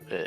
Uh,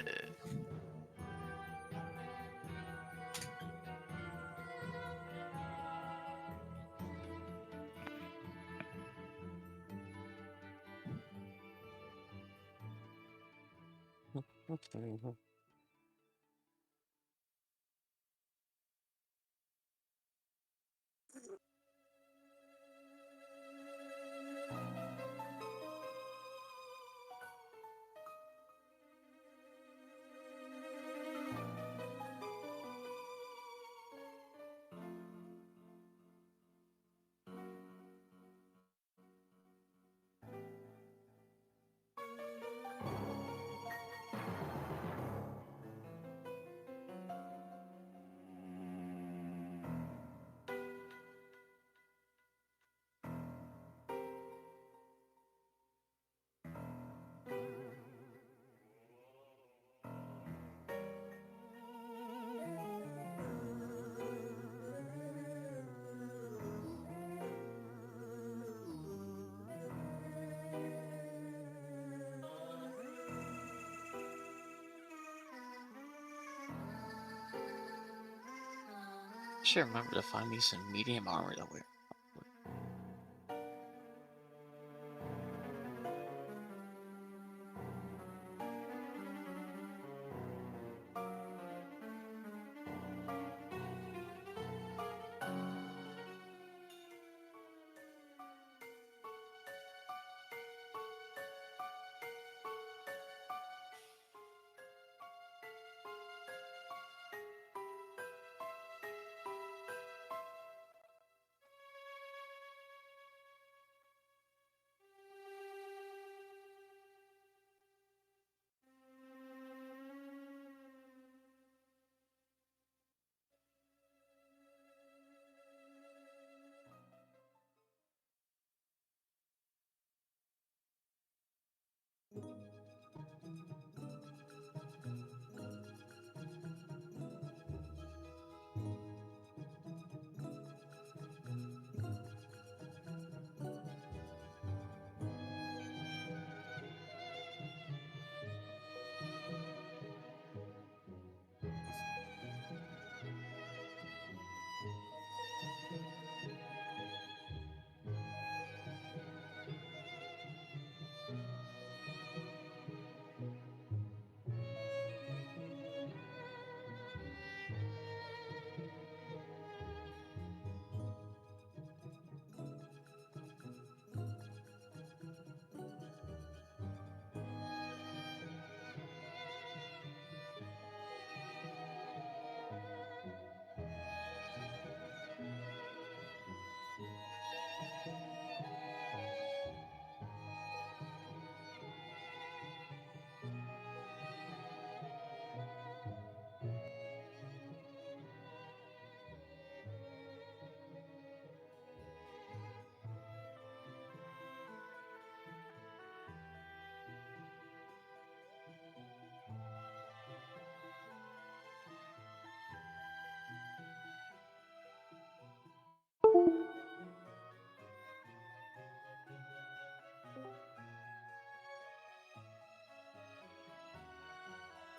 should remember to find me some medium armor to wear.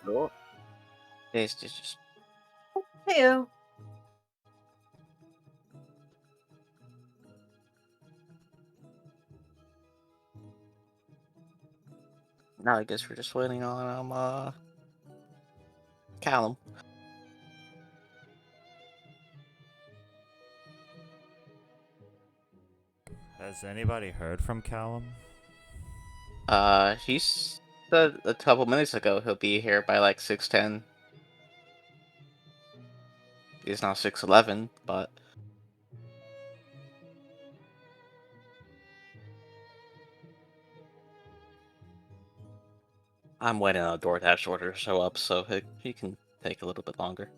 Cool. It's just Heyo. now I guess we're just waiting on Callum. Has anybody heard from Callum? He said a couple minutes ago he'll be here by like 6:10. It's now 6:11, but I'm waiting on a DoorDash order to show up, so he can take a little bit longer.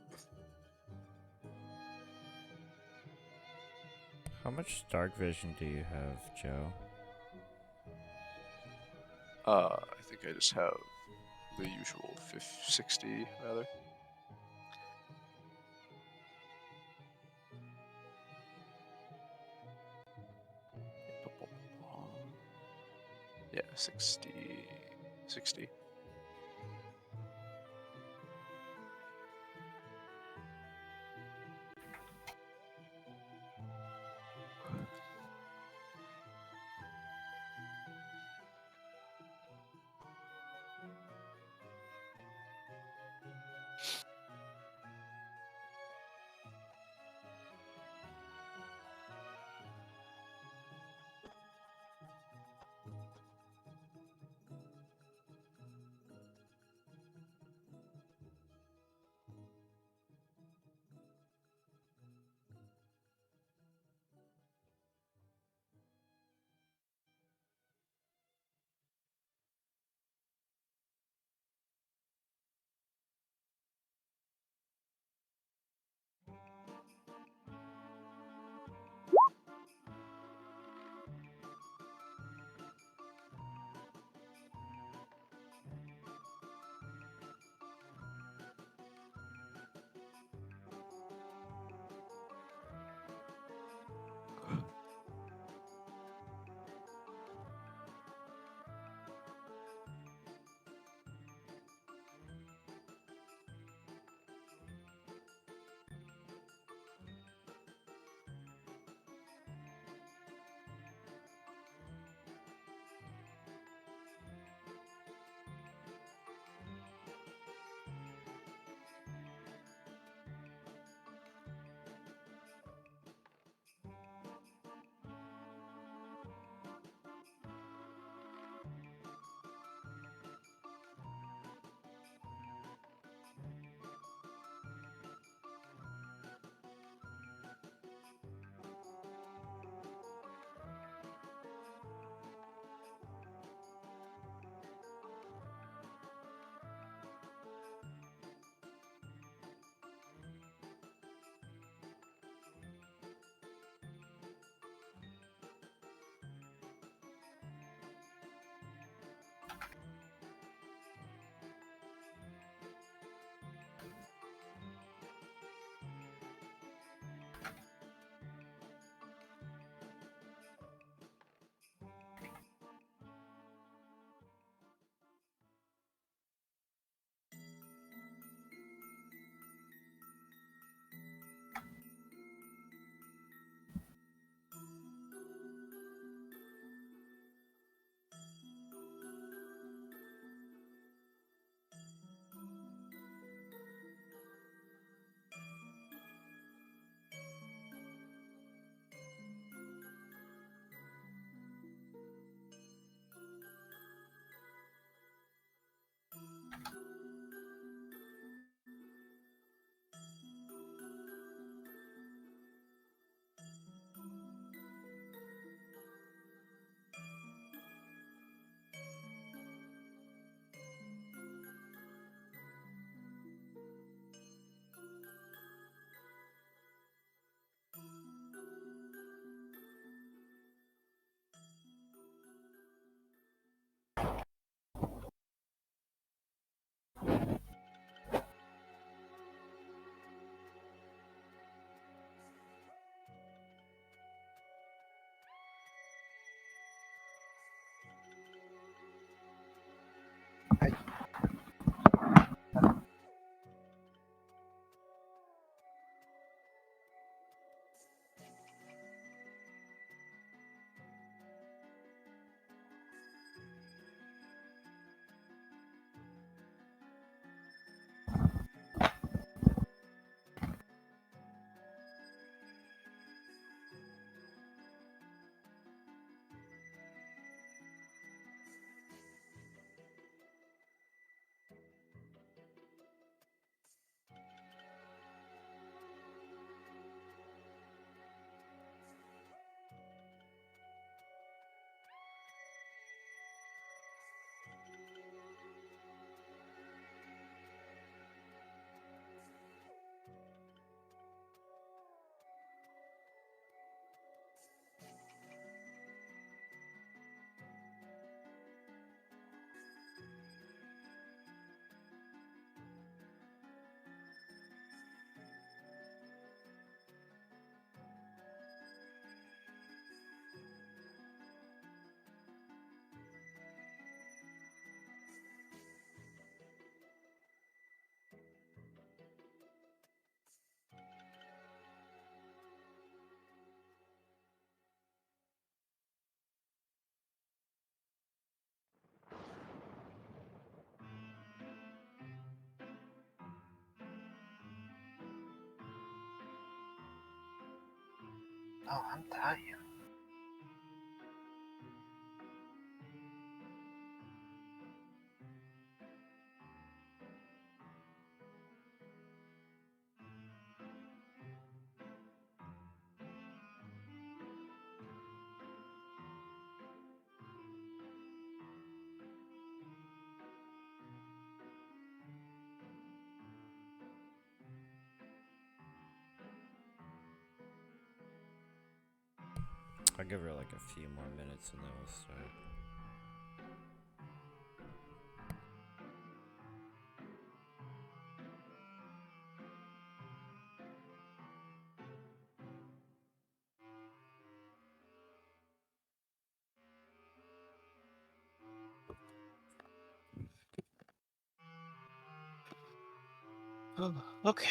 How much dark vision do you have, Joe? I think I just have the usual 60, rather. Yeah, 60. Oh, I'm dying. I'll give her like a few more minutes and then we'll start. Oh, okay.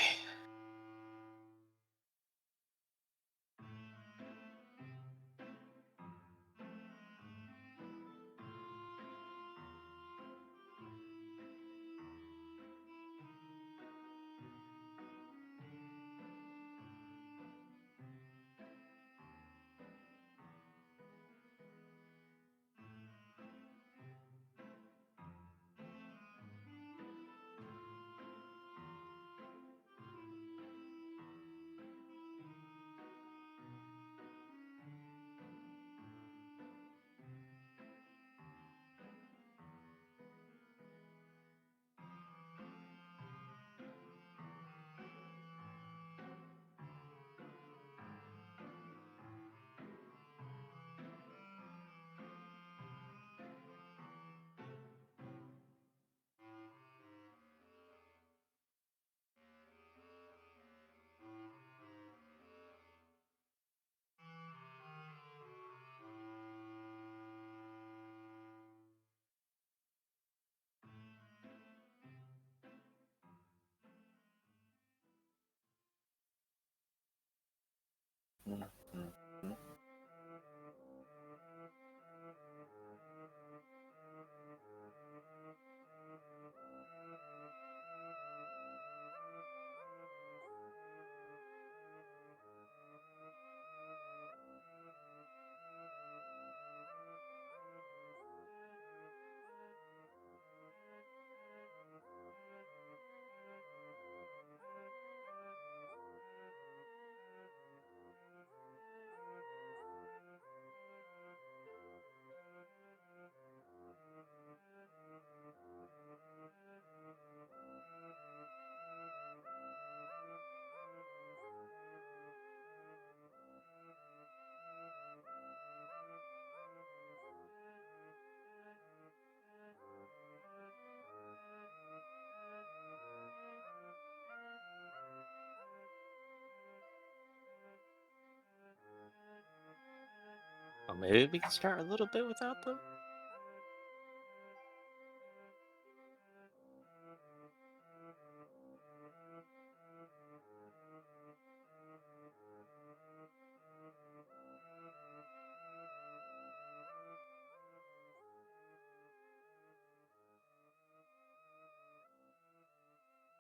Or maybe we can start a little bit without them?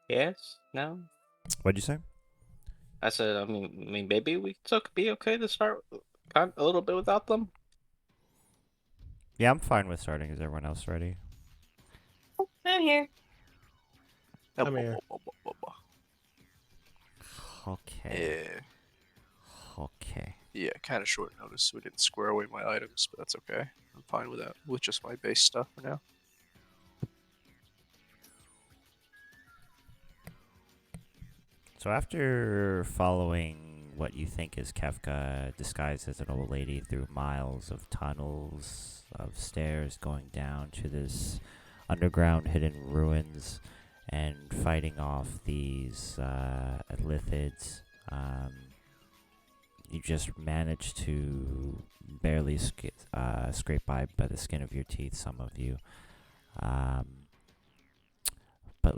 Yes? No? What'd you say? I said, I mean, maybe we still could be okay to start a little bit without them? Yeah, I'm fine with starting. Is everyone else ready? I'm here. I'm here. Okay. Yeah, Okay. yeah, kind of short notice, so we didn't square away my items, but that's okay. I'm fine with that, with just my base stuff for now. So after following what you think is Kefka disguised as an old lady through miles of tunnels, of stairs going down to this underground hidden ruins and fighting off these lithids, you just managed to barely scrape by the skin of your teeth, some of you. Um, but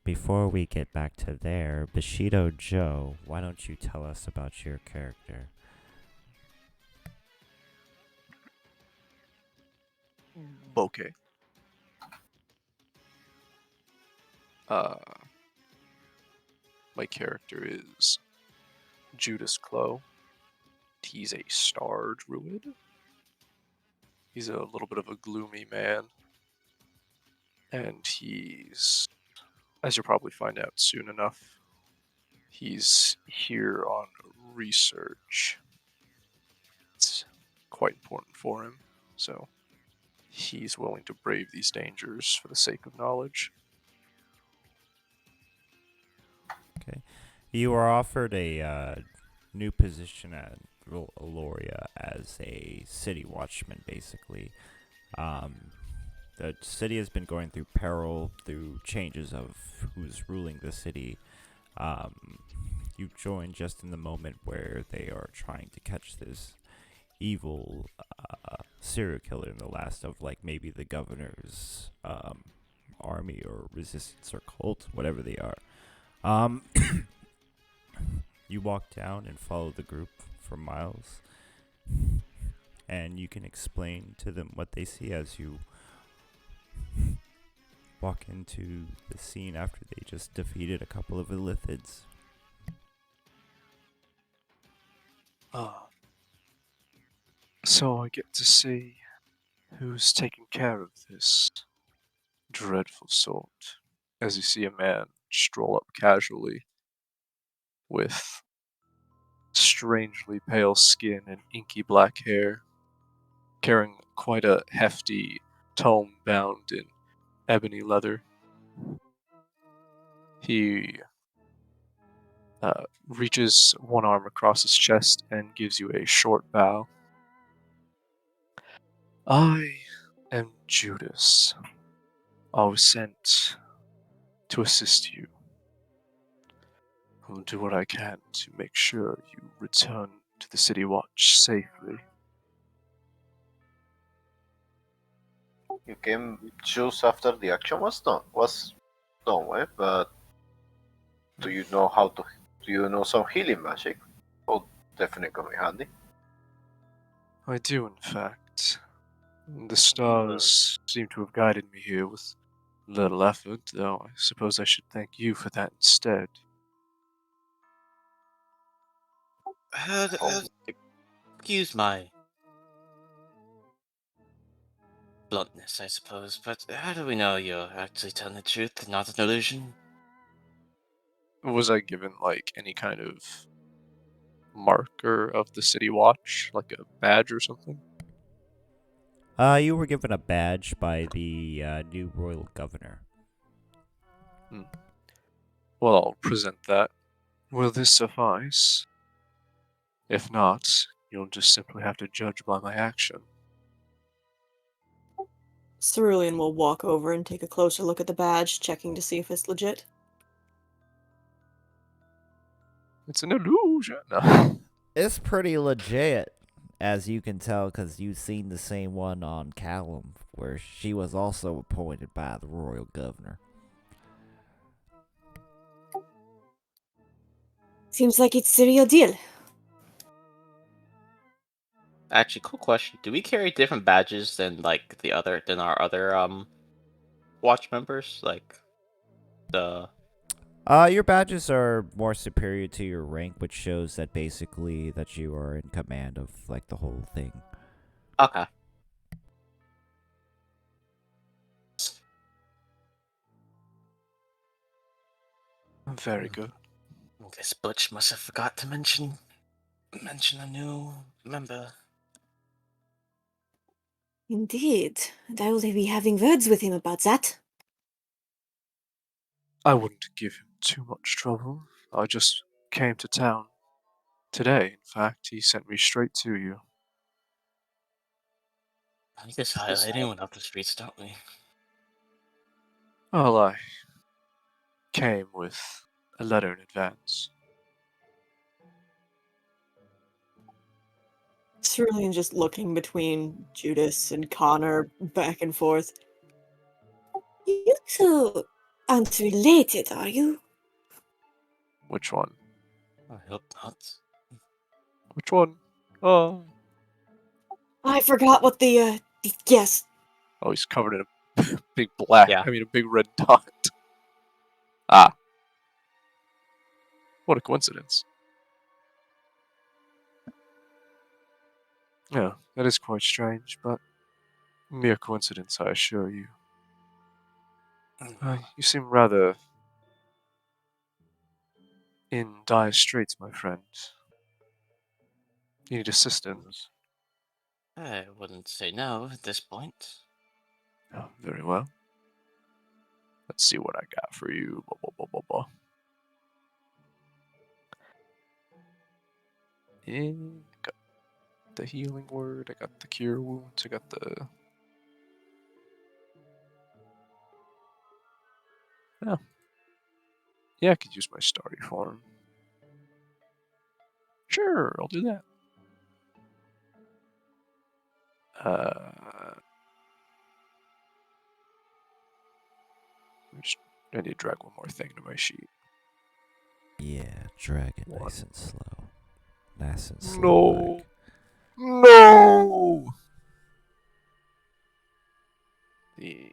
before we get back to there, Bushido Joe, why don't you tell us about your character? Okay. Uh, my character is Judas Clo. He's a star druid. He's a little bit of a gloomy man. And he's, as you'll probably find out soon enough, he's here on research. It's quite important for him, so he's willing to brave these dangers for the sake of knowledge. Okay. You are offered a new position at Vaeloria as a city watchman, basically. The city has been going through peril, through changes of who's ruling the city. You joined just in the moment where they are trying to catch this evil serial killer in the last of, like, maybe the governor's army or resistance or cult, whatever they are. You walk down and follow the group for miles, and you can explain to them what they see as you walk into the scene after they just defeated a couple of illithids. So I get to see who's taking care of this dreadful sort. As you see a man stroll up casually with strangely pale skin and inky black hair, carrying quite a hefty tome bound in ebony leather. He reaches one arm across his chest and gives you a short bow. I am Judas. I was sent to assist you. I will do what I can to make sure you return to the City Watch safely. You came just after the action was done with, but do you know how to? Do you know some healing magic? Oh, definitely come in handy. I do, in fact. The stars seem to have guided me here with little effort, though I suppose I should thank you for that instead. Oh, Excuse my bluntness, I suppose, but how do we know you're actually telling the truth and not an illusion? Was I given, like, any kind of marker of the City Watch? Like a badge or something? You were given a badge by the new royal governor. Well, I'll present that. Will this suffice? If not, you'll just simply have to judge by my action. Cerulean will walk over and take a closer look at the badge, checking to see if it's legit. It's an illusion. No. It's pretty legit. as you can tell, because you've seen the same one on Callum, where she was also appointed by the royal governor. Seems like it's the real deal. Actually, cool question. Do we carry different badges than our other watch members? Like the Your badges are more superior to your rank, which shows that basically that you are in command of like the whole thing. Okay. Very good. I guess Butch must have forgot to mention a new member. Indeed. And I will be having words with him about that. I wouldn't give him too much trouble. I just came to town today. In fact, he sent me straight to you. I just highlight anyone up the streets, don't we? Well, I came with a letter in advance. Cerulean just looking between Judas and Connor back and forth. You two aren't related, are you? Which one? I hope not. Which one? Oh, I forgot what the yes. oh, he's covered in a big black. Yeah. I mean, a big red dot. Ah, what a coincidence. Yeah, that is quite strange, but mere coincidence, I assure you. You seem rather in dire straits, my friend. You need assistance. I wouldn't say no at this point. Oh, very well. Let's see what I got for you. Blah, blah, blah, blah, blah. And got the healing word. I got the cure wounds. I got the. Oh. Yeah, I could use my starry form. Sure, I'll do that. I need to drag one more thing to my sheet. Yeah, drag it nice and slow. Nice and slow. No. Like. No. The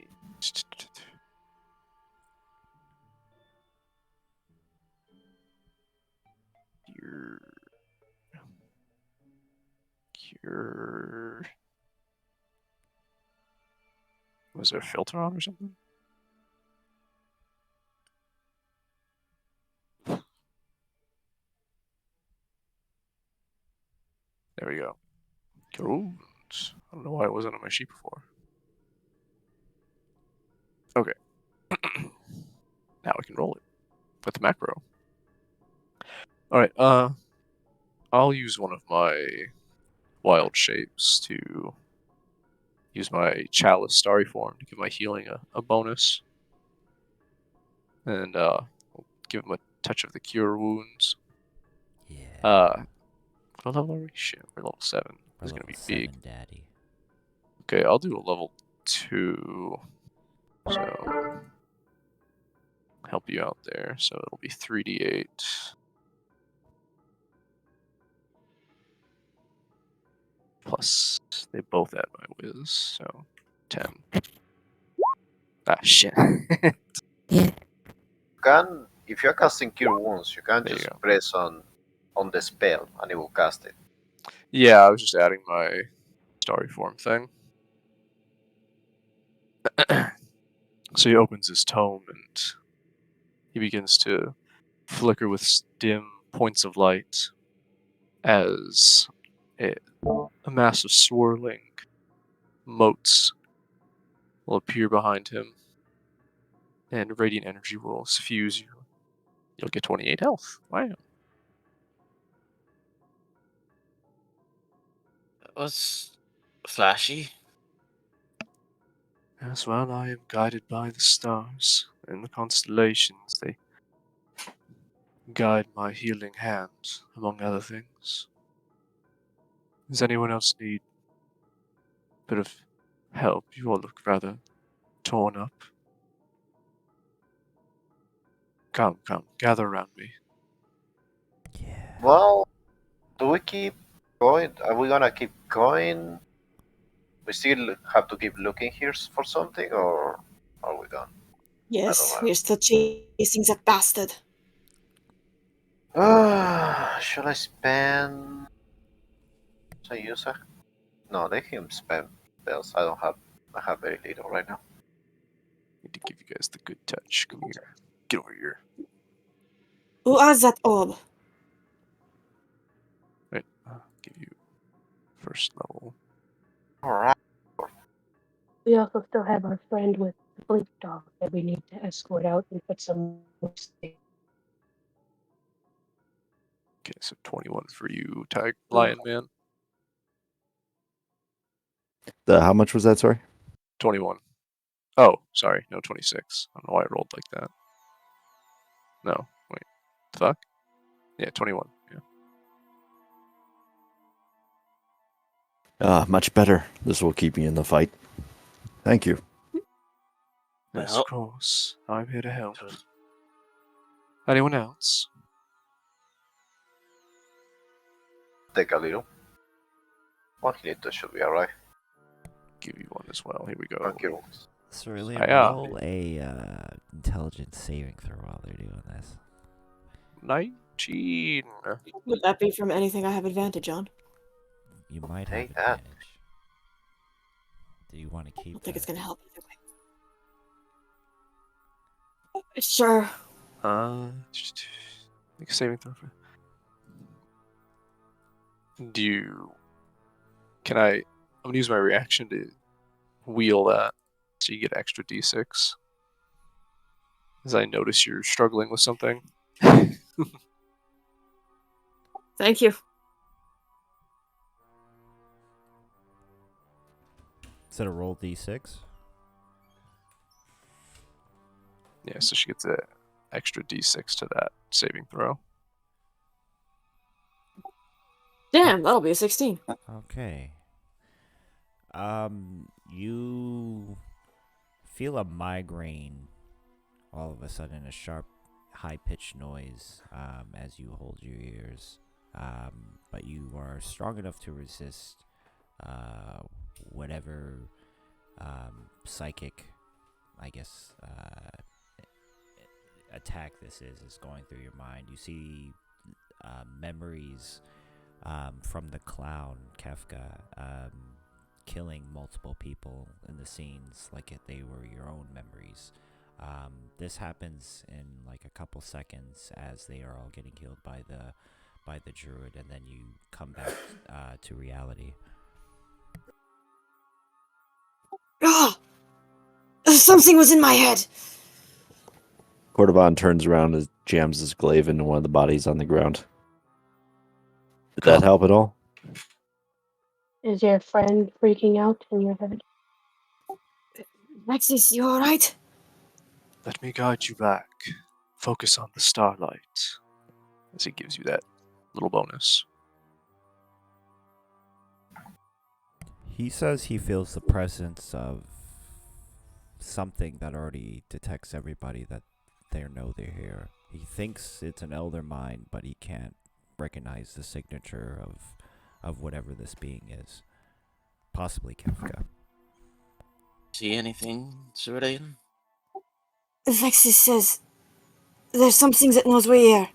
cure. Was there a filter on or something? There we go. Cure wounds. I don't know why it wasn't on my sheet before. Okay. Now I can roll it with the macro. Alright, I'll use one of my wild shapes to use my chalice starry form to give my healing a bonus. And give him a touch of the cure wounds. Yeah. What level are we? Shit, we're level 7. This is gonna be big. Daddy. Okay, I'll do a level 2. So help you out there. So it'll be 3d8. Plus, they both add my whiz, so 10. Ah, shit. If you're casting Cure Wounds, you can There you just go. press on the spell and it will cast it. Yeah, I was just adding my starry form thing. So he opens his tome and he begins to flicker with dim points of light as a mass of swirling motes will appear behind him, and radiant energy will suffuse you. You'll get 28 health. Wow. That was flashy. Yes, well, I am guided by the stars and the constellations. They guide my healing hand, among other things. Does anyone else need a bit of help? You all look rather torn up. Come, gather around me. Yeah. Well, do we keep going? Are we gonna keep going? We still have to keep looking here for something, or are we done? I don't Yes, know. we're still chasing that bastard. Should I spend? Should I use a? No, let him spend spells. I don't have. I have very little right now. Need to give you guys the good touch. Come here. Get over here. Who has that orb? Right. Give you first level. All right. We also still have our friend with the blink dog that we need to escort out and put some. Okay, so 21 for you, Lion Man. How much was that? Sorry. 21. Oh, sorry. No, 26. I don't know why I rolled like that. No, wait. The fuck? Yeah, 21. Yeah. Much better. This will keep me in the fight. Thank you. Yes, Well. of course. I'm here to help. Anyone else? Take a little. 1 hit should be alright. Give you one as well. Here we go. Thank you. Cerulean, Yeah. roll a intelligence saving throw while they're doing this. 19. Would that be from anything I have advantage on? You might have Take that. advantage. Do you want to I keep don't think it's that? gonna help either way. Sure. Make a saving throw. Can I? I'm gonna use my reaction to wheel that, so you get extra d6. As I notice you're struggling with something. Thank you. Is it a roll d6? Yeah, so she gets an extra d6 to that saving throw. Damn, that'll be a 16. Okay. You feel a migraine all of a sudden, a sharp, high-pitched noise as you hold your ears. But you are strong enough to resist whatever psychic, I guess, attack this is going through your mind. You see memories from the clown Kefka killing multiple people in the scenes like if they were your own memories. This happens in like a couple seconds as they are all getting killed by the druid, and then you come back to reality. Ah! Something was in my head! Cordovan turns around and jams his glaive into one of the bodies on the ground. Did that help at all? Is your friend freaking out in your head? Alexis, you alright? Let me guide you back. Focus on the starlight. As he gives you that little bonus. He says he feels the presence of something that already detects everybody that they know they're here. He thinks it's an elder mind, but he can't recognize the signature of whatever this being is. Possibly Kefka. See anything, Cerulean? Alexis says there's something that knows we're here.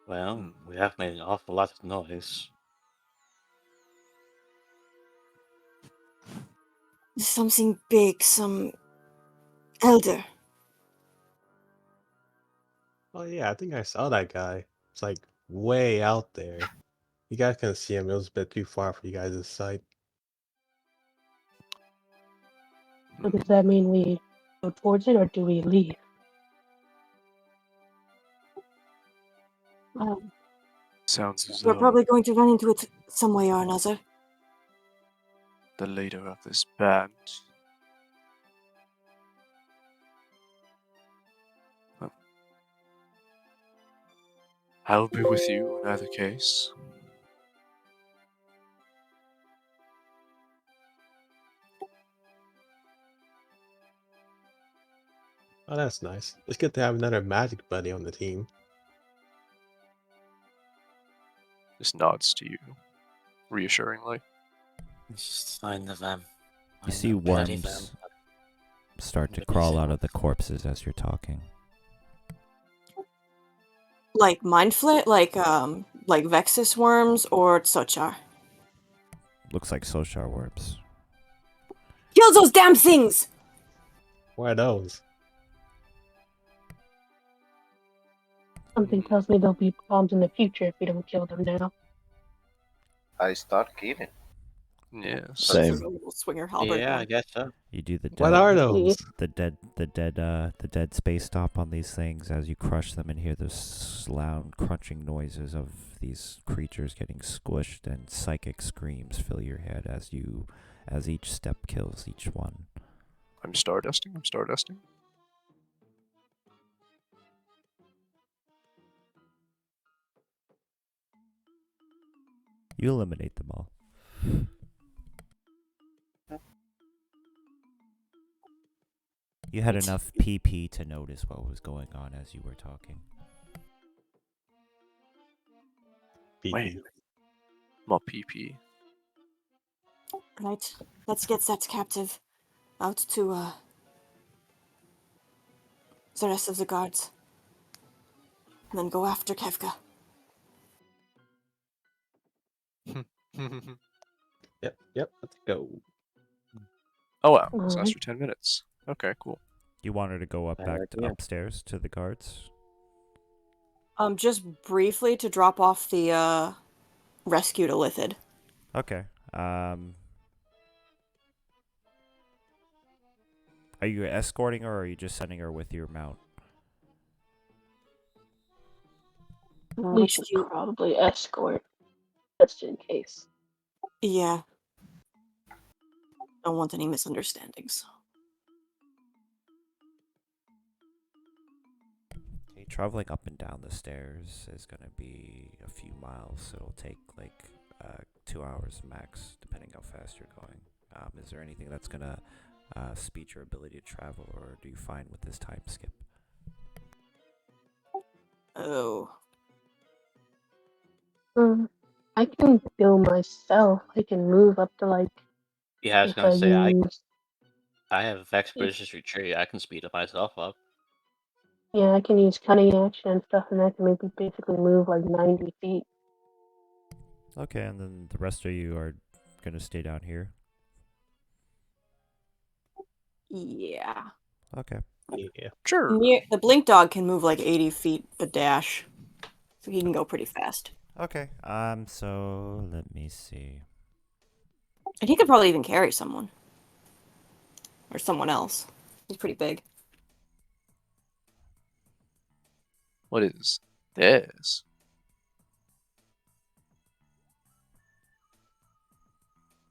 Well, we have made an awful lot of noise. Something big, some elder. Oh yeah, I think I saw that guy. It's like way out there. You guys can see him. It was a bit too far for you guys' sight. So does that mean we go towards it or do we leave? Sounds as We're though probably going to run into it some way or another. the leader of this band I'll be with you in either case. Oh, that's nice. It's good to have another magic buddy on the team. Just nods to you, reassuringly. It's just find the vamp. You see worms start to crawl out of the corpses as you're talking. Like mind flit, like Vexus worms or Tsochar. Looks like Soshar worms. Kill those damn things! Why are those? Something tells me there'll be problems in the future if we don't kill them now. I start killing. Yes. Same. There's a little swinger halberd Yeah, I one. guess so. You do the dead, What are those? Please. the dead space stop on these things as you crush them and hear the loud crunching noises of these creatures getting squished, and psychic screams fill your head as each step kills each one. I'm stardusting. You eliminate them all. You had enough PP to notice what was going on as you were talking. Wait. My PP. Right. Let's get that captive out to the rest of the guards. And then go after Kefka. Yep, let's go. Oh wow, this lasts Alright. for 10 minutes. Okay, cool. You want her to go Bad back idea. upstairs to the guards? Just briefly to drop off the rescued Elithid. Okay. Are you escorting her, or are you just sending her with your mount? We should Rescue. probably escort, just in case. Yeah. Don't want any misunderstandings. Okay, traveling up and down the stairs is gonna be a few miles, so it'll take like 2 hours max, depending how fast you're going. Is there anything that's gonna speed your ability to travel, or do you find with this time skip? Oh. I can go myself. I can move up to like Yeah, I was if gonna I say use. I have expeditious retreat. I can speed myself up. Yeah, I can use cunning action and stuff, and that can make me basically move like 90 feet. Okay, and then the rest of you are gonna stay down here. Yeah. Okay. Yeah. Sure. The blink dog can move like 80 feet a dash. So he can go pretty fast. Okay. So let me see. And he could probably even carry someone. Or someone else. He's pretty big. What is this?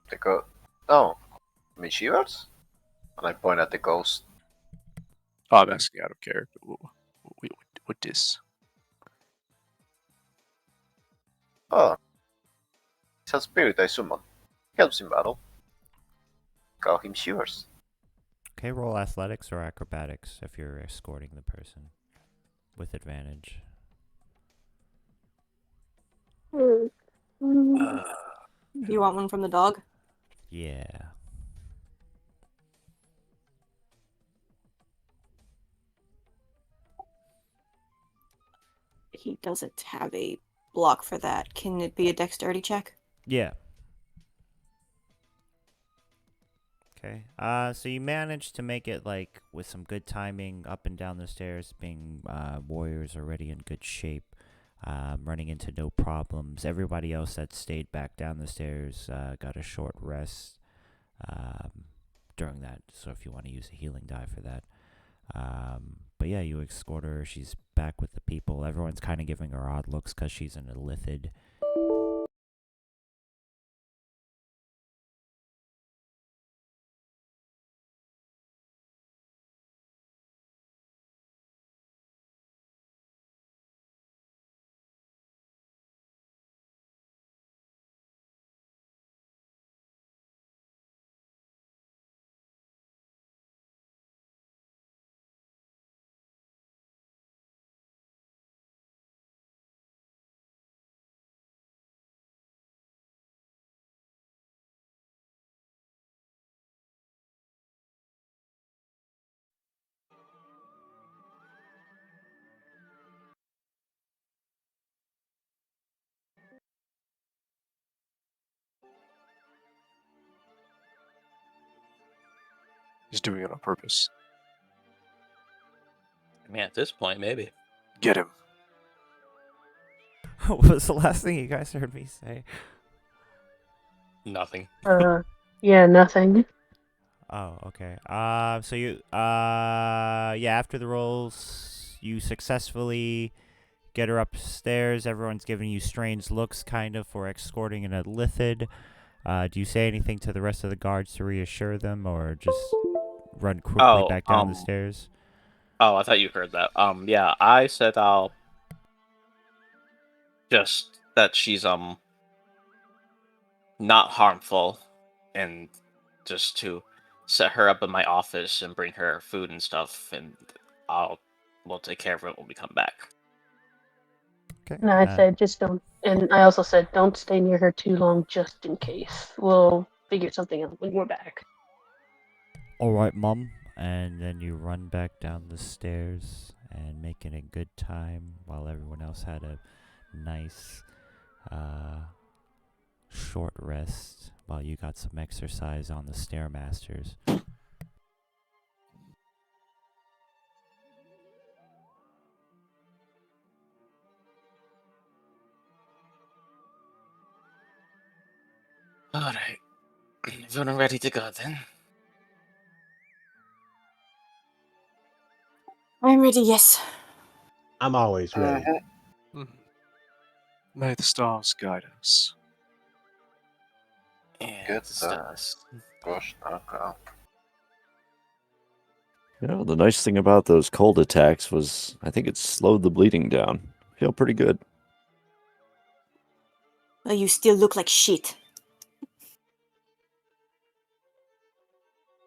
The go. No. Mischievous? And I point at the ghost. Oh, I'm asking out of character. What this? Oh. It's a spirit I summon. Helps in battle. Call him Shivers. Okay, roll athletics or acrobatics if you're escorting the person with advantage. Do you want one from the dog? Yeah. He doesn't have a block for that. Can it be a dexterity check? Yeah. Okay. So you managed to make it like with some good timing up and down the stairs, being warriors already in good shape, running into no problems. Everybody else that stayed back down the stairs got a short rest during that. So if you want to use a healing die for that. But yeah, you escort her. She's back with the people. Everyone's kind of giving her odd looks because she's an illithid. He's doing it on purpose. I mean, at this point, maybe. Get him. What was the last thing you guys heard me say? Nothing. Yeah, nothing. Oh, okay. So you, yeah, after the rolls, you successfully get her upstairs. Everyone's giving you strange looks, kind of, for escorting in a lithid. Do you say anything to the rest of the guards to reassure them, or just run quickly back down the stairs? Oh, I thought you heard that. Yeah, I said I'll just that she's not harmful, and just to set her up in my office and bring her food and stuff, and we'll take care of it when we come back. Okay. And I said, just don't. And I also said, don't stay near her too long, just in case. We'll figure something out when we're back. All right, Mom. And then you run back down the stairs and making a good time while everyone else had a nice short rest while you got some exercise on the Stairmasters. Alright. Everyone ready to go then? I'm ready, yes. I'm always ready. Mhm. May the stars guide us. And Good the stars. Gosh, knockout. You know, the nice thing about those cold attacks was I think it slowed the bleeding down. I feel pretty good. Well, you still look like shit.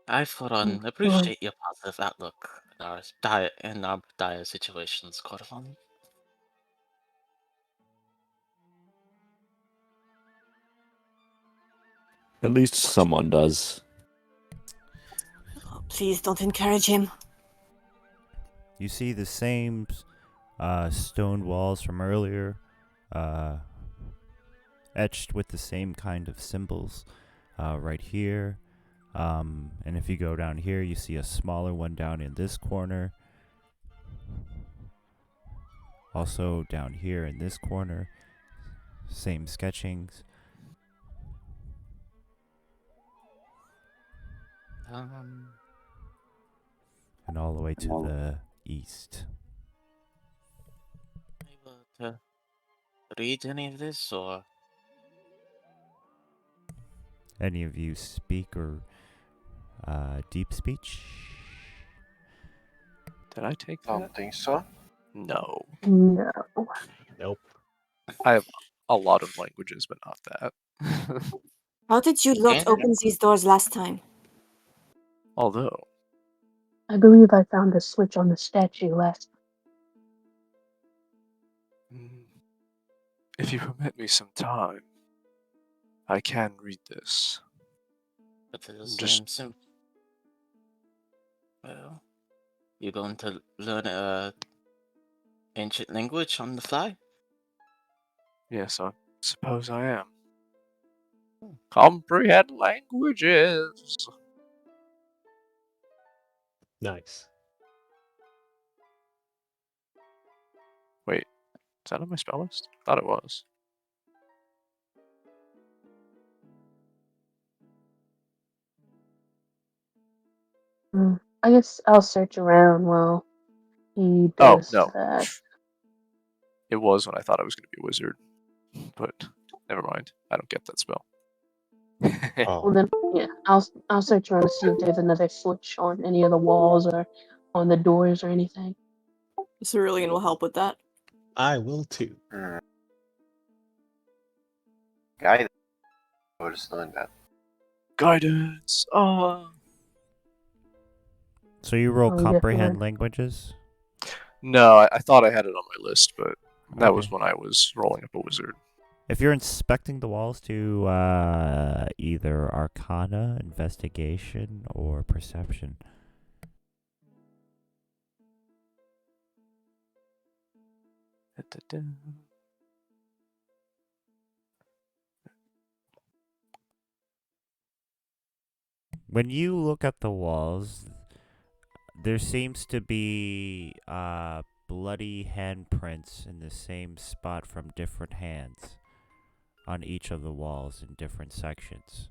I, for one, appreciate your positive outlook in our dire situations, Corvon. At least someone does. Oh, please don't encourage him. You see the same stone walls from earlier, etched with the same kind of symbols right here. And if you go down here, you see a smaller one down in this corner. Also down here in this corner, same sketchings. And all the way to the east. Able to read any of this, or Any of you speak or deep speech? Did I take that? Don't think so. No. No. Nope. I have a lot of languages, but not that. How did you lot Okay. open these doors last time? Although, I believe I found a switch on the statue last. if you permit me some time, I can read this. but it does Just- seem simple. Well, you going to learn a ancient language on the fly? Yes, I suppose I am. Comprehend languages. Nice. Wait, is that on my spell list? Thought it was. I guess I'll search around while he Oh, does no. that. It was when I thought I was going to be a wizard. But never mind. I don't get that spell. Oh, Well then, yeah, I'll search around to see if there's another switch on any of the walls or on the doors or anything. Cerulean will help with that. I will too. Guy was doing that. Guidance. So you roll Oh, comprehend definitely. languages? No, I thought I had it on my list, but that was Okay. when I was rolling up a wizard. If you're inspecting the walls, do either Arcana, Investigation, or Perception. When you look at the walls, there seems to be bloody handprints in the same spot from different hands on each of the walls in different sections.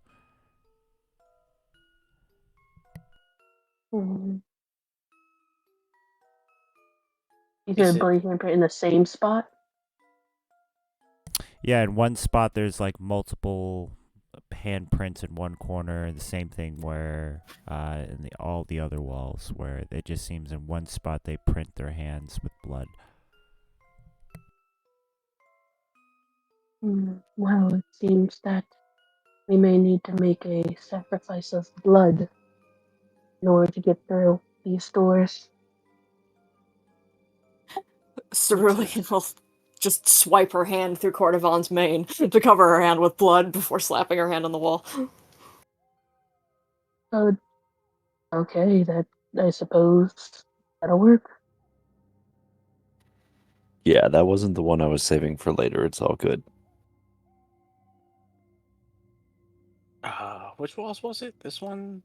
Mm. Is there Is a it? bloody handprint in the same spot? Yeah, in one spot there's like multiple handprints in one corner, and the same thing where in all the other walls where it just seems in one spot they print their hands with blood. Well, it seems that we may need to make a sacrifice of blood in order to get through these doors. Cerulean will just swipe her hand through Cordovan's mane to cover her hand with blood before slapping her hand on the wall. Uh, okay, that I suppose that'll work. Yeah, that wasn't the one I was saving for later. It's all good. Which walls was it? This one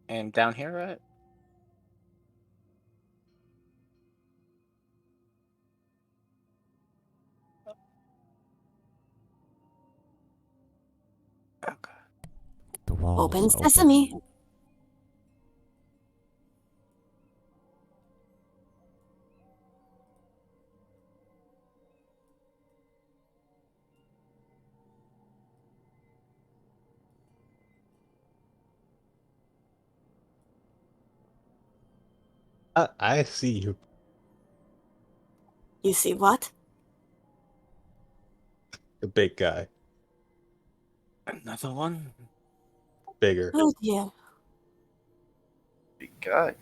and down here, right? Okay. The walls Open sesame. I see you, You see what? the big guy, Another one. bigger. Oh dear. Big guy.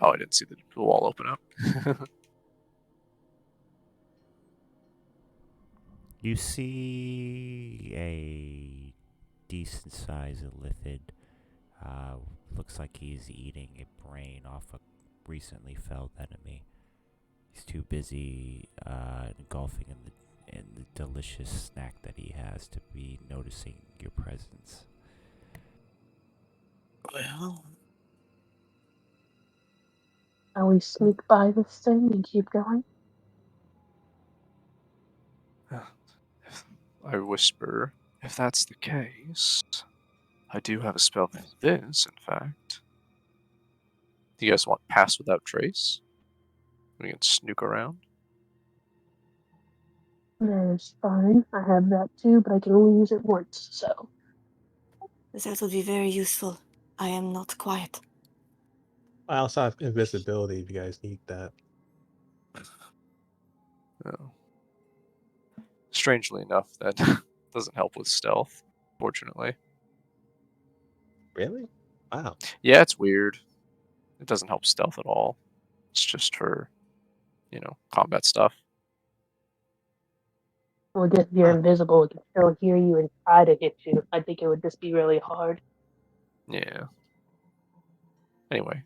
Oh, I didn't see the wall open up. You see a decent sized illithid. Looks like he's eating a brain off a recently felled enemy. He's too busy engulfing in the delicious snack that he has to be noticing your presence. Well, Shall we sneak by this thing and keep going? I whisper, if that's the case, I do have a spell for this, in fact. Do you guys want Pass Without Trace? We can snook around. That is fine. I have that too, but I can only use it once, so. That will be very useful. I am not quiet. I also have invisibility if you guys need that. Oh. Strangely enough, that doesn't help with stealth, fortunately. Really? Wow. Yeah, it's weird. It doesn't help stealth at all. It's just for, combat stuff. Well, I guess if you're Huh. invisible, it can still hear you and try to hit you. I think it would just be really hard. Yeah. Anyway,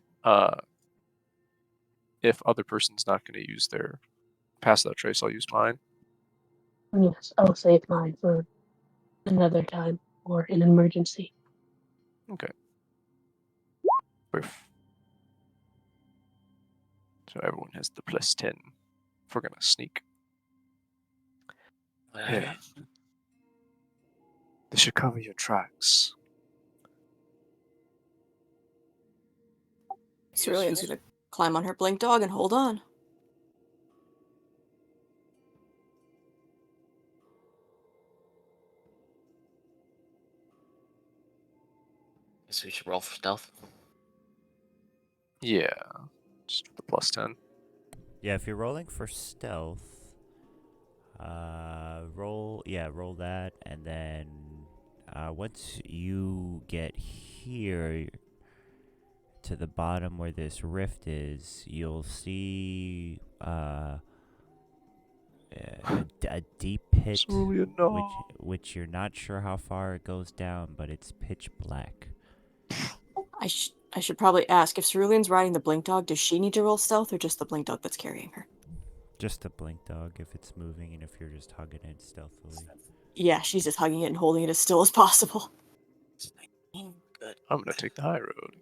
if other person's not going to use their Pass Without Trace, I'll use mine. Yes, I'll save mine for another time or an emergency. Okay. Poof. So everyone has the +10 if we're going to sneak. Yeah. This should cover your tracks. Cerulean's gonna climb on her blink dog and hold on. Guess we should roll for stealth. Yeah. Just the +10. Yeah, if you're rolling for stealth, roll that, and then once you get here to the bottom where this rift is, you'll see a deep pit, Cerulean, no. which you're not sure how far it goes down, but it's pitch black. I should probably ask, if Cerulean's riding the blink dog, does she need to roll stealth or just the blink dog that's carrying her? Just a blink dog if it's moving, and if you're just hugging it stealthily. Yeah, she's just hugging it and holding it as still as possible. Good. but I'm gonna take the high road.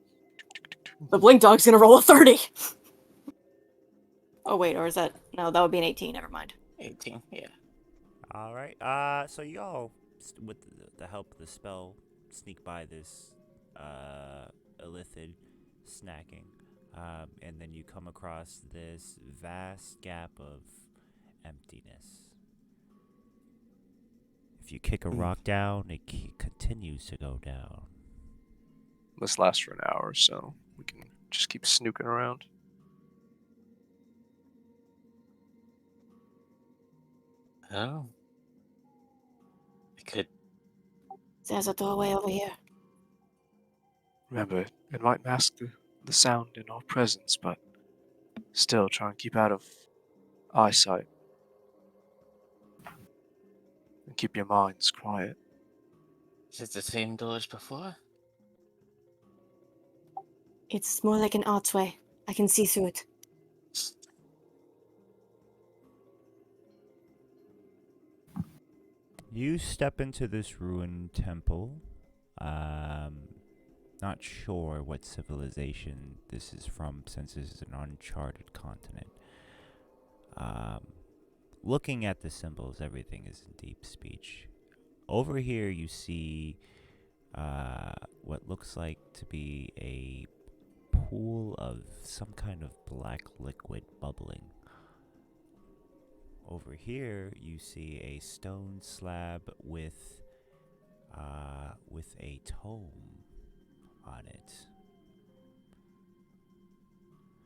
the blink dog's gonna roll a 30. Oh wait, or is that no? That would be an 18. Never mind. 18. Yeah. All right. So y'all, with the help of the spell, sneak by this illithid snacking, and then you come across this vast gap of emptiness. If you kick a rock down, it continues to go down. This lasts for an hour, so we can just keep snooking around. Oh. I could. There's a doorway over here. Remember, it might mask the sound in our presence, but still try and keep out of eyesight. And keep your minds quiet. Is it the same door as before? It's more like an archway. I can see through it. You step into this ruined temple. Not sure what civilization this is from, since this is an uncharted continent. Looking at the symbols, everything is in deep speech. Over here, you see what looks like to be a pool of some kind of black liquid bubbling. Over here, you see a stone slab with a tome on it.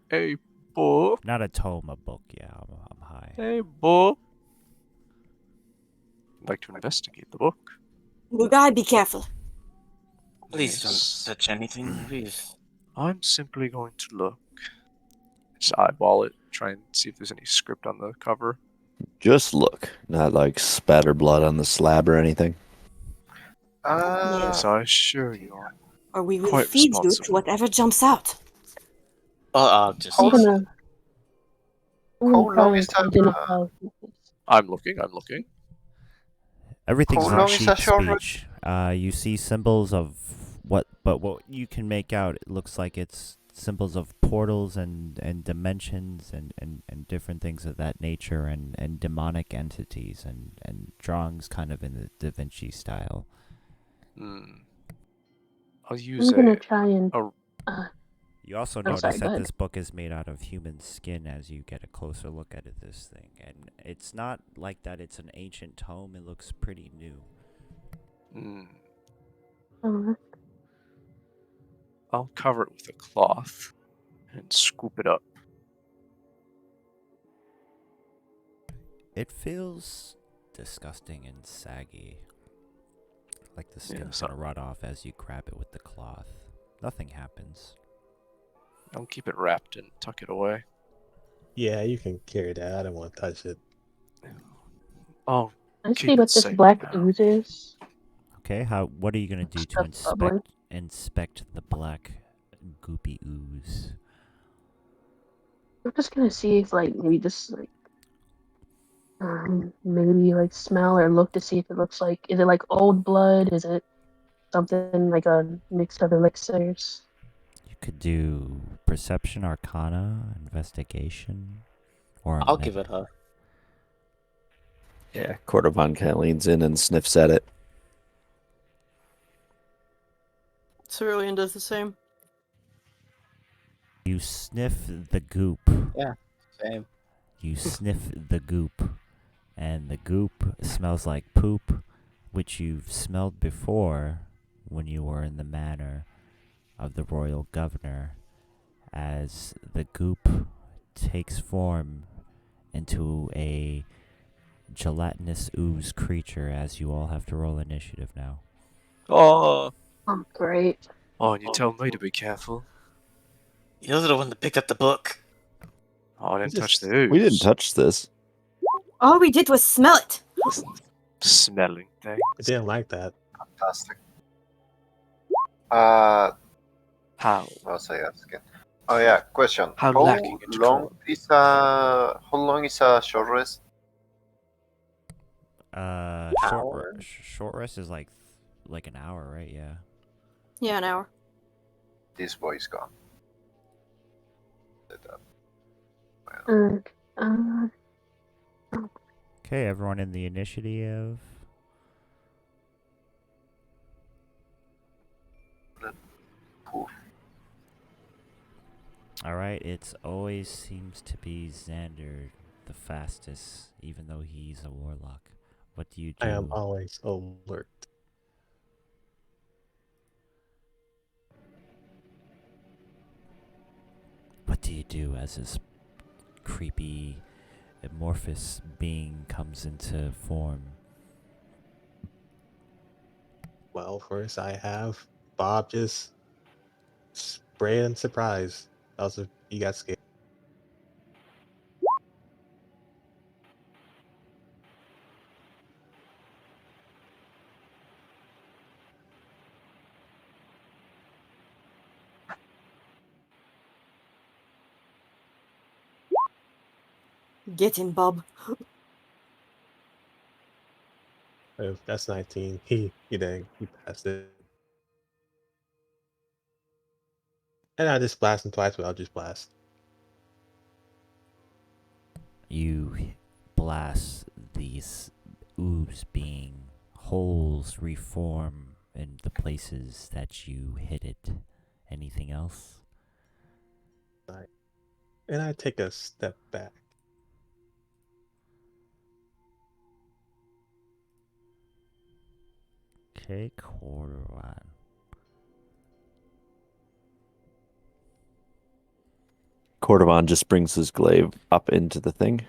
Hey, book. Not a tome, a book. Yeah, I'm high. Hey, book. I'd like to investigate the book. You gotta be careful. Please Yes. don't touch anything, please. I'm simply going to look. Just eyeball it, try and see if there's any script on the cover. Just look, not like spatter blood on the slab or anything. Yes, I assure you. Or we will Quite feed you to responsible. whatever jumps out. Oh, I'll just. How I'm gonna, How long try is and that? identify this. I'm looking. Everything's How in long is cheap that short speech. You see symbols of what you can make out, it looks like it's symbols of portals and dimensions and different things of that nature and demonic entities and drawings kind of in the Da Vinci style. I'll use I'm gonna try and. You also I'm notice sorry, go that ahead. this book is made out of human skin as you get a closer look at this thing. And it's not like that it's an ancient tome, it looks pretty new. I'll cover it with a cloth and scoop it up. It feels disgusting and saggy. Like the skin's gonna rot off as you grab it with the cloth. Nothing happens. I'll keep it wrapped and tuck it away. Yeah, you can carry that. I don't want to touch it. Oh, I see what this black ooze is. Okay, what are you gonna do to Stuff bubbling. inspect the black goopy ooze? I'm just gonna see if maybe just maybe smell or look to see if it looks like, is it like old blood? Is it something like a mix of elixirs? You could do perception, arcana, investigation, or I'll give it a. Yeah, Cordovan kind of leans in and sniffs at it. Cerulean does the same. You sniff the goop. Yeah, same. You sniff the goop, and the goop smells like poop, which you've smelled before when you were in the manor of the royal governor, as the goop takes form into a gelatinous ooze creature, as you all have to roll initiative now. Oh, great. Oh, and you tell me to be careful. You're the one that picked up the book. Oh, I didn't touch the ooze. We didn't touch this. All we did was smell it. Smelling thing. I didn't like that. Fantastic. How? What was I asking? Oh yeah, question. How lacking in long is a short rest? Short rest is like an hour, right? Yeah. Yeah, an hour. This boy's gone. Uh, uh, Okay, everyone in the initiative. Poor. Alright, it always seems to be Xander the fastest, even though he's a warlock. What do you I am do? always alert. What do you do as this creepy, amorphous being comes into form? Well, first I have Bob just spray and surprise. Also, he got scared. Get him, Bob. If that's 19, he passed it. And I just blast him twice, but I'll just blast. You blast these ooze being, holes reform in the places that you hit it. Anything else? And I take a step back. Okay, quarter one. Cordovan just brings his glaive up into the thing.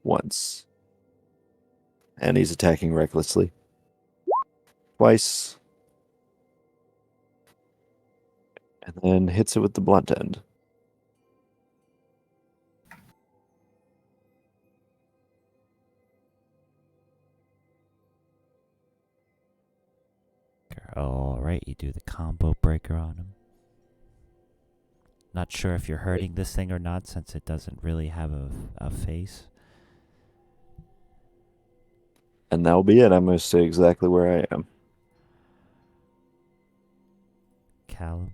Once. And he's attacking recklessly. Twice. And then hits it with the blunt end. Alright, you do the combo breaker on him. Not sure if you're hurting this thing or not, since it doesn't really have a face. And that'll be it. I'm going to stay exactly where I am. Callum.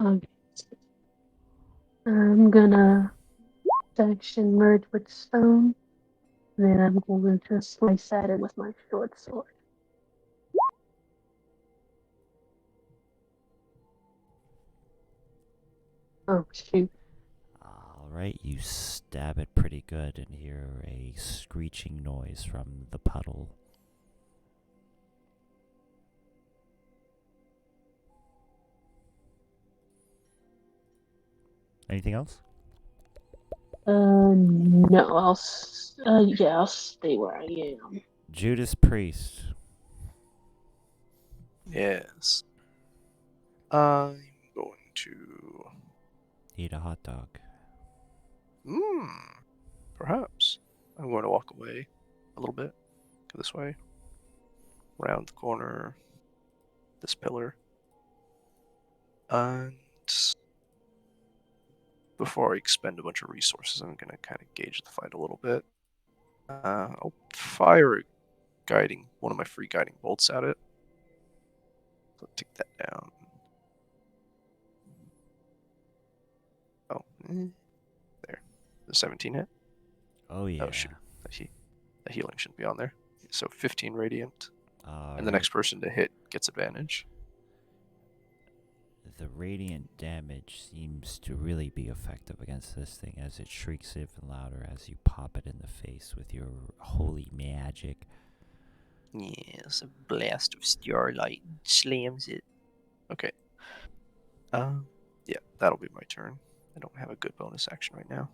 okay. I'm gonna section merge with stone. Then I'm going to slice at it with my short sword. Oh shoot. Alright, you stab it pretty good and hear a screeching noise from the puddle. Anything else? No, I'll stay where I am. Judas Priest. Yes. I'm going to. Eat a hot dog. Perhaps. I'm going to walk away a little bit. Go this way. Round the corner. This pillar. And before I expend a bunch of resources, I'm going to kind of gauge the fight a little bit. I'll fire one of my free guiding bolts at it. So take that down. Oh, there. The 17 hit. Oh yeah. Oh shoot, the healing shouldn't be on there. So 15 radiant, and the Alright. next person to hit gets advantage. The radiant damage seems to really be effective against this thing as it shrieks even louder as you pop it in the face with your holy magic. Yes, a blast of starlight slams it. Okay. Yeah, that'll be my turn. I don't have a good bonus action right now.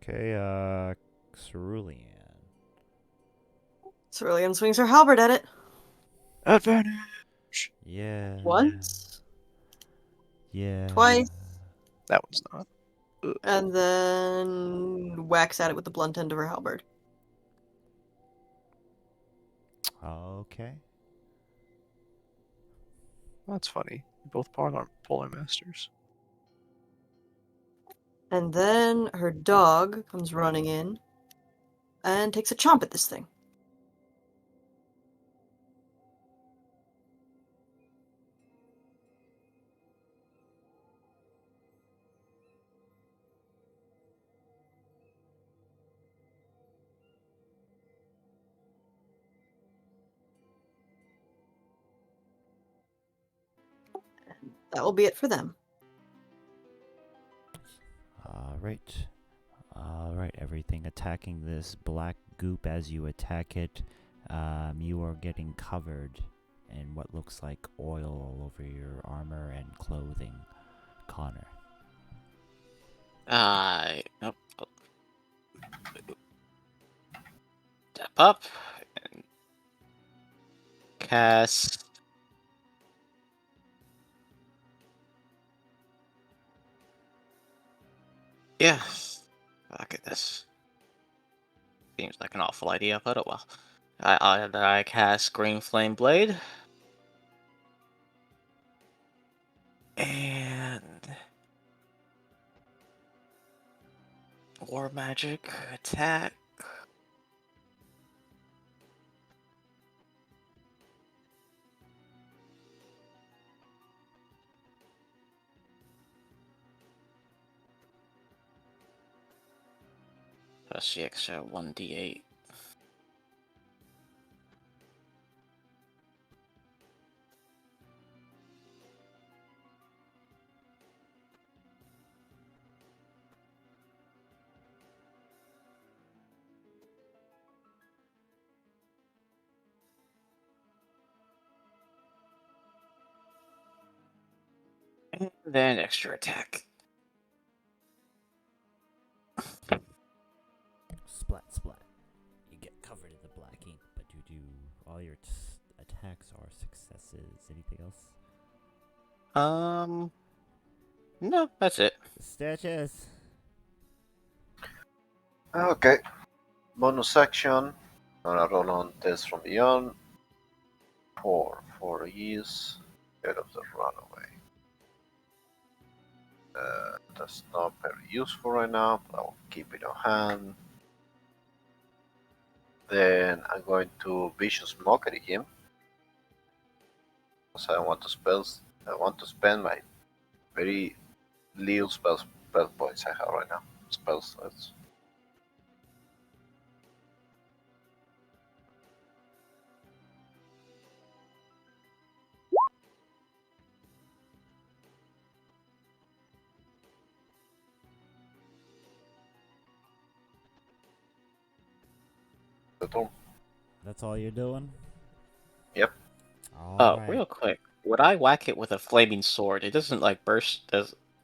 Okay, Cerulean. Cerulean swings her halberd at it. Advantage! Yeah. Once, Yeah. twice, That one's not. and then whacks at it with the blunt end of her halberd. Okay. That's funny. Both polar masters. And then her dog comes running in and takes a chomp at this thing. That will be it for them. Alright. Alright, everything attacking this black goop as you attack it. You are getting covered in what looks like oil all over your armor and clothing. Connor. Nope. Step up and cast. Yeah. Look at this. Seems like an awful idea, but oh well. I cast Green Flame Blade. And War Magic attack. Plus the extra 1d8. And then extra attack. Splat, splat. You get covered in the black ink, but you do all your attacks are successes. Anything else? No, that's it. Stitches. Okay. Bonus action. Gonna roll on test from beyond. 4. 4 is head of the runaway. That's not very useful right now, but I'll keep it on hand. Then I'm going to Vicious Mockery him. Because I want to spend my very little spell points I have right now. Spell slots. That's all you're doing? Yep. Alright. Real quick. Would I whack it with a flaming sword? It doesn't like burst.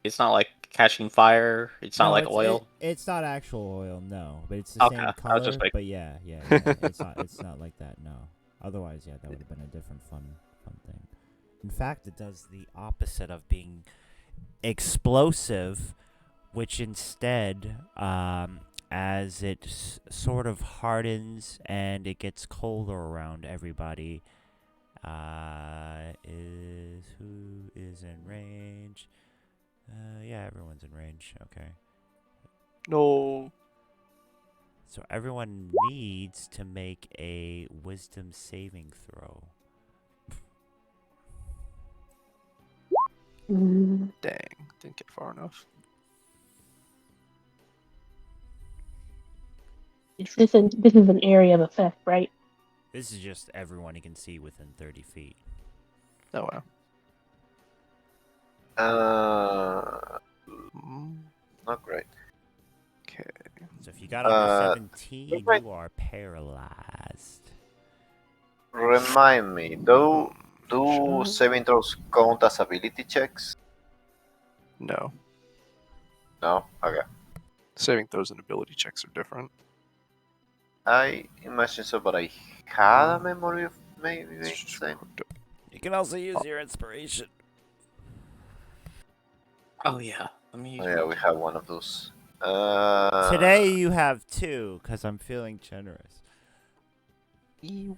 It's not like catching fire. It's not No, like oil. it's not actual oil, no. But it's the Okay, same I was just color. like, But yeah. It's not like that, no. Otherwise, yeah, that would have been a different fun thing. In fact, it does the opposite of being explosive, which instead, as it sort of hardens and it gets colder around everybody, who is in range? Yeah, everyone's in range. Okay. No. So everyone needs to make a wisdom saving throw. Mm, Dang. Didn't get far enough. this is an area of effect, right? This is just everyone you can see within 30 feet. Oh, wow. Not great. Okay. So if you got under Uh, 17, right. you are paralyzed. Remind me, do Shut- saving throws count as ability checks? No. No? Okay. Saving throws and ability checks are different. I imagine so, but I had a memory of maybe saying. You can also use your inspiration. oh yeah. Let me. Oh, yeah, we have one of those. Today you have 2, because I'm feeling generous.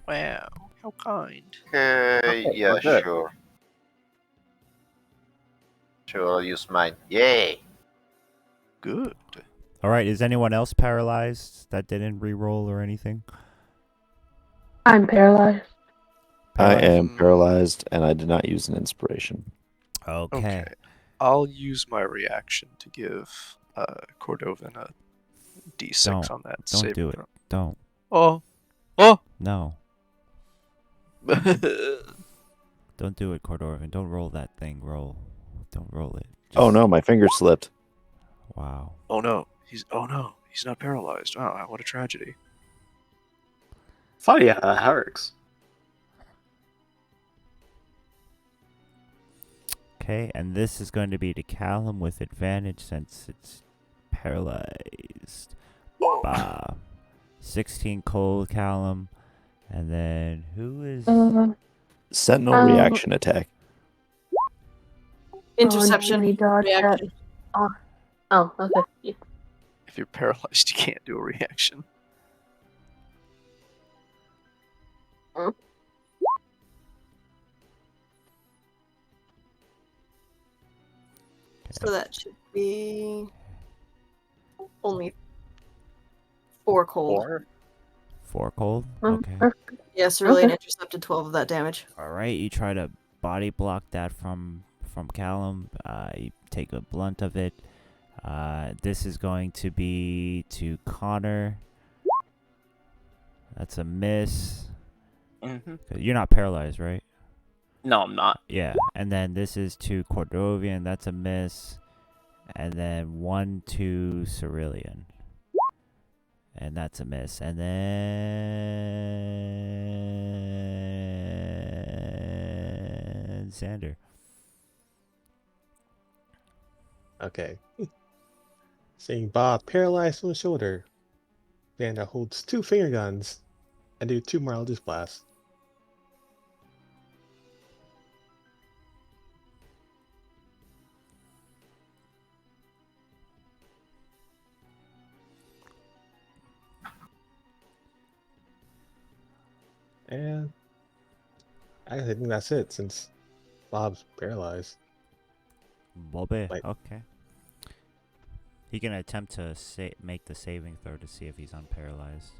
Wow. How kind. Okay, yeah, we're good. sure. Sure, I'll use mine. Yay! Good. All right. Is anyone else paralyzed that didn't re-roll or anything? I'm paralyzed. I Paralyzed? am paralyzed, and I did not use an inspiration. Okay. I'll use my reaction to give Cordovan a D6 Don't. on that Don't saving do it. throw. Don't. Oh. Oh. No. Don't do it, Cordorvan. Don't roll that thing. Don't roll it. Oh no, my finger slipped. Wow. Oh no. He's not paralyzed. Wow, what a tragedy. Funny how that works. Okay, and this is going to be to Callum with advantage since it's paralyzed. 16 cold, Callum. And then who is... Sentinel Um, reaction attack. Interception. He dodged that. Reaction. Oh, okay. Yeah. If you're paralyzed, you can't do a reaction. So that should be only 4 cold. 4 cold? Oh, Okay. perfect. Yeah, Cerulean Okay. intercepted 12 of that damage. Alright, you try to body block that from Callum. You take a blunt of it. This is going to be to Connor. That's a miss. Mm-hmm. You're not paralyzed, right? No, I'm not. Yeah. And then this is to Cordovian. That's a miss. And then 1 to Cerulean. And that's a miss. And then Xander. Okay. Seeing Bob paralyzed from the shoulder, Xander holds 2 finger guns and do 2 more Eldritch Blasts. And I think that's it since Bob's paralyzed. Bobby. Wait. Okay. He can attempt to make the saving throw to see if he's unparalyzed.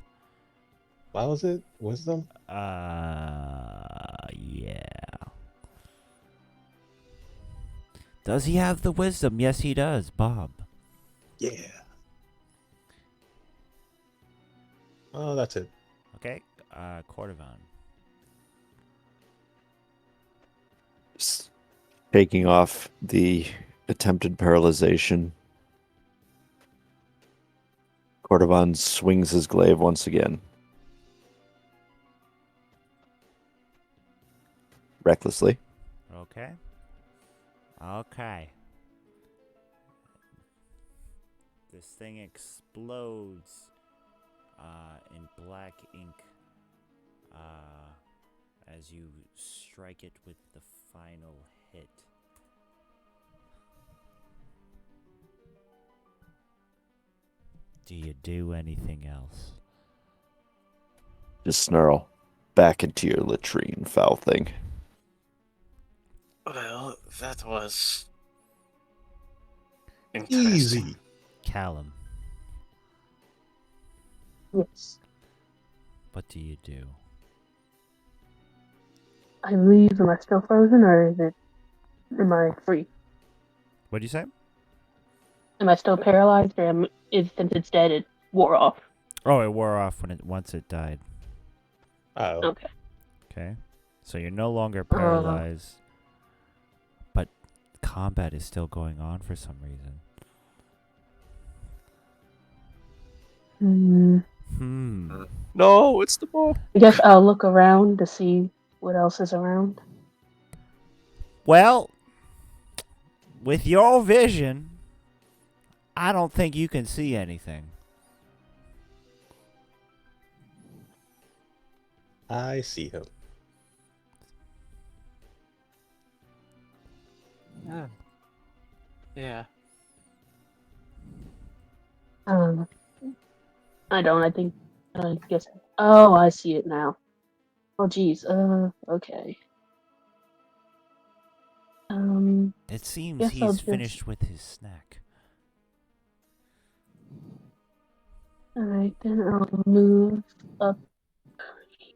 Why was it? Wisdom? Yeah. Does he have the wisdom? Yes, he does, Bob. Yeah. Oh, that's it. Okay. Cordovan. Just taking off the attempted paralyzation. Cordovan swings his glaive once again. Recklessly. Okay. Okay. This thing explodes in black ink as you strike it with the final hit. Do you do anything else? Just snarl. Back into your latrine, foul thing. Well, that was interesting. Easy. Callum, Yes. what do you do? I leave. Am I still frozen, or am I free? What'd you say? Am I still paralyzed, or since it's dead, it wore off? Oh, it wore off once it died. Oh. Okay. Okay. So you're no longer paralyzed, but combat is still going on for some reason. No, it's the ball. I guess I'll look around to see what else is around. Well, with your vision, I don't think you can see anything. I see him. Yeah. I don't. I guess. Oh, I see it now. Oh, geez. Okay. It seems Guess I'll he's just- finished with his snack. Alright, then I'll move up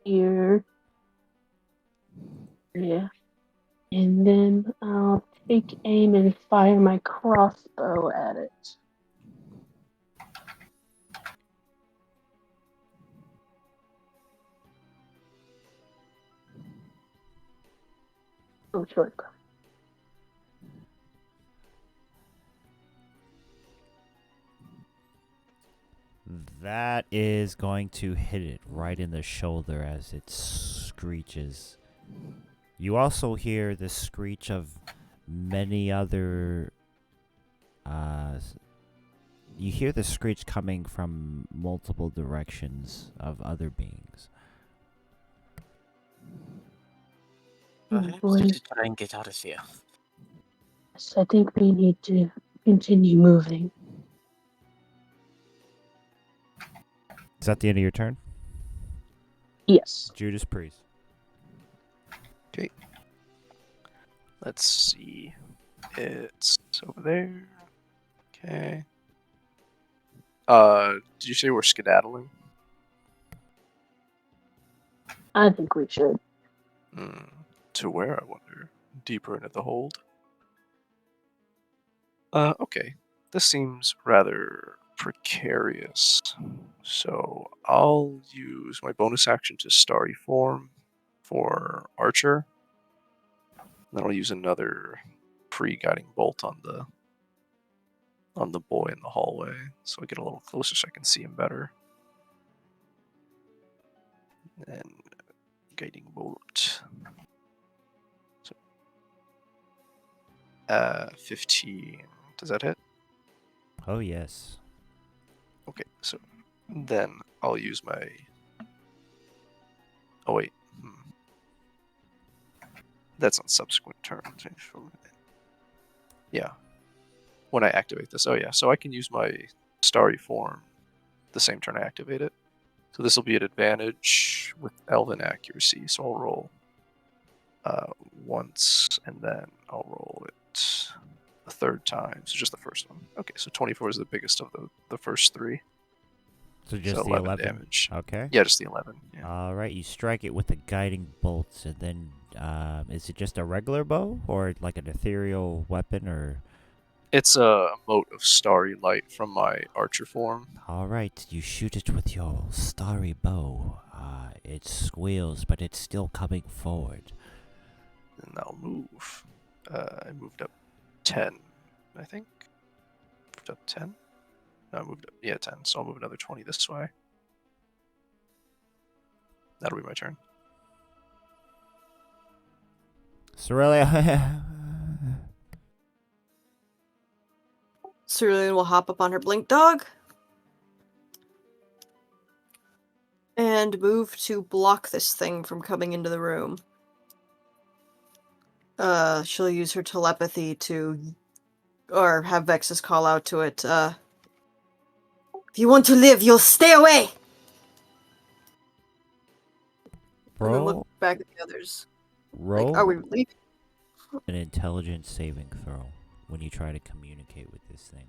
here. Yeah. And then I'll take aim and fire my crossbow at it. Oh, short. That is going to hit it right in the shoulder as it screeches. You also hear the screech of many other. You hear the screech coming from multiple directions of other beings. Perhaps we Boys, should try and get out of here. yes, I think we need to continue moving. Is that the end of your turn? Yes. Judas Priest. Okay. Let's see. It's over there. Okay. Did you say we're skedaddling? I think we should. To where, I wonder? Deeper into the hold? Okay. This seems rather precarious. So I'll use my bonus action to starry form for Archer. Then I'll use another pre-guiding bolt on the boy in the hallway, so I get a little closer so I can see him better. And guiding bolt. So, 15. Does that hit? Oh, yes. Okay, so then I'll use my. Oh wait. That's on subsequent turns. Yeah. When I activate this. Oh yeah, so I can use my starry form the same turn I activate it. So this will be an advantage with elven accuracy. So I'll roll once, and then I'll roll it a third time. So just the first one. Okay, so 24 is the biggest of the first three. So just So the 11 11 damage. Okay. Yeah, just the 11. Yeah. All right, you strike it with the guiding bolts, and then is it just a regular bow or like an ethereal weapon or? It's a mote of starry light from my archer form. All right, you shoot it with your starry bow. It squeals, but it's still coming forward. And I'll move. I moved up 10, I think. Moved up 10? No, I moved up, 10. So I'll move another 20 this way. That'll be my turn. Cerelia. Cerulean will hop up on her blink dog and move to block this thing from coming into the room. She'll use her telepathy to, or have Vexus call out to it, if you want to live, you'll stay away! And then Roll. look back at the others. Roll. Like, are we leaving? An intelligence saving throw when you try to communicate with this thing.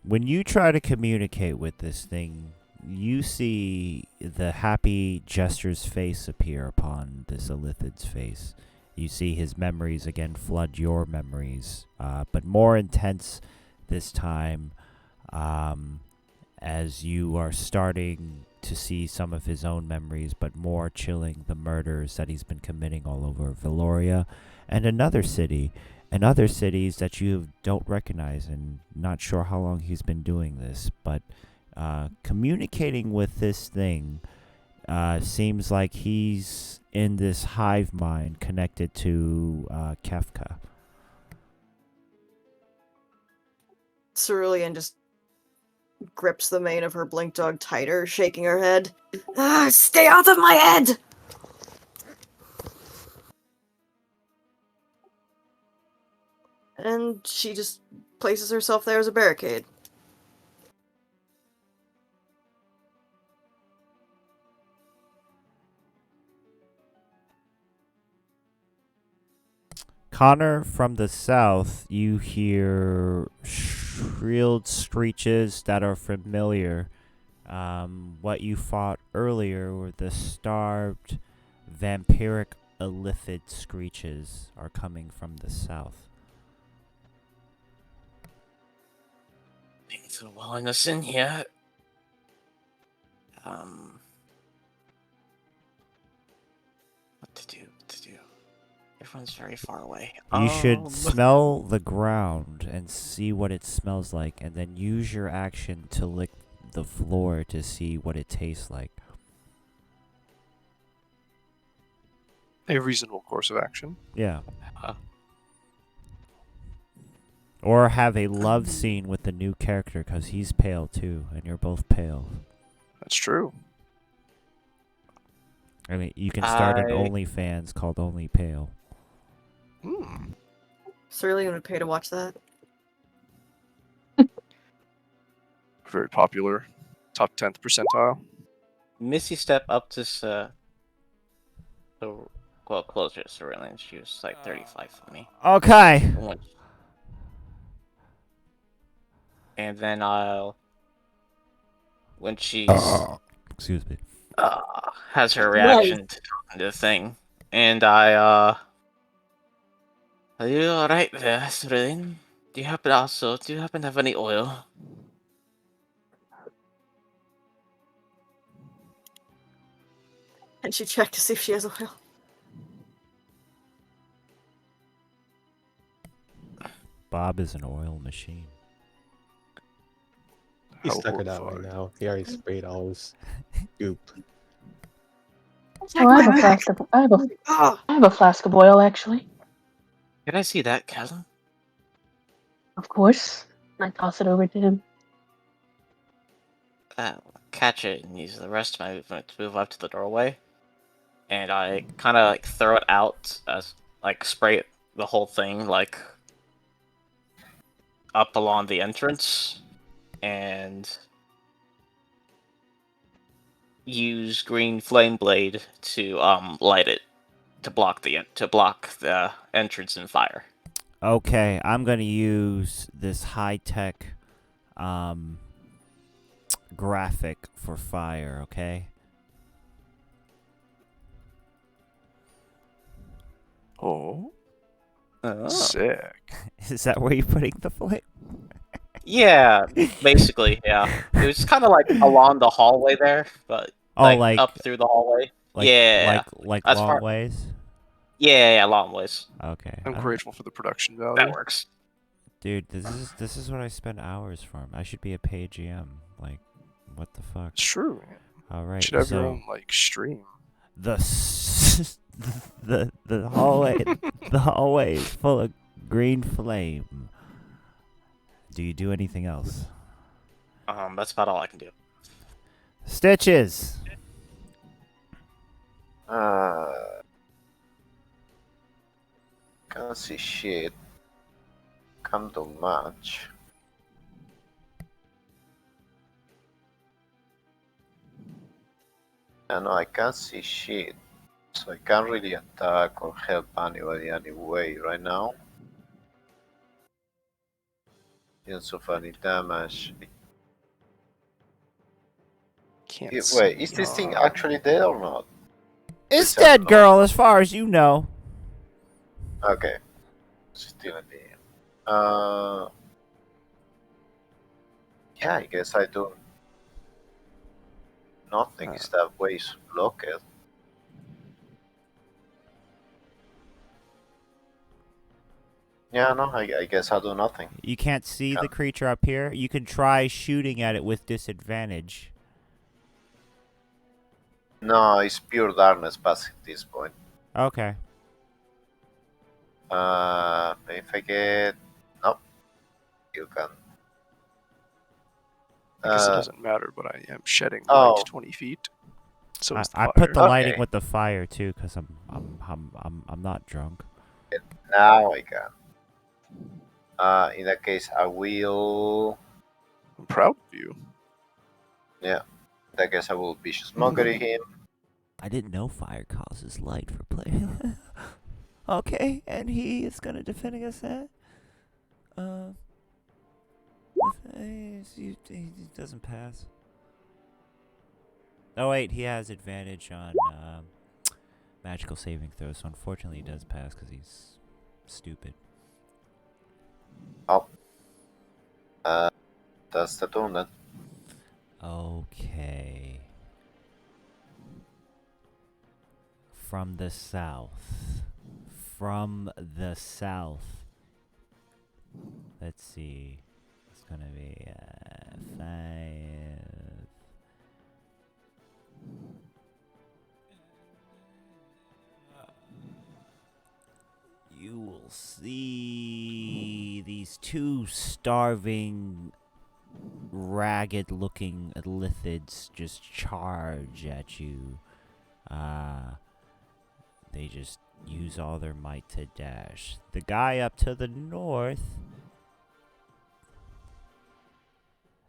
When you try to communicate with this thing, you see the happy Jester's face appear upon this Illithid's face. You see his memories again flood your memories, but more intense this time, as you are starting to see some of his own memories, but more chilling the murders that he's been committing all over Vaeloria and another city. And other cities that you don't recognize, and not sure how long he's been doing this, but communicating with this thing seems like he's in this hive mind connected to Kefka. Cerulean just grips the mane of her blink dog tighter, shaking her head. Stay out of my head! And she just places herself there as a barricade. Connor, from the south, you hear shrilled screeches that are familiar. What you fought earlier were the starved, vampiric, illithid screeches are coming from the south. Things are welling us in here. What to do? What to do? Everyone's very far away. You should smell the ground and see what it smells like, and then use your action to lick the floor to see what it tastes like. A reasonable course of action. Yeah. Uh, Or have a love scene with the new character, because he's pale too, and you're both pale. That's true. I mean, you can start an I- OnlyFans called Only Pale. Cerulean would pay to watch that. Very popular. Top 10th percentile. Missy step up to closer to Cerulean. She was like 35 from me. Okay. And then when she's Excuse me. has her reaction to the thing, and are you alright there, Cerulean? Do you happen to have any oil? And she checked to see if she has oil. Bob is an oil machine. He How stuck it out right horrifying. now. He already sprayed all his goop. Oh, I have a flask of I have a flask of oil actually. Can I see that, Callum? Of course. I toss it over to him. Catch it and use the rest of my movement to move up to the doorway, and I kind of like throw it out as like spray it, the whole thing like up along the entrance, and use green flame blade to light it to block the entrance and fire. Okay, I'm gonna use this high-tech graphic for fire, okay? Oh, Oh. sick. Is that where you're putting the flame? Yeah, basically, yeah. It was kind of like along the hallway there, but like up through the hallway. like yeah, like As long far- ways? yeah, long ways. Okay. I'm I don't- grateful for the production value. That works. Dude, this is what I spend hours for. I should be a paid GM. Like, what the fuck? It's true. All right. You should have so your own like stream. the the hallway is full of green flame. Do you do anything else? That's about all I can do. Stitches. Can't see shit. Can't do much. No, I can't see shit. So I can't really attack or help anybody anyway right now. Didn't suffer any damage. Can't Wait, see. is this thing actually dead or not? It's It's dead, not. girl, as far as you know. Okay. Still in the air. Yeah, I guess I do nothing. Is that way to block it? Yeah, no, I guess I do nothing. You can't see the creature up here. You can try shooting at it with disadvantage. No, it's pure darkness past this point. Okay. If I get... Nope. You can... I guess it doesn't matter, but I am shedding oh. light 20 feet. So is the I fire. put the lighting Okay. with the fire too, cause I'm not drunk. Now I can. In that case, I will... I'm proud of you. Yeah. In that case, I will vicious mockery him. I didn't know fire causes light for players. Okay, and he is gonna defend against that. He doesn't pass. Oh wait, he has advantage on magical saving throws, so unfortunately he does pass because he's stupid. Oh. That's the turn then. Okay. From the south. From the south. Let's see. It's gonna be 5. You will see these two starving, ragged-looking lithids just charge at you. They just use all their might to dash. The guy up to the north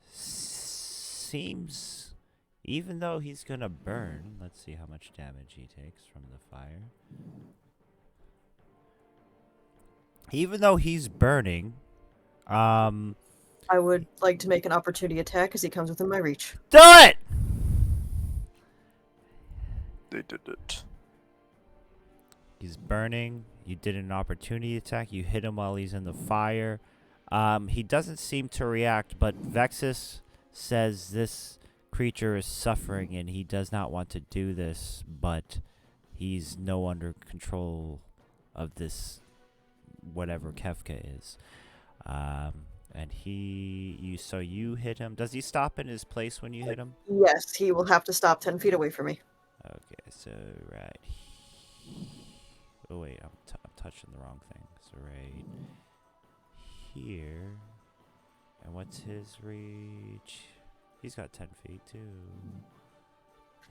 seems, even though he's gonna burn, let's see how much damage he takes from the fire. Even though he's burning, I would like to make an opportunity attack as he comes within my reach. do it! They did it. He's burning. You did an opportunity attack. You hit him while he's in the fire. He doesn't seem to react, but Vexus says this creature is suffering and he does not want to do this, but he's no under control of this whatever Kefka is. And so you hit him. Does he stop in his place when you hit him? Yes, he will have to stop 10 feet away from me. Okay, so right. Oh wait, I'm touching the wrong thing. So right here. And what's his reach? He's got 10 feet too.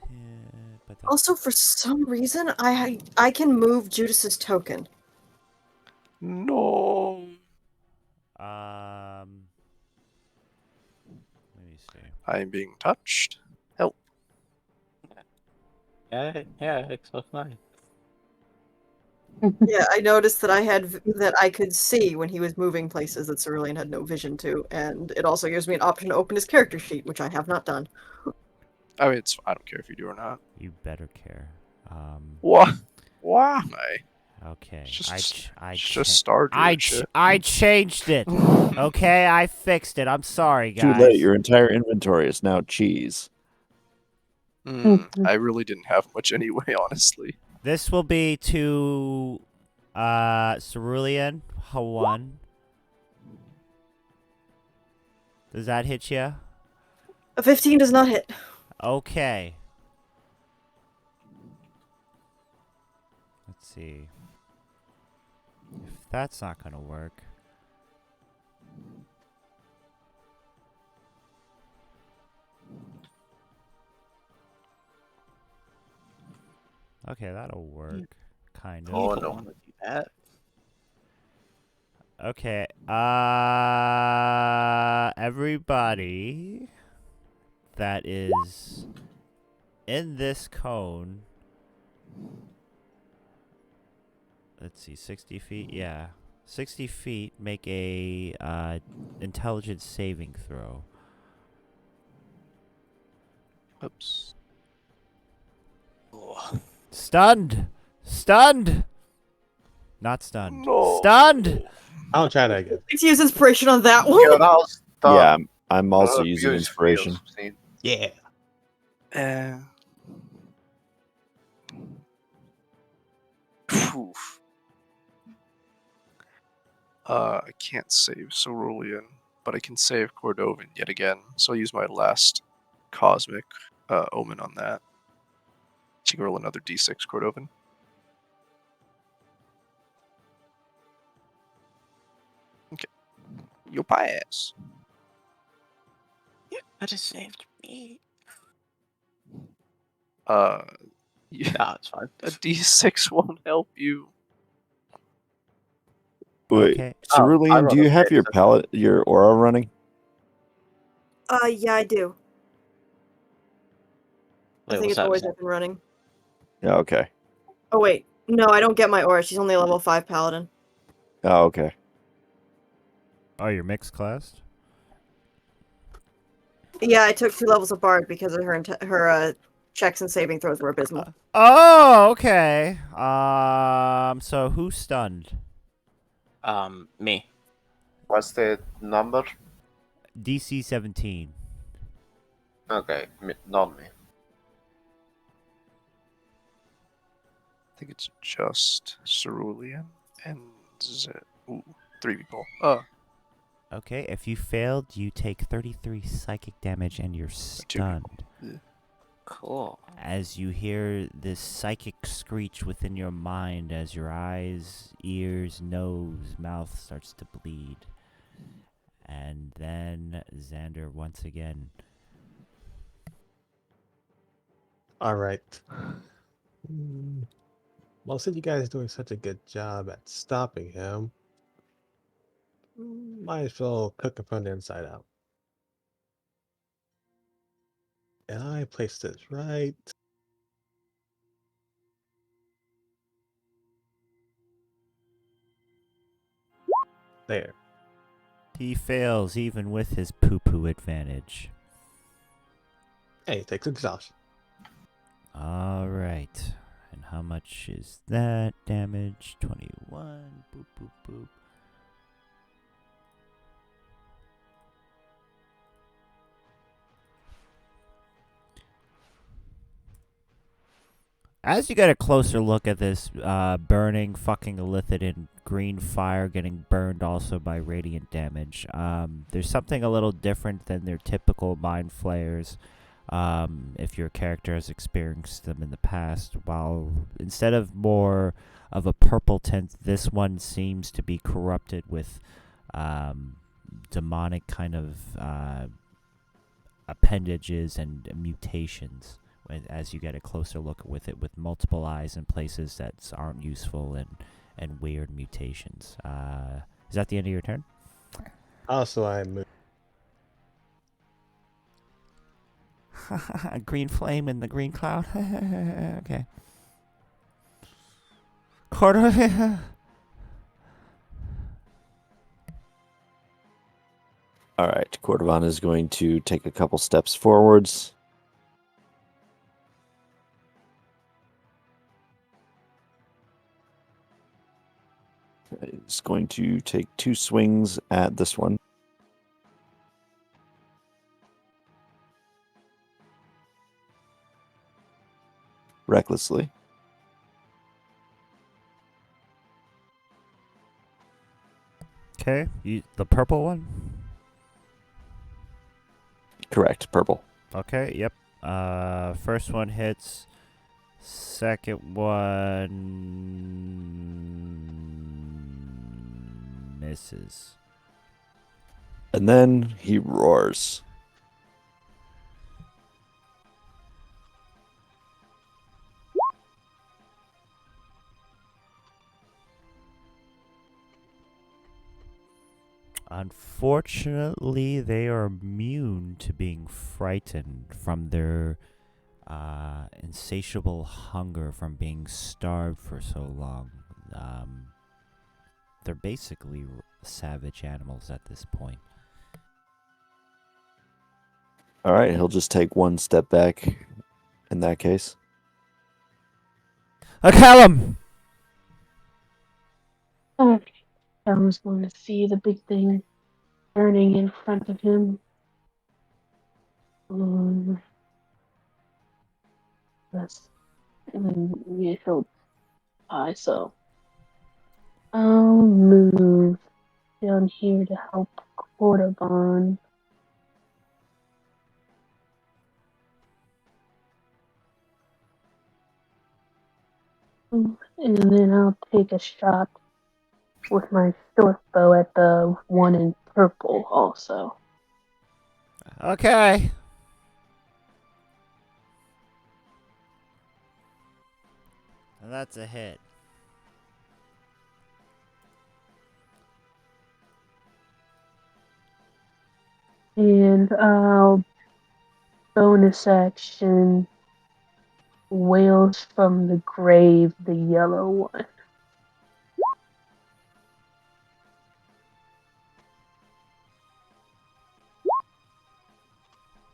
Yeah, but that's Also, for some reason, I can move Judas's token. No. let me see. I am being touched. Help. Yeah, so fine. Yeah, I noticed that I could see when he was moving places that Cerulean had no vision to, and it also gives me an option to open his character sheet, which I have not done. I mean, I don't care if you do or not. You better care. What? Why? Okay. Just I start doing shit. I changed it. Okay, I fixed it. I'm sorry, guys. Too late. Your entire inventory is now cheese. I really didn't have much anyway, honestly. This will be to Cerulean 1. Does that hit you? A 15 does not hit. Okay. Let's see. If that's not gonna work. Okay, that'll work. Kind of. Oh Don't no. want to do that. Okay. Everybody that is in this cone. Let's see, 60 feet? Yeah. 60 feet, make a intelligence saving throw. Oops. Stunned! Stunned! Not stunned. No. Stunned! I'll try that again. Let's use inspiration on that one. You're all stuck. Yeah, I'm also using Abuse inspiration. feels, see? Yeah. Oof. I can't save Cerulean, but I can save Cordovan yet again. So I'll use my last Cosmic Omen on that. So you can roll another D6, Cordovan. Okay. You pass. You could have saved me. Yeah, Nah, it's fine. a D6 won't help you. Wait, Okay. I Cerulean, do rolled you a have your six. your aura running? Yeah, I do. I Wait, think what's it's that? always up and running. Yeah, okay. Oh wait, No, I don't get my aura. She's only a level 5 paladin. Oh, okay. Oh, you're mixed classed? Yeah, I took 2 levels of bard because of her checks and saving throws were abysmal. Oh, okay. So who's stunned? Me. What's the number? DC 17. Okay, not me. I think it's just Cerulean and ooh, 3 people. Okay, if you failed, you take 33 psychic damage and you're 2 stunned. people. Yeah. Cool. As you hear this psychic screech within your mind as your eyes, ears, nose, mouth starts to bleed. And then Xander once again. All right. Well, since you guys are doing such a good job at stopping him, might as well cook him from the inside out. And I place this right there. He fails even with his poo-poo advantage. Hey, he takes exhaustion. All right. And how much is that damage? 21. Boop, boop, boop. As you get a closer look at this burning fucking Illithid green fire getting burned also by radiant damage, there's something a little different than their typical mind flayers. If your character has experienced them in the past, while instead of more of a purple tint, this one seems to be corrupted with demonic kind of appendages and mutations. As you get a closer look with it, with multiple eyes in places that aren't useful and weird mutations. Is that the end of your turn? Also, I move. Green flame in the green cloud. Okay. Quarter. All right. Cordovan is going to take a couple steps forwards. He's going to take 2 swings at this one. Recklessly. Okay, the purple one? Correct. Purple. Okay, yep. First one hits. Second one misses. And then he roars. Unfortunately, they are immune to being frightened from their insatiable hunger from being starved for so long. They're basically savage animals at this point. All right. He'll just take 1 step back in that case. Callum! Okay. Callum's going to see the big thing burning in front of him. Yes. And then he'll die, so I'll move down here to help Cordovan. And then I'll take a shot with my short bow at the one in purple also. Okay. That's a hit. And I'll bonus action Whales from the grave, the yellow one.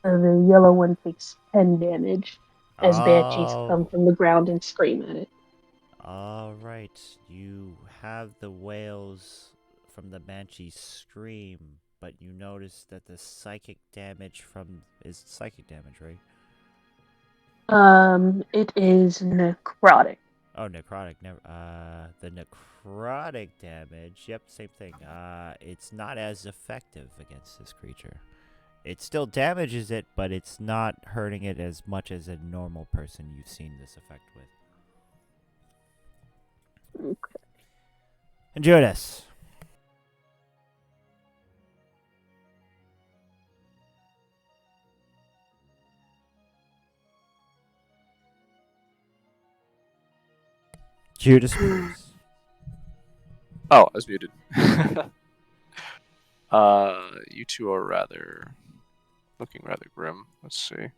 The yellow one takes 10 damage as banshees come Oh, from the ground and scream at it. all right. You have the whales from the banshee scream, but you notice that the psychic damage from is psychic damage, right? It is necrotic. Oh, necrotic. Never. The necrotic damage. Yep, same thing. It's not as effective against this creature. It still damages it, but it's not hurting it as much as a normal person you've seen this effect with. Okay. And Judas. Judas moves. Oh, I was muted. You two are looking rather grim. Let's see.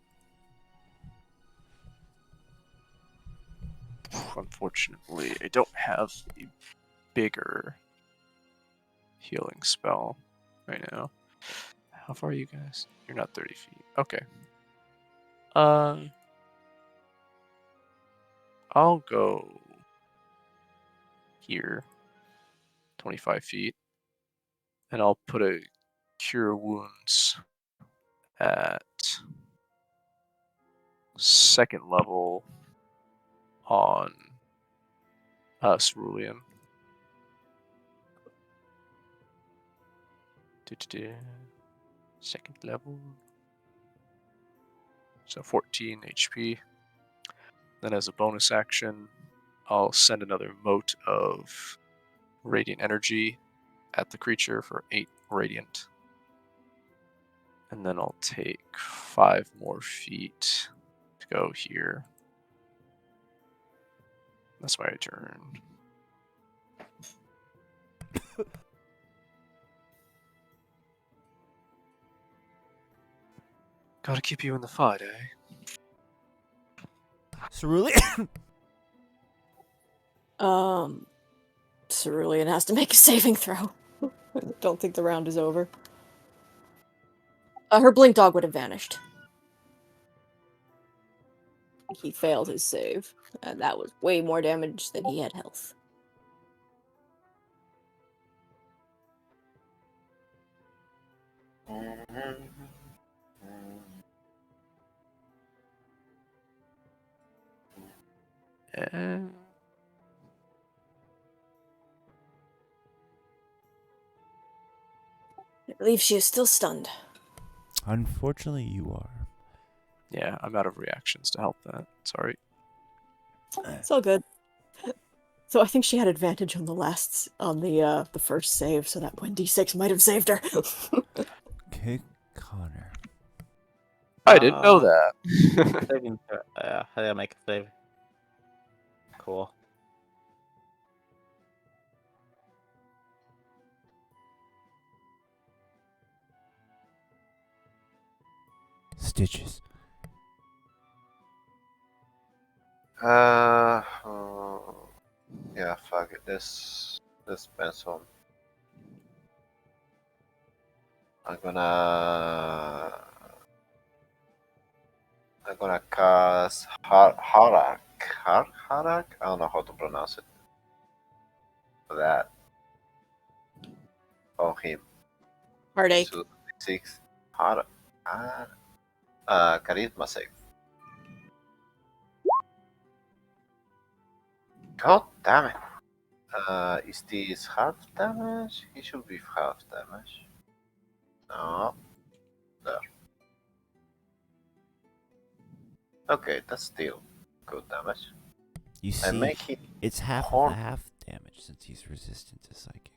Unfortunately, I don't have a bigger healing spell right now. How far are you guys? You're not 30 feet. Okay. I'll go here, 25 feet, and I'll put a cure wounds at second level on Cerulean. Second level. So 14 HP. Then as a bonus action, I'll send another mote of radiant energy at the creature for 8 radiant. And then I'll take 5 more feet to go here. That's my turn. Gotta keep you in the fight, eh? Cerulean. Cerulean has to make a saving throw. I don't think the round is over. Her blink dog would have vanished. He failed his save, and that was way more damage than he had health. Eh. I believe she is still stunned. Unfortunately, you are. Yeah, I'm out of reactions to help that. Sorry. It's all good. So I think she had advantage on the first save, so that 1d6 might have saved her. Kick Connor. I didn't know that. Saving. How do I make a save? Cool. Stitches. Yeah, fuck it. This pencil. I'm gonna cast Harak. Harak? I don't know how to pronounce it. That on him. Heartache. 6 Harak. Charisma save. God damn it. Is this half damage? He should be half damage. No. There. Okay, that's still good damage. You And see, make it it's half horn. of the half damage since he's resistant to psychic.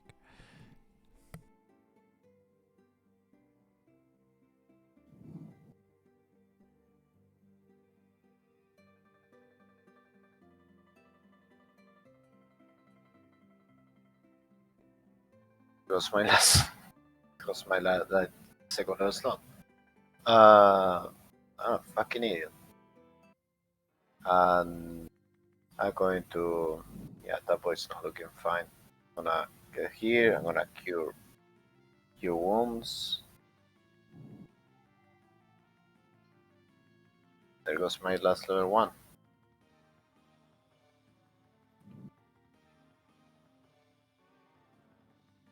Because my last. Because my that second last slot. I'm a fucking idiot. And I'm going to. Yeah, that boy's not looking fine. I'm gonna get here. I'm gonna cure your wounds. There goes my last level 1.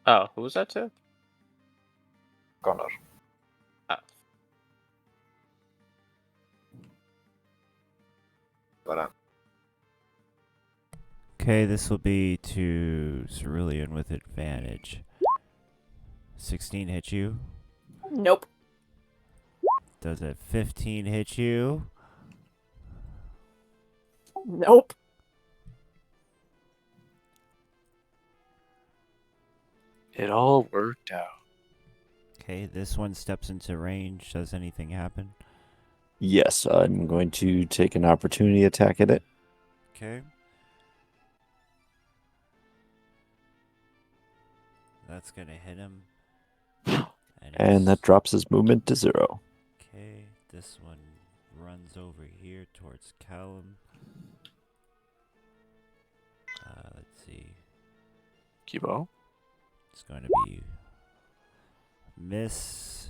Oh, who was that to? Connor. Oh. Gonna. Okay, this will be to Cerulean with advantage. 16 hit you. Nope. Does a 15 hit you? Nope. It all worked out. Okay, this one steps into range. Does anything happen? Yes, I'm going to take an opportunity attack at it. Okay. That's gonna hit him. And that drops his movement to 0. Okay, this one runs over here towards Callum. Let's see. Kibo. It's going to be miss.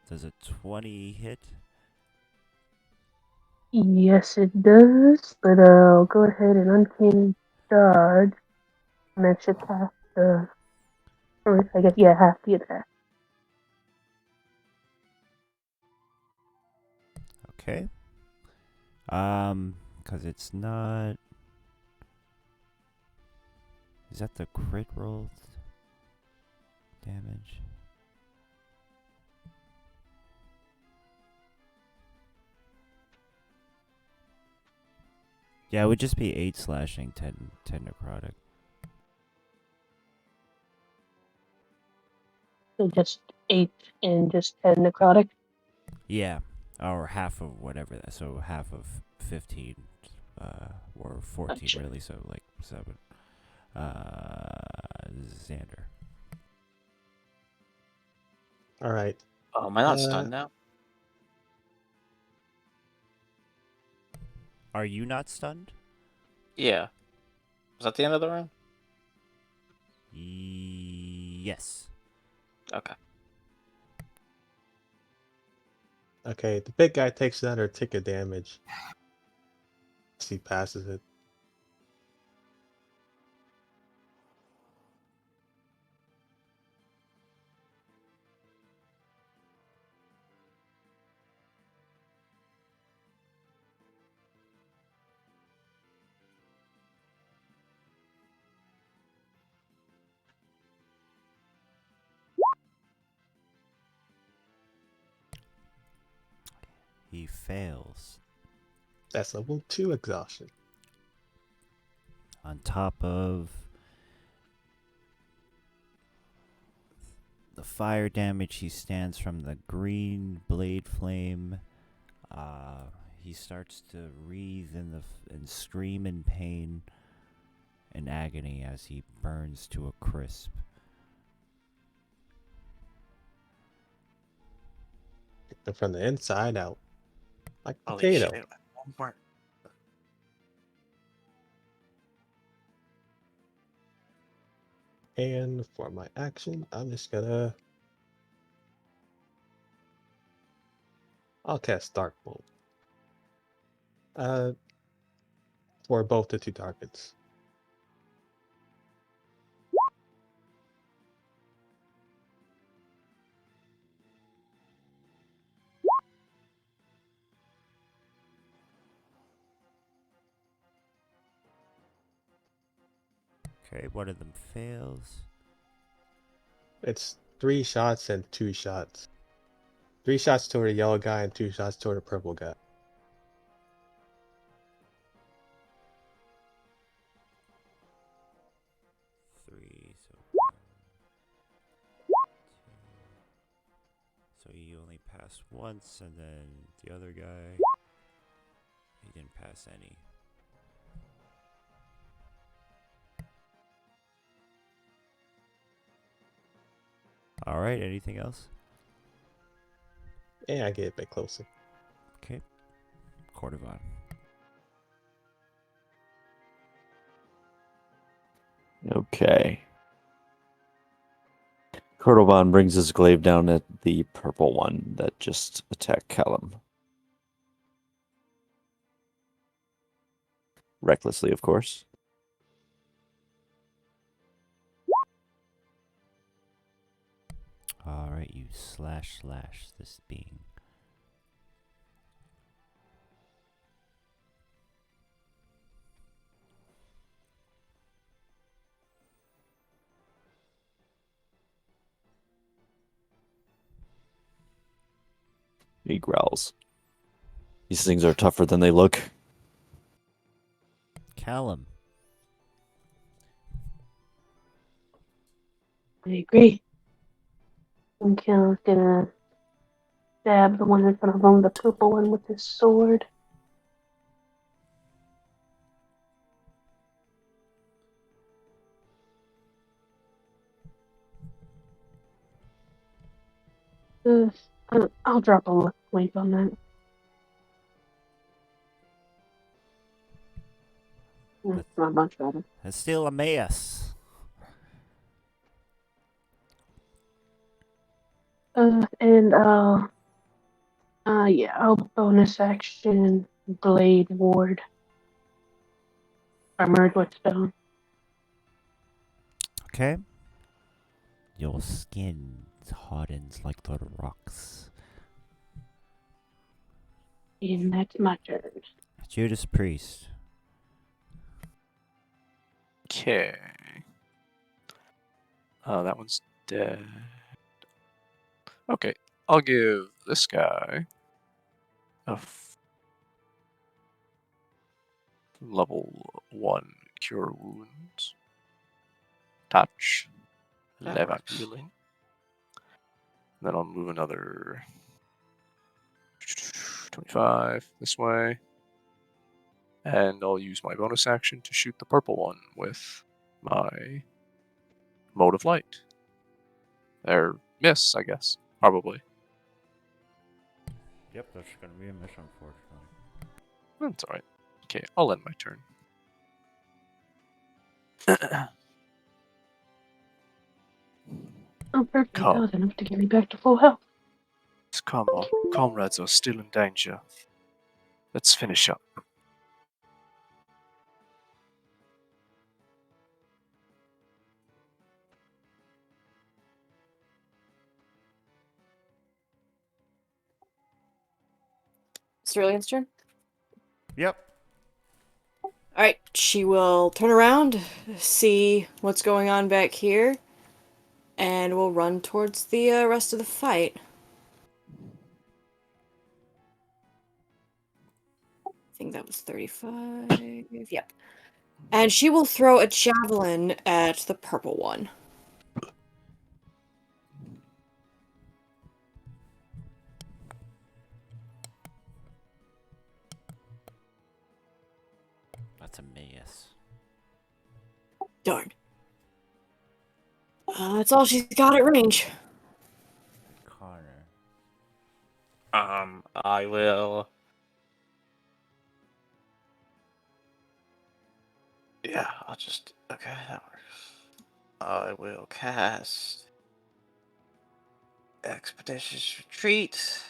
Does a 20 hit? Yes, it does, but I'll go ahead and uncanny dodge, and that should half the, or I guess, yeah, half the attack. Okay. Because it's not. Is that the crit roll damage? Yeah, it would just be 8 slashing, 10 necrotic. So just 8 and just 10 necrotic. Yeah, or half of whatever that. So half of 15, or 14 Gotcha. really. So like 7. Xander. All right. Oh, am I not stunned now? Are you not stunned? Yeah. Was that the end of the round? Yes. Okay. Okay, the big guy takes another tick of damage. He passes it. He fails. That's level 2 exhaustion. On top of the fire damage, he stands from the green blade flame. He starts to wreathe and scream in pain and agony as he burns to a crisp. And from the inside out. Like a Holy potato. shit. One more. And for my action, I'm just gonna... I'll cast Dark Bolt. For both the 2 targets. Okay, one of them fails. It's 3 shots and 2 shots. 3 shots toward the yellow guy and 2 shots toward the purple guy. Three, so so he only passed once, and then the other guy, he didn't pass any. All right, anything else? And I get a bit closer. Okay. Cordovan. Okay. Cordovan brings his glaive down at the purple one that just attacked Callum. Recklessly, of course. Alright, you slash this being. He growls. These things are tougher than they look. Callum. I agree. And Kill's gonna stab the one in front of him, the purple one, with his sword. I'll drop a luck point on that. It's not much better. That's still a miss. I'll bonus action Blade Ward. Armored Whetstone. Okay. Your skin hardens like the rocks. And that's my turn. Judas Priest. Okay. That one's dead. Okay, I'll give this guy a level 1 cure wounds. Touch. That Level works. healing. Then I'll move another 25 this way. And I'll use my bonus action to shoot the purple one with my mode of light. Or miss, I guess. Probably. Yep, that's gonna be a miss, unfortunately. That's alright. Okay, I'll end my turn. Oh, perfect. Come. That was enough to get me back to full health. Come, our comrades are still in danger. Let's finish up. Sterling's turn. Yep. Alright, she will turn around, see what's going on back here, and will run towards the rest of the fight. I think that was 35. Yep. And she will throw a javelin at the purple one. That's a miss. Darn. That's all she's got at range. Connor. I will. Yeah, I'll just. Okay, that works. I will cast Expeditious Retreat.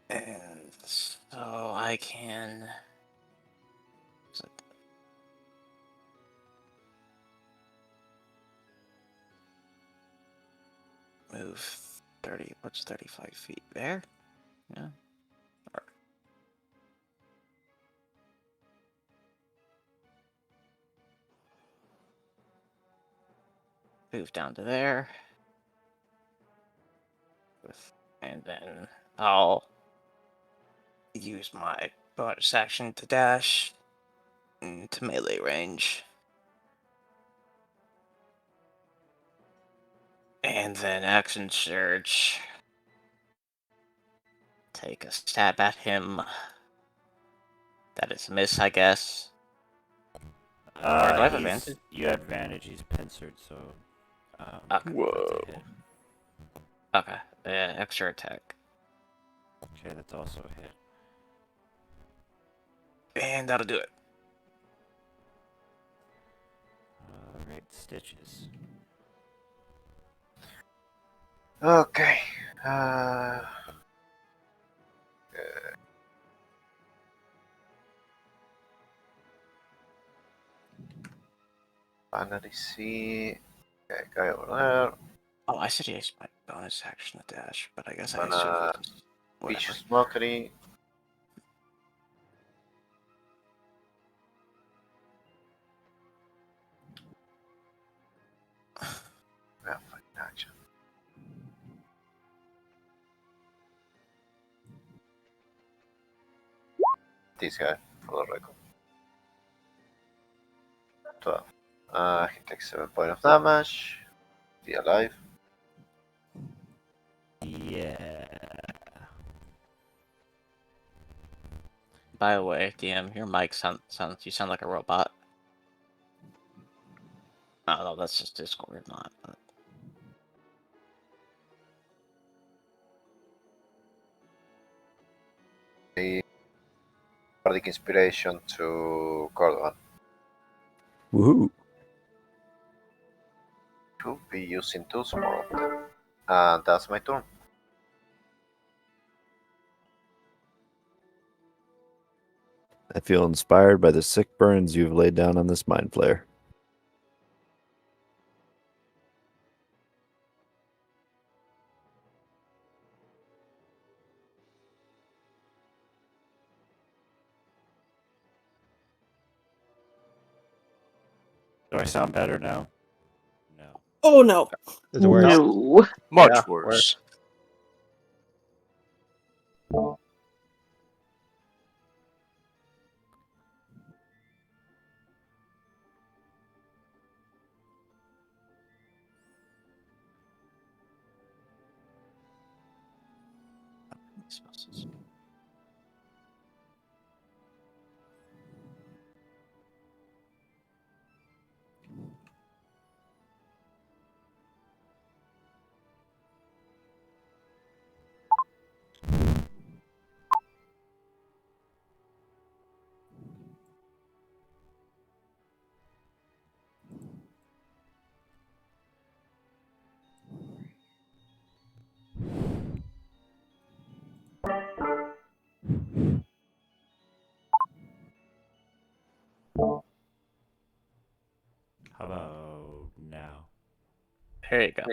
And so I can. Move 30. What's 35 feet there? Yeah. Move down to there. And then I'll use my bonus action to dash into melee range. And then action surge. Take a stab at him. That is a miss, I guess. Or do I have advantage? You have advantage. He's pincered, so. Okay. Whoa. That's a hit. Okay. Extra attack. Okay, that's also a hit. And that'll do it. Alright, Stitches. Okay. Finally see. Okay, guy over there. Oh, I said he used my bonus action to dash, but I guess I assumed Banana, it's whatever. vicious mockery. Yeah, fine action. This guy, for the record. 12. He takes 7 points of damage. Be alive. Yeah. By the way, DM, your mic sounds you sound like a robot. Oh no, that's just Discord, not. The bardic inspiration to Cordovan. Woohoo! To be using 2 more of them. And that's my turn. I feel inspired by the sick burns you've laid down on this mind flayer. Do I sound better now? No. Oh no. It's worse. No. Much Yeah, worse. How about now? There you go.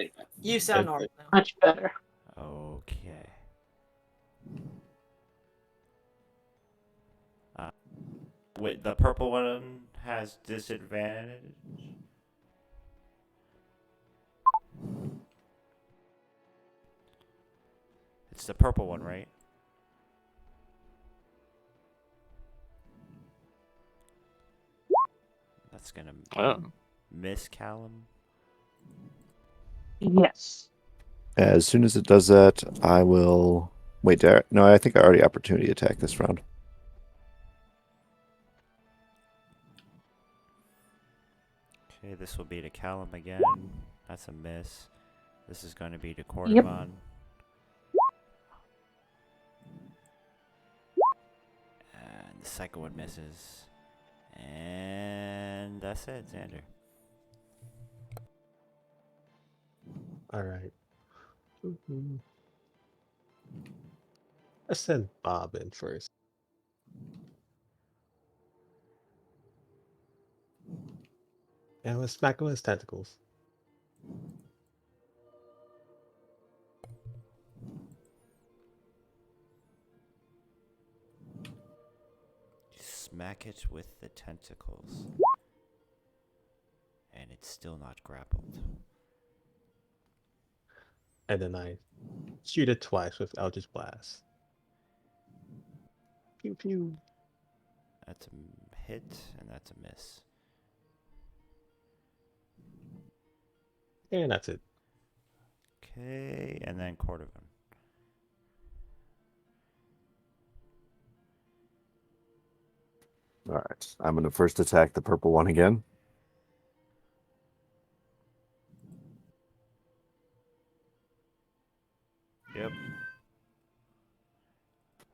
You sound normal now. Much better. Okay. Wait, the purple one has disadvantage? It's the purple one, right? That's gonna Oh. miss Callum. Yes. As soon as it does that, I will... Wait, no, I think I already opportunity attack this round. Okay, this will be to Callum again. That's a miss. This is going to be to Cordovan. And the second one misses. And that's it, Xander. All right. Let's send Bob in first. And let's smack him with his tentacles. You smack it with the tentacles. And it's still not grappled. And then I shoot it twice with Eldritch Blast. Pew pew. That's a hit, and that's a miss. And that's it. Okay, and then Cordovan. All right. I'm going to first attack the purple one again. Yep.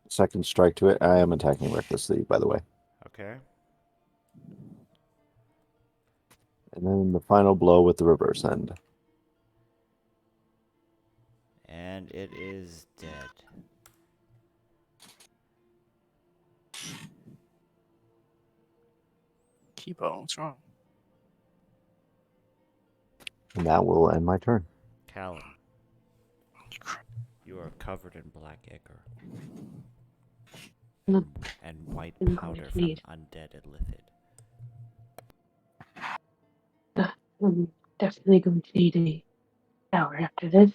Second strike to it. I am attacking recklessly, by the way. Okay. And then the final blow with the reverse end. And it is dead. Keybone, what's wrong? And that will end my turn. Callum, you are covered in black ichor Look, and white I'm going powder to from sneeze. undead illithid. I'm definitely going to need a shower after this.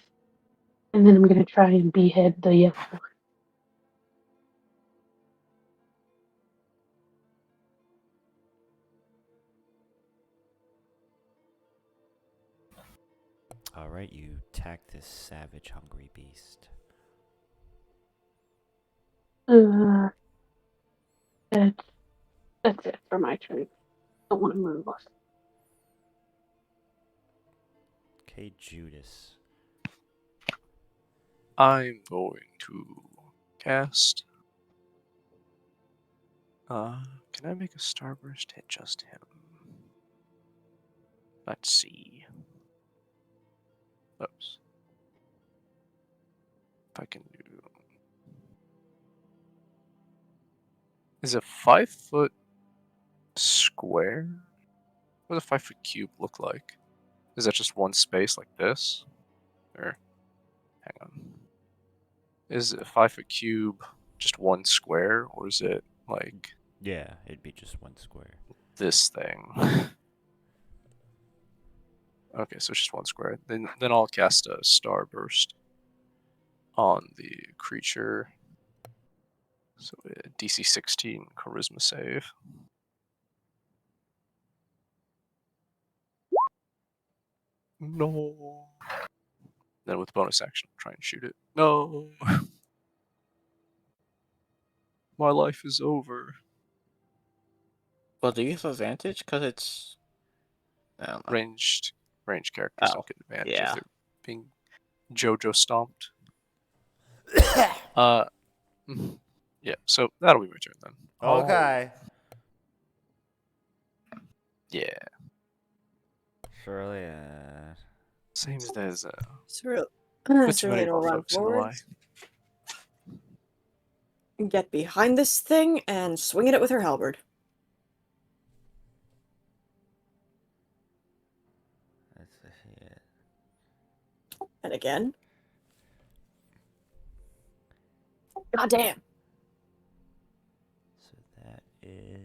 And then I'm going to try and behead the yellow one. Alright, you attack this savage, hungry beast. That's, that's it for my turn. Don't want to move us. Okay, Judas. I'm going to cast. Can I make a starburst hit just him? Let's see. Oops. If I can do. Is a 5 foot square? What does a 5 foot cube look like? Is that just one space like this? Or, hang on. Is a 5 foot cube just one square, or is it like Yeah, it'd be just one square. this thing? Okay, so it's just one square. Then I'll cast a starburst on the creature. So DC 16 charisma save. No. Then with bonus action, I'll try and shoot it. No. My life is over. Well, do you have advantage? Because it's. I don't know. Ranged characters Oh, don't get advantage if yeah. they're being JoJo stomped. Yeah, so that'll be my turn then. Okay. Yeah. Surely, Seems there's a bit too Cerulean many will more run folks in the way. forward, get behind this thing, and swing at it with her halberd. that's a hit. And again. God damn. So that is...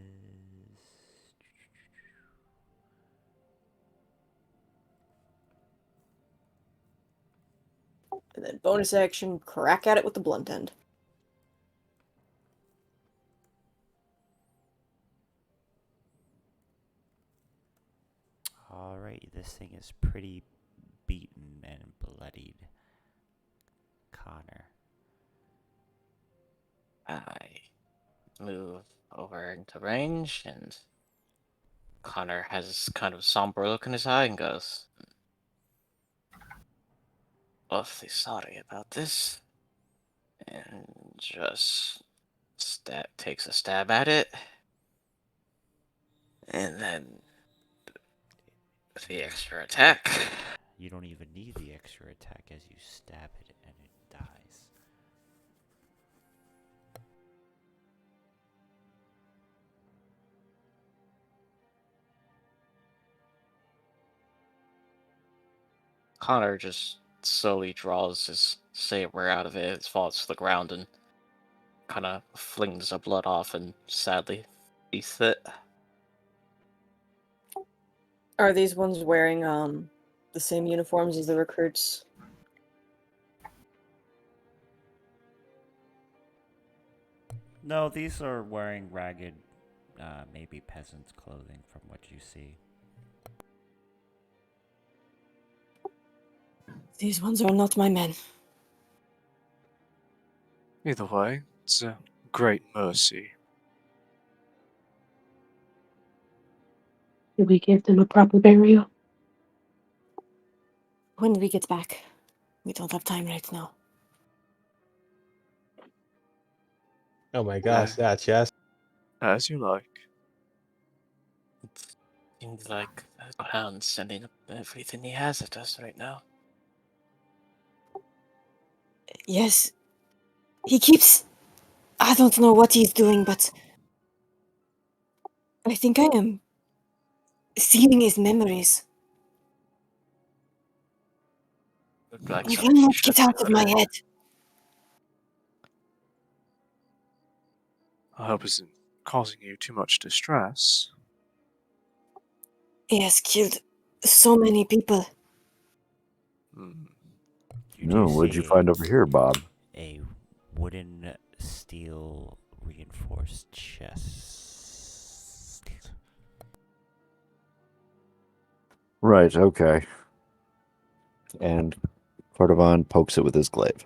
And then bonus action, crack at it with the blunt end. Alright, this thing is pretty beaten and bloodied. Connor. I move over into range, and Connor has kind of a somber look in his eye and goes, awfully sorry about this. And just takes a stab at it. And then the extra attack. You don't even need the extra attack as you stab it and it dies. Connor just slowly draws his saber out of it, it falls to the ground, and kind of flings the blood off and sadly eats it. Are these ones wearing the same uniforms as the recruits? No, these are wearing ragged, maybe peasant's clothing from what you see. These ones are not my men. Either way, it's a great mercy. Did we give them a proper burial? When we get back, we don't have time right now. Oh my gosh, that chest. As you like. Seems like the clown's sending up everything he has at us right now. Yes. He keeps. I don't know what he's doing, but. I think I am. Seeing his memories. Looked like I something you cannot should get have out seen of my earlier. head. I hope it isn't causing you too much distress. He has killed so many people. Hmm. You No, do what'd you see find over here, Bob? a wooden steel reinforced chest. Right, okay. And Cordovan pokes it with his glaive.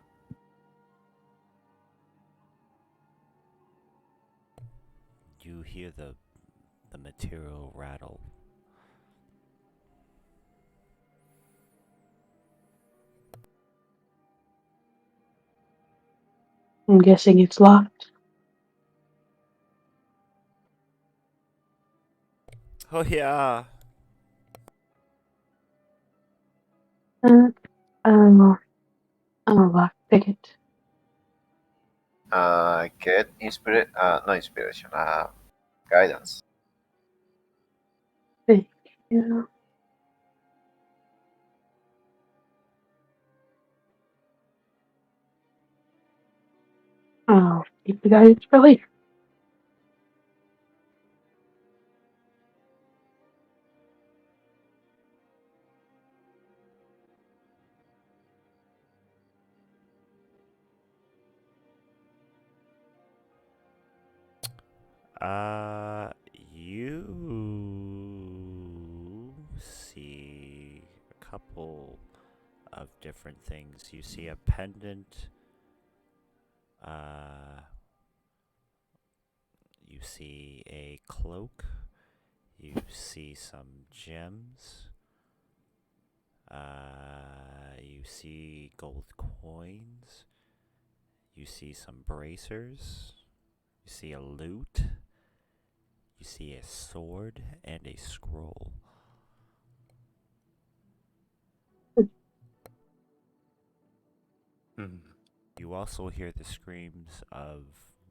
You hear the material rattle. I'm guessing it's locked. Oh yeah. Oh, lock ticket. Get no inspiration, guidance. Thank you. Oh, keep the guidance for later. You see a couple of different things. You see a pendant. You see a cloak. You see some gems. You see gold coins. You see some bracers. You see a lute. You see a sword and a scroll. You also hear the screams of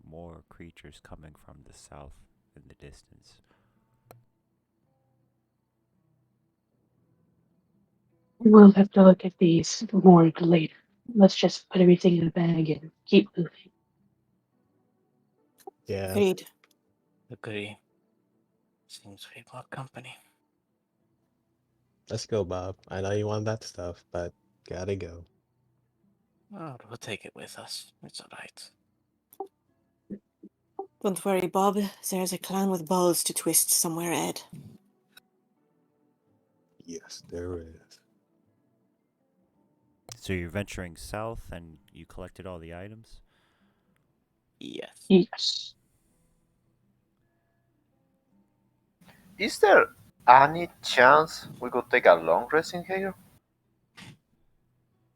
more creatures coming from the south in the distance. We'll have to look at these more later. Let's just put everything in a bag and keep moving. Yeah, Agreed. Agree. Seems we want company. let's go, Bob. I know you want that stuff, but gotta go. Oh, we'll take it with us. It's alright. Don't worry, Bob. There's a clown with balls to twist somewhere, Ed. Yes, there is. So you're venturing south and you collected all the items? Yes. Yes. Is there any chance we could take a long rest in here?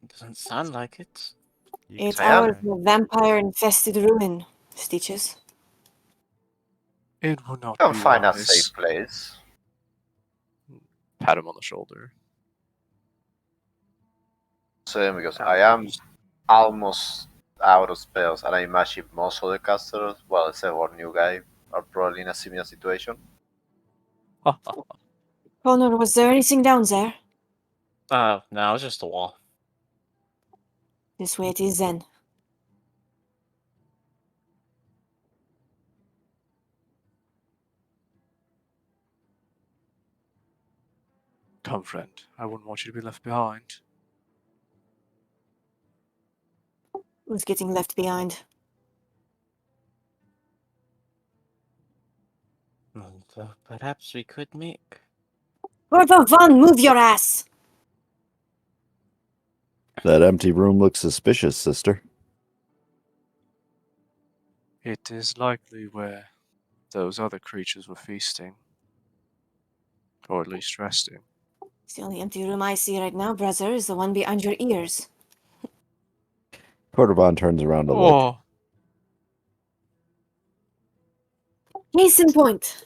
Doesn't sound like it. You 8 can I am. hours try. in a vampire-infested ruin. Stitches. It would not Can be find a wise. safe place. Pat him on the shoulder. Same, because I am almost out of spells, and I imagine most of the casters, well, except for new guy, are probably in a similar situation. Connor, was there anything down there? No, it's just a wall. This way it is then. Come, friend. I wouldn't want you to be left behind. Who's getting left behind? And, perhaps we could make. Van, move your ass! That empty room looks suspicious, sister. It is likely where those other creatures were feasting. Or at least resting. It's the only empty room I see right now, brother, is the one behind your ears. Cordovan turns around to look. Oh, Case in point.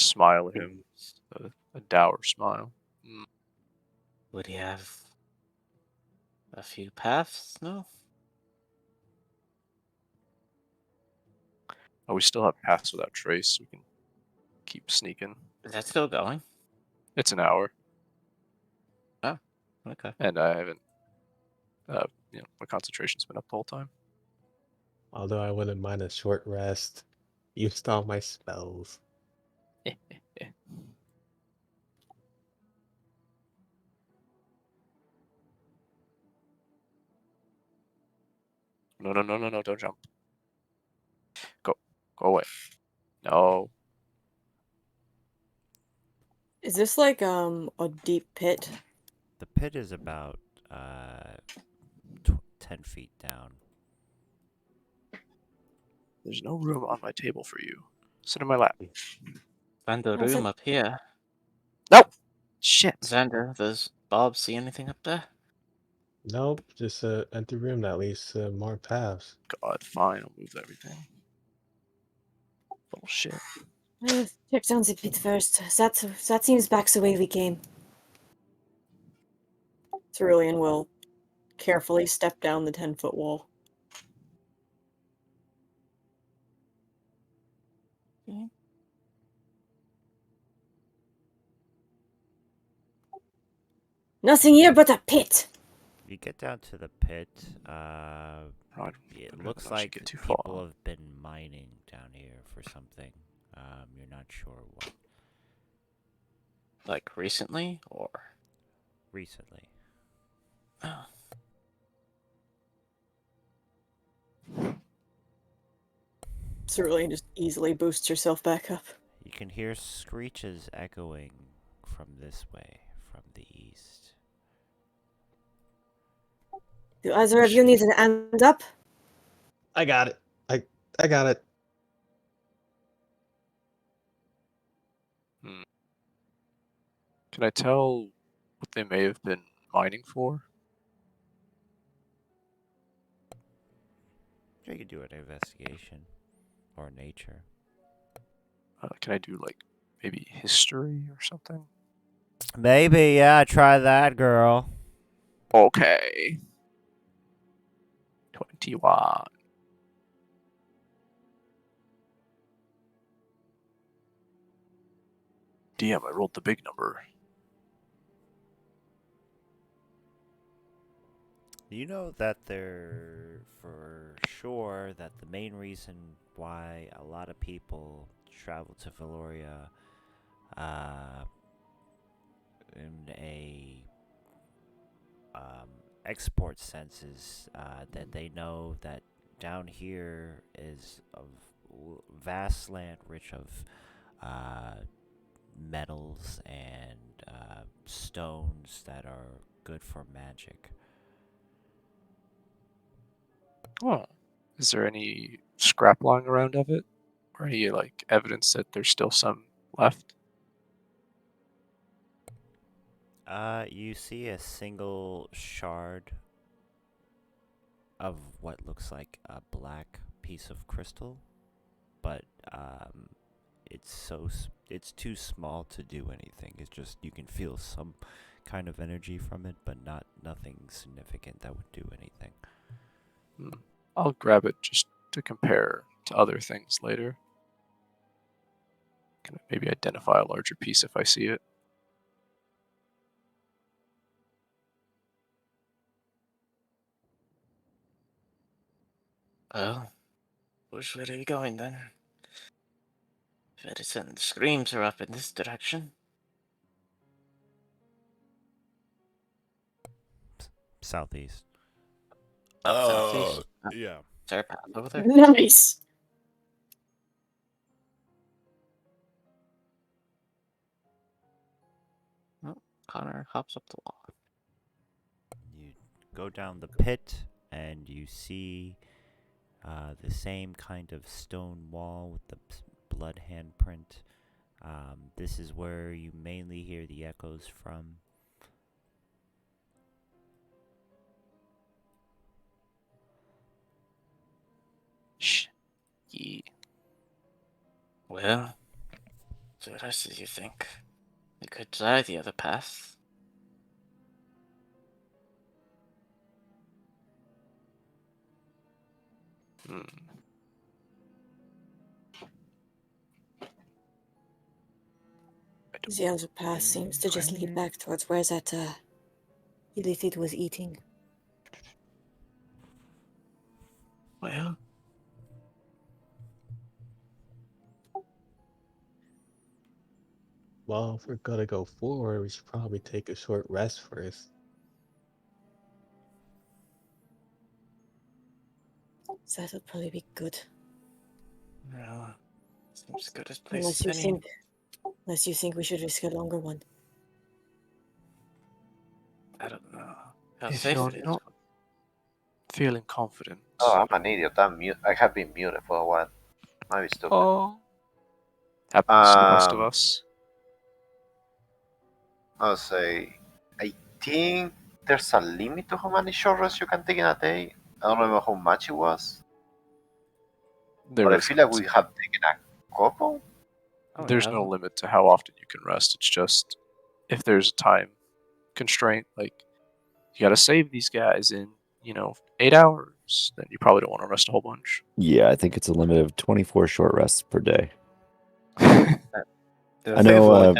smile at him, a dour smile. Would he have a few paths? No. Oh, we still have paths without trace. We can keep sneaking. Is that still going? It's an hour, Oh, okay. and I haven't. My concentration's been up the whole time. Although I wouldn't mind a short rest. Used all my spells. No, don't jump. Go away. No. Is this like a deep pit? The pit is about 10 feet down. There's no room on my table for you. Sit in my lap. Find the Oh, is room it- up here. No! Shit. Xander, does Bob see anything up there? Nope, just an empty room that leads to more paths. God, fine. I'll move everything. Little shit. Check down the pit first. That seems back the way we came. Cerulean will carefully step down the 10-foot wall. Nothing here but a pit. You get down to the pit. Right. It I looks don't know if you like get too people far. have been mining down here for something. You're not sure what. Like recently, or? Recently. Oh. Cerulean just easily boosts herself back up. You can hear screeches echoing from this way, from the east. Do either of you need an hand up? I got it. I got it. Can I tell what they may have been mining for? You can do an investigation or nature. Can I do, like, maybe history or something? Maybe, yeah, try that, girl. Okay. 21. Damn, I rolled the big number. You know that they're for sure that the main reason why a lot of people travel to Vaeloria in a export sense is that they know that down here is a vast land rich of metals and stones that are good for magic. Oh. Is there any scrap lying around of it? Or any, like, evidence that there's still some left? You see a single shard of what looks like a black piece of crystal, but it's too small to do anything. It's just you can feel some kind of energy from it, but nothing significant that would do anything. I'll grab it just to compare to other things later. Can I maybe identify a larger piece if I see it? Well, which way are we going then? Medicine screams are up in this direction. Southeast. Southeast? Yeah. Is there a path over there? Nice. Oh, Connor hops up the wall. You go down the pit and you see the same kind of stone wall with the blood handprint. This is where you mainly hear the echoes from. Shh. Yeah. Well, So what else did you think? We could try the other path. Hmm. The other path seems to just lead back towards where that Illithid was eating. Well, Well, if we're gonna go forward, we should probably take a short rest first. That would probably be good. well, seems good as place Unless as you any. think, unless you think we should risk a longer one. I don't know how If safe you're it is. not feeling confident. Oh, I'm an idiot. I have been muted for a while. Maybe stupid. Oh. Happens to the best of Um, us. I'll say, I think there's a limit to how many short rests you can take in a day. I don't remember how much it was, There but I is feel like we have taken a couple. Oh, There's yeah. no limit to how often you can rest. It's just if there's a time constraint, like you gotta save these guys in, 8 hours, then you probably don't want to rest a whole bunch. Yeah, I think it's a limit of 24 short rests per day. I know,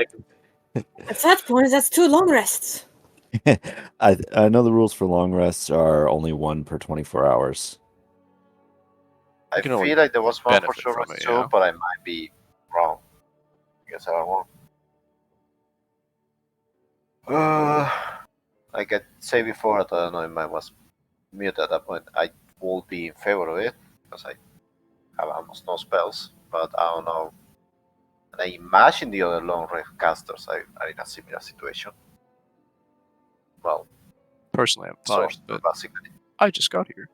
At that point, that's 2 long rests. I know the rules for long rests are only 1 per 24 hours. I can only feel like there was one for benefit short from rest it, too, yeah. but I might be wrong. I guess I'm wrong. Like I said before, I don't know if I was muted at that point. I will be in favor of it because I have almost no spells, but I don't know. And I imagine the other long rest casters are in a similar situation. Well, Personally, I'm fine, source but basically. I just got here.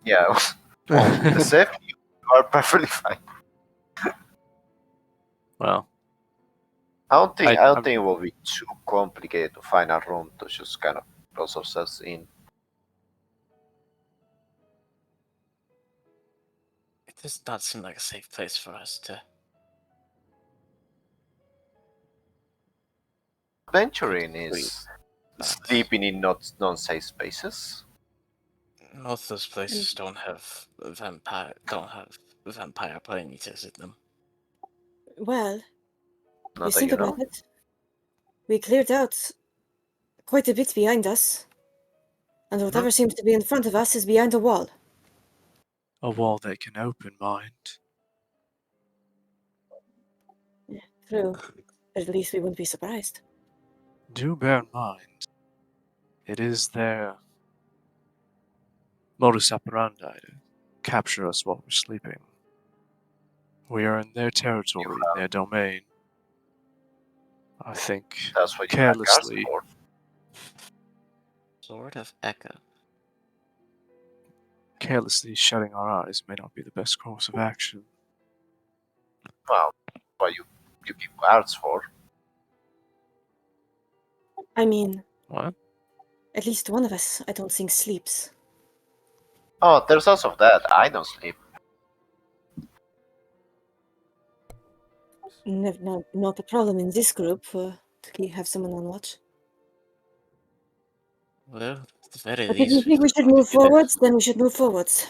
Yeah. Well, the safe you are perfectly fine. Well, I don't I'm- think it will be too complicated to find a room to just kind of close ourselves in. It does not seem like a safe place for us to. Venturing is But sleeping in not non-safe spaces. most of those places don't have vampire brain eaters in them. Well, Not you that think you know. about it. We cleared out quite a bit behind us. And whatever seems to be in front of us is behind a wall. a wall that can open mind. True. But at least we wouldn't be surprised. Do bear in mind, it is their modus operandi to capture us while we're sleeping. We are in their territory, their domain. I think That's what you have guards carelessly, for. Sword of Echo. carelessly shutting our eyes may not be the best course of action. Well, what you keep guards for. I mean, What? at least one of us, I don't think, sleeps. Oh, there's also that. I don't sleep. Not a problem in this group to have someone on watch. Well, at the very But if you least, think we should could move do that. forwards, then we should move forwards.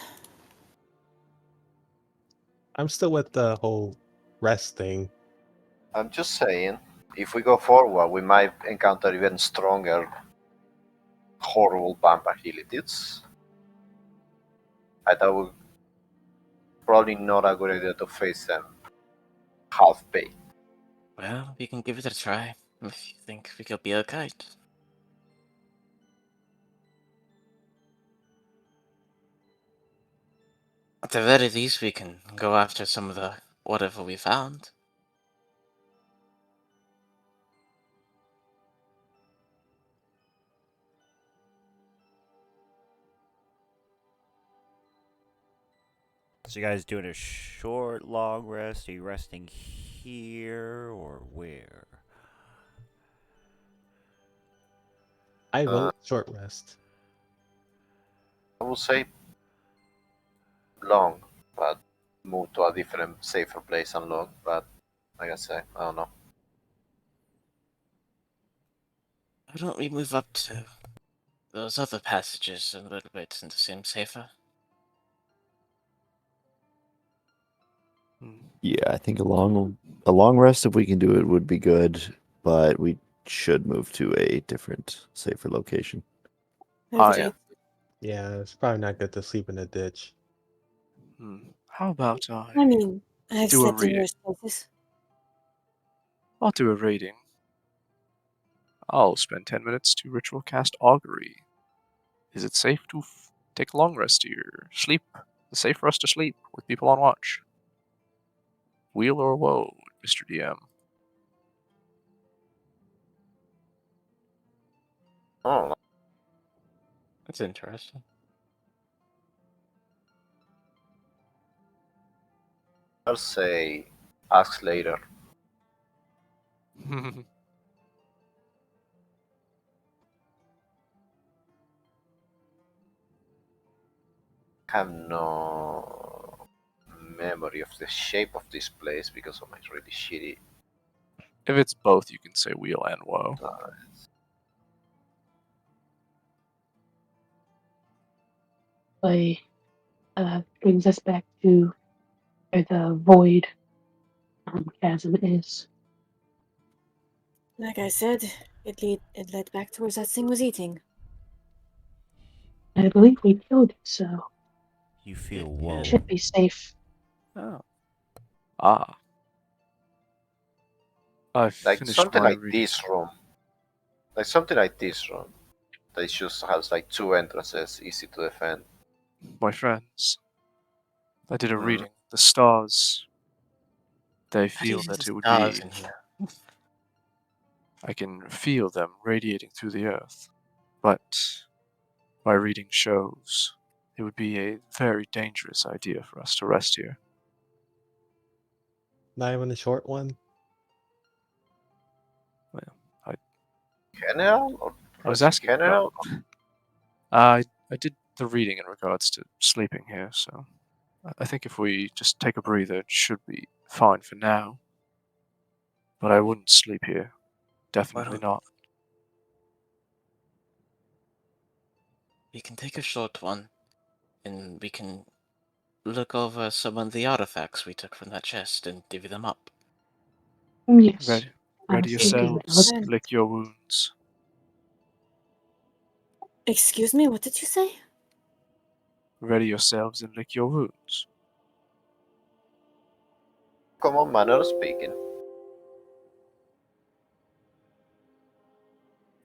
I'm still with the whole rest thing. I'm just saying, if we go forward, we might encounter even stronger, horrible vampire helidids. I thought we probably not a good idea to face them half baked. Well, we can give it a try if you think we could be okay. At the very least, we can go after some of the whatever we found. So you guys doing a short, long rest? Are you resting here or where? I vote short rest. I would say long, but move to a different, safer place and long. But I can say. I don't know. Why don't we move up to those other passages a little bit and seem safer? Hmm. Yeah, I think a long rest, if we can do it, would be good, but we should move to a different, safer location. Agreed. Yeah, it's probably not good to sleep in a ditch. How about I mean, I've do a slept in reading? worse places. I'll do a reading. I'll spend 10 minutes to ritual cast augury. Is it safe to take a long rest here? Sleep. It's safe for us to sleep with people on watch. Wheel or woe, Mr. DM? Oh, That's interesting. I'll say ask later. Have no memory of the shape of this place because of my really shitty. If it's both, you can say wheel and woe. But brings us back to where the void chasm is. Like I said, it led back towards that thing was eating. I believe we killed it, so You feel Yeah. woe. it should be safe. Oh. Ah. I've Like finished something my like reading. this room. Like something like this room. That just has like two entrances, easy to defend. My friends, I did a Mhm. reading. The stars, they How do you feel see that the it would stars be. in here? I can feel them radiating through the earth. But my reading shows it would be a very dangerous idea for us to rest here. Not even a short one. Well, General? Or I was resting asking about. general? I did the reading in regards to sleeping here, so I think if we just take a breather, it should be fine for now. But I wouldn't sleep here. Definitely don't- not. We can take a short one, and we can look over some of the artifacts we took from that chest and divvy them up. Yes, Ready, I ready was thinking yourselves. about Then- Lick your wounds. Excuse me, what did you say? Ready yourselves and lick your wounds. Common manner of speaking.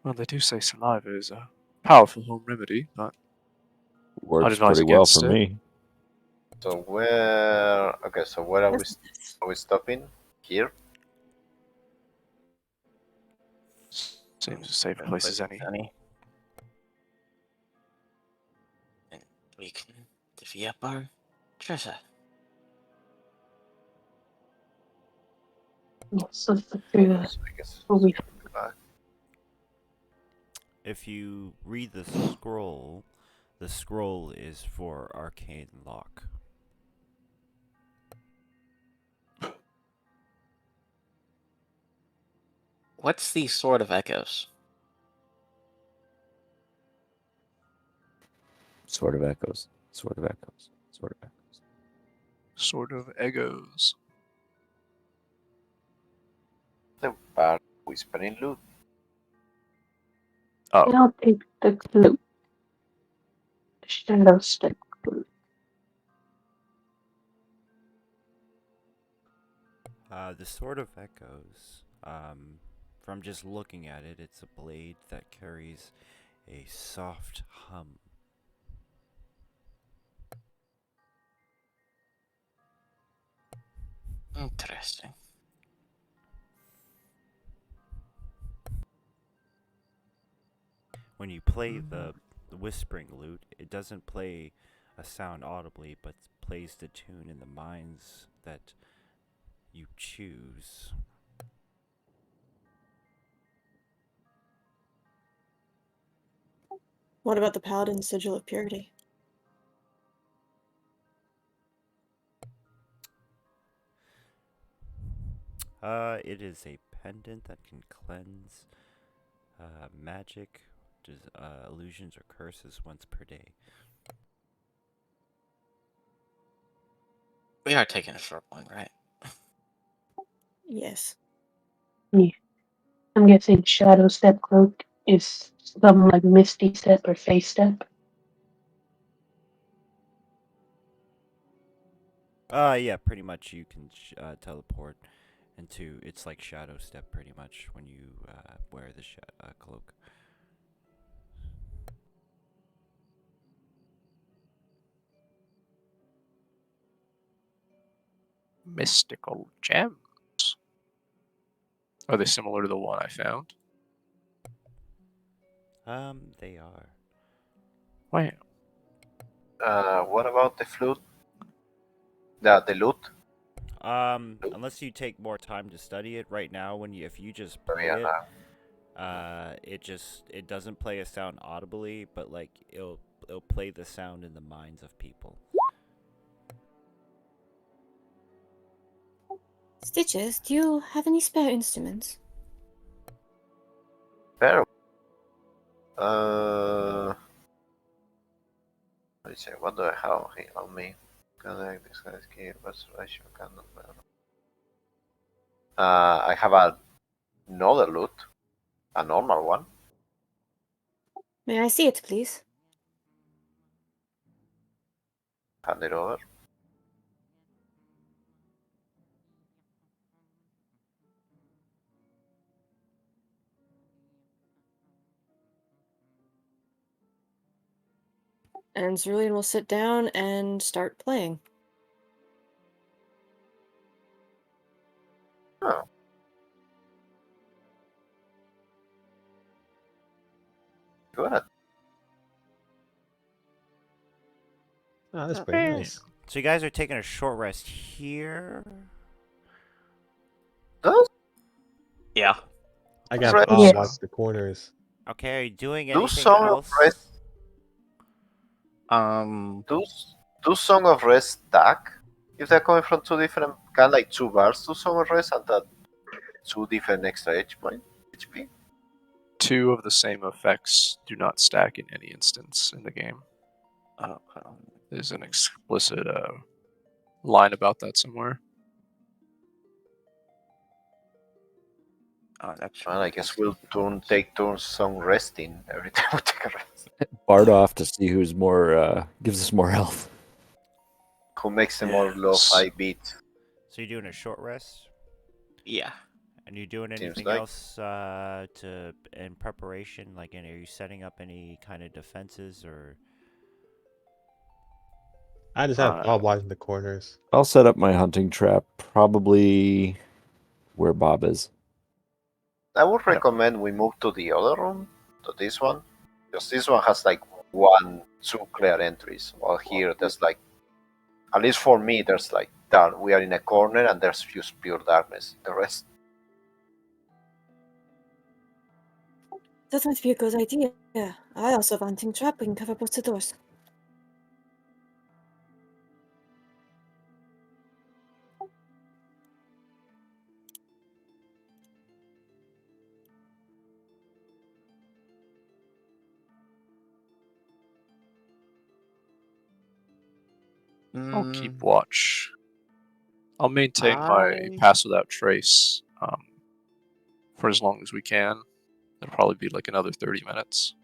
Well, they do say saliva is a powerful home remedy, but I'd Works advise pretty well for against it. me. So where? Okay, so where are we? That's nice. Are we stopping? Here? Seems a safe Good place as any. And we can divvy up our treasure. yes, let's look through the So I guess. what we Back. If you read the scroll is for arcane lock. What's the Sword of Echoes? Sort of echoes. Sort of echoes. Sort of echoes. Sort of egos. The bar whispering loot. Oh, and I'll take the clue. The shadow step clue. The Sword of Echoes. From just looking at it, it's a blade that carries a soft hum. Interesting. When you play the Whispering Lute, it doesn't play a sound audibly, but plays the tune in the minds that you choose. What about the Paladin's Sigil of Purity? It is a pendant that can cleanse magic, illusions, or curses once per day. We are taking a short one, right? Yes. Yeah. I'm guessing Shadow Step Cloak is something like Misty Step or Face Step. Yeah, pretty much you can teleport into. It's like Shadow Step, pretty much, when you wear the cloak. Mystical gems. Are they similar to the one I found? They are. Wow. What about the flute? The lute? Unless you take more time to study it, right now, if you just Oh, play yeah, it, no. it doesn't play a sound audibly, but like it'll play the sound in the minds of people. Stitches, do you have any spare instruments? Fair. Let's see, what do I have here on me? Connect this guy's key, restoration cannot. I have another lute, a normal one. May I see it, please? Hand it over. And Cerulean will sit down and start playing. Oh. Go ahead. Oh, that's pretty nice. So you guys are taking a short rest here. Does Yeah. I got Rest. Bob Yeah. watch the corners. Okay, are you doing Do anything Song of else? Rest. Um, Do Song of Rest stack? If they're coming from two different, kind of like two bars to Song of Rest and that two different extra HP. Two of the same effects do not stack in any instance in the game. There's an explicit line about that somewhere. that's Well, I guess we'll take turns song resting every time we take a rest. Bard off to see who's more gives us more health. Who makes the more lo-fi beat? So you're doing a short rest, yeah. and you doing Seems anything like. else in preparation? Like, are you setting up any kind of defenses or? I just have Bob watching the corners. I'll set up my hunting trap probably where Bob is. I would recommend we move to the other room, to this one, because this one has like two clear entries. While here, there's like, at least for me, there's like dark. We are in a corner and there's just pure darkness. The rest, That might be a good idea. I also have hunting trap. We can cover both the doors. I'll keep watch. I'll maintain my pass without trace for as long as we can. It'll probably be like another 30 minutes.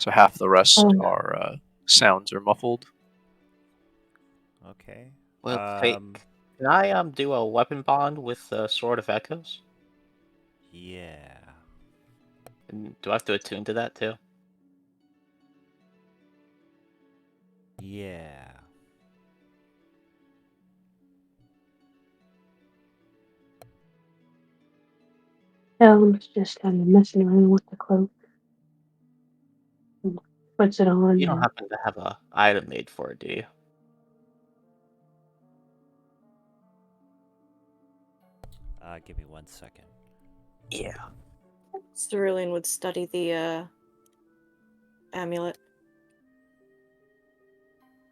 So half the rest are sounds are muffled. Okay. Well, fake. Can I do a weapon bond with the Sword of Echoes? Yeah. And do I have to attune to that too? Yeah. Helm's just kind of messing around with the cloak. Puts it on. You don't happen to have a item made for it, do you? Give me 1 second. Yeah. Cerulean would study the amulet.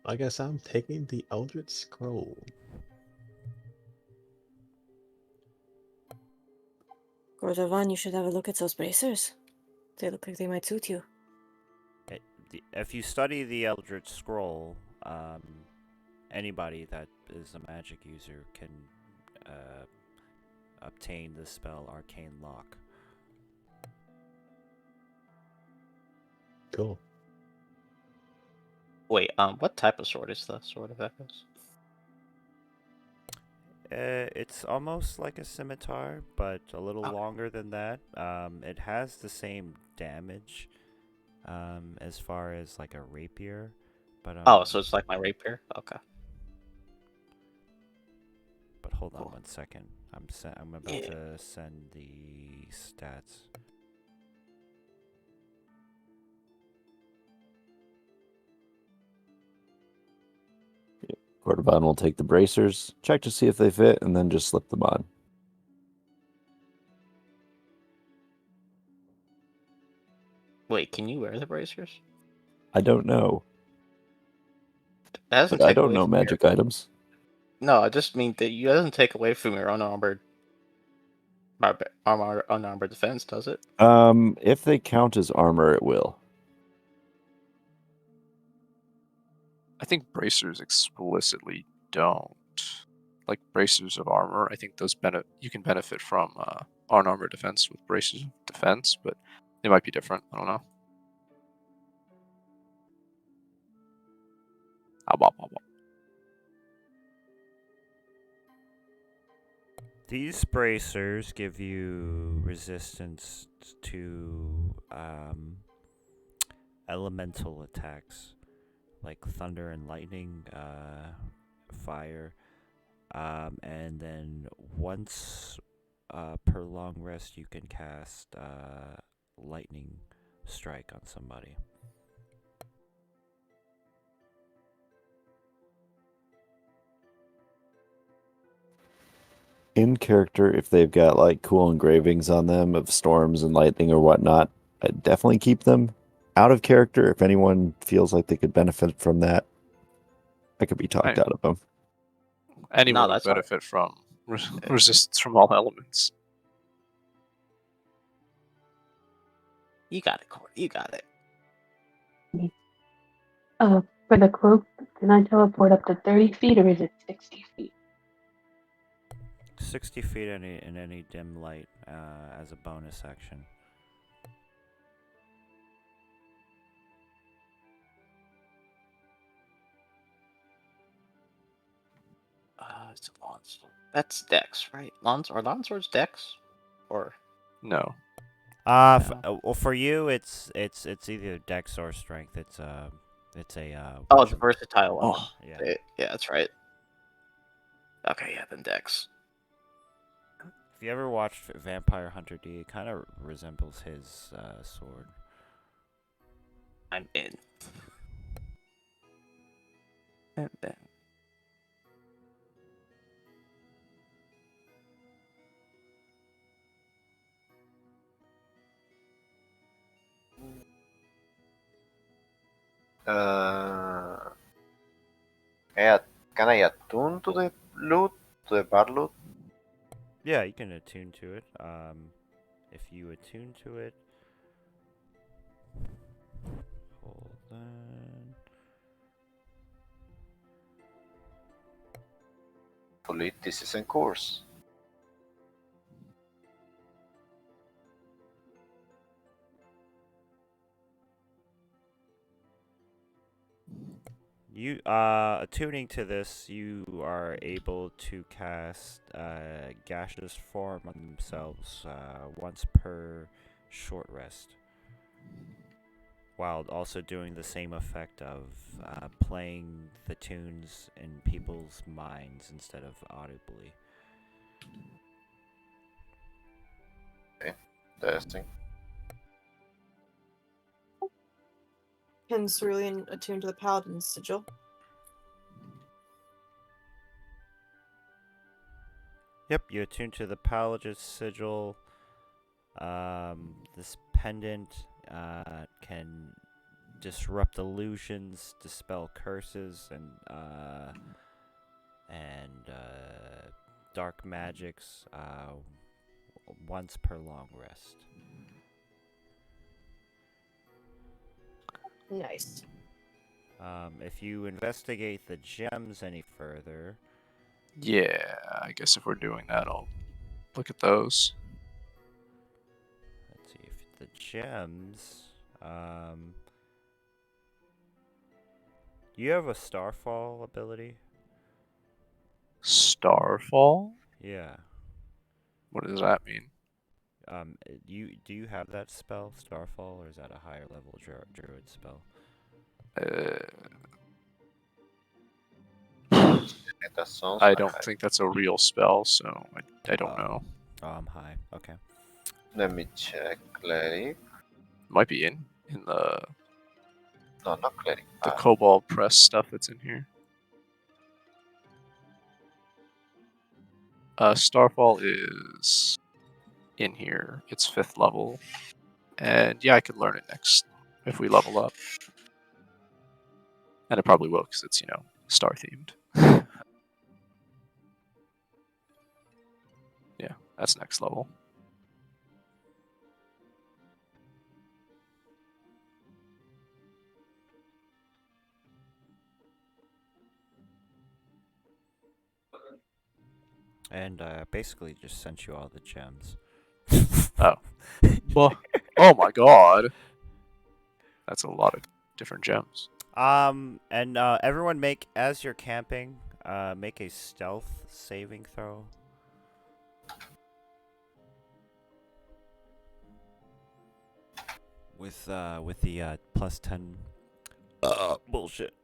I guess I'm taking the Eldritch Scroll. Gordovan, you should have a look at those bracers. They look like they might suit you. If you study the Eldritch Scroll, anybody that is a magic user can obtain the spell Arcane Lock. Cool. Wait, what type of sword is the Sword of Echoes? It's almost like a scimitar, but a little Okay. longer than that. It has the same damage, as far as like a rapier, but Oh, so it's like my rapier? Okay. But hold on Cool. 1 second. I'm about Yeah. to send the stats. Cordovan will take the bracers, check to see if they fit, and then just slip them on. Wait, can you wear the bracers? I don't know. That doesn't But I take don't away know from magic items. No, I just mean that it doesn't take away from your unarmored defense, does it? If they count as armor, it will. I think bracers explicitly don't. Like bracers of armor, I think those you can benefit from unarmored defense with bracers of defense, but they might be different. I don't know. These bracers give you resistance to elemental attacks like thunder and lightning, fire, and then once per long rest, you can cast lightning strike on somebody. In character, if they've got like cool engravings on them of storms and lightning or whatnot, I'd definitely keep them. Out of character, if anyone feels like they could benefit from that, I could be talked out of them. Anyone No, would that's all right. benefit from resistance from all elements. You got it, Corey. You got it. For the cloak, can I teleport up to 30 feet or is it 60 feet? 60 feet in any dim light as a bonus action. It's a longsword. That's Dex, right? Are longswords Dex? Or No. No. Well, for you, it's either Dex or Strength. It's a it's a weapon. versatile weapon. Oh, Yeah. Yeah, that's right. Okay, yeah, then Dex. If you ever watched Vampire Hunter D, it kind of resembles his sword. I'm in. And then Can I attune to the loot, to the bad loot? Yeah, you can attune to it. If you attune to it, hold on. Hopefully, this is in course. You attuning to this, you are able to cast gaseous form on themselves once per short rest, while also doing the same effect of playing the tunes in people's minds instead of audibly. Testing. Can Cerulean attune to the Paladin's sigil? Yep, you attune to the Paladin's sigil. This pendant can disrupt illusions, dispel curses, and dark magics. once per long rest. Nice. If you investigate the gems any further, Yeah, I guess if we're doing that, I'll look at those. let's see if the gems. You have a Starfall ability? Starfall? Yeah. What does that mean? Do you have that spell, Starfall, or is that a higher level druid spell? That sounds I like don't think that's a real spell, so I don't know. Oh, I'm high. Okay. Let me check. Cleric. Might be in the No, not cleric. Cobalt Press stuff that's in here. Starfall is in here. It's 5th level. And yeah, I could learn it next if we level up. And it probably will because it's, star themed. Yeah, that's next level. And basically just sent you all the gems. Oh. Well, oh my god. That's a lot of different gems. And everyone as you're camping, make a stealth saving throw. With the +10. Bullshit.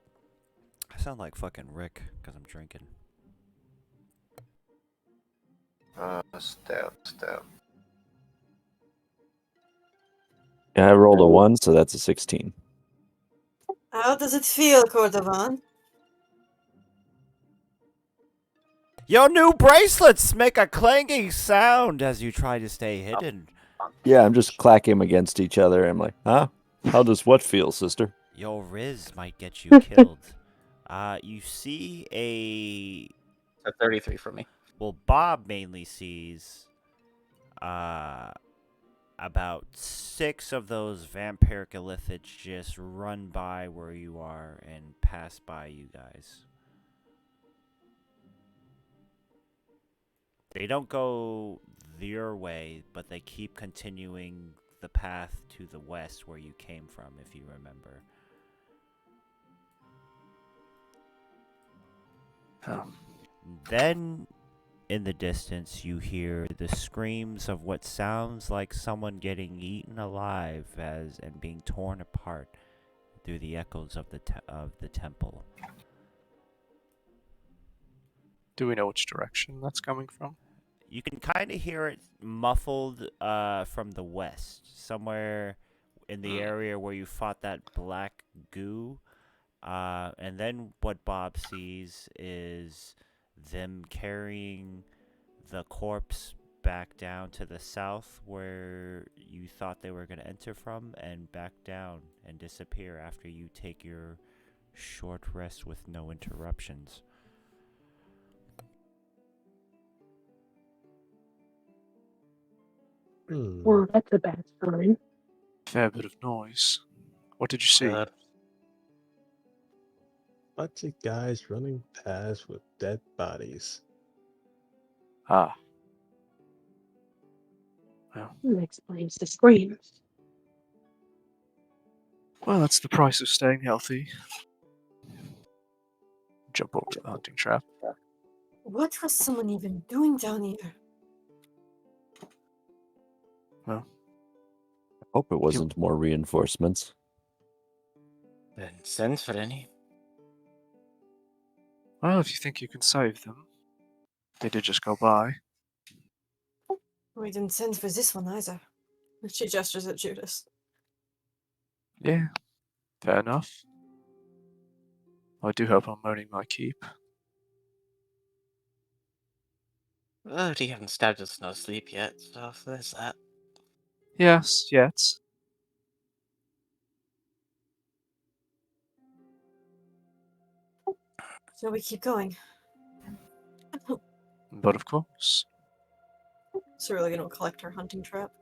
I sound like fucking Rick because I'm drinking. Stealth. Yeah, I rolled a 1, so that's a 16. How does it feel, Cordovan? Your new bracelets make a clanging sound as you try to stay hidden. Yeah, I'm just clacking them against each other. I'm like, huh? How does what feel, sister? Your Riz might get you killed. You see A 33 for me. well, Bob mainly sees about 6 of those vampiric illithids just run by where you are and pass by you guys. They don't go your way, but they keep continuing the path to the west where you came from, if you remember. Oh. Then, in the distance, you hear the screams of what sounds like someone getting eaten alive and being torn apart through the echoes of the temple. Do we know which direction that's coming from? You can kind of hear it muffled from the west, somewhere in the area where you fought that black goo. And then what Bob sees is them carrying the corpse back down to the south where you thought they were going to enter from, and back down and disappear after you take your short rest with no interruptions. Well, that's a bad sign. Fair bit of noise. What did you see? Good. Bunch of guys running past with dead bodies. Ah. Well, That explains the screams. that's the price of staying healthy. Jump over the hunting trap. What was someone even doing down here? Well, Hope it wasn't more reinforcements. Didn't send for any. well, if you think you can save them, they did just go by. We didn't send for this one either. She gestures at Judas. Yeah, fair enough. I do hope I'm earning my keep. Oh, he haven't stabbed us no sleep yet, so there's that. Yes, yet. So we keep going. But of course. Cerulean will collect her hunting trap.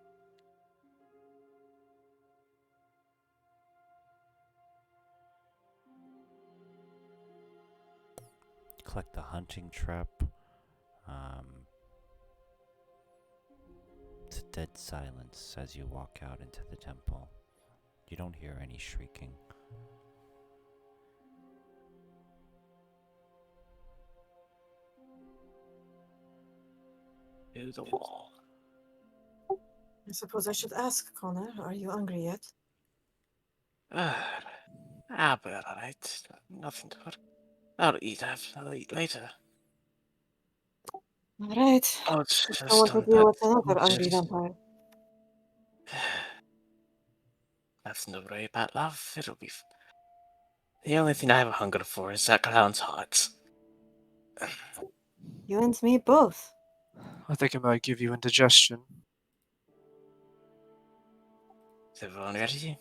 Collect the hunting trap. It's a dead silence as you walk out into the temple. You don't hear any shrieking. To the wall. I suppose I should ask, Connor, are you hungry yet? But alright. Nothing to worry. I'll eat later. Alright. Oh, it's I just want to on deal that. with another hungry vampire. Nothing to worry about, love. It'll be. The only thing I have a hunger for is that clown's heart. You and me both. I think it might give you indigestion. Is everyone ready?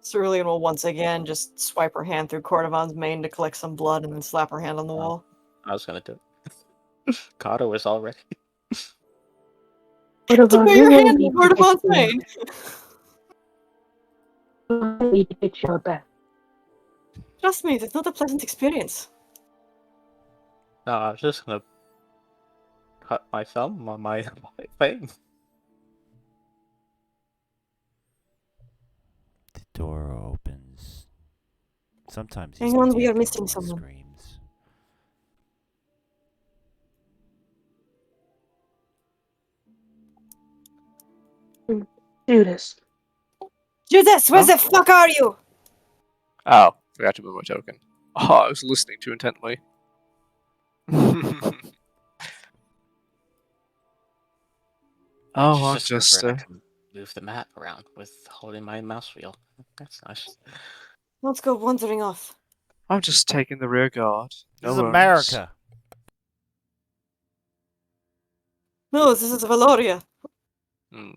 Cerulean will once again just swipe her hand through Cordovan's mane to collect some blood and then slap her hand on the wall. I was gonna do it. Kato was all ready. What To about put you your want to hand be in Cordovan's protected? mane! I need to get your back. Trust me, it's not a pleasant experience. No, I was just gonna cut my thumb on my thing. The door opens. Sometimes Hang these on, we are begin missing with someone. screams. Judas. Judas, where the fuck are you? Oh, forgot to move my token. Oh, I was listening too intently. Oh, I'm just. I can move the map around with holding my mouse wheel. That's nice. Let's go wandering off. I'm just taking the rear guard. This is No worries. America. No, this is Vaeloria. Hmm.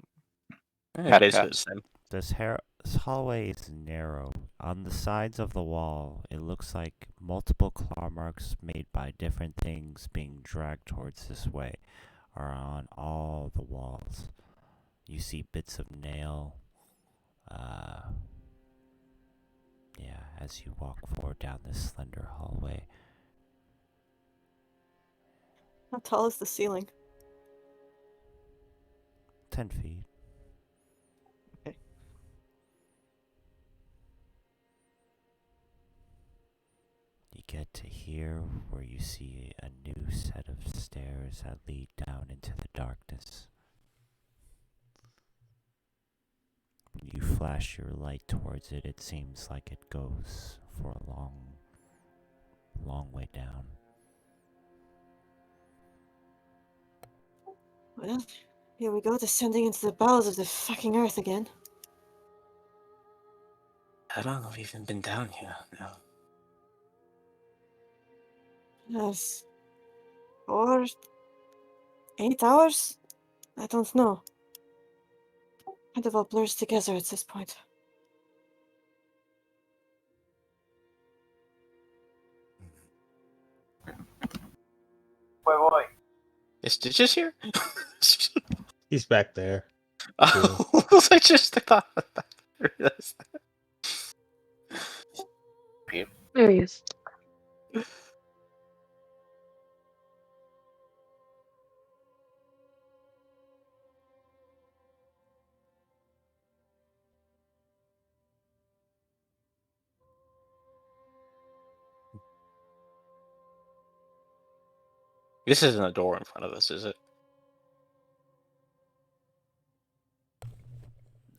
Yeah, basically the Pat. same. This hallway is narrow. On the sides of the wall, it looks like multiple claw marks made by different things being dragged towards this way are on all the walls. You see bits of nail. As you walk forward down this slender hallway. How tall is the ceiling? 10 feet. Okay. You get to here where you see a new set of stairs that lead down into the darkness. When you flash your light towards it, it seems like it goes for a long, long way down. Well, here we go, descending into the bowels of the fucking earth again. How long have we even been down here now? Yes. 4, 8 hours? I don't know. Kind of all blurs together at this point. Boy. Is Stitches here? He's back there. Oh, I just thought that. There he is. This isn't a door in front of us, is it?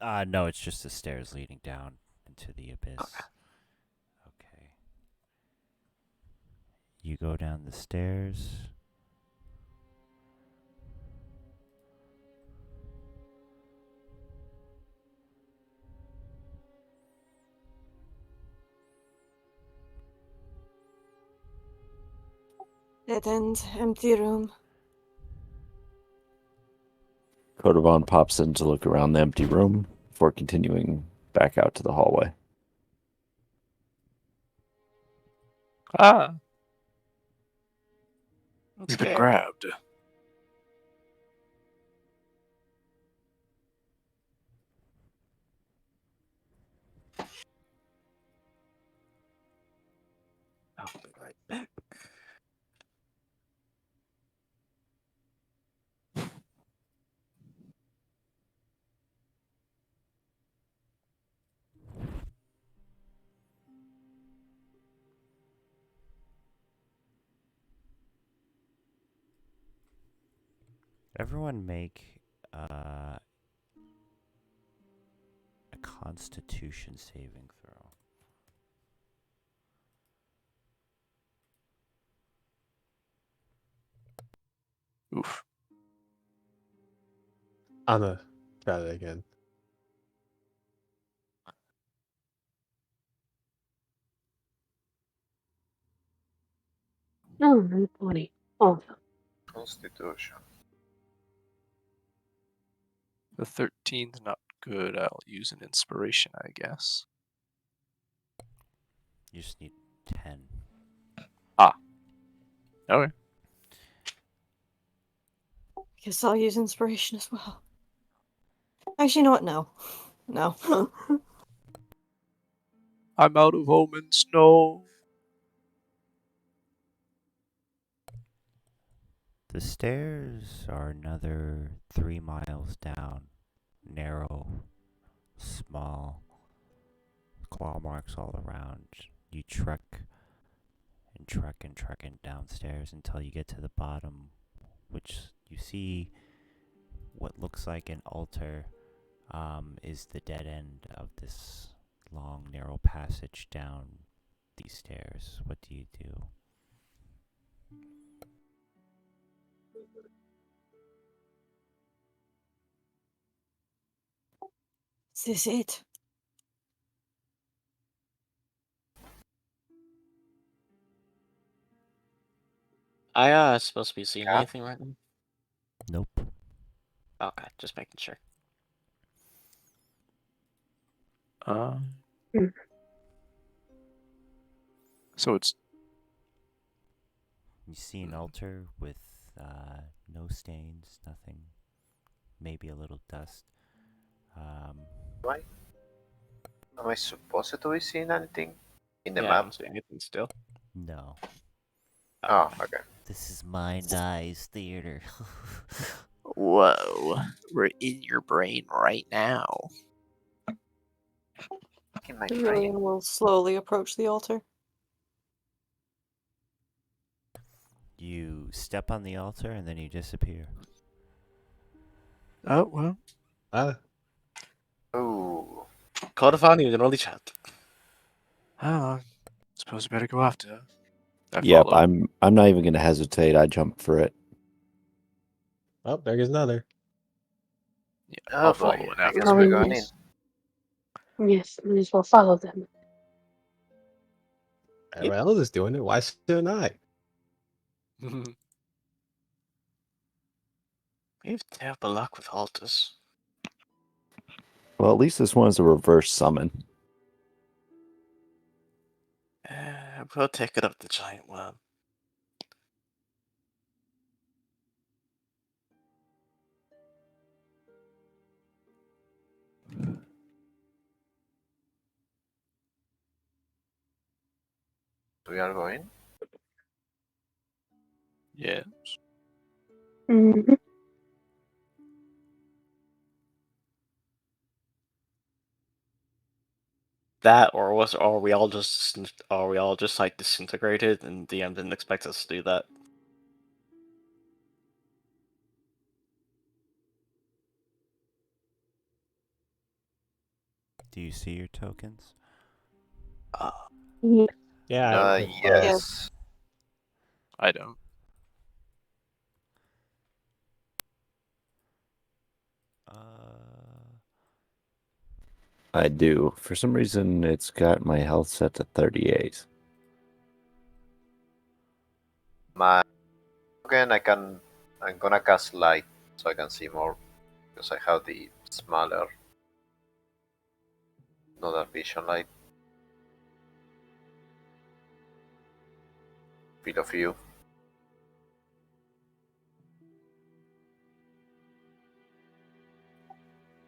No, it's just the stairs leading down into the abyss. Okay. You go down the stairs. Dead end, empty room. Kodovan pops in to look around the empty room before continuing back out to the hallway. Ah. We've been grabbed. I'll be right back. Everyone make a Constitution saving throw. Oof. I'm gonna try that again. Oh, 20. Oh, Constitution. The 13's not good. I'll use an inspiration, I guess. You just need 10. Okay. Guess I'll use inspiration as well. Actually, you know what? No. No. I'm out of omens. No. The stairs are another 3 miles down. Narrow, small, claw marks all around. You trek and downstairs until you get to the bottom, which you see what looks like an altar is the dead end of this long, narrow passage down these stairs. What do you do? Is this it? I supposed to be seeing Yeah. anything right now? Nope. Okay, just making sure. Hmm. So it's You see an altar with no stains, nothing, maybe a little dust. Why? Am I supposed to be seeing anything in the Yeah, I map? don't see anything still. No. Oh, okay. This is Mind Eyes Theater. whoa. We're in your brain right now. In my Julian brain. will slowly approach the altar. You step on the altar and then you disappear. Oh well. Ooh. Codify you can only chat. I suppose we better go after. I Yep, follow. I'm not even gonna hesitate. I jump for it. Oh, there goes another. Yeah, Oh I'll boy, follow in I after. guess we're going in. yes. Yes, might as well follow them. Everyone else is doing it. Why shouldn't I? We have terrible luck with altars. Well, at least this one is a reverse summon. We'll take it up the giant worm. We are going. Yes. Mm-hmm. That, or we all just, like disintegrated, and DM didn't expect us to do that. Do you see your tokens? Yeah. Yeah. Yes. I don't. I do. For some reason, it's got my health set to 38. My again, I'm gonna cast light so I can see more because I have the smaller, another vision light. Field of view.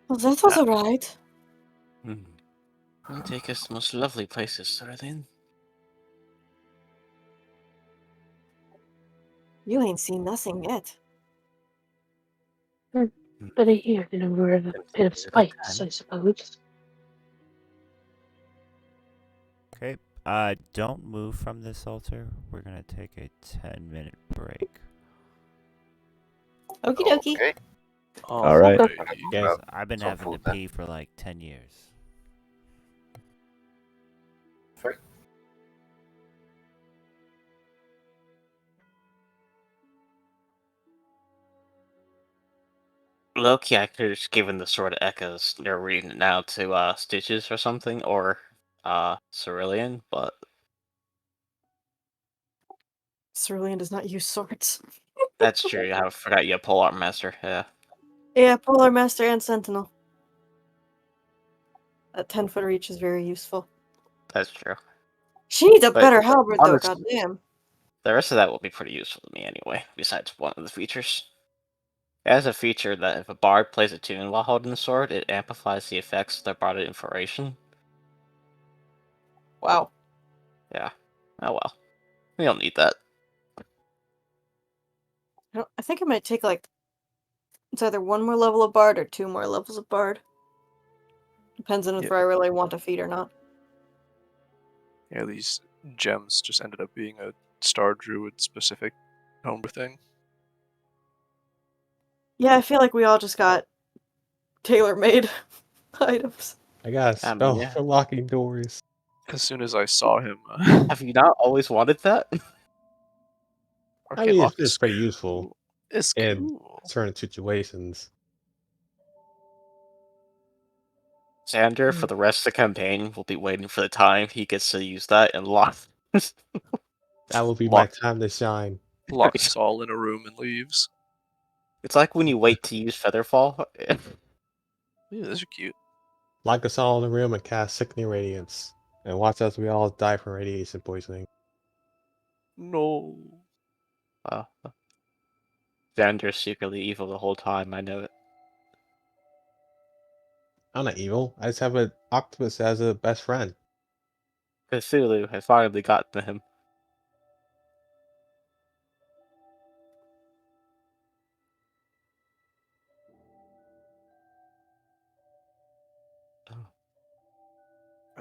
Well, that was alright. You take us to the most lovely places, Sterling. You ain't seen nothing yet. But I hear that we're a bit of spice, I suppose. Okay. Don't move from this altar. We're gonna take a 10-minute break. Okie dokie. Okay. All right. Yes, Grab I've been some having to food then. pee for like 10 years. Perfect. Loki, I could have just given the sword echoes they're reading it now to Stitches or something, or Cerulean, but Cerulean does not use swords. that's true. I forgot you have Pole Arm Master. Yeah, Yeah, Polar Master and Sentinel. That 10-foot reach is very useful. that's true. She needs a But better halberd, though, honest, goddamn. the rest of that will be pretty useful to me anyway, besides one of the features. It has a feature that if a bard plays a tune while holding the sword, it amplifies the effects of their barded inspiration. Wow. Yeah. Oh well. We don't need that. I think it might take, like, it's either one more level of Bard or 2 more levels of Bard. Depends on if Yeah. I really want to feed or not. Yeah, these gems just ended up being a Star Druid specific homebrew thing. Yeah, I feel like we all just got tailor-made items. I got a I mean, spell yeah. for locking doors. As soon as I saw him, Have you not always wanted that? I Arcane mean, Lock it's is pretty useful cool. It's in cool. certain situations. Xander, for the rest of the campaign, will be waiting for the time he gets to use that and lock. That will be my Lock, time to shine. locks us all in a room and leaves. It's like when you wait to use Featherfall. Ooh, those are cute. Lock us all in the room and cast Sickening Radiance. And watch as we all die from radiation poisoning. No. Wow. Xander's secretly evil the whole time, I know it. I'm not evil. I just have an octopus as a best friend. Cthulhu has finally gotten to him.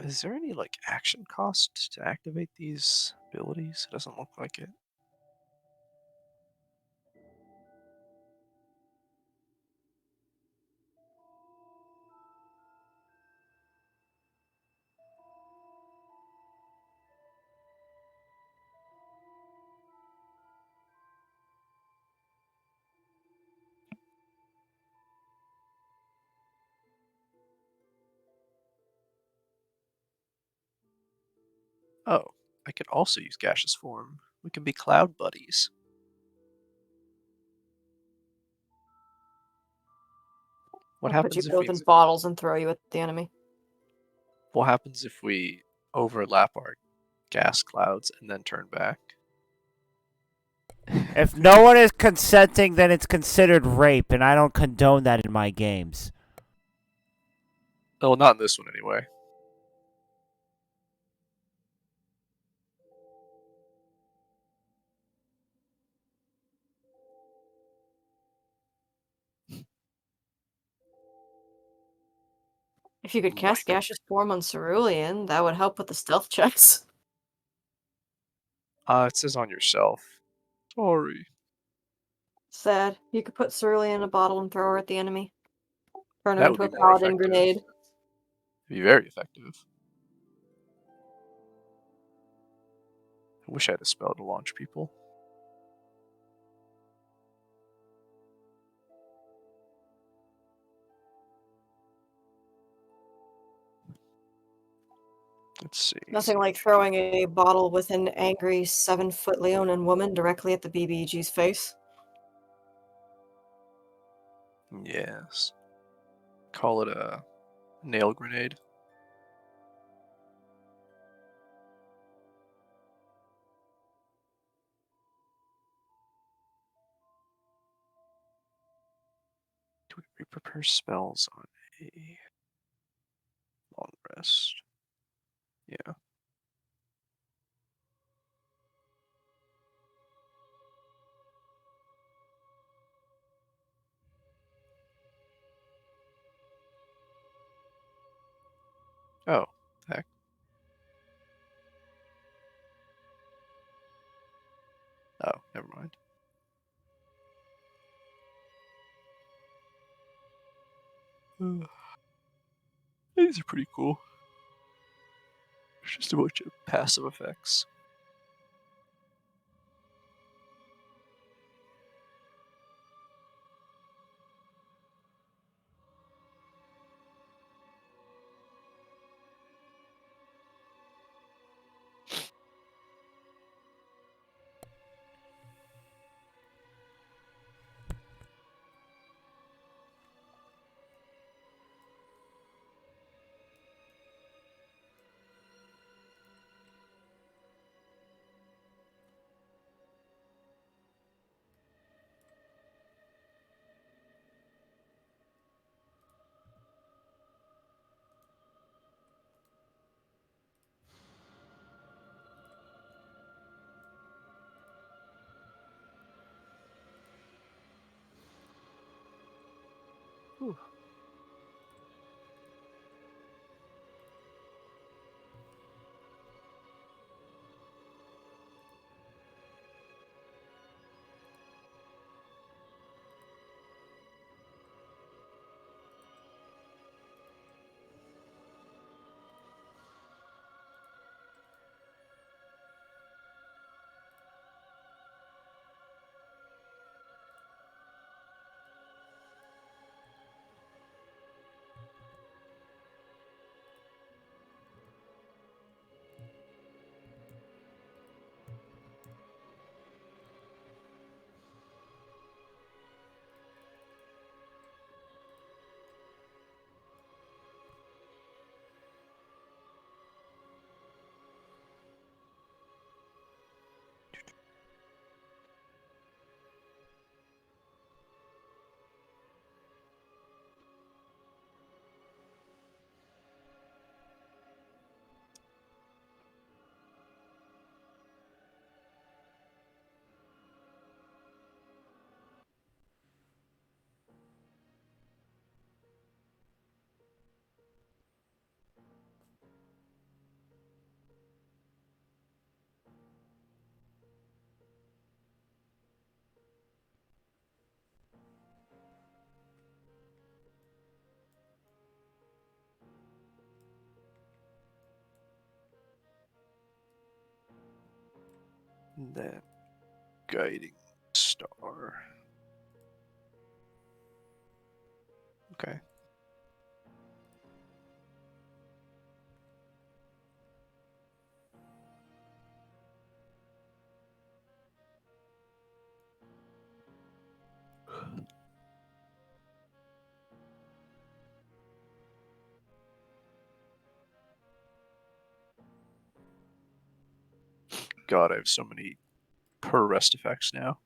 Is there any like action cost to activate these abilities? It doesn't look like it. Oh, I could also use gaseous form. We can be cloud buddies. What I'll put you happens if both in bottles and throw you at the enemy. what happens if we overlap our gas clouds and then turn back? If no one is consenting, then it's considered rape, and I don't condone that in my games. Oh, not in this one anyway. If you could cast gaseous form on Cerulean, that would help with the stealth checks. It says on yourself. Sorry. Sad. You could put Cerulean in a bottle and throw her at the enemy. Turn her That would into be a more paladin effective. grenade. It'd be very effective. I wish I had a spell to launch people. Let's see. Nothing like throwing a bottle with an angry 7-foot Leonin woman directly at the BBG's face. Yes. Call it a nail grenade. Do we prepare spells on a long rest. Yeah. Oh, heck. Oh, never mind. These are pretty cool. It's just a bunch of passive effects. Whew. And then guiding star. Okay. God, I have so many per rest effects now.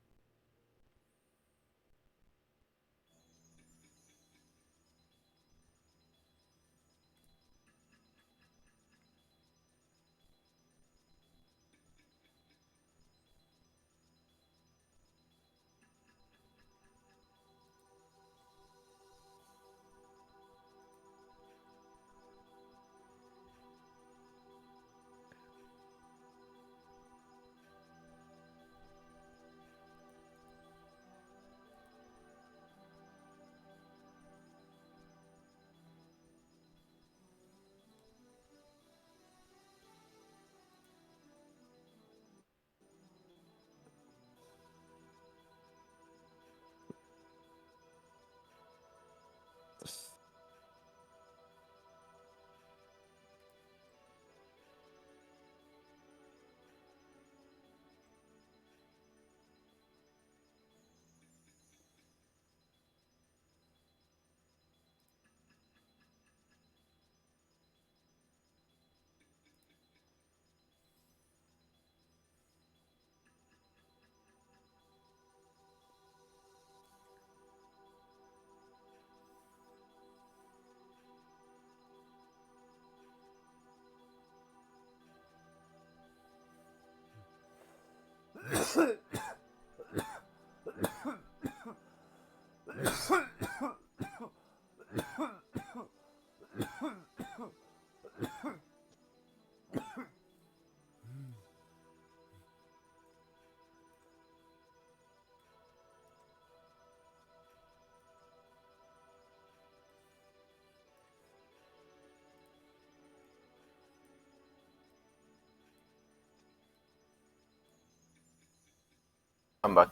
I'm back.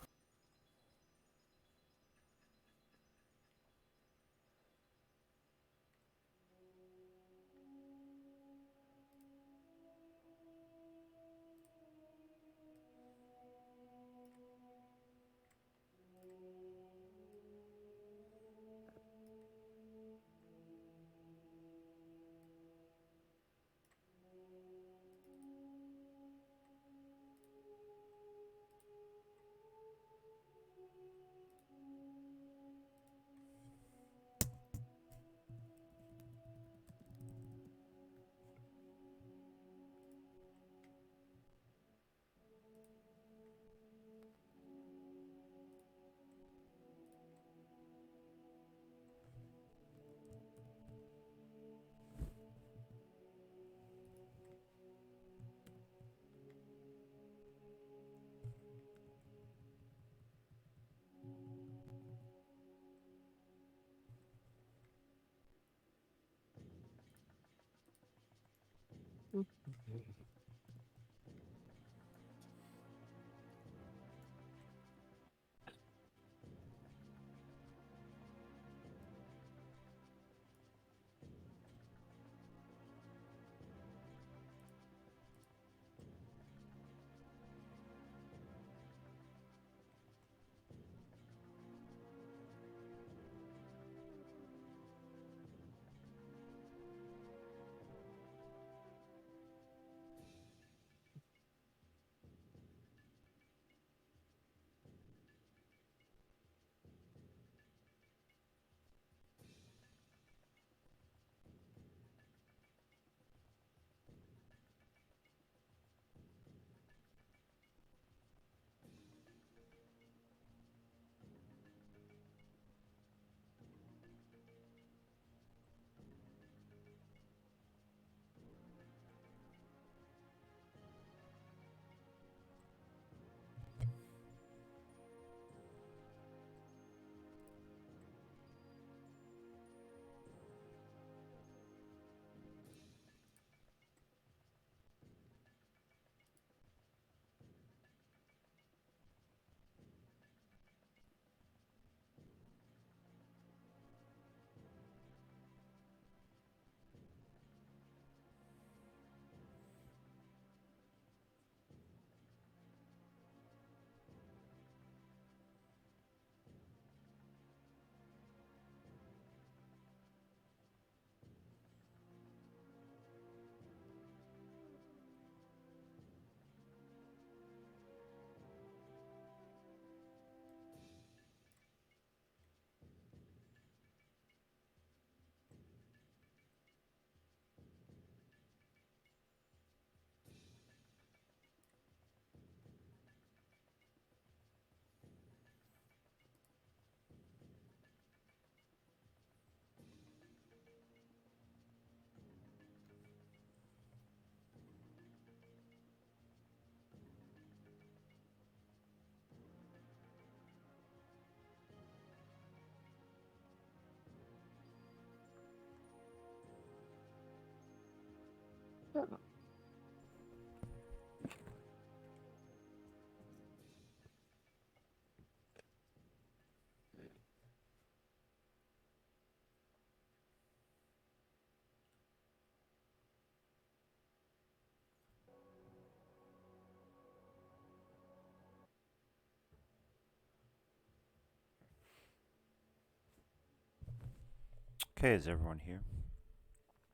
Okay, is everyone here?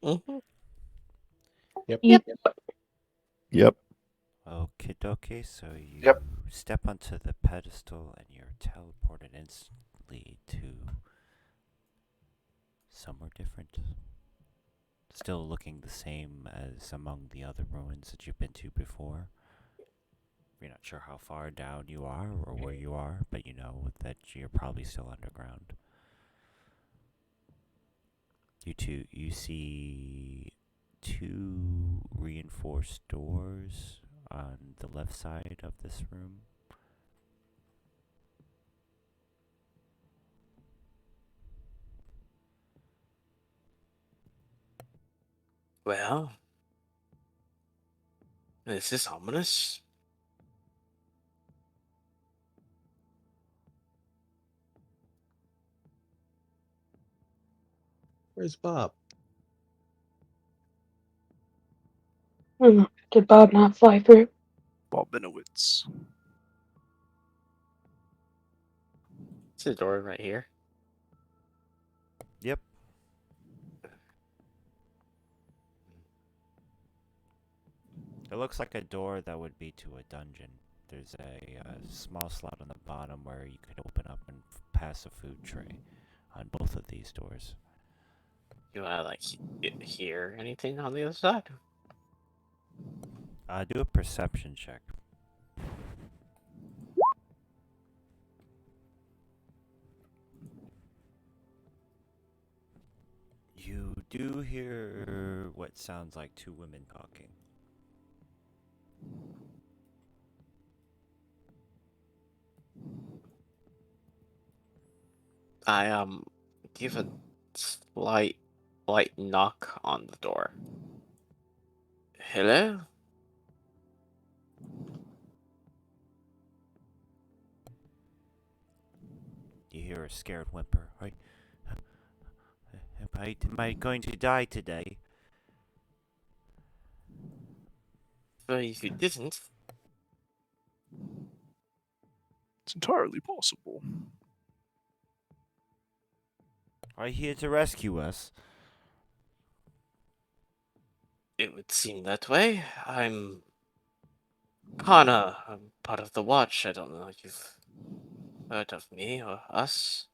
Mm-hmm. Yep. Yep. Yep. Okie dokie, so you Yep. step onto the pedestal and you're teleported instantly to somewhere different. Still looking the same as among the other ruins that you've been to before. You're not sure how far down you are or where you are, but you know that you're probably still underground. You see two reinforced doors on the left side of this room. Well, this is ominous. Where's Bob? Did Bob not fly through? Bob Benowitz. It's a door right here. Yep. It looks like a door that would be to a dungeon. There's a small slot on the bottom where you could open up and pass a food tray on both of these doors. You wanna like hear anything on the other side? Do a perception check. You do hear what sounds like two women talking. I give a slight light knock on the door. Hello? You hear a scared whimper. Am I going to die today? Well, if you didn't, It's entirely possible. Are you here to rescue us? it would seem that way. I'm Kana. I'm part of the watch. I don't know if you've heard of me or us.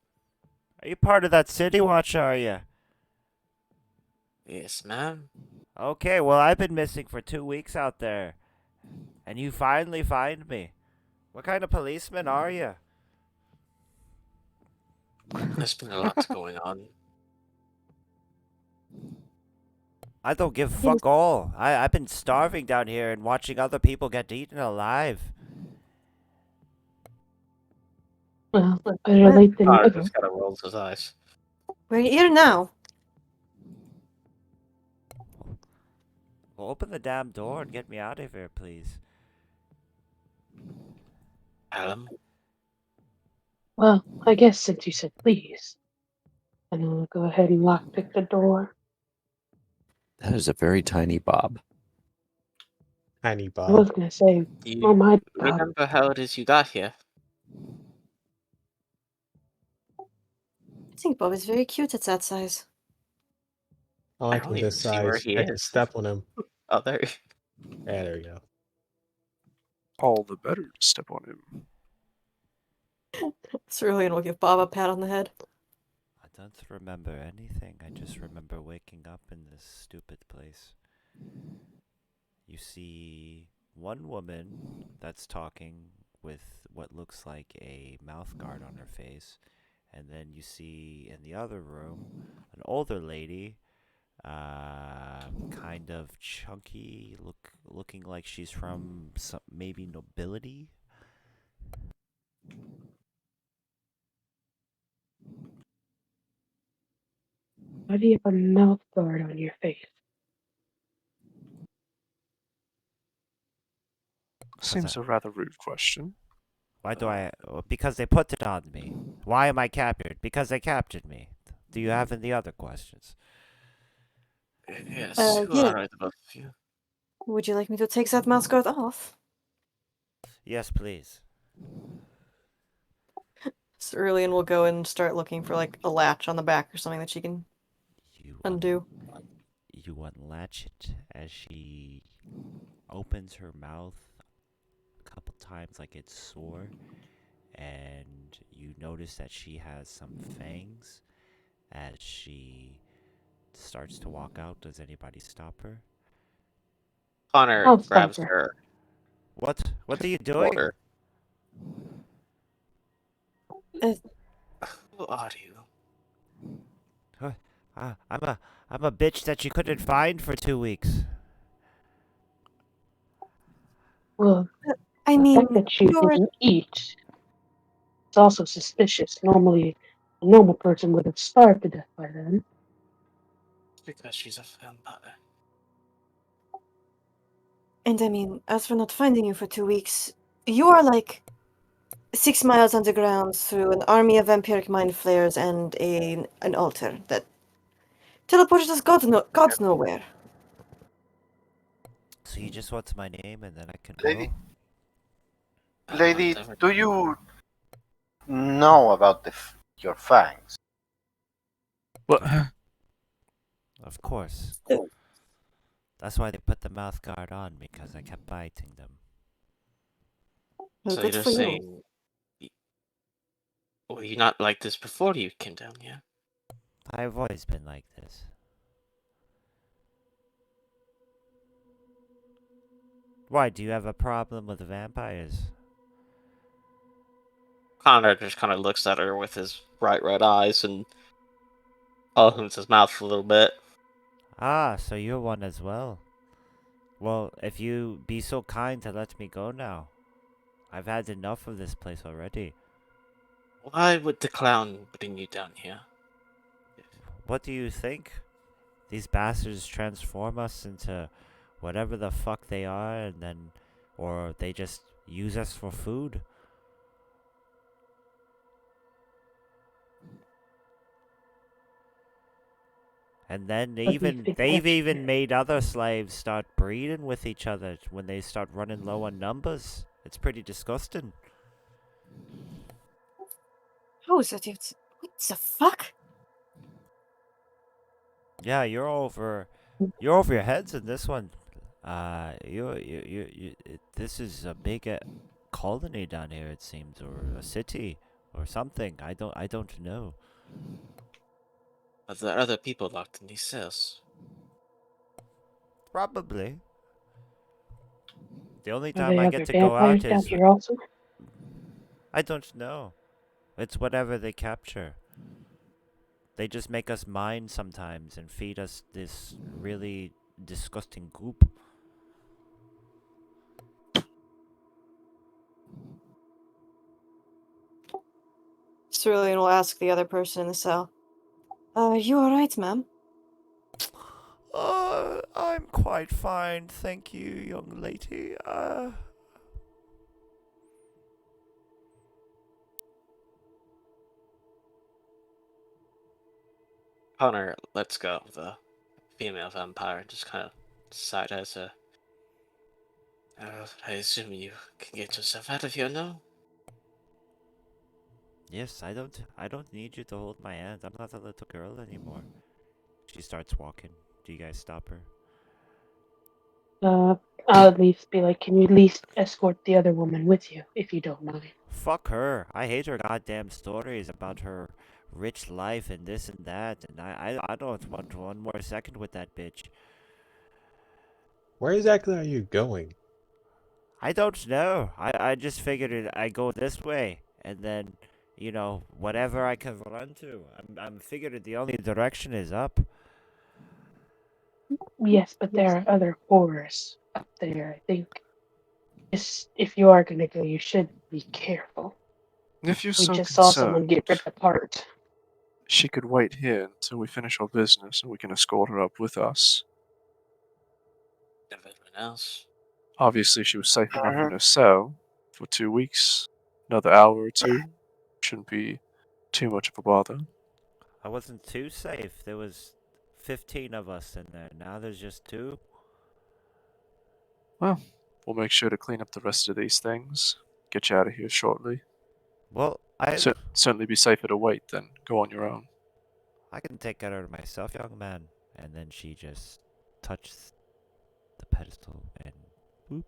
Are you part of that city watch, are you? Yes, ma'am. Okay, well, I've been missing for 2 weeks out there. And you finally find me. What kind of policeman are you? There's been a lot going on. I don't give Yes. fuck all. I've been starving down here and watching other people get eaten alive. Well, better late than Connor never. just kind of rolls his eyes. We're here now. Well, open the damn door and get me out of here, please. Adam, Well, I guess since you said please, and I'll go ahead and lockpick the door. That is a very tiny Bob. Tiny I Bob. was gonna say, do you oh my Bob. remember how it is you got here? I think Bob is very cute at that size. I like don't him even this see where size. he I can is. step on him. Oh, there. Yeah, there we go. All the better to step on him. Cerulean will give Bob a pat on the head. I don't remember anything. I just remember waking up in this stupid place. You see one woman that's talking with what looks like a mouth guard on her face. And then you see in the other room an older lady, kind of chunky, looking like she's from maybe nobility. Why do you have a mouth guard on your face? Seems a rather rude question. Why do I? Because they put it on me. Why am I captured? Because they captured me. Do you have any other questions? Yes, who yeah. are the both of you? Would you like me to take that mascot off? Yes, please. Cerulean will go and start looking for like a latch on the back or something that she can undo. You unlatch it as she opens her mouth a couple times like it's sore, and you notice that she has some fangs as she starts to walk out. Does anybody stop her? Connor I'll stop grabs her. her What are you doing? Water. Uh, Who are you? I'm a bitch that you couldn't find for 2 weeks. Well, I the fact mean, that you you're didn't eat is also suspicious. Normally, a normal person would have starved to death by then. Because she's a vampire. And I mean, as for not finding you for 2 weeks, you are like 6 miles underground through an army of vampiric mind flayers and an altar that teleported us God's nowhere. So you just want my name and then I can Lady, go? lady, Never- do you know about your fangs? What? Of course. Oh. That's why they put the mouth guard on me, because I kept biting them. Well, So good you're for you. saying, were you not like this before you came down here? I've always been like this. Why, do you have a problem with vampires? Connor just kind of looks at her with his bright red eyes and opens his mouth a little bit. Ah, so you're one as well. Well, if you be so kind to let me go now. I've had enough of this place already. Why would the clown bring you down here? What do you think? These bastards transform us into whatever the fuck they are, and then, or they just use us for food. And then What do you think they've actually even is? made other slaves start breeding with each other when they start running low on numbers. It's pretty disgusting. How is that? What the fuck? Yeah, you're over your heads in this one. This is a big colony down here, it seems, or a city, or something. I don't know. Are there other people locked in these cells? Probably. The only Are time there I other get to go vampires out down is here also? I don't know. It's whatever they capture. They just make us mine sometimes and feed us this really disgusting goop. Cerulean will ask the other person in the cell. You alright, ma'am? I'm quite fine, thank you, young lady. Connor lets go of the female vampire and just kind of side eyes her. I assume you can get yourself out of here now? Yes, I don't need you to hold my hand. I'm not a little girl anymore. She starts walking. Do you guys stop her? I'll at least be like, can you at least escort the other woman with you, if you don't mind? Fuck her. I hate her goddamn stories about her rich life and this and that, and I don't want one more second with that bitch. Where exactly are you going? I don't know. I just figured I go this way, and then, whatever I can run to. I'm figured the only direction is up. Yes, but there are other horrors up there, I think. Just, if you are gonna go, you should be careful. If you're We so just saw someone concerned, get ripped apart. she could wait here until we finish our business and we can escort her up with us. Of anyone else? Obviously, she was safe enough in Mhm. her cell for 2 weeks. Another hour or two shouldn't be too much of a bother. I wasn't too safe. There was 15 of us in there. Now there's just 2. Well, we'll make sure to clean up the rest of these things. Get you out of here shortly. Well, Certainly be safer to wait than go on your own. I can take care of myself, young man. And then she just touches the pedestal and boop.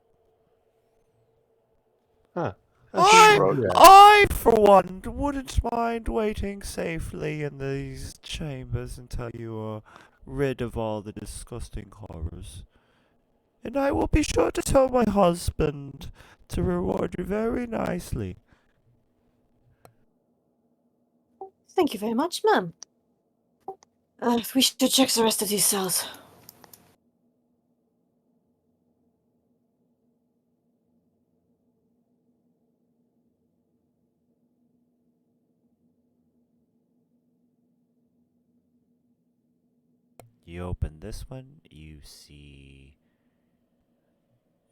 Huh. How can you Shrug. do that? I, for one, wouldn't mind waiting safely in these chambers until you are rid of all the disgusting horrors. And I will be sure to tell my husband to reward you very nicely. Thank you very much, ma'am. We should check the rest of these cells. You open this one, you see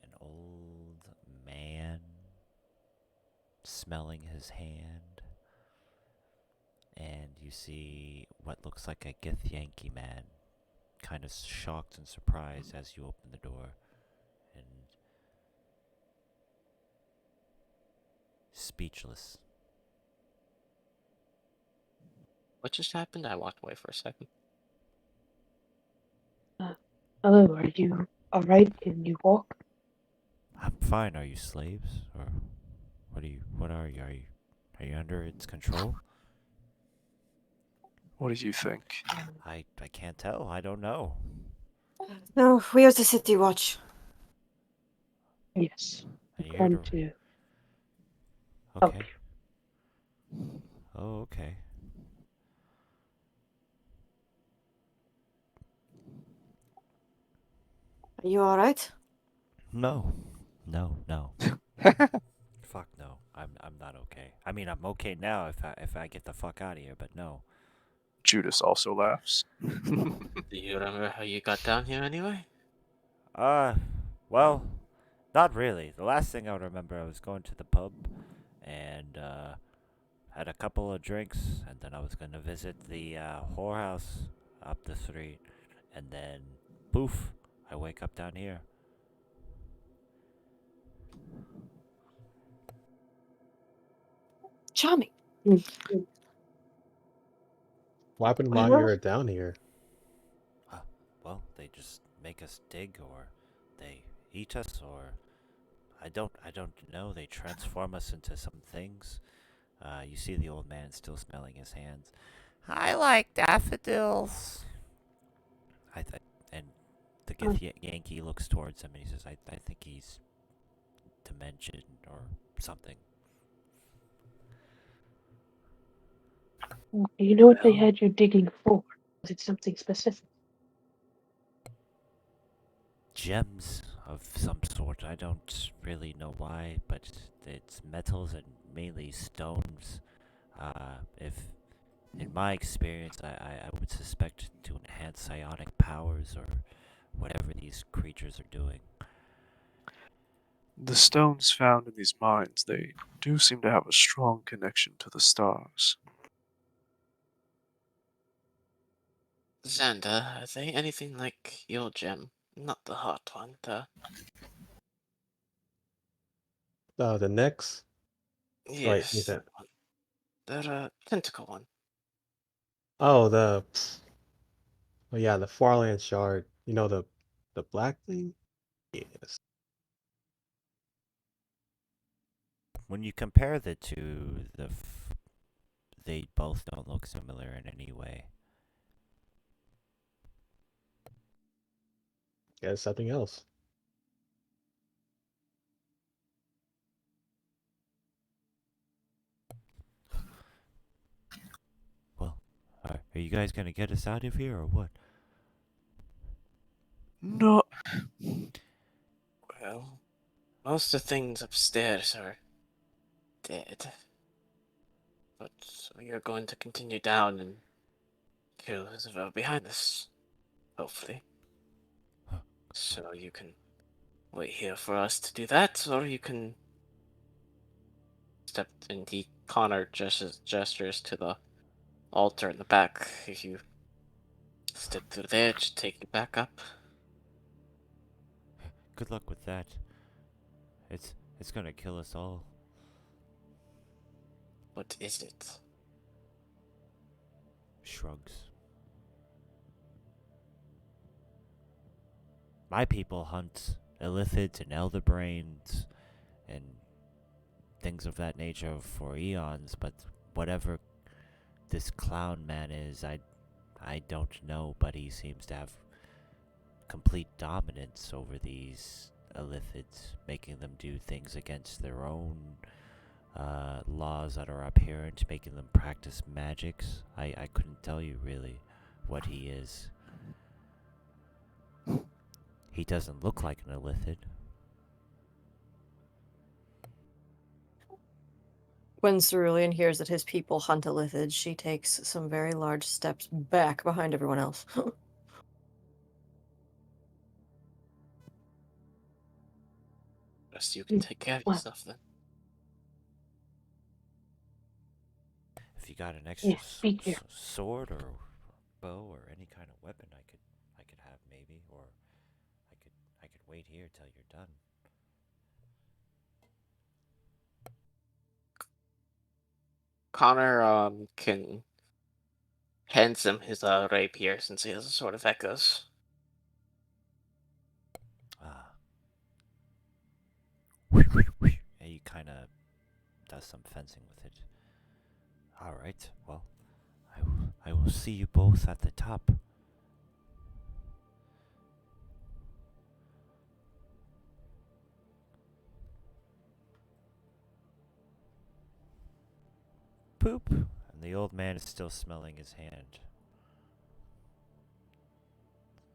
an old man smelling his hand, and you see what looks like a Githyanki man, kind of shocked and surprised as you open the door, and speechless. What just happened? I walked away for a second. Hello, are you alright? Can you walk? I'm fine. Are you slaves, or what are you? What are you? Are you under its control? What do you think? I can't tell. I don't know. No, we are the city watch. Yes. And I'm you're here come to. to help Okay. you. Oh, okay. Are you alright? No. No. Fuck no. I'm not okay. I mean, I'm okay now if I get the fuck out of here, but no. Judas also laughs. Do you remember how you got down here anyway? Well, not really. The last thing I remember, I was going to the pub and had a couple of drinks, and then I was gonna visit the whorehouse up the street, and then poof, I wake up down here. Charming. What happened while you Well, were down here? Well, they just make us dig, or they eat us, or I don't know. They transform us into some things. You see the old man still smelling his hands. I like daffodils. And the Yankee looks towards him and he says, I think he's dimension or something. Do you know what they Well, had you digging for? Was it something specific? Gems of some sort. I don't really know why, but it's metals and mainly stones. If in my experience, I would suspect to enhance psionic powers or whatever these creatures are doing. The stones found in these mines, they do seem to have a strong connection to the stars. Xander, are they anything like your gem? Not the hot one, The necks? Wait, you yes, said. that one. The tentacle one. Oh, oh yeah, the Farland shard. You know the black thing? Yes. When you compare the two, they both don't look similar in any way. Yeah, it's something else. Well, are you guys gonna get us out of here or what? No, Well, most of the things upstairs are dead. But we are going to continue down and kill whoever behind us. Hopefully. Huh. So you can wait here for us to do that, or you can step in. Connor gestures to the altar in the back. If you step through there, just take you back up. Good luck with that. It's gonna kill us all. What is it? Shrugs. My people hunt illithids and elder brains and things of that nature for eons, but whatever this clown man is, I don't know, but he seems to have complete dominance over these Illithids, making them do things against their own laws that are apparent, making them practice magics. I couldn't tell you really what he is. He doesn't look like an Illithid. When Cerulean hears that his people hunt Illithids, she takes some very large steps back behind everyone else. Rest you can take care of What? yourself then. If you got an extra Yes, be careful. sword or bow or any kind of weapon, I could have maybe, or I could wait here till you're done. Connor can hands him his rapier since he has a sword of echoes. Ah. And he kind of does some fencing with it. All right. Well, I will see you both at the top. Poop. And the old man is still smelling his hand.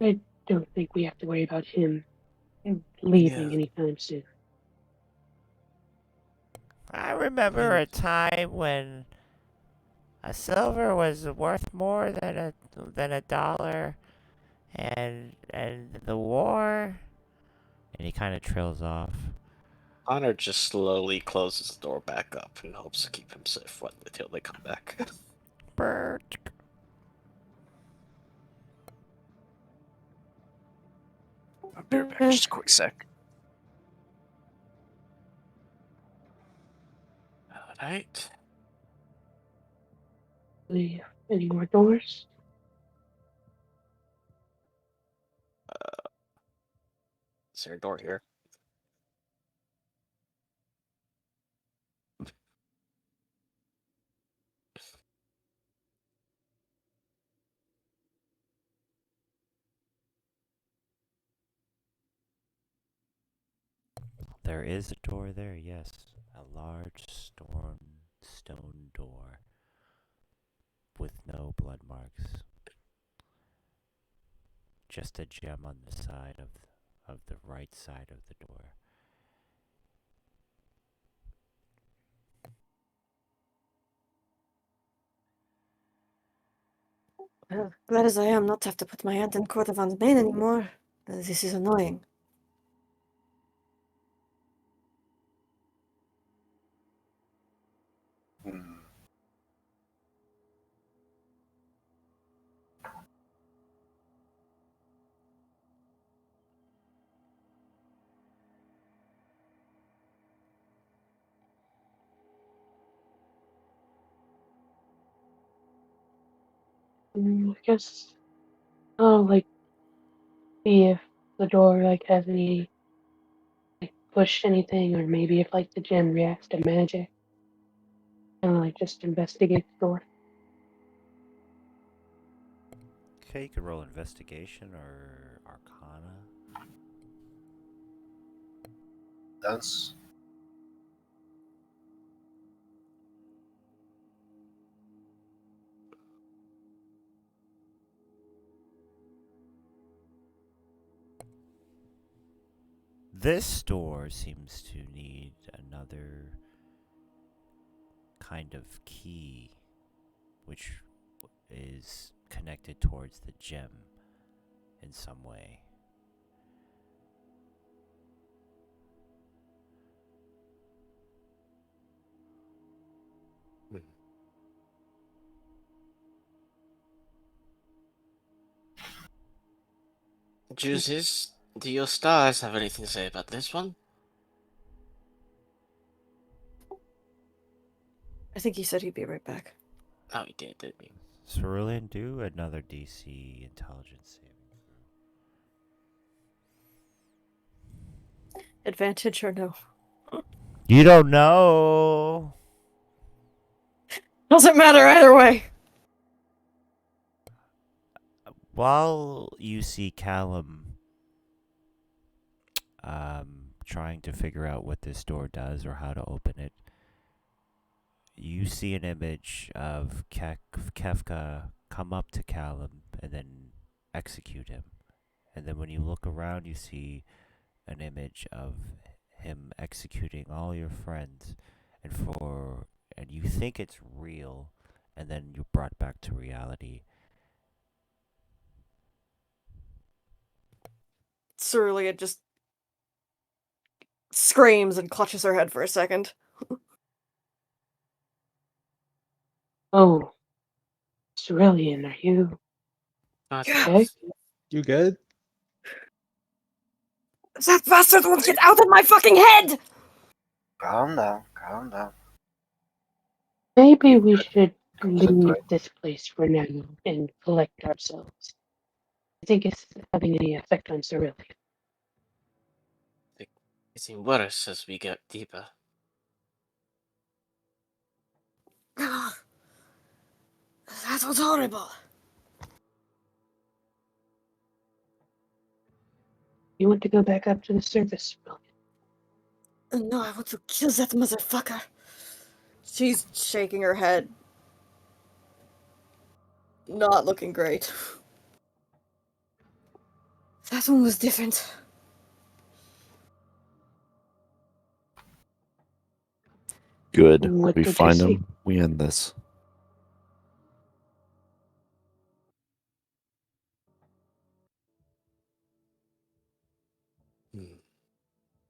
I don't think we have to worry about him leaving Yeah. anytime soon. I remember a time when a silver was worth more than a dollar, and the war. And he kind of trails off. Connor just slowly closes the door back up and hopes to keep him safe until they come back. Bert. I'll be right back. Just a quick sec. Alright. Any more doors? Is there a door here? There is a door there, yes. A large stone door with no blood marks. Just a gem on the side of the right side of the door. Well, glad as I am not to have to put my hand in Cordovan's mane anymore. This is annoying. Hmm. I guess I'll see if the door has any push anything, or maybe if the gem reacts to magic, and just investigate the door. Okay, you could roll investigation or arcana. Dance. This door seems to need another kind of key, which is connected towards the gem in some way. Juices, do your stars have anything to say about this one? I think he said he'd be right back. Oh, he did, didn't he? Cerulean, do another DC intelligence saving throw. Advantage or no? You don't know. Doesn't matter either way. While you see Callum trying to figure out what this door does or how to open it, you see an image of Kefka come up to Callum and then execute him. And then when you look around, you see an image of him executing all your friends, and you think it's real, and then you're brought back to reality. Cerulean just screams and clutches her head for a second. Oh, Cerulean, are you Not Yeah. okay? You good? That bastard won't get out of my fucking head! Calm down, calm down. Maybe we should leave Concentrate. this place for now and collect ourselves. I think it's having any effect on Cerulean. It's getting worse as we get deeper. That was horrible. You want to go back up to the surface, Cerulean? No, I want to kill that motherfucker. She's shaking her head. Not looking great. That one was different. Good. What We did find you see? him. We end this.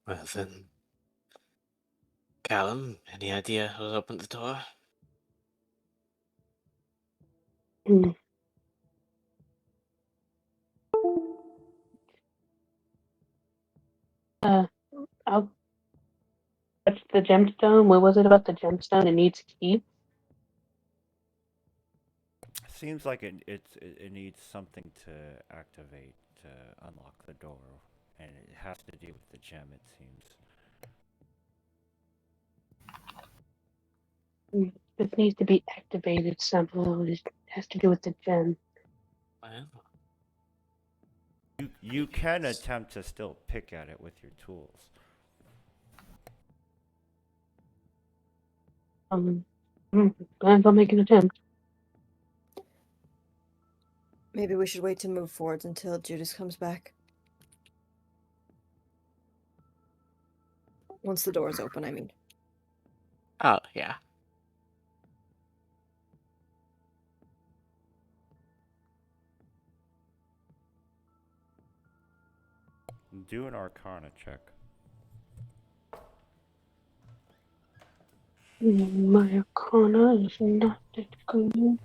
Well then, Callum, any idea who opened the door? Hmm. I'll touch the gemstone. What was it about the gemstone? It needs key. Seems like it needs something to activate to unlock the door, and it has to do with the gem. It seems. It needs to be activated somehow. It has to do with the gem. Well, You can attempt to still pick at it with your tools. I'll make an attempt. Maybe we should wait to move forwards until Judas comes back. Once the door's open, I mean. oh yeah. Do an Arcana check. My Arcana is not that good.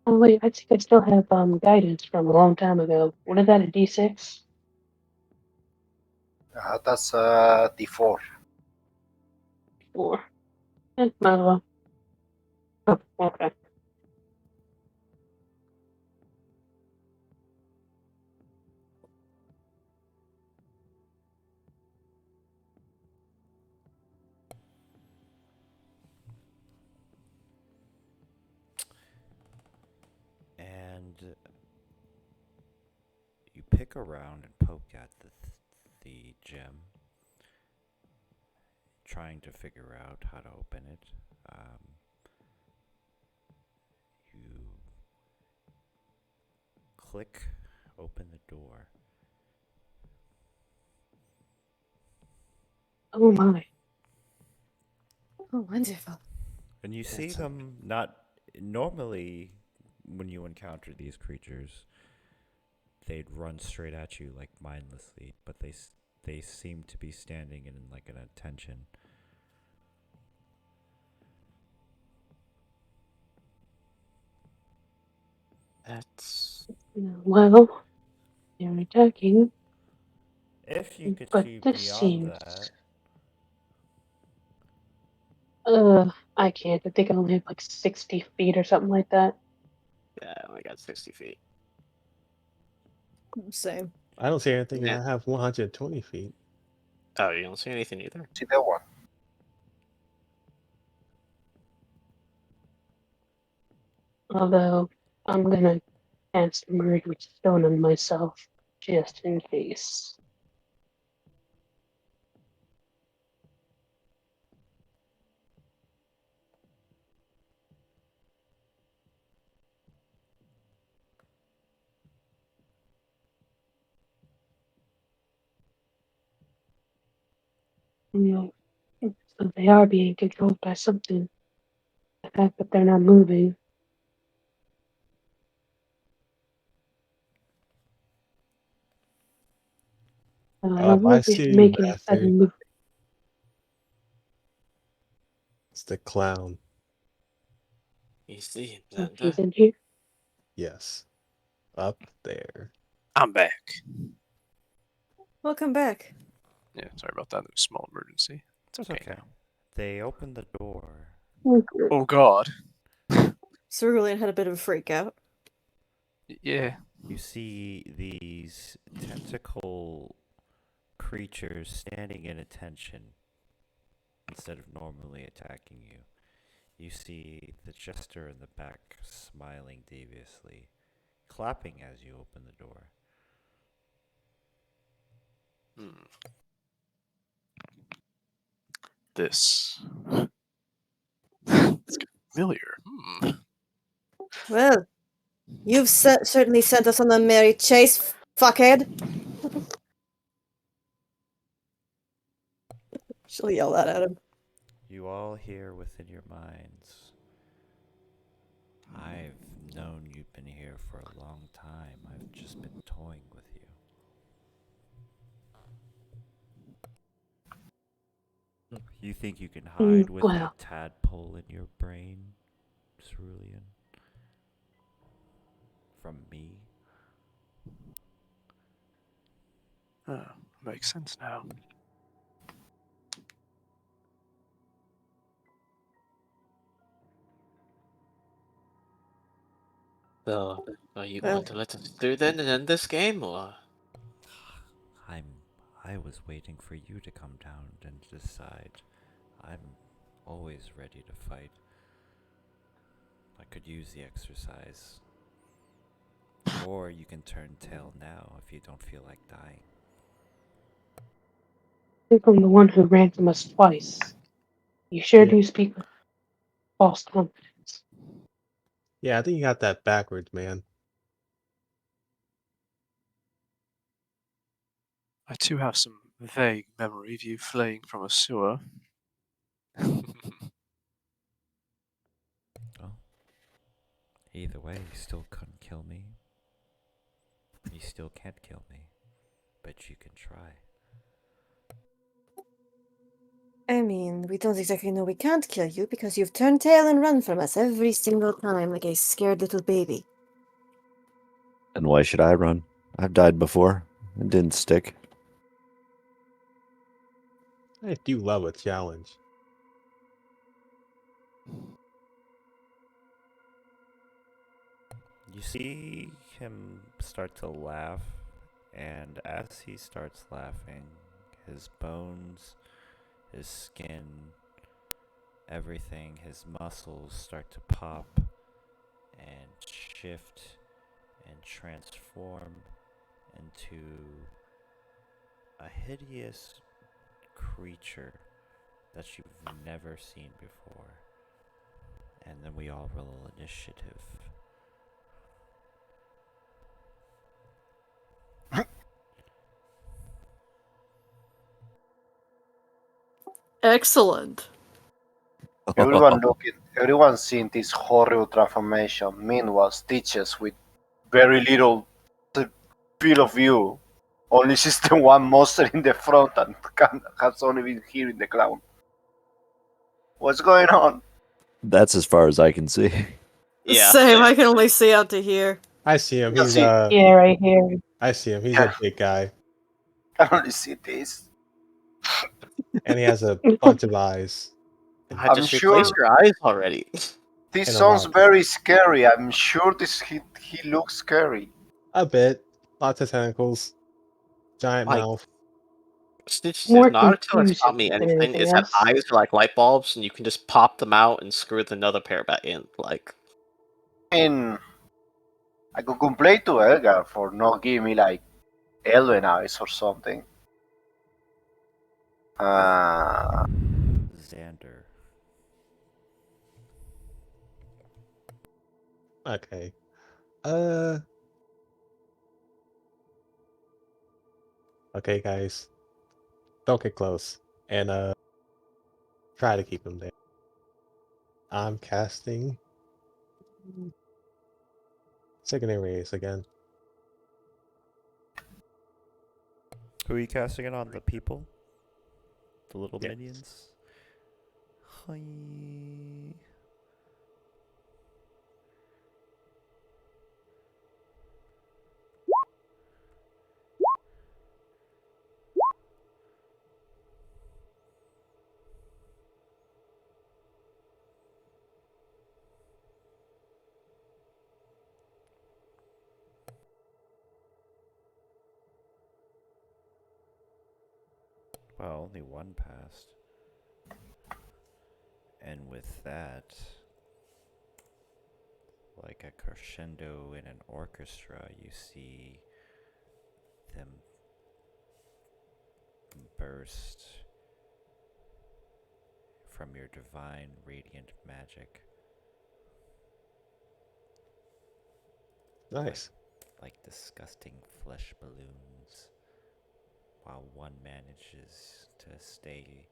Oh wait, I think I still have guidance from a long time ago. What is that? A D6? That's D4. 4. Might as well. Oh, okay. And you pick around and poke at the gem, trying to figure out how to open it. You click, open the door. Oh my. Oh, wonderful. And you see them not normally when you encounter these creatures, they'd run straight at you like mindlessly, but they seem to be standing in like an attention. That's Well, they're attacking, If you could but see this beyond seems. that, I can't. I think I only have like 60 feet or something like that. yeah, I only got 60 feet. Same. I don't see anything. Yeah. I have 120 feet. Oh, you don't see anything either? See that one? Although I'm gonna chance to merge with stone on myself, just in case. You know, so they are being controlled by something. The fact that they're not moving. I don't know I if we see should you, make any Matthew. sudden move. It's the clown. You see, So then, he's in here. Yes. Up there. I'm back. Welcome back. Yeah, sorry about that. There was a small emergency. It's It's okay, okay. They open the door. now. Oh God. Cerulean had a bit of a freak out. Yeah. You see these tentacle creatures standing in attention instead of normally attacking you. You see the jester in the back smiling deviously, clapping as you open the door. This. It's familiar. Well, you've certainly sent us on a merry chase, fuckhead. She'll yell that at him. You all hear within your minds, I've known you've been here for a long time. I've just been toying with you. You think you can hide with Well. a tadpole in your brain, Cerulean? From me? Makes sense now. So, are you Well. going to let us through then and end this game, or? I was waiting for you to come down and decide. I'm always ready to fight. I could use the exercise. Or you can turn tail now if you don't feel like dying. I think I'm the one who ran from us twice. You sure Yeah. do speak with false confidence. Yeah, I think you got that backwards, man. I too have some vague memory of you fleeing from a sewer. Oh. Either way, you still couldn't kill me. You still can't kill me. But you can try. I mean, we don't exactly know we can't kill you because you've turned tail and run from us every single time like a scared little baby. And why should I run? I've died before. It didn't stick. I do love a challenge. You see him start to laugh, and as he starts laughing, his bones, his skin, everything, his muscles start to pop and shift and transform into a hideous creature that you've never seen before. And then we all roll initiative. Excellent. Everyone looking, everyone seeing this horrible transformation. Meanwhile, Stitches with very little field of view, only sees the one monster in the front and has only been hearing the clown. What's going on? That's as far as I can see. Yeah. Same, I can only see out to here. I see him. Yeah, He's see. Yeah, right here. I see him. He's Yeah. a big guy. I only see this. And he has a bunch of eyes. I I'm just sure replaced your eyes already. this And a sounds lot. very scary. I'm sure he looks scary. A bit. Lots of tentacles. Giant Like- mouth. Stitch More is Naruto has taught confusing me than anything. anything Is that else. eyes are like light bulbs, and you can just pop them out and screw another pair back in. Like, And I could complain to Edgar for not giving me like Elven eyes or something. Xander. Okay. Uh. Okay, guys. Don't get close. And try to keep him there. I'm casting secondary race again. Who are you casting it on? The people? The little Yes. minions? Hi. Well, only one passed. And with that, like a crescendo in an orchestra, you see them burst from your divine radiant magic. Nice. Like disgusting flesh balloons, while one manages to stay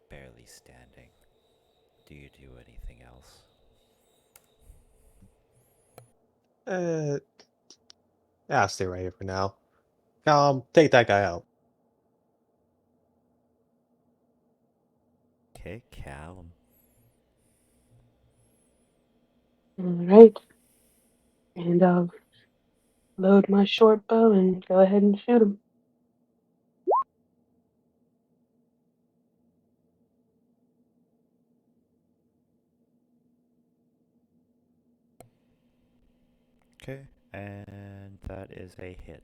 barely standing. Do you do anything else? I'll stay right here for now. Take that guy out. Okay, Callum. Alright. And I'll load my short bow and go ahead and shoot him. Okay, and that is a hit.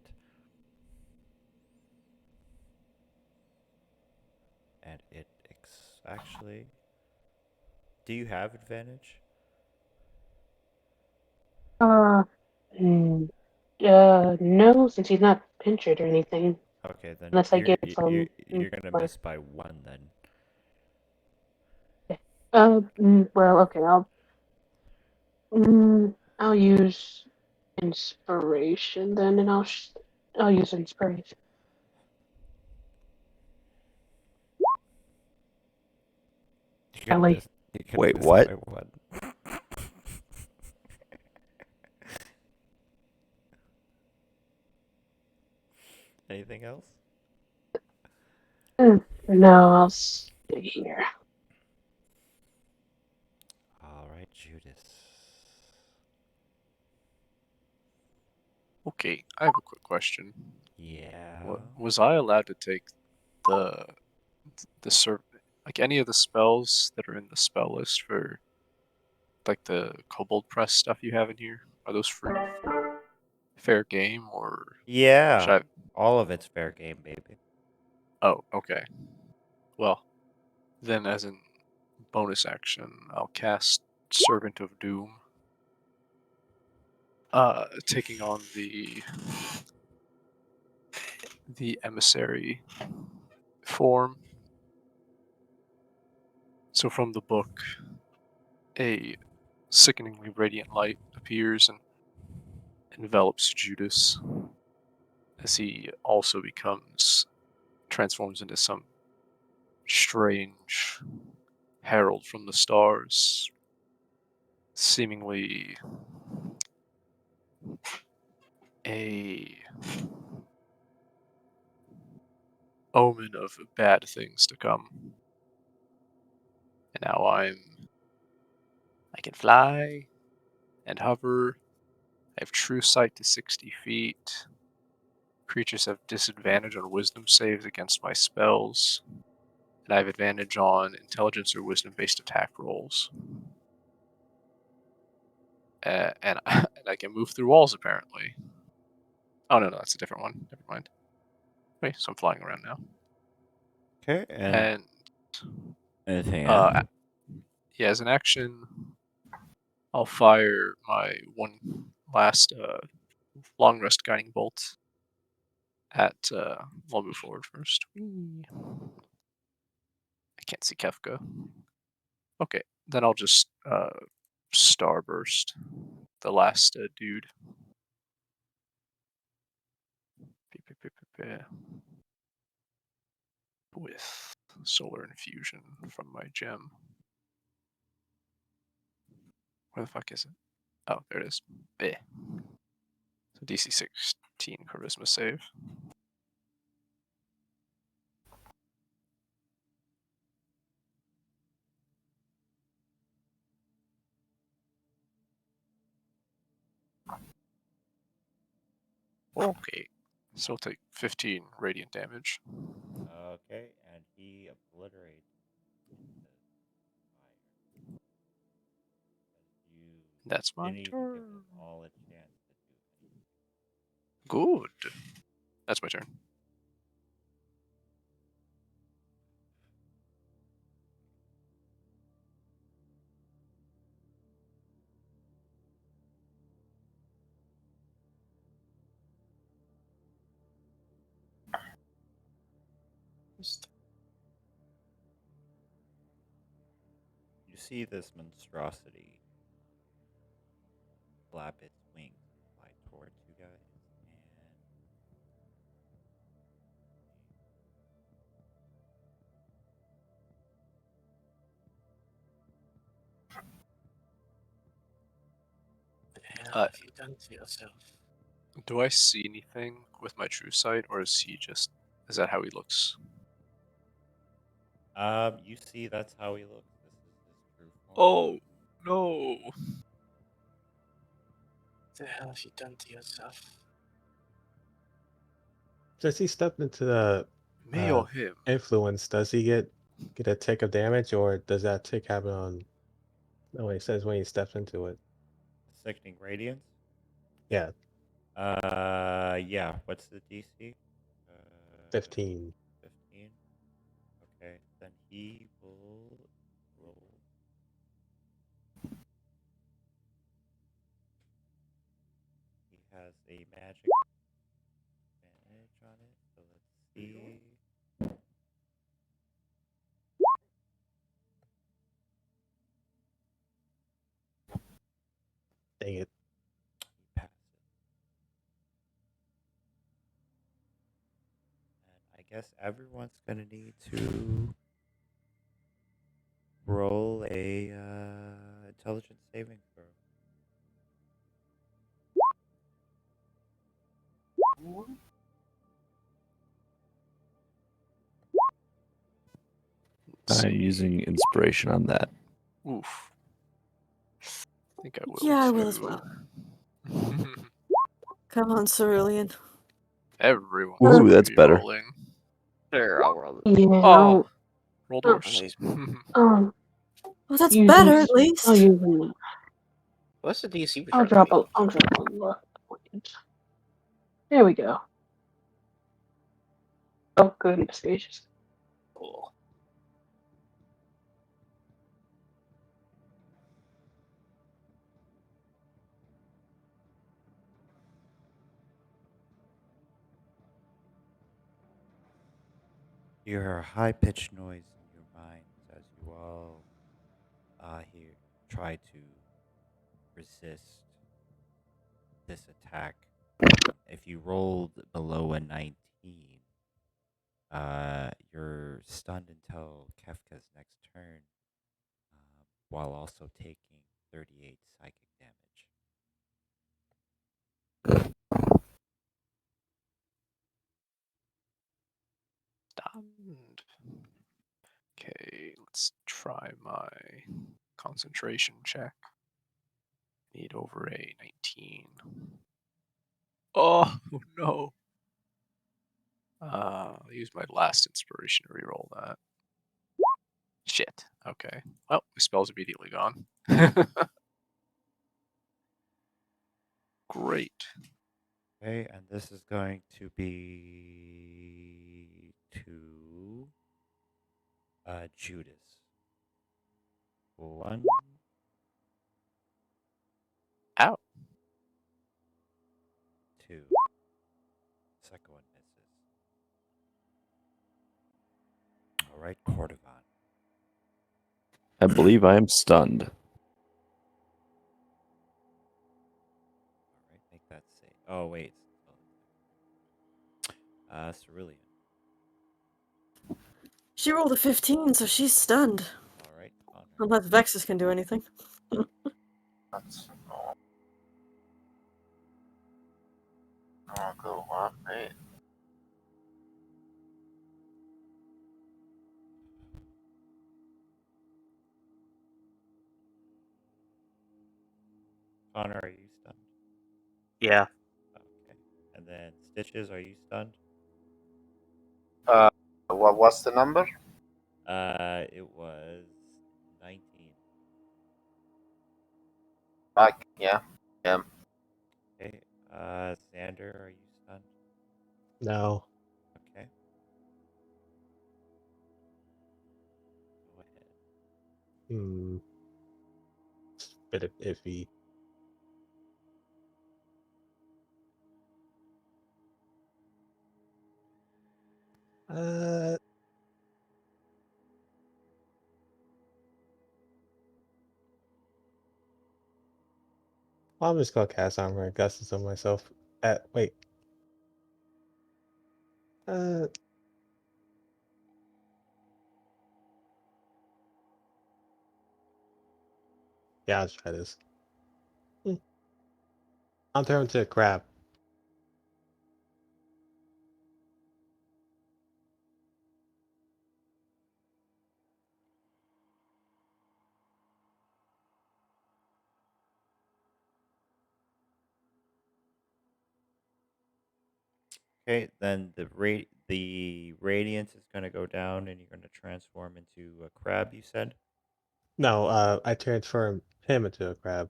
And it actually. Do you have advantage? Mm, no, since he's not pinchered or anything. Okay, then Unless I get some. you're gonna Like, miss by one then. well, okay, I'll use inspiration then, and I'll use inspiration. You're gonna Ellie. miss. You're gonna Wait, miss what? by one. Anything else? No, I'll stay here. All right, Judas. Okay, I have a quick question. Yeah. Was I allowed to take the like any of the spells that are in the spell list for like the kobold press stuff you have in here? Are those free? Fair game or should Yeah. I? All of it's fair game, baby. Oh, okay. Well, then as in bonus action, I'll cast Servant of Doom. Taking on the emissary form. So from the book, a sickeningly radiant light appears and envelops Judas as he also transforms into some strange herald from the stars, seemingly a omen of bad things to come. And now I can fly and hover. I have true sight to 60 feet. Creatures have disadvantage on wisdom saves against my spells. And I have advantage on intelligence or wisdom based attack rolls. And I can move through walls apparently. Oh no, that's a different one. Never mind. Wait, so I'm flying around now. Okay, and And anything else? yeah, as an action, I'll fire my one last long rest guiding bolt at. I'll move forward first. Whee. I can't see Kefka. Okay, then I'll just starburst the last dude. With solar infusion from my gem. Where the fuck is it? Oh, there it is. Bleh. So DC 16 charisma save. Okay. So I'll take 15 radiant damage. Okay, and he obliterates the fire. You That's my didn't even give turn. them all a chance to do anything. Good. That's my turn. You see this monstrosity flap its wings and fly towards you guys, What the hell Uh, have you done to yourself? Do I see anything with my true sight, or is he just. Is that how he looks? you see that's how he looks. This is his true form. Oh, no. What the hell have you done to yourself? Does he step into the Me or him? influence? Does he get a tick of damage, or does that tick happen on? No, it says when he steps into it. Sickening radiance. Yeah, Yeah. What's the DC? 15. 15. Okay, then he will roll. He has a magic advantage on it, so let's see. Dang it. He passes. And I guess everyone's gonna need to roll a intelligence saving throw. Let's I'm see. using inspiration on that. Oof. I think I will. Yeah, I will too. as well. Come on, Cerulean. Everyone Ooh, seems to that's be better. rolling. Sure, I'll roll it. Yeah, Oh, roll Oh. dwarfs. um, Well, that's use better this- at least. I'll use them. What's the DC for I'll shark drop a luck point. There we go. Oh, goodness gracious. Cool. You hear a high pitched noise in your minds as you all here try to resist this attack. If you rolled below a 19, you're stunned until Kefka's next turn, while also taking 38 psychic damage. Stunned. Okay, let's try my concentration check. Need over a 19. Oh, no. I'll use my last inspiration to reroll that. Shit. Okay. Well, my spell's immediately gone. Great. Okay, and this is going to be to Judas. 1, right, Cordovan. I believe I am stunned. All right, make that save. Oh wait. Cerulean. She rolled a 15, so she's stunned. All right, Connor. Unless Vexus can do anything. That's no go on me. Connor, are you stunned? Yeah. Okay. And then Stitches, are you stunned? What was the number? It was 19. Yeah. Okay. Xander, are you stunned? No. Okay. Go ahead. It's a bit of iffy. Uh, well, I'm just gonna cast Armor Augustus on myself. Wait. Uh, yeah, let's try this. I'll turn into a crab. Okay, then the radiance is gonna go down, and you're gonna transform into a crab. You said. No, I transform him into a crab.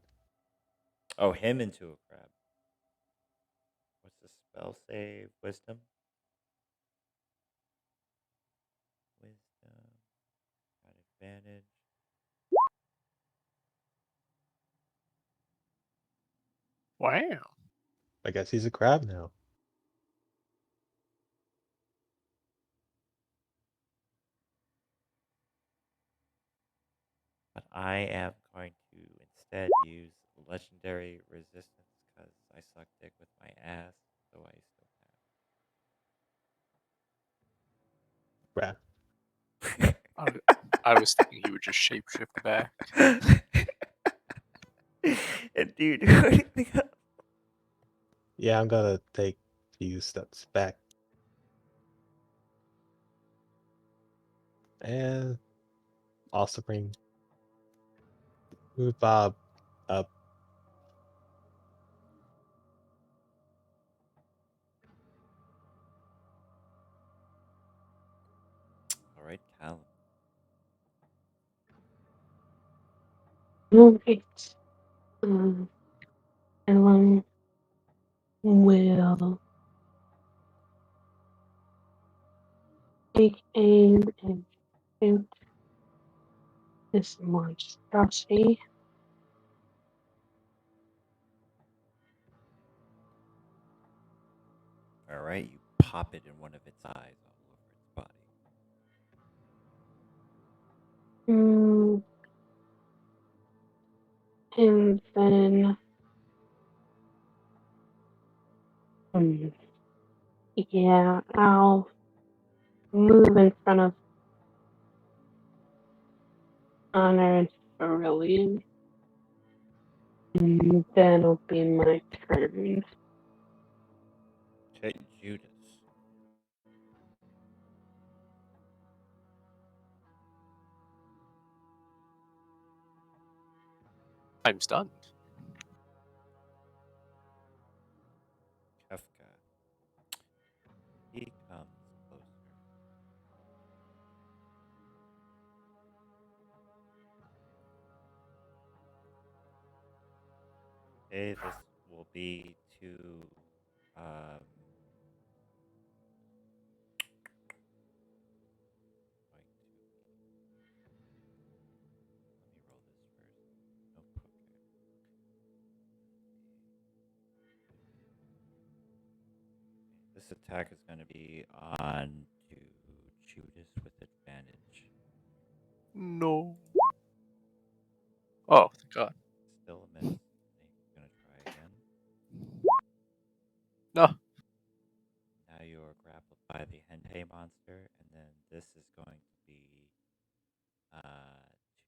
Oh, him into a crab. What's the spell save? Wisdom. Wisdom. Got advantage. Wow. I guess he's a crab now. But I am going to instead use legendary resistance because I suck dick with my ass, so I Crab. still I was thinking he would just shapeshift back. have. And dude, what do you think of- Yeah, I'm gonna take a few steps back. And also move Bob up. All right, Callum. Alright. Ellen will take aim and shoot this monstrosity. All right, you pop it in one of its eyes all over its body. Mm, and then, hmm, yeah, I'll move in front of Honor and Cerulean. And then it'll be my turn. Okay, Judas. I'm stunned. Kefka. He comes closer. Okay, this will be to um, going to let me roll this first. Nope. Okay. This attack is going to be on to Judas with advantage. No. Oh, thank God. Still a miss. He's gonna try again. No. Now you are grappled by the Hentei monster, and then this is going to be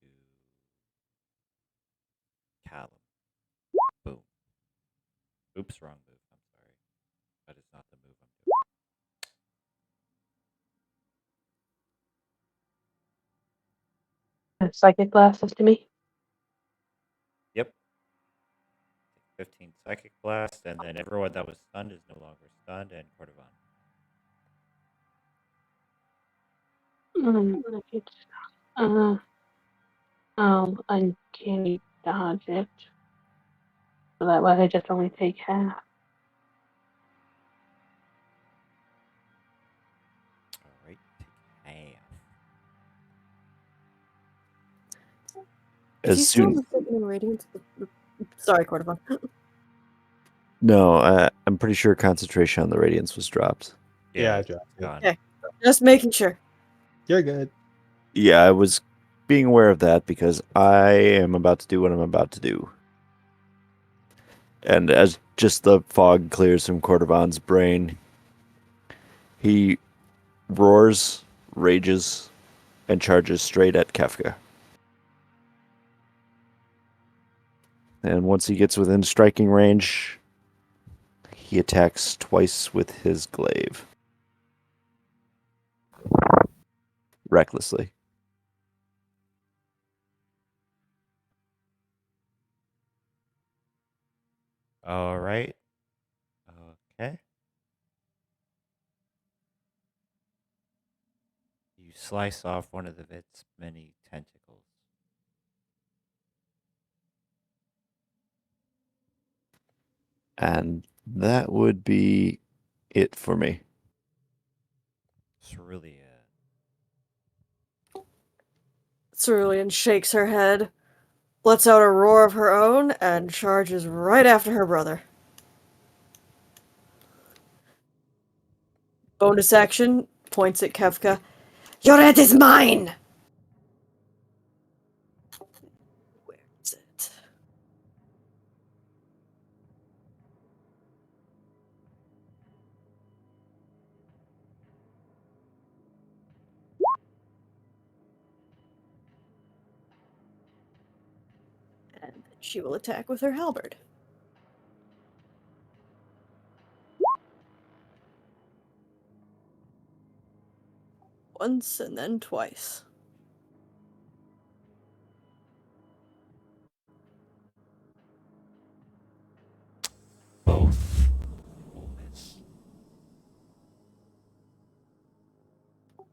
to Callum. Boom. Oops, wrong move. I'm sorry. That is not the move I'm doing. Psychic glasses to me. Yep. 15 psychic blast, and then everyone that was stunned is no longer stunned, and Cordovan. It's, uncanny dodge it. So that way I just only take half. Alright, take half. Is As he still soon mistaken radiant? Sorry, Cordovan. No, I'm pretty sure concentration on the radiance was dropped. Yeah, I it's dropped it. gone. Okay. Just making sure. You're good. Yeah, I was being aware of that because I am about to do what I'm about to do. And as just the fog clears from Cordovan's brain, he roars, rages, and charges straight at Kefka. And once he gets within striking range, he attacks twice with his glaive. Recklessly. Alright. Okay. You slice off one of its many tentacles. And that would be it for me. Cerulean. Cerulean shakes her head, lets out a roar of her own, and charges right after her brother. Bonus action, points at Kefka. Your head is mine! Where is it? And then she will attack with her halberd. Once and then twice. Both will miss.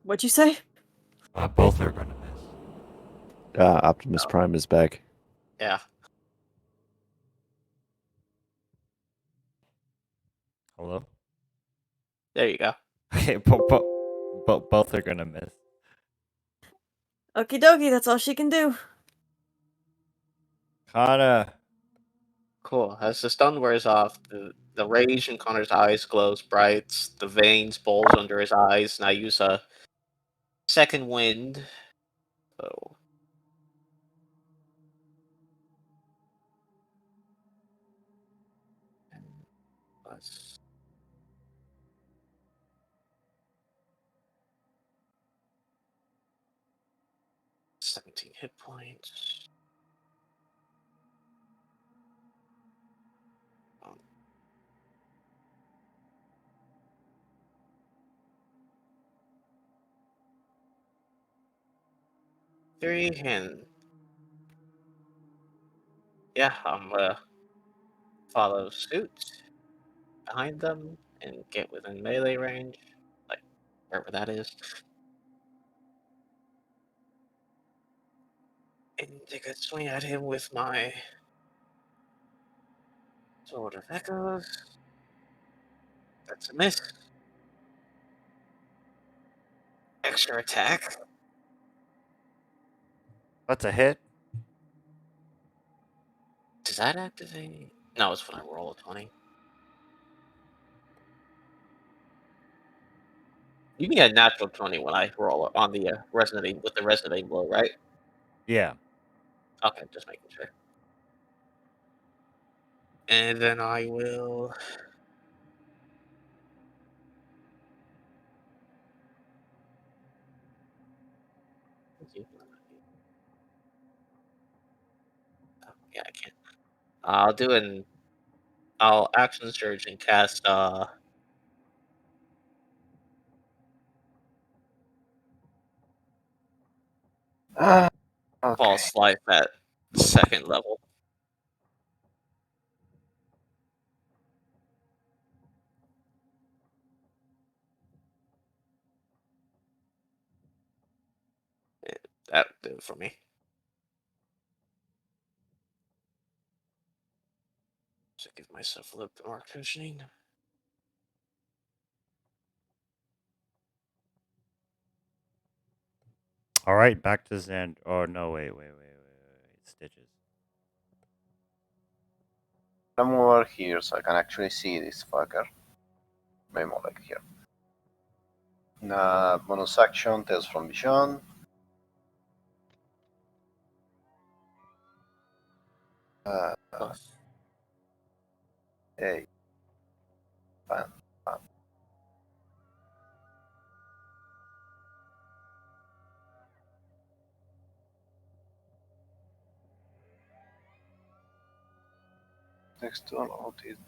What'd you say? Both are gonna miss. Optimus Prime is back. Yeah. Hello? There you go. Okay, both are gonna miss. Okie dokie, that's all she can do. Kana. Cool. As the stun wears off, the rage in Connor's eyes glows bright. The veins bulge under his eyes, and I use a second wind. So plus 17 hit points. Three and yeah, I'm gonna follow suit behind them and get within melee range, like wherever that is, and take a swing at him with my sword of echoes. That's a miss. Extra attack. That's a hit. Does that activate? No, it's when I roll a 20. You can get a natural 20 when I roll on the resonating with the resonating blow, right? Yeah. Okay, just making sure. And then I will. Yeah, I can't. I'll do an. I'll action surge and cast Ah, okay. false life at second level. That'll do it for me. So give myself a little bit more cushioning. All right, back to Zen. Oh no, wait. Stitches. I'm over here so I can actually see this fucker. Maybe more like here. Bonus action, Tales from Vision. Hey. Fine. Next turn, what is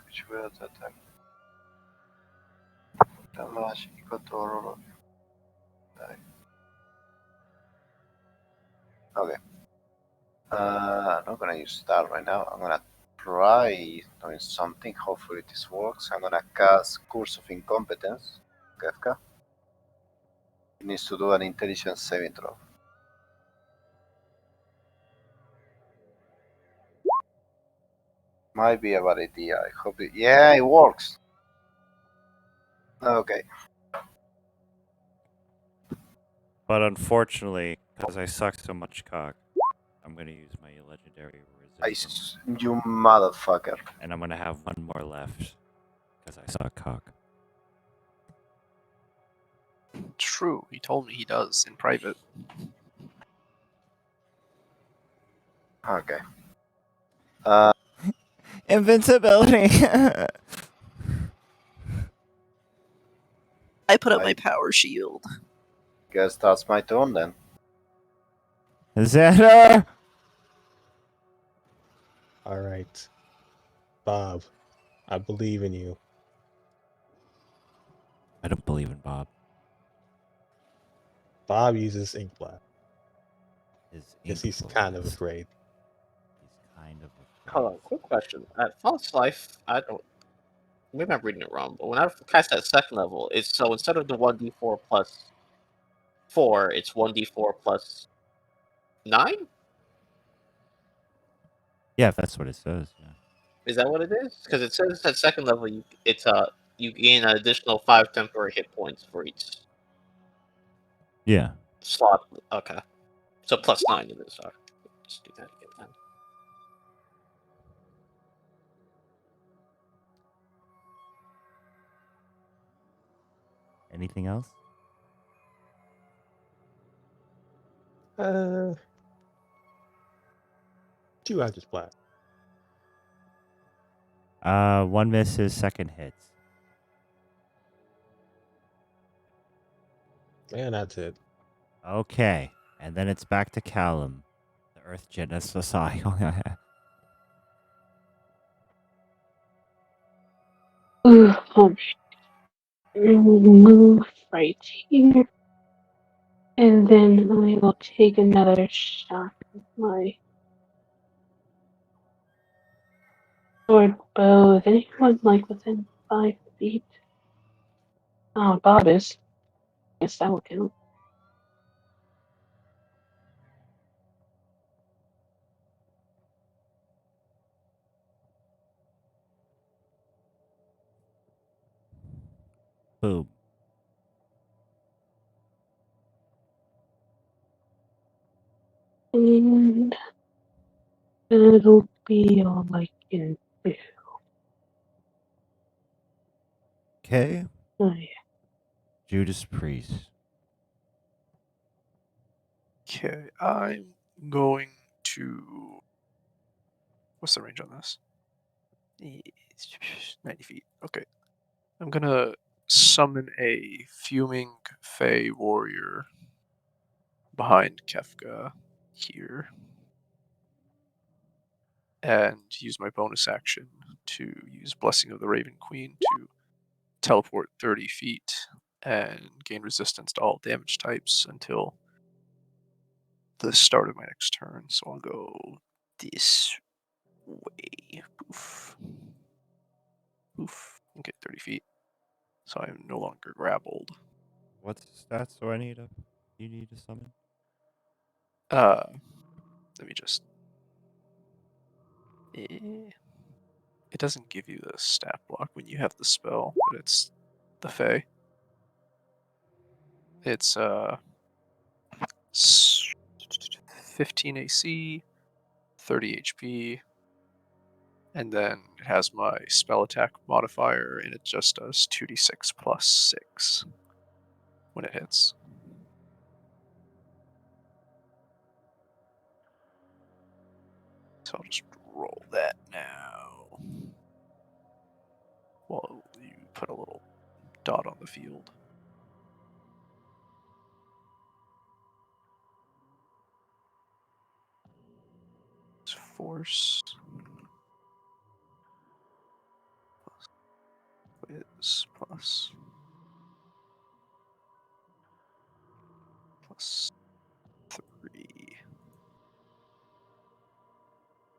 which way attack? Damage equal to roll. Okay. I'm not gonna use that right now. I'm gonna try doing something. Hopefully this works. I'm gonna cast Curse of Incompetence. Kefka. He needs to do an intelligence saving throw. Might be a bad idea. I hope it. Yeah, it works. Okay. But unfortunately, because I suck so much cock, I'm gonna use my legendary resistance, You motherfucker. and I'm gonna have one more left because I suck cock. True, he told me he does in private. Okay. Invincibility. I put up I- my power shield. Guess that's my turn then. Xander. All right. Bob, I believe in you. I don't believe in Bob. Bob uses ink blast. His Guess he's ink kind of blast. afraid. He's kind of afraid. Hold on, quick question. At false life, I don't. Maybe I'm reading it wrong, but when I cast at second level, it's so instead of the 1d4 plus 4, it's 1d4 plus 9? Yeah, if that's what it says. Yeah. Is that what it is? Because it says at second level, you gain an additional 5 temporary hit points for each Yeah. slot. Okay. So plus 9 it is. Sorry. Just do that again then. Anything else? Two Eldritch Blast. One misses, second hits. And that's it. Okay, and then it's back to Callum, the Earth Genus Society. Ooh, move right here. And then I will take another shot with my sword bow. Is anyone like within 5 feet? Oh, Bob is. Guess that will count. Boom. And it'll be all like in. Okay. Oh yeah. Judas Priest. Okay, I'm going to. What's the range on this? 90 feet. Okay. I'm gonna summon a fuming Fey warrior behind Kefka here. And use my bonus action to use Blessing of the Raven Queen to teleport 30 feet and gain resistance to all damage types until the start of my next turn. So I'll go this way. Poof. Poof. Okay, 30 feet. So I'm no longer grappled. What's the stats do I need to you need to summon? Let me just. It doesn't give you the stat block when you have the spell, but it's the Fey. It's 15 AC, 30 HP, and then it has my spell attack modifier, and it just does 2d6 plus 6 when it hits. So I'll just roll that now. Well, you put a little dot on the field. It's force. Whiz plus 3.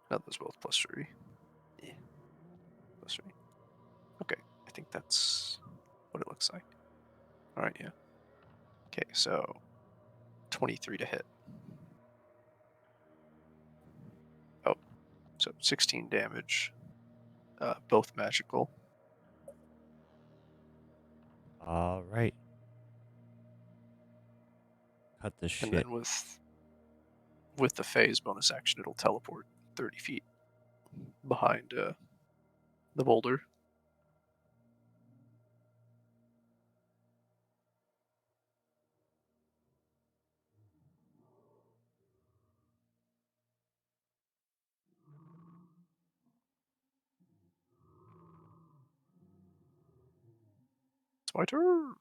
No, those both plus 3. Yeah. Plus 3. Okay, I think that's what it looks like. Alright, yeah. Okay, so 23 to hit. Oh, so 16 damage. Both magical. All right. Cut the And shit. then with the phase bonus action, it'll teleport 30 feet behind the boulder. It's my turn.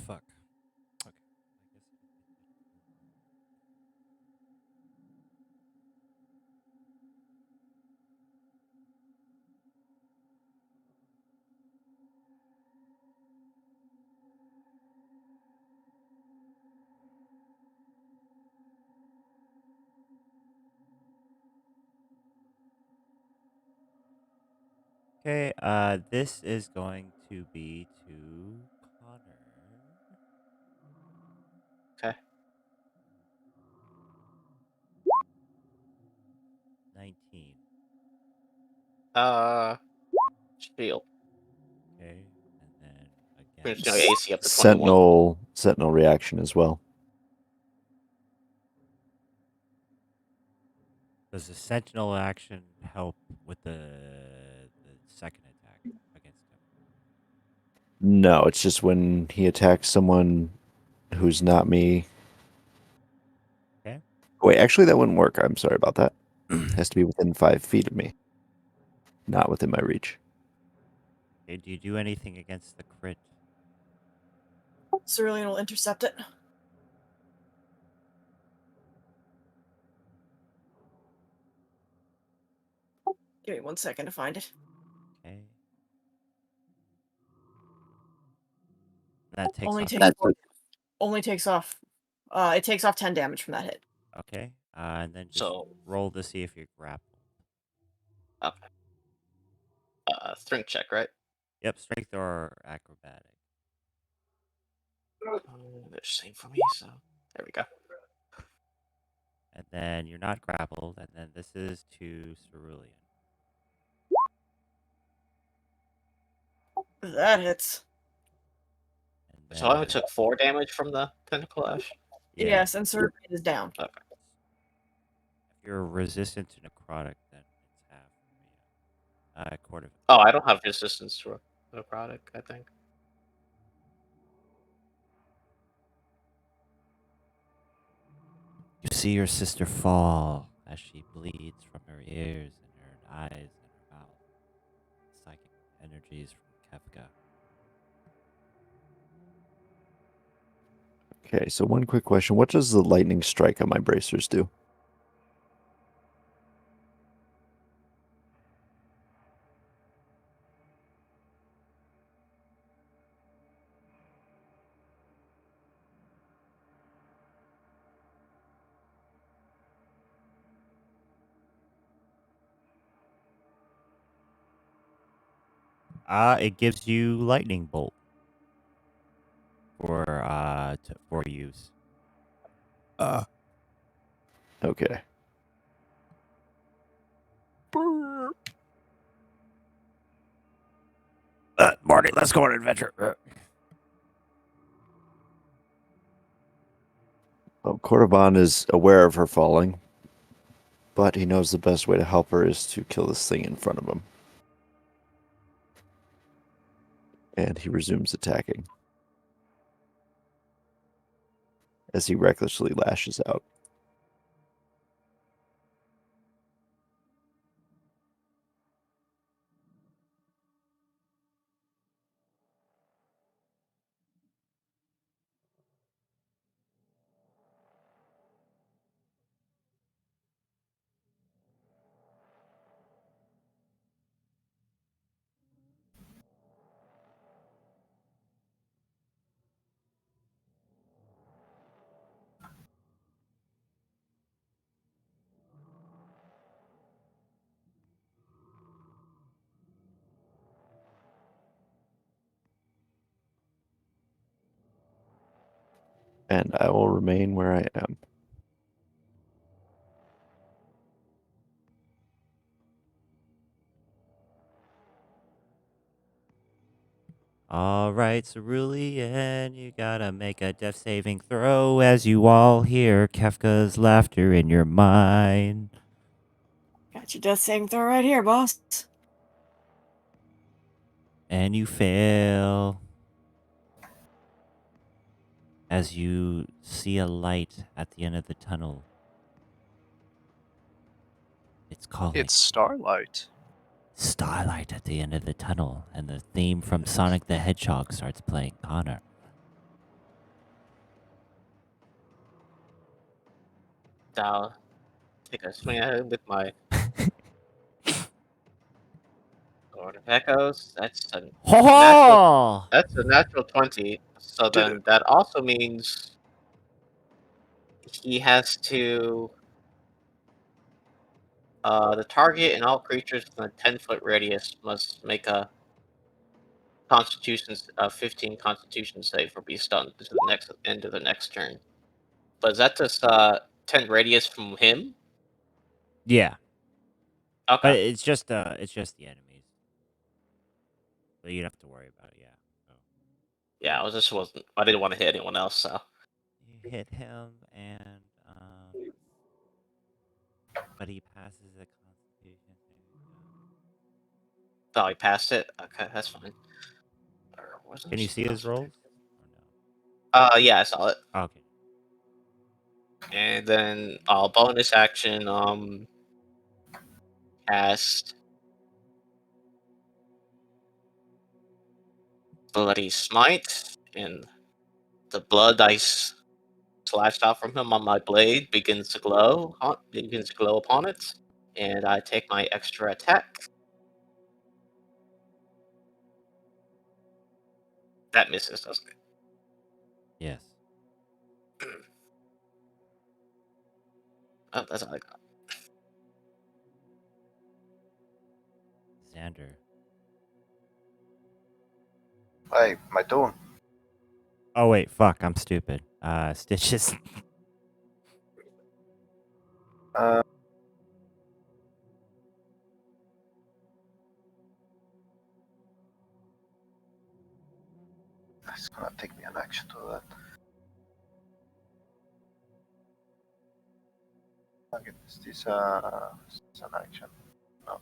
Fuck. Okay. I guess I did that before. Okay, this is going to be to Connor. Okay. 19. Shield. Okay, and then We're again. just gonna AC up to 21. Sentinel reaction as well. Does the Sentinel action help with the second attack against him? No, it's just when he attacks someone who's not me. Okay. Wait, actually, that wouldn't work. I'm sorry about that. Has to be within 5 feet of me, not within my reach. Okay, do you do anything against the crit? Cerulean will intercept it. Give me 1 second to find it. Okay. That takes Only off. takes only takes off. It takes off 10 damage from that hit. Okay. And then just So, roll to see if you're grappled. okay. Strength check, right? Yep, strength or acrobatic. They're same for me, so there we go. And then you're not grappled, and then this is to Cerulean. That hits. So I only then took 4 damage from the tentacle ash. yeah, Yes, and Serpent is down. Okay. if you're resistant to necrotic, then it's half. A quarter. Oh, I don't have resistance to a product, I think. You see your sister fall as she bleeds from her ears and her eyes and her mouth. Psychic energies from Kefka. Okay, so one quick question. What does the lightning strike on my bracers do? It gives you lightning bolt for use. Okay. Marty, let's go on an adventure. Well, Cordovan is aware of her falling, but he knows the best way to help her is to kill this thing in front of him. And he resumes attacking as he recklessly lashes out. And I will remain where I am. All right, Cerulean, you gotta make a death saving throw as you all hear Kefka's laughter in your mind. Got your death saving throw right here, boss. And you fail as you see a light at the end of the tunnel. It's calling. It's Starlight. Starlight at the end of the tunnel, and the theme from Sonic the Hedgehog starts playing. Connor. I'll take a swing at it with my Sword of Echoes. That's a Ho that's a natural 20. So Did then that also means he has to the target and all creatures within a 10-foot radius must make a 15 Constitution save or be stunned to the next end of the next turn. But is that just 10 radius from him? Yeah, but Okay. it's just the enemies, so you don't have to worry about it. Yeah. So Yeah, I didn't want to hit anyone else, so you hit him, and but he passes the Constitution saving throw. oh, he passed it. Okay, that's fine. Or wasn't Can you see his supposed to rolls? take Or no? yeah, I saw it. Okay. And then bonus action, cast Bloody Smite, and the blood slashed out from him on my blade begins to glow. Begins to glow upon it, and I take my extra attack. That misses, doesn't it? Yes. Oh, that's all I got. Xander. Hey, my turn. Oh wait, fuck, I'm stupid. Stitches. Uh, Gonna take me an action to do that. Okay, is this an action? No.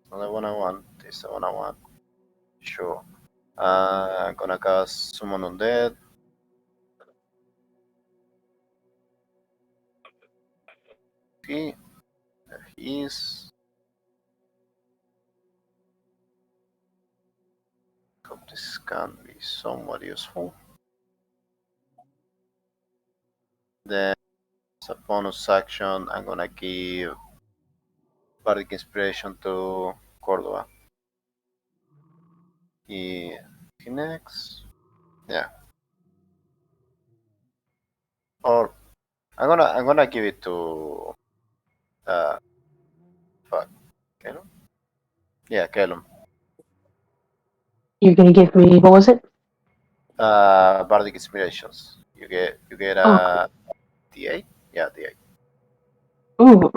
It's not the one I want. This is the one I want. Sure. I'm gonna cast Summon Undead. Okay. There he is. Hope this can be somewhat useful. Then, as a bonus action, I'm gonna give Bardic Inspiration to Cordova. He next. Yeah. Or I'm gonna give it to fuck. Calum? Yeah, Calum. You're gonna give me, what was it? Bardic Inspirations. You get Oh, a D8? Yeah, D8. ooh.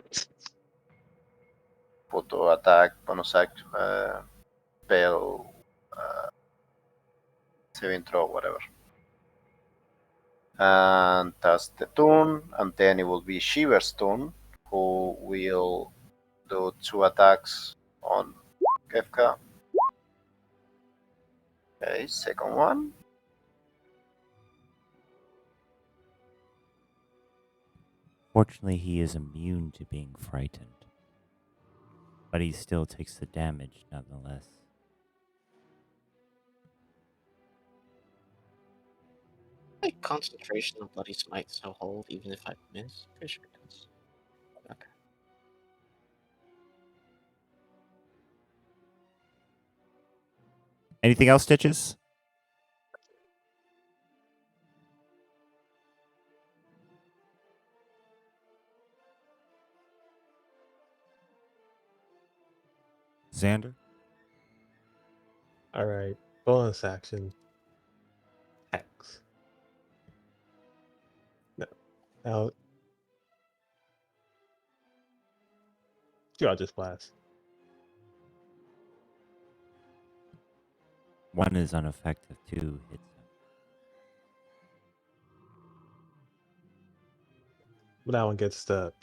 Photo attack, bonus action, spell, saving throw, whatever. And that's the turn, and then it will be Shiver's turn, who will do 2 attacks on Kefka. Okay, second one. Fortunately, he is immune to being frightened, but he still takes the damage nonetheless. Like concentration of bloody smite still hold even if I miss? Pretty sure it does. Okay. Anything else, Stitches? Xander? All right. Bonus action. Hex. No. Now, Eldritch Blast. One is ineffective, 2 hits him. But that one gets the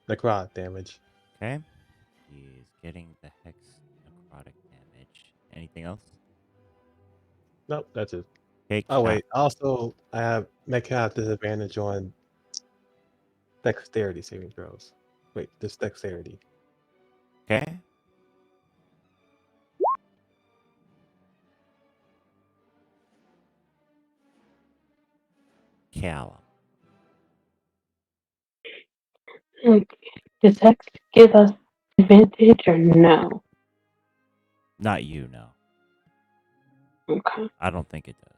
necrotic damage. Okay. He is getting the hex necrotic damage. Anything else? Nope, that's it. Okay, Oh wait, also I have Mecca disadvantage on dexterity saving throws. Wait, just dexterity. Okay. Callum. Okay. Does Hex give us advantage or no? Not you, no. Okay. I don't think it does.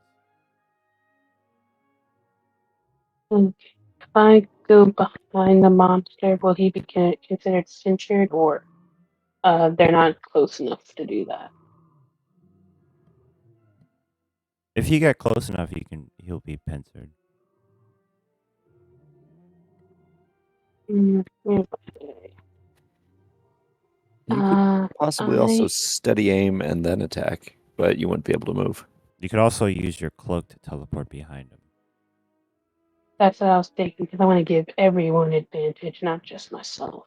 Okay. If I go behind the monster, will he be considered censured, or they're not close enough to do that? If you get close enough, he'll be pincered. Okay. You could possibly also I steady aim and then attack, but you wouldn't be able to move. You could also use your cloak to teleport behind him. that's what I was thinking, because I want to give everyone advantage, not just myself.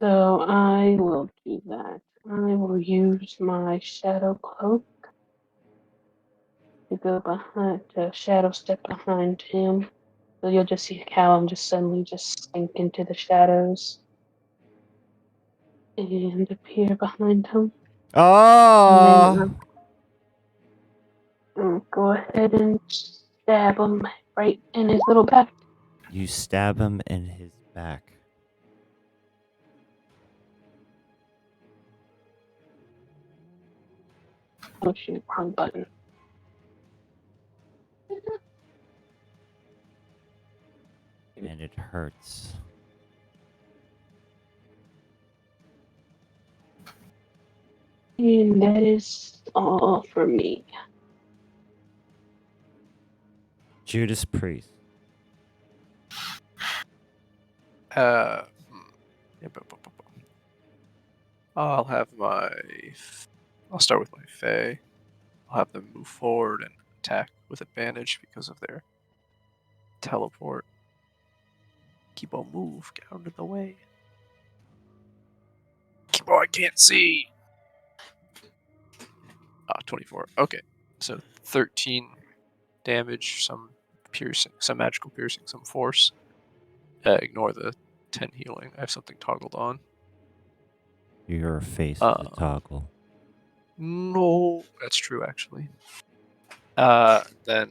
So I will do that. I will use my shadow cloak to go behind, to shadow step behind him. So you'll just see Callum just suddenly just sink into the shadows and appear behind him. And then Oh! I'll go ahead and stab him right in his little back. You stab him in his back. Oh shoot, wrong button. And it hurts. And that is all for me. Judas Priest. Yeah, I'll have my. I'll start with my Fae. I'll have them move forward and attack with advantage because of their teleport. Keep on move, get out of the way. Keep on, I can't see. 24. Okay, so 13 damage, some piercing, some magical piercing, some force. Ignore the 10 healing. I have something toggled on. Your face is a toggle. No, that's true actually. Then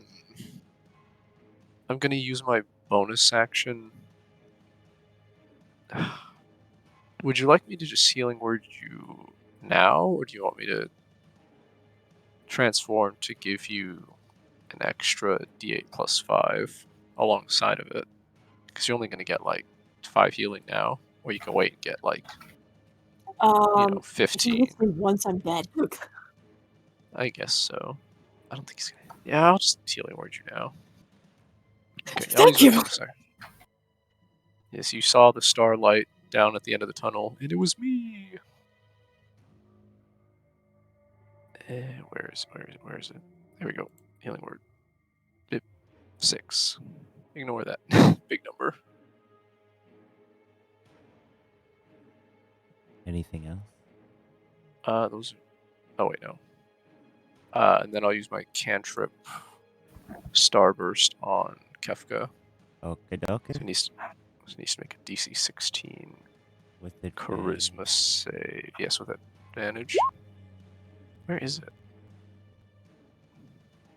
I'm gonna use my bonus action. Would you like me to just healing word you now, or do you want me to transform to give you an extra d8 plus 5 alongside of it? Because you're only gonna get like 5 healing now, or you can wait and get like 15. Once I'm dead. I guess so. I don't think he's gonna. Yeah, I'll just healing word you now. Okay, I'll use Thank my you. bonus action. Yes, you saw the starlight down at the end of the tunnel, and it was me. Where is it? There we go. Healing word. 6. Ignore that big number. Anything else? Those. Oh wait, no. And then I'll use my cantrip Starburst on Kefka. Okay, okay. So he needs to make a DC 16 With the charisma save. Yes, with advantage. Where is it?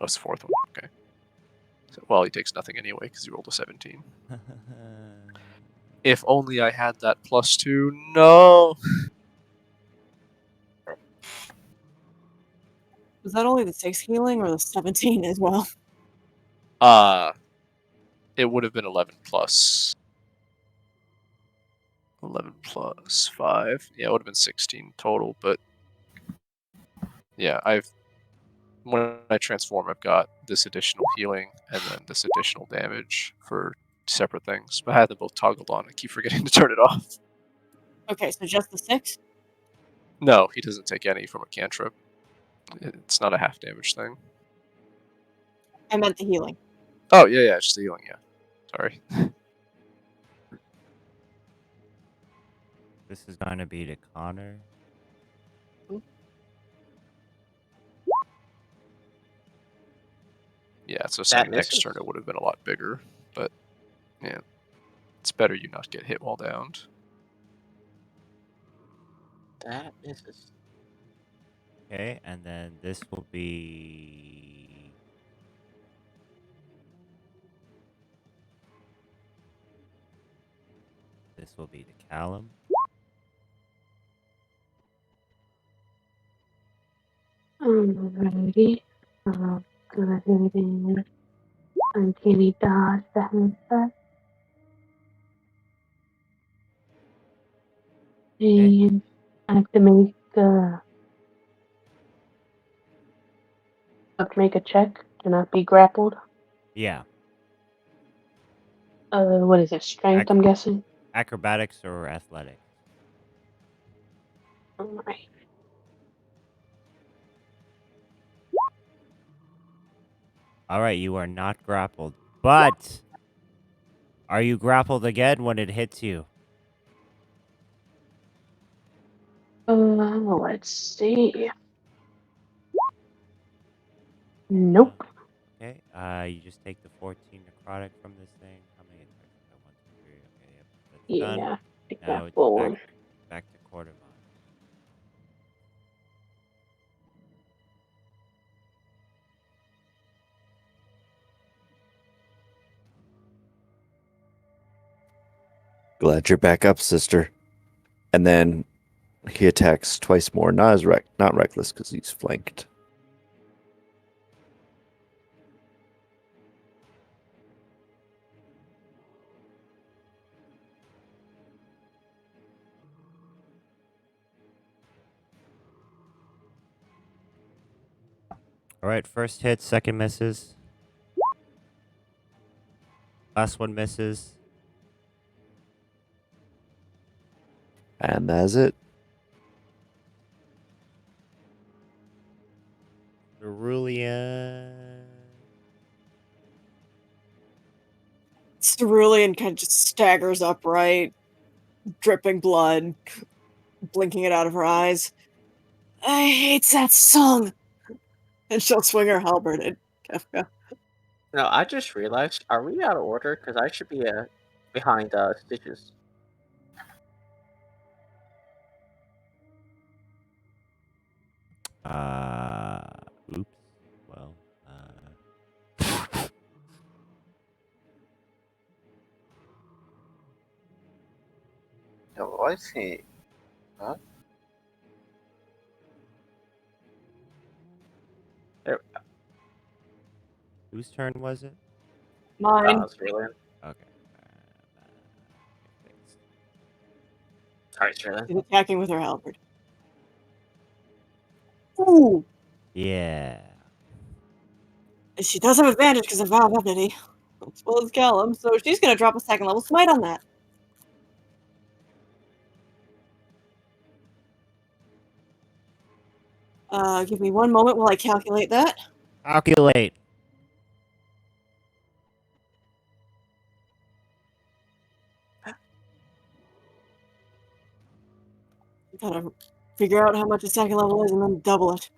Oh, it's the 4th one. Okay. So, well, he takes nothing anyway because he rolled a 17. If only I had that +2. No. Was that only the 6 healing or the 17 as well? It would have been 11 plus 5. Yeah, it would have been 16 total. But yeah, when I transform, I've got this additional healing and then this additional damage for separate things. But I had them both toggled on. I keep forgetting to turn it off. Okay, so just the 6? No, he doesn't take any from a cantrip. It's not a half damage thing. I meant the healing. Oh, yeah, just the healing, yeah. Sorry. This is going to be to Connor. Yeah, so saying next misses. turn it would have been a lot bigger. But, yeah. It's better you not get hit while downed. That misses. Okay, and then this will be... This will be to Callum. Alrighty. Go ahead and uncanny dodge that effect. And I have to make a check to not be grappled. Yeah. What is it? Strength, I'm guessing. Acrobatics or athletics? Alright. All right, you are not grappled. But are you grappled again when it hits you? Let's see. Nope. Okay, you just take the 14 necrotic from this thing. How many attacks? 1, 2, 3. Okay, yep, that's done. Yeah, take Now that it's full back, one. back to Cordovon. Glad you're back up, sister. And then he attacks twice more. Not reckless because he's flanked. All right, first hit, second misses. Last one misses. And that's it. The rule Cerulean kind of just staggers upright, dripping blood, blinking it out of her eyes. I hate that song! And she'll swing her halberd at Kefka. No, I just realized, are we out of order? Because I should be behind Stitches. Oops. Well, No, why is he? Huh? whose turn was it? Mine. Cerulean. Okay. Sorry, Cerulean. She's attacking with her halberd. Ooh! Yeah. She does have advantage because of Vow of Enmity, as well as Callum, so she's gonna drop a second level smite on that. Give me one moment while I calculate that. Calculate. Gotta figure out how much a second level is and then double it.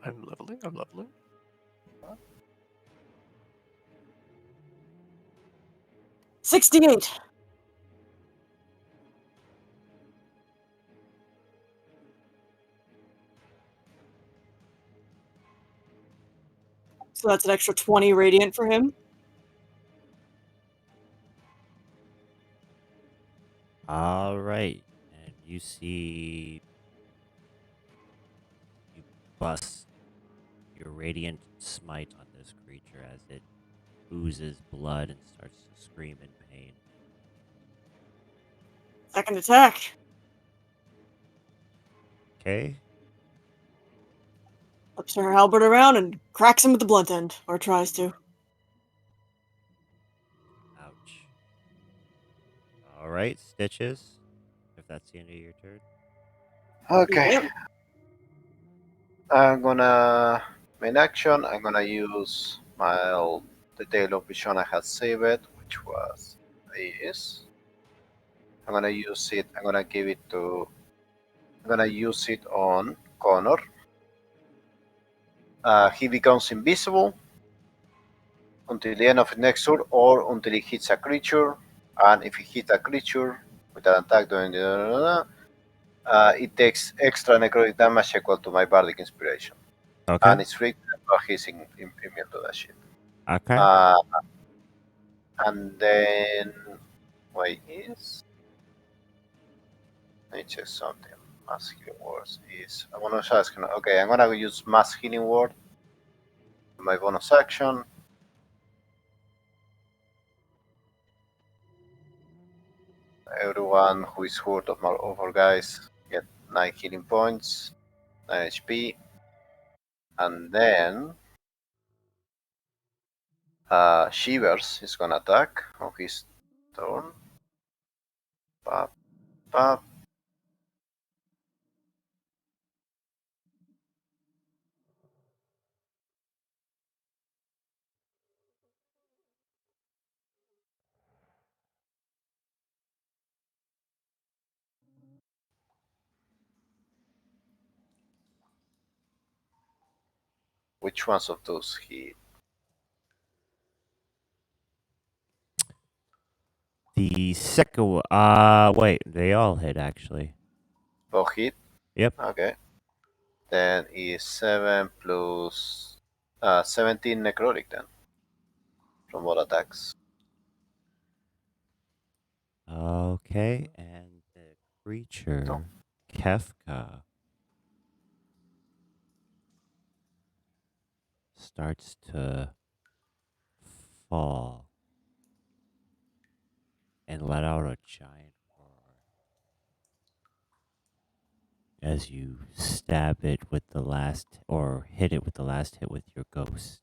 I'm leveling. I'm leveling. 68. So that's an extra 20 radiant for him. All right. And you see. You bust your radiant smite on this creature as it oozes blood and starts to scream in pain. Second attack. Okay. Flips her halberd around and cracks him with the blunt end, or tries to. Ouch. All right, Stitches. If that's the end of your turn. Okay. Yep. I'm gonna main action. I'm gonna use the tail of Bishona has saved, which was this. I'm gonna use it. I'm gonna give it to. I'm gonna use it on Connor. He becomes invisible until the end of the next turn, or until he hits a creature. And if he hits a creature with an attack during the it takes extra necrotic damage equal to my bardic inspiration, Okay. and it's free, but he's immune to that shit. Okay. And then wait, let me check something. Mass healing words is I'm gonna ask. Okay, I'm gonna use mass healing word. My bonus action. Everyone who is hurt of our guys get 9 healing points, 9 HP, and then Shivers is gonna attack on his turn. Pop, pop. Which ones of those hit? The second one. Wait. They all hit, actually. Both hit? Yep. Okay. Then is 7 plus 17 necrotic then. From all attacks. Okay. And the creature, Kefka, starts to fall and let out a giant roar as you stab it with the last, or hit it with the last hit with your ghost.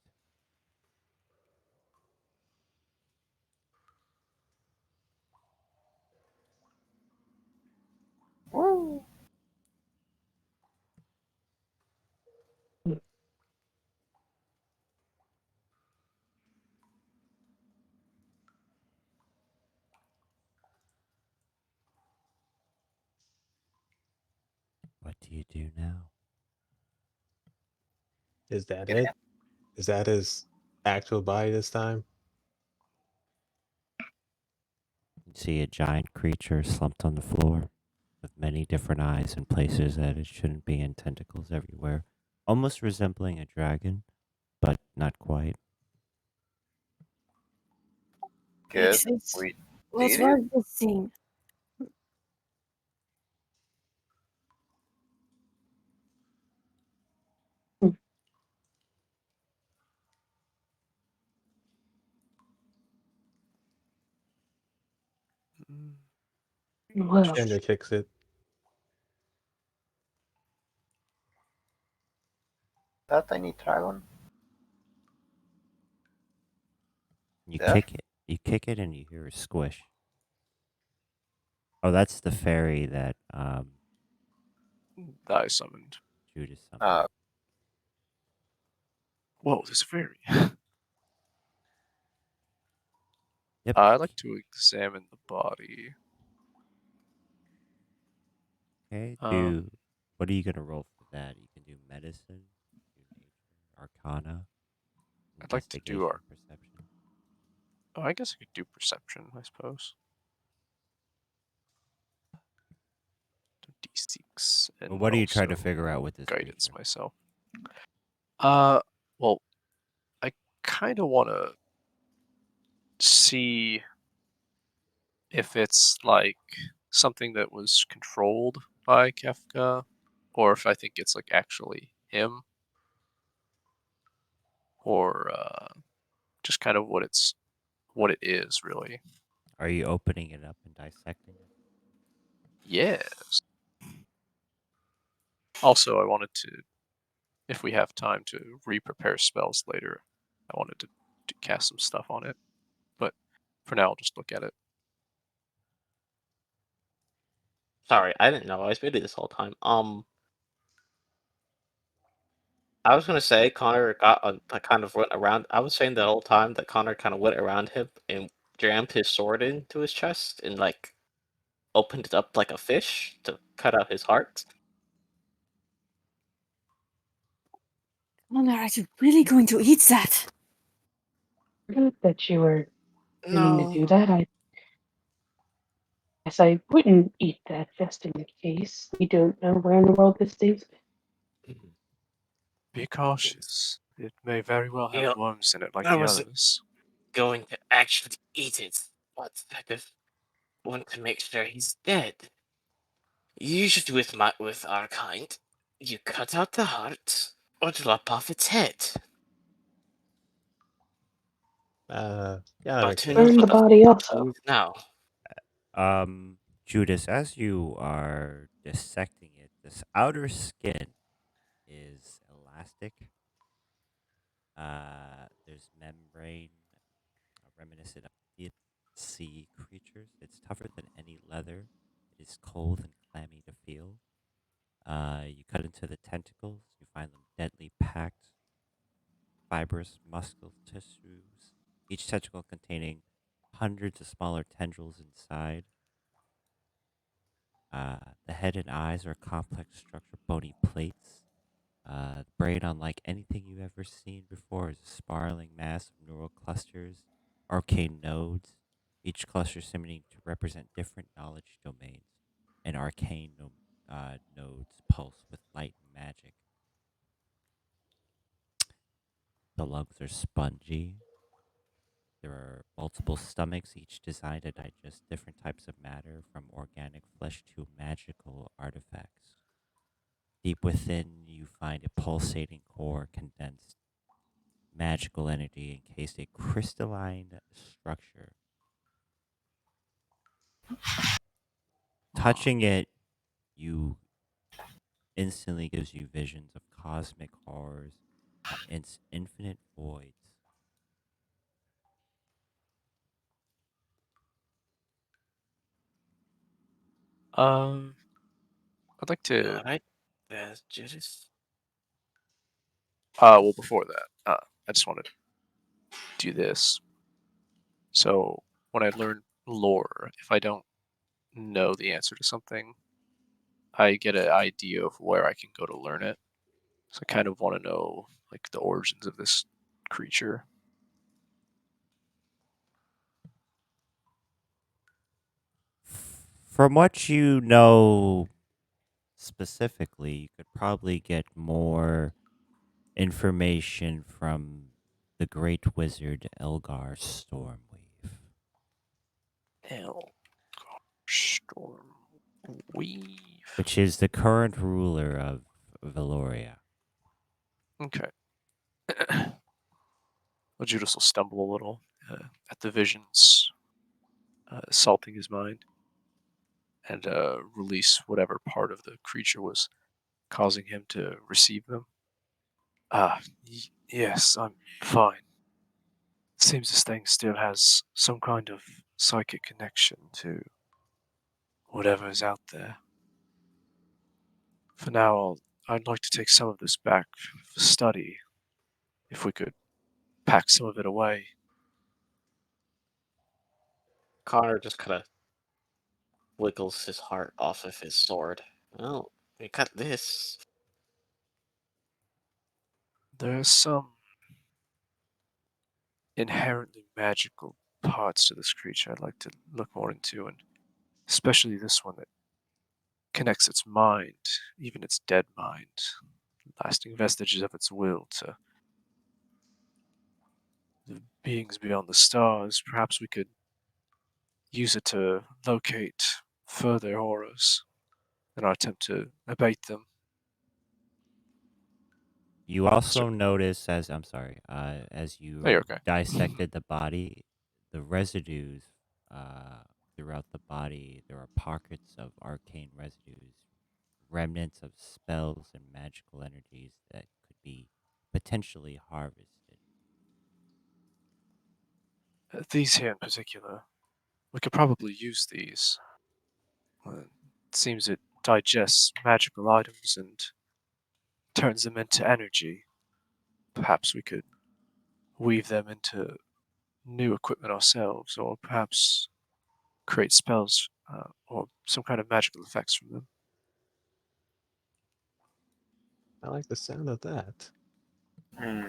Woo! What do you do now? Is that It it? Is that his actual body this time? You see a giant creature slumped on the floor with many different eyes in places that it shouldn't be and tentacles everywhere, almost resembling a dragon, but not quite. guess It's we what's did it. wrong with this scene? Mm, Well, Chandra kicks it. That tiny dragon You there. kick it. You kick it and you hear a squish. Oh, that's the fairy that I summoned. Judas summoned. Uh, Whoa, there's a fairy. Yep. I'd like to examine the body. Okay. Um, What are you gonna roll for that? You can do medicine, do nature, arcana, I'd like to do investigation, perception. Oh, I guess I could do perception, I suppose. D6 Well, and what are you trying to also figure out with this guidance creature? myself. Well, I kind of want to see if it's like something that was controlled by Kefka, or if I think it's like actually him, or just kind of what it is really. Are you opening it up and dissecting it? Yes. Also, I wanted to, if we have time to re-prepare spells later, I wanted to cast some stuff on it. But for now, I'll just look at it. Sorry, I didn't know I was muted this whole time. I was gonna say Connor kind of went around. I was saying the whole time that Connor kind of went around him and jammed his sword into his chest and like opened it up like a fish to cut out his heart. Connor, are you really going to eat that? good that you were planning to No, do that. I guess I wouldn't eat that just in case. We don't know where in the world this thing's Be cautious. It may very well have yeah, worms in it like I the wasn't others. going to actually eat it, but I just want to make sure he's dead. Usually with our kind, you cut out the heart or lop off its head. Yeah, that But makes who knows burn sense. the what the body fuck he also. is now? Judas, as you are dissecting it, this outer skin is elastic. There's membrane reminiscent of deep sea creatures. It's tougher than any leather. It is cold and clammy to feel. You cut into the tentacles. You find them deadly packed, fibrous muscle tissues, each tentacle containing hundreds of smaller tendrils inside. The head and eyes are complex structured bony plates. The brain, unlike anything you've ever seen before, is a spiraling mass of neural clusters, arcane nodes, each cluster seeming to represent different knowledge domains. And arcane nodes pulse with light and magic. The lungs are spongy. There are multiple stomachs, each designed to digest different types of matter, from organic flesh to magical artifacts. Deep within, you find a pulsating core, condensed magical energy encased a crystalline structure. Touching it, you instantly gives you visions of cosmic horrors and its infinite voids. Um, I'd like to. Alright, there's Judas. Well, before that, I just want to do this. So when I learn lore, if I don't know the answer to something, I get an idea of where I can go to learn it. So I kind of want to know like the origins of this creature. From what you know specifically, you could probably get more information from the great wizard Elgar Stormweave. Elgar Stormweave. Which is the current ruler of Vaeloria. Okay. Well, Judas will stumble a little at the visions assaulting his mind and release whatever part of the creature was causing him to receive them. Yes, I'm fine. Seems this thing still has some kind of psychic connection to whatever is out there. For now, I'd like to take some of this back for study. If we could pack some of it away. Connor just kind of wiggles his heart off of his sword. Well, we got this. There are some inherently magical parts to this creature I'd like to look more into, and especially this one that connects its mind, even its dead mind, lasting vestiges of its will to the beings beyond the stars. Perhaps we could use it to locate further horrors in our attempt to abate them. You also notice, as Oh, you you're okay. dissected the body, the residues throughout the body. There are pockets of arcane residues, remnants of spells and magical energies that could be potentially harvested. These here in particular, we could probably use these. It seems it digests magical items and turns them into energy. Perhaps we could weave them into new equipment ourselves, or perhaps create spells or some kind of magical effects from them. I like the sound of that. Hmm.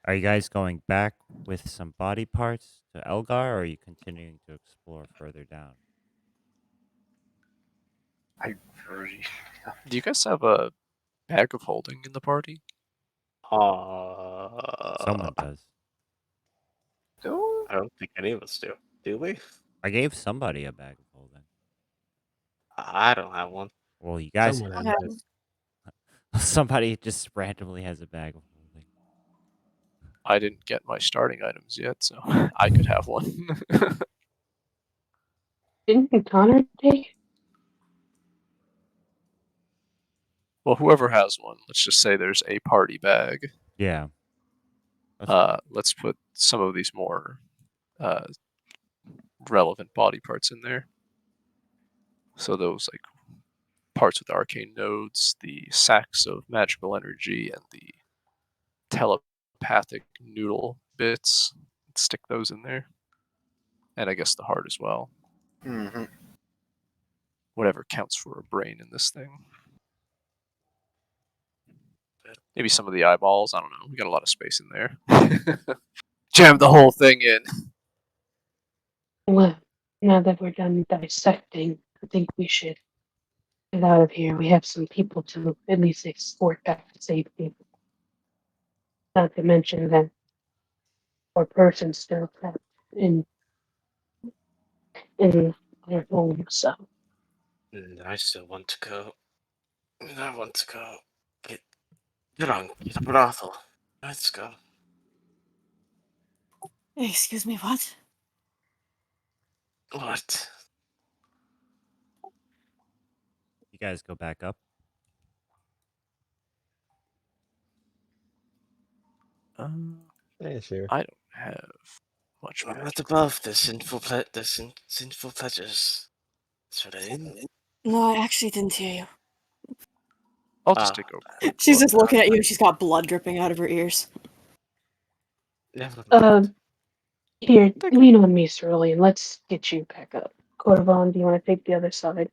Are you guys going back with some body parts to Elgar, or are you continuing to explore further down? I really Do you guys have a bag of holding in the party? Someone does. don't. I don't think any of us do. Do we? I gave somebody a bag of holding. I don't have one. Well, you guys, Someone Okay. has somebody just randomly has a bag of holding. I didn't get my starting items yet, so I could have one. Didn't Connor take? Well, whoever has one, let's just say there's a party bag. Yeah. Let's put some of these more relevant body parts in there. So those like parts with arcane nodes, the sacks of magical energy, and the telepathic noodle bits. Stick those in there, and I guess the heart as well. Mm-hmm. Whatever counts for a brain in this thing. Maybe some of the eyeballs. I don't know. We got a lot of space in there. Jam the whole thing in. Well, now that we're done dissecting, I think we should get out of here. We have some people to at least escort back to safety. Not to mention that our person's still trapped in their home. So I still want to go. I want to go. Get drunk. Get a brothel. Let's go. Excuse me, what? What? You guys go back up. yeah, sure. I don't have much I'm not magic. above the sinful pleasures. That's what I did. No, I actually didn't hear you. I'll just take over. She's just looking at you. She's got blood dripping out of her ears. Never mind. here, lean on me, Cerulean. Let's get you back up. Corvon, do you want to take the other side?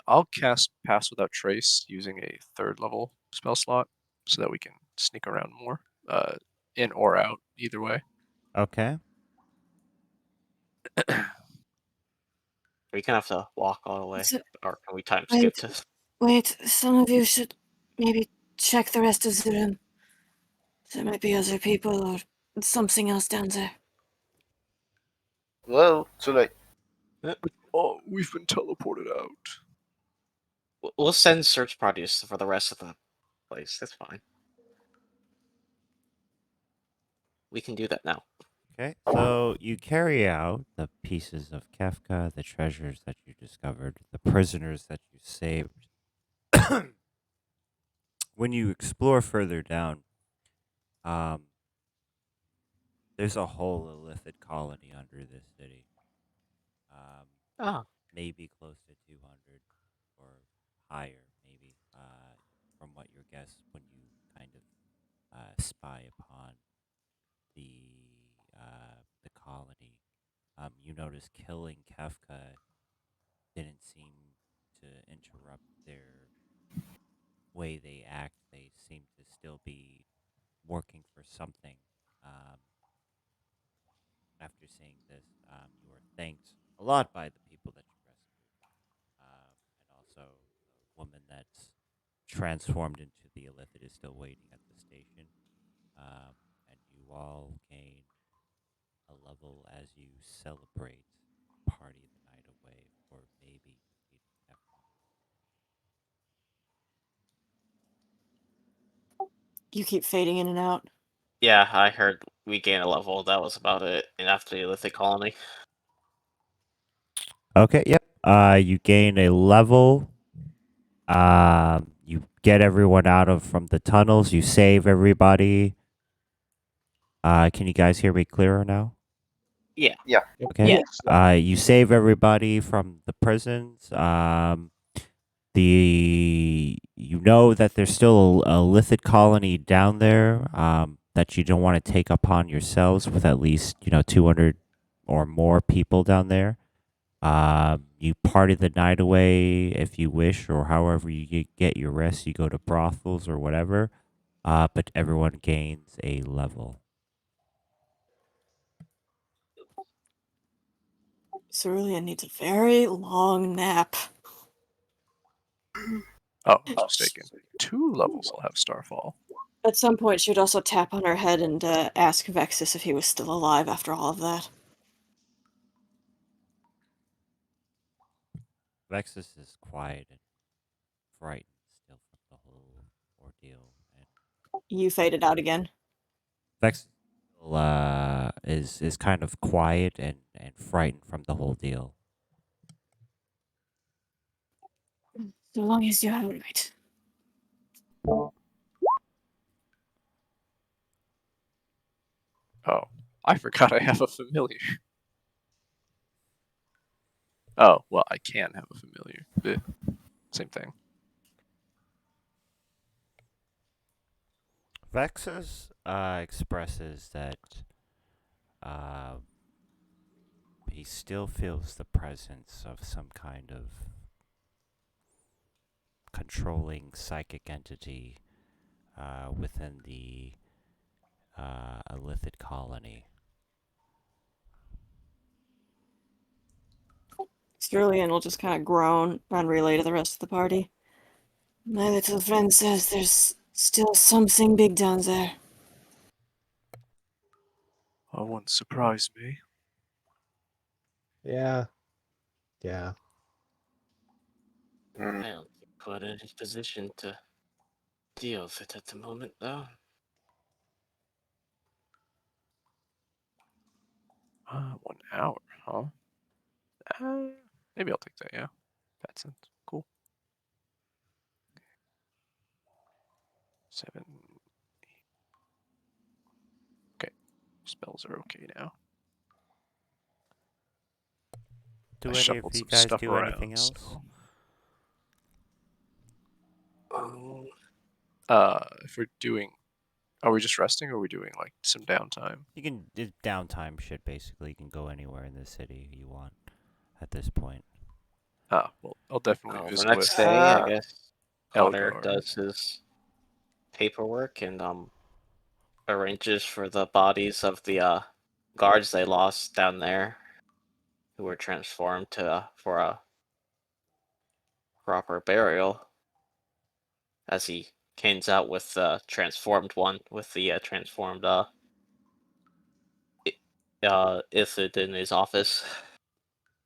I'll cast Pass Without Trace using a 3rd level spell slot so that we can sneak around more, in or out, either way. Okay. We can have to walk all the way, So- or can we time Wait. skip to? Wait, some of you should maybe check the rest of the room. There might be other people or something else down there. Well, too late. Oh, we've been teleported out. We'll send search parties for the rest of the place. That's fine. We can do that now. Okay. So you carry out the pieces of Kafka, the treasures that you discovered, the prisoners that you saved. When you explore further down, um, there's a whole illithid colony under this city. Ah, Maybe close to 200 or higher, maybe, from what your guess when you kind of spy upon the colony. You notice killing Kafka didn't seem to interrupt their way they act. They seem to still be working for something. Um, After seeing this, you are thanked a lot by the people that you rescued, and also the woman that's transformed into the illithid is still waiting at the station. And you all gain a level as you celebrate Party the Night Away for maybe defeating Kefka. You keep fading in and out. yeah, I heard we gain a level. That was about it. And after the Lithic colony. Okay, yep. You gain a level. You get everyone out of from the tunnels. You save everybody. Can you guys hear me clearer now? Yeah. Yeah. Okay. Yes. You save everybody from the prisons. You know that there's still a Lithid colony down there. That you don't want to take upon yourselves with at least 200 or more people down there. You party the night away if you wish, or however you get your rest. You go to brothels or whatever. But everyone gains a level. Cerulean needs a very long nap. Oh, I was mistaken. 2 levels will have Starfall. At some point, she'd also tap on her head and ask Vexus if he was still alive after all of that. Vexus is quiet and frightened still from the whole ordeal, and You faded out again. Vexus is kind of quiet and frightened from the whole deal. So long as you have it right. Oh, I forgot I have a familiar. Oh, well, I can have a familiar. Same thing. Vexus expresses that uh, he still feels the presence of some kind of controlling psychic entity within the Illithid colony. Cerulean will just kind of groan and relay to the rest of the party. My little friend says there's still something big down there. Oh, wouldn't surprise me. Yeah. Yeah. Mm. I don't think we're in a position to deal with it at the moment, though. 1 hour, huh? Maybe I'll take that, yeah. That sounds cool. 7. Okay. Spells are okay now. Do I any of shuffled you some guys stuff do around, anything else? so- Um, If we're doing, are we just resting, or are we doing like some downtime? You can downtime shit basically. You can go anywhere in the city you want at this point. Ah, well, I'll definitely The visit next with day, I Uh, guess Connor Elgar. does his paperwork and arranges for the bodies of the guards they lost down there, who were transformed to for a proper burial. As he canes out with the transformed one, with the transformed Ithid in his office,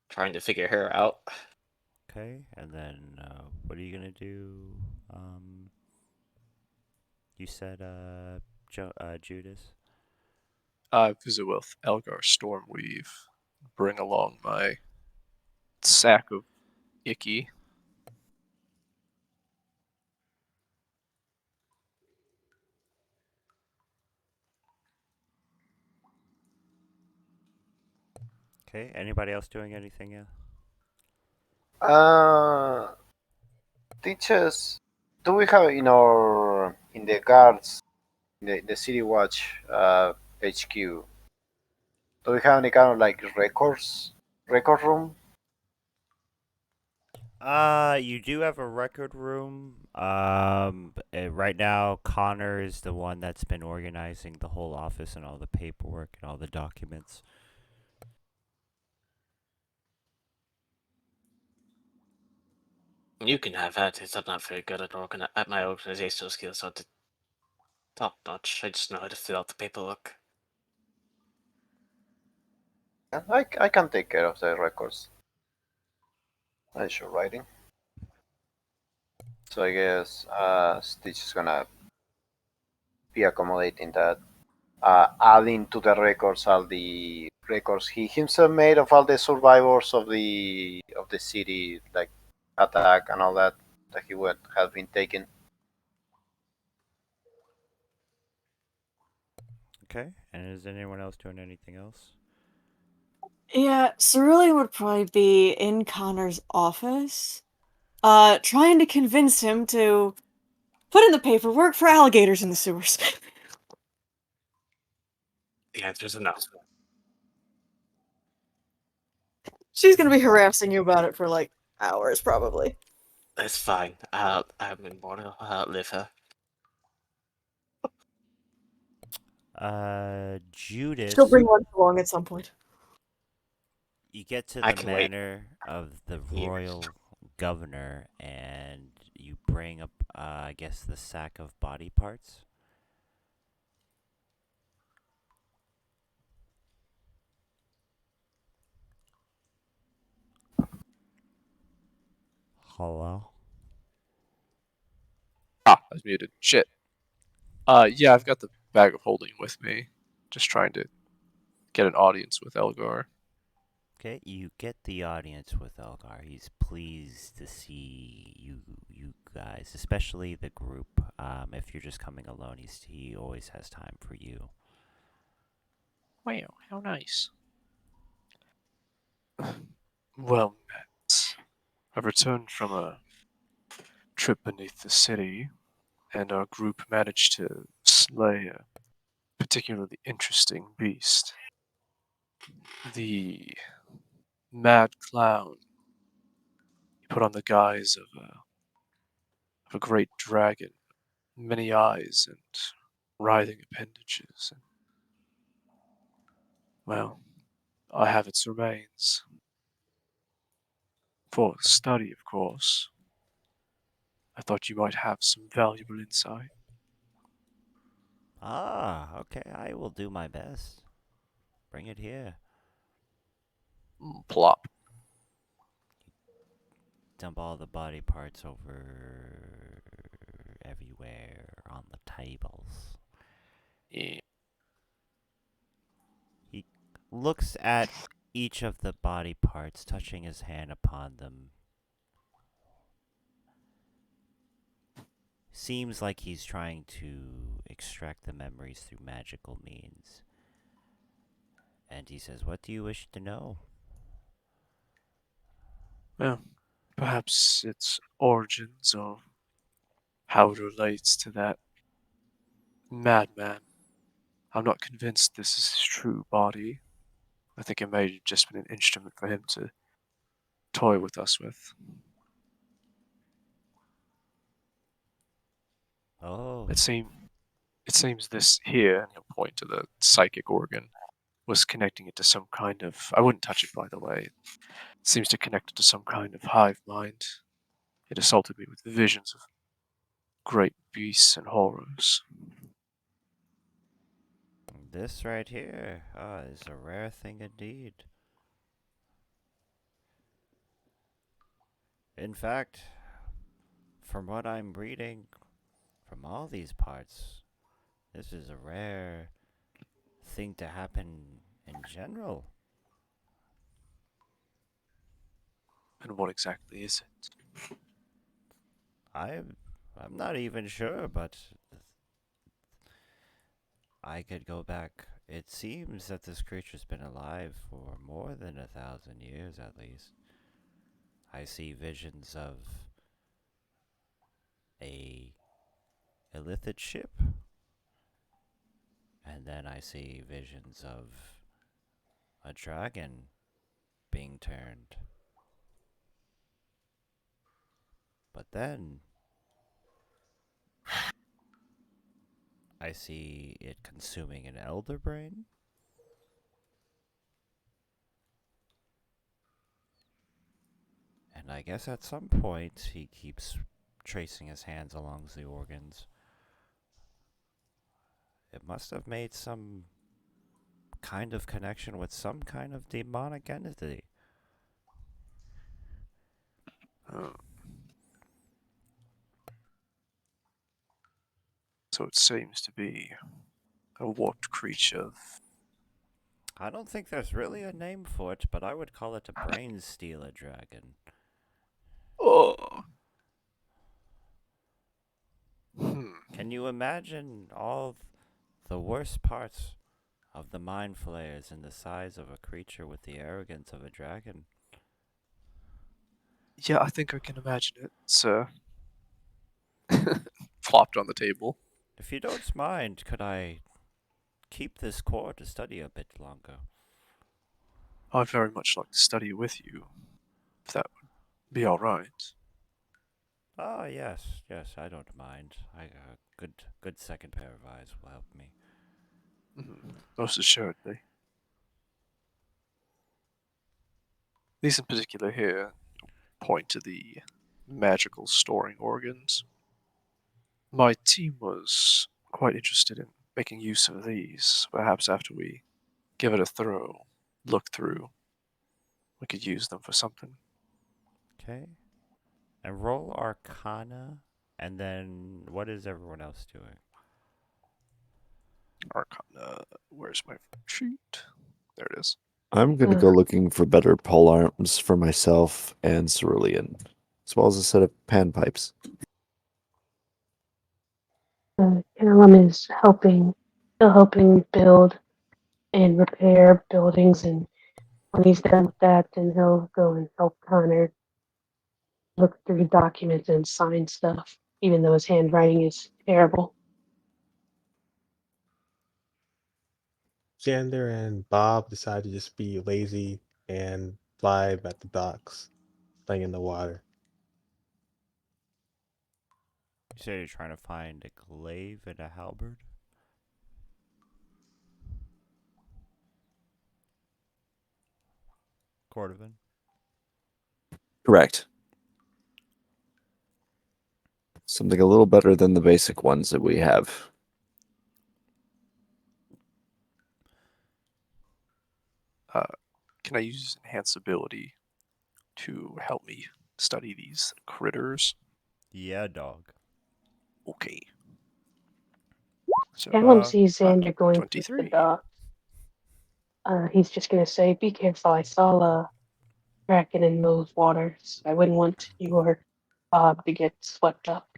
trying to figure her out. Okay, and then what are you gonna do? You said Judas. I visit with Elgar Stormweave. Bring along my sack of icky. Okay, anybody else doing anything? uh, teachers, do we have in the guards, the City Watch HQ? Do we have any kind of like record room? You do have a record room. Right now, Connor is the one that's been organizing the whole office and all the paperwork and all the documents. You can have that. I'm not very good at my organizational skills, so it's top notch. I just know how to fill out the paperwork. Yeah, I can take care of the records. I should writing. So I guess Stitch is gonna be accommodating that, adding to the records all the records he himself made of all the survivors of the city, like attack and all that he would have been taken. Okay, and is anyone else doing anything else? Yeah, Cerulean would probably be in Connor's office, trying to convince him to put in the paperwork for alligators in the sewers. The answer's a no. She's gonna be harassing you about it for like hours, probably. That's fine. I'm immortal. I'll outlive her. She'll Judas, bring one along at some point. you get to I the can wait manor of the years. royal governor, and you bring up, I guess, the sack of body parts. Hello. Ah, I was muted. Shit. Yeah, I've got the bag of holding with me. Just trying to get an audience with Elgar. Okay, you get the audience with Elgar. He's pleased to see you guys, especially the group. If you're just coming alone, he always has time for you. Wow, how nice. Well met. I've returned from a trip beneath the city, and our group managed to slay a particularly interesting beast. The mad clown. He put on the guise of a great dragon, many eyes and writhing appendages. And, well, I have its remains. For study, of course. I thought you might have some valuable insight. Ah, okay, I will do my best. Bring it here. Plop. Dump all the body parts over everywhere on the tables. Yeah. He looks at each of the body parts, touching his hand upon them. Seems like he's trying to extract the memories through magical means. And he says, "What do you wish to know?" Well, perhaps its origins or how it relates to that madman. I'm not convinced this is his true body. I think it may have just been an instrument for him to toy with us with. Oh, It seems this here, and he'll point to the psychic organ, was connecting it to some kind of. I wouldn't touch it, by the way. It seems to connect it to some kind of hive mind. It assaulted me with visions of great beasts and horrors. this right here is a rare thing indeed. In fact, from what I'm reading from all these parts, this is a rare thing to happen in general. And what exactly is it? I'm not even sure, but I could go back. It seems that this creature's been alive for more than 1,000 years at least. I see visions of a illithid ship, and then I see visions of a dragon being turned. But then I see it consuming an elder brain. And I guess at some point he keeps tracing his hands along the organs. It must have made some kind of connection with some kind of demonic entity. Oh. So it seems to be a warped creature. I don't think there's really a name for it, but I would call it a brain stealer dragon. Oh. Hmm. Can you imagine all the worst parts of the mind flayers in the size of a creature with the arrogance of a dragon? Yeah, I think I can imagine it. It's flopped on the table. If you don't mind, could I keep this core to study a bit longer? I'd very much like to study it with you, if that would be all right. Ah, yes, I don't mind. I good second pair of eyes will help me. Most assuredly. These in particular here point to the magical storing organs. My team was quite interested in making use of these. Perhaps after we give it a thorough look through, we could use them for something. Okay. And roll Arcana, and then what is everyone else doing? Arcana, where's my sheet? There it is. I'm going to go looking for better pole arms for myself and Cerulean, as well as a set of panpipes. Callum is still helping build and repair buildings, and when he's done with that, then he'll go and help Connor look through documents and sign stuff, even though his handwriting is terrible. Xander and Bob decide to just be lazy and vibe at the docks, playing in the water. You say you're trying to find a glaive and a halberd? Cordovan? Correct. Something a little better than the basic ones that we have. Can I use enhance ability to help me study these critters? Yeah, dog. Okay. So, Callum sees Xander going through the 23. dock. He's just gonna say, "Be careful! I saw a kraken in those waters. I wouldn't want you or Bob to get swept up."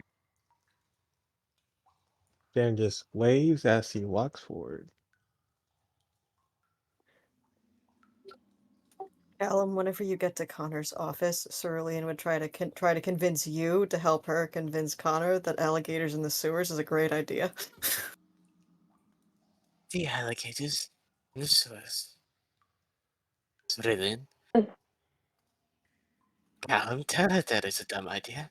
Dan just waves as he walks forward. Callum, whenever you get to Connor's office, Cerulean would try to convince you to help her convince Connor that alligators in the sewers is a great idea. The alligators in the sewers. Cerulean, Can't tell her that is a dumb idea.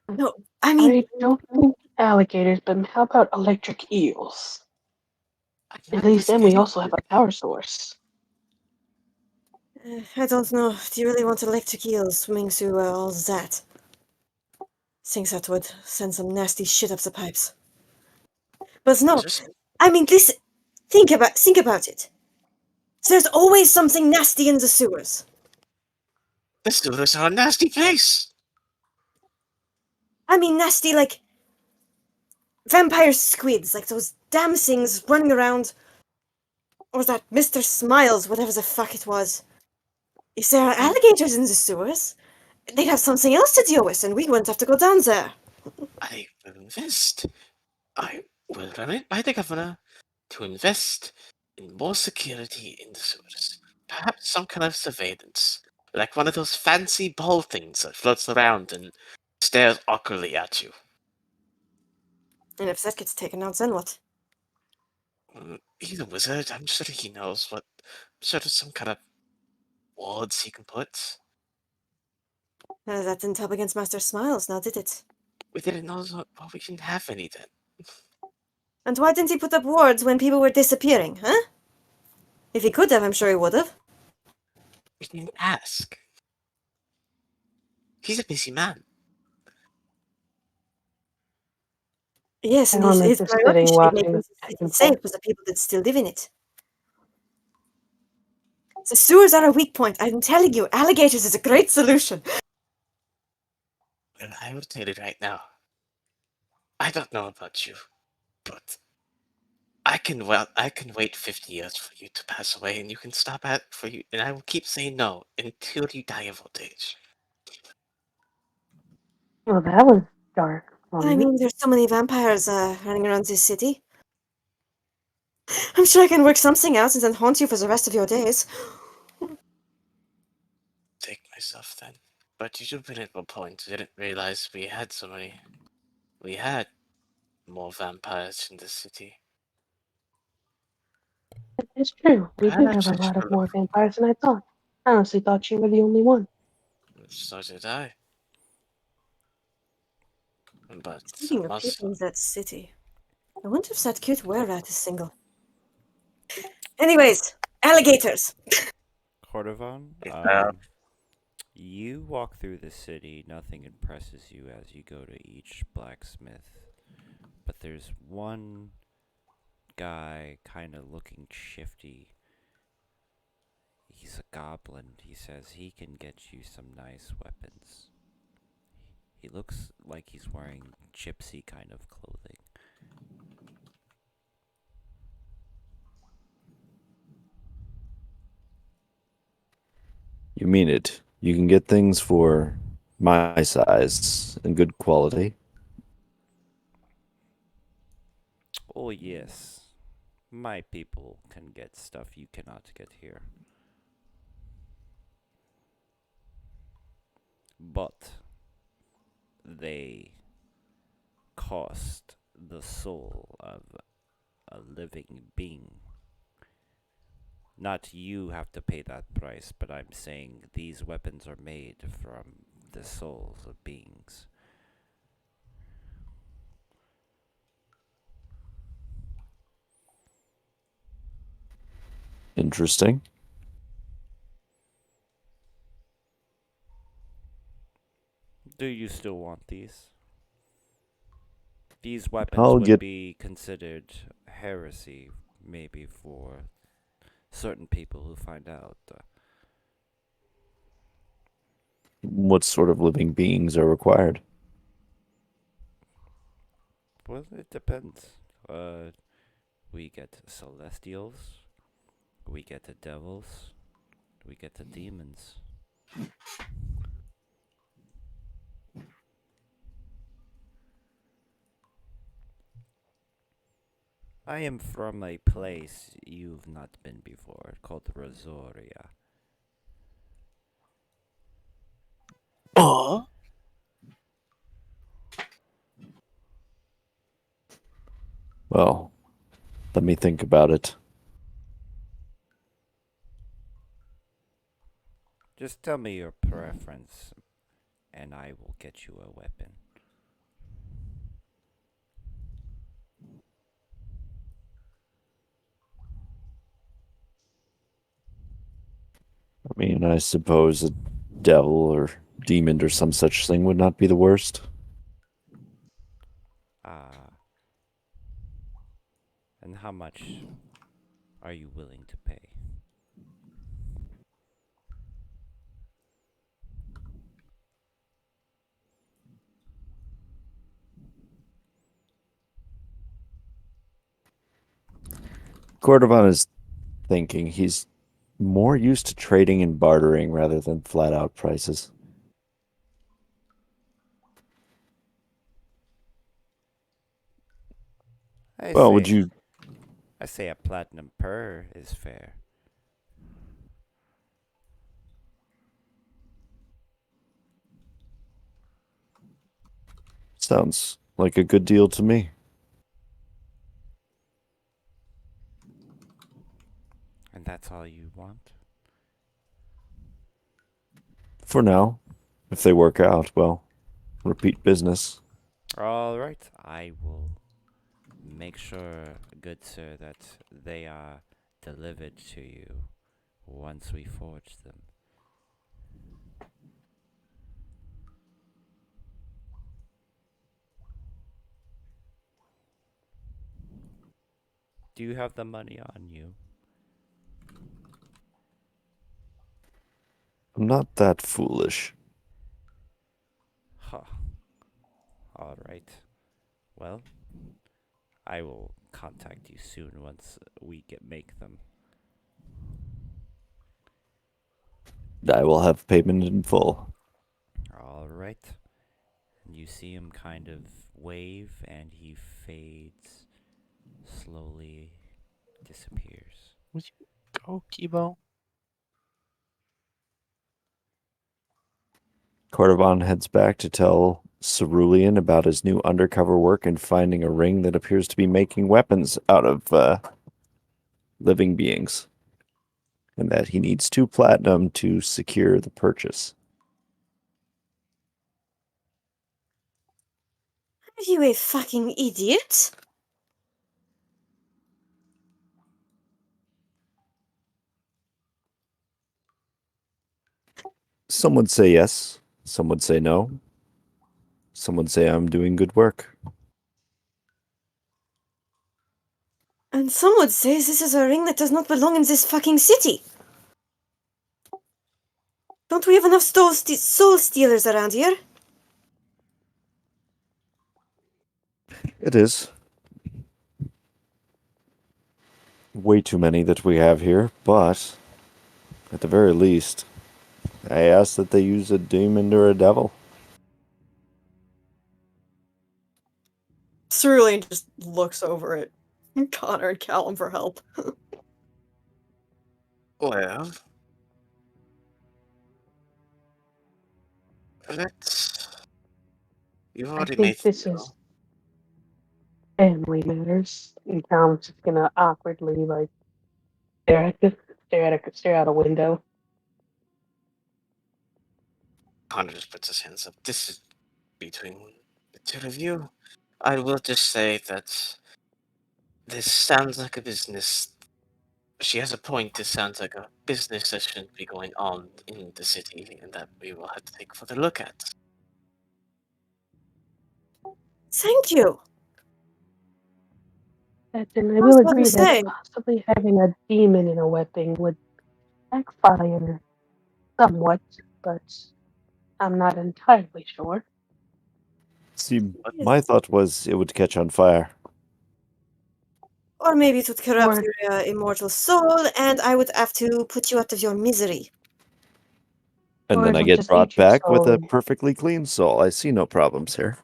No, I mean, I don't think alligators, but how about electric eels? I'm At not least then we persuaded. also have a power source. I don't know. Do you really want electric eels swimming through all that? Thinks that would send some nasty shit up the pipes. But no, Just I mean, listen. Think about it. There's always something nasty in the sewers. the sewers are a nasty place. I mean, nasty like vampire squids, like those damn things running around. Or that Mr. Smiles, whatever the fuck it was. If there are alligators in the sewers, they'd have something else to deal with, and we wouldn't have to go down there. I will invest. I will run it by the governor to invest in more security in the sewers. Perhaps some kind of surveillance, like one of those fancy ball things that floats around and stares awkwardly at you. And if that gets taken out, then what? He's a wizard. I'm sure he knows what sort of some kind of wards he can put. That didn't help against Master Smiles, now did it? We didn't know well, we didn't have any then. And why didn't he put up wards when people were disappearing, huh? If he could have, I'm sure he would have. We didn't ask. He's a busy man. Yes, and Everyone is his just priority sitting should be making watching the back city and safe forth. for the people that still live in it. The sewers are a weak point. I'm telling you, alligators is a great solution. Well, I will tell you right now. I don't know about you, but I can wait 50 years for you to pass away, and you can stop at for you, and I will keep saying no until you die of old age. Well, that was dark for I you. mean, there's so many vampires running around this city. I'm sure I can work something out and then haunt you for the rest of your days. Take myself then. But you do bring up a point. I didn't realize we had so many. We had more vampires in the city. It's true. We do have Perhaps a I lot should of more look. vampires than I thought. I honestly thought you were the only one. So did I. But I Speaking of must. people in that city, I wonder if that cute were-rat is single. Anyways, alligators. Cordovan, Yeah. you walk through the city, nothing impresses you as you go to each blacksmith. But there's one guy kind of looking shifty. He's a goblin. He says he can get you some nice weapons. He looks like he's wearing gypsy kind of clothing. You mean it. You can get things for my size and good quality. Oh, yes. My people can get stuff you cannot get here. But they cost the soul of a living being. Not you have to pay that price, but I'm saying these weapons are made from the souls of beings. Interesting. Do you still want these? These weapons I'll would get be considered heresy, maybe, for certain people who find out. what sort of living beings are required. Well, it depends. We get celestials, we get the devils, we get the demons. I am from a place you've not been before called Rosoria. Oh, Well, let me think about it. Just tell me your preference, and I will get you a weapon. I mean, I suppose a devil or demon or some such thing would not be the worst. Ah, and how much are you willing to pay? Cordovan is thinking he's more used to trading and bartering rather than flat out prices. I Well, would say, you? I say a platinum per is fair. Sounds like a good deal to me. And that's all you want? For now, if they work out, well, repeat business. All right, I will make sure, good sir, that they are delivered to you once we forge them. Do you have the money on you? I'm not that foolish. Huh. All right. Well, I will contact you soon once we make them. I will have payment in full. All right. And you see him kind of wave, and he fades, slowly disappears. Will you go, Kibo? Cordovan heads back to tell Cerulean about his new undercover work in finding a ring that appears to be making weapons out of living beings, and that he needs 2 platinum to secure the purchase. Are you a fucking idiot? Some would say yes, some would say no. Some would say I'm doing good work. And some would say this is a ring that does not belong in this fucking city. Don't we have enough soul stealers around here? It is. Way too many that we have here, but at the very least, I ask that they use a demon or a devil. Cerulean just looks over at Connor and Callum for help. Well, let's. You've I already think made the this deal. is family matters. And Tom's just gonna awkwardly like stare out a window. Connor just puts his hands up. This is between the two of you. I will just say that this sounds like a business. She has a point. This sounds like a business that shouldn't be going on in the city, and that we will have to take a further look at. Thank you. And I I will was about to agree that say, possibly having a demon in a weapon would backfire somewhat, but I'm not entirely sure. See, What? my thought was it would catch on fire. or maybe it would corrupt Or your immortal soul, and I would have to put you out of your misery. And or then I it'll get just brought eat your back with soul, a and perfectly clean soul. I see no problems here.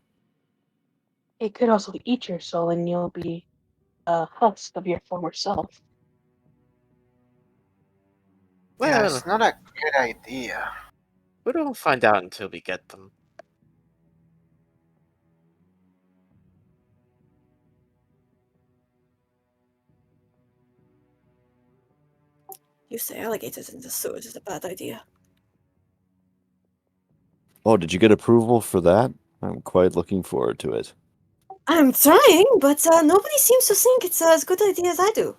it could also eat your soul, and you'll be a husk of your former self. Yeah, Well, it's not a good idea. we don't find out until we get them. You say alligators in the sewers is a bad idea. Oh, did you get approval for that? I'm quite looking forward to it. I'm trying, but nobody seems to think it's as good idea as I do.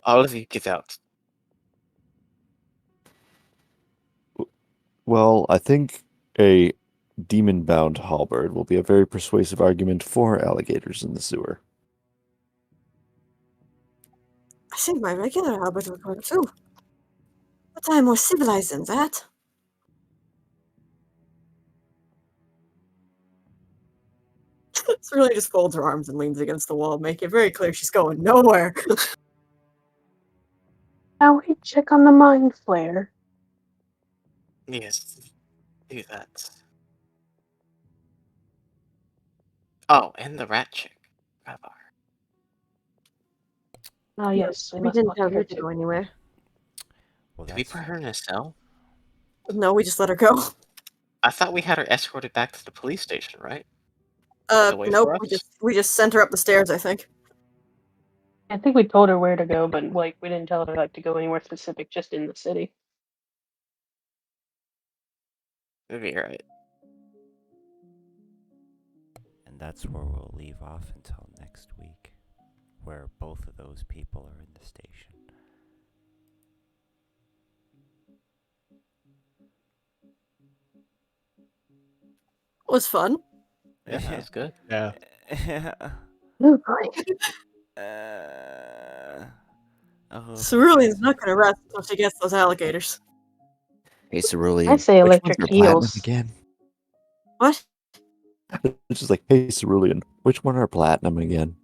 All of you get out. Well, I think a demon-bound halberd will be a very persuasive argument for alligators in the sewer. I think my regular Albert would work too. But I'm more civilized than that. Cerulean just folds her arms and leans against the wall, making it very clear she's going nowhere. Now we check on the mind flare. Yes, do that. Oh, and the rat chick. Grab her. Oh yes, we We must didn't talk tell to her her to too. go anywhere. Well, Did we that's put her in a cell? No, we just let her go. I thought we had her escorted back to the police station, right? To wait Nope. for us? We just sent her up the stairs, I think. I think we told her where to go, but like we didn't tell her like to go anywhere specific, just in the city. Maybe you're right. and that's where we'll leave off until next week, where both of those people are in the station. It was fun. Yeah, that's good. Yeah. Oh boy. Oh, Cerulean's not gonna rest until she gets those alligators. Hey, Cerulean. I say which electric one's your platinum heels. again? What? It's just like, hey, Cerulean, which one are platinum again?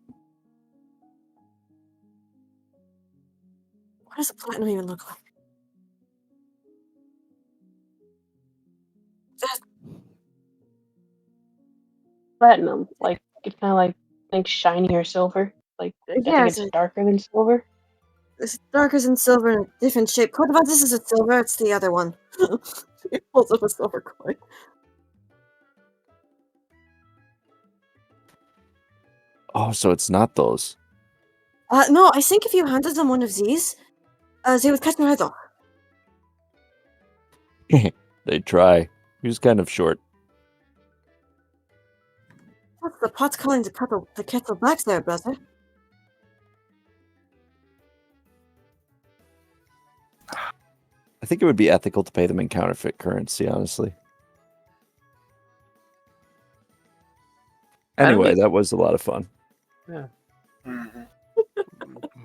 What does a platinum even look like? Platinum, like it's kind of like think shiny or silver. Like I Yeah, think it's darker than silver. it's darker than silver in a different shape. What about this is a silver? It's the other one. He pulls up a silver coin. Oh, so it's not those. No, I think if you handed them one of these, they would cut your head off. They try. He was kind of short. What's the pot calling the kettle black there, brother? I think it would be ethical to pay them in counterfeit currency, honestly. I don't Anyway, need- that was a lot of fun. Yeah.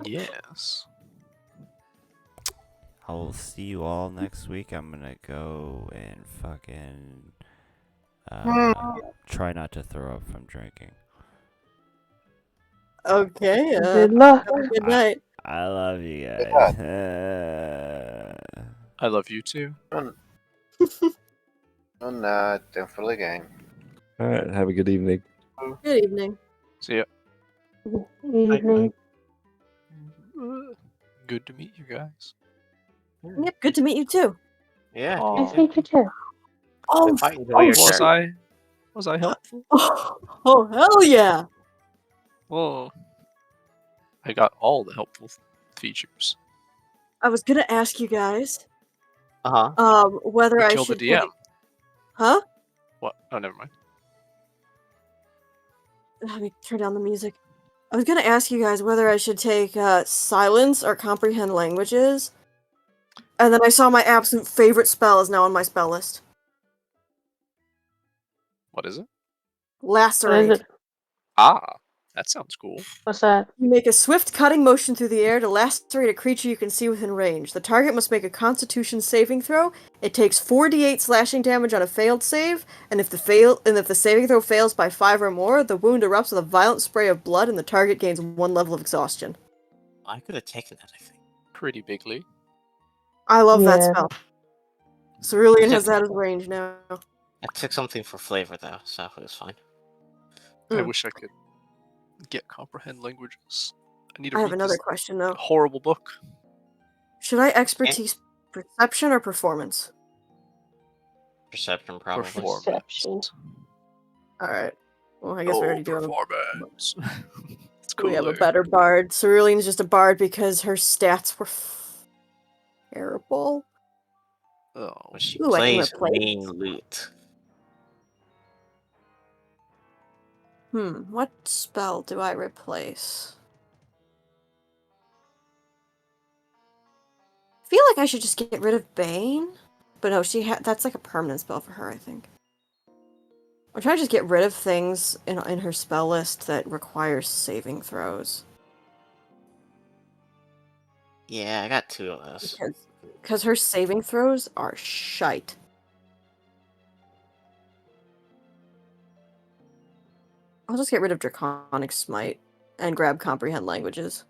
Yes. I'll see you all next week. I'm gonna go and fucking try not to throw up from drinking. Okay, Good luck. have a good night. I love you Good guys. I love you too. Good night. Thanks for the game. All right, have a good evening. Good evening. See ya. Evening. Good to meet you guys. Yep, good to meet you too. Yeah. Aw. Nice to meet you too. Oh, I enjoy your Was character. I helpful? oh, hell yeah! Well, I got all the helpful features. I was gonna ask you guys, Uh-huh. whether You I killed the should DM. take... Huh? What? Oh, never mind. Let me turn down the music. I was gonna ask you guys whether I should take silence or comprehend languages, and then I saw my absolute favorite spell is now on my spell list. What is it? What is Lacerate. it? Ah, that sounds cool. What's that? You make a swift cutting motion through the air to lacerate a creature you can see within range. The target must make a Constitution saving throw. It takes 4d8 slashing damage on a failed save, and if the saving throw fails by 5 or more, the wound erupts with a violent spray of blood, and the target gains 1 level of exhaustion. I could have taken that, I think. Pretty bigly. I love that Yeah. spell. Cerulean has that as range now. I took something for flavor, though, so it was fine. I wish I could get comprehend languages. I need to I have read another this question though. horrible book. Should I expertise perception or performance? Perception, probably. Perception. Alright. Well, I guess we already do have a performance. It's We have a cooler. better bard. Cerulean's just a bard because her stats were terrible. Oh, But she Ooh, I can plays replace. mean loot. What spell do I replace? I feel like I should just get rid of Bane. But no, that's like a permanent spell for her, I think. I'm trying to just get rid of things in her spell list that requires saving throws. Yeah, I got 2 of those. Because her saving throws are shite. I'll just get rid of Draconic Smite and grab Comprehend Languages.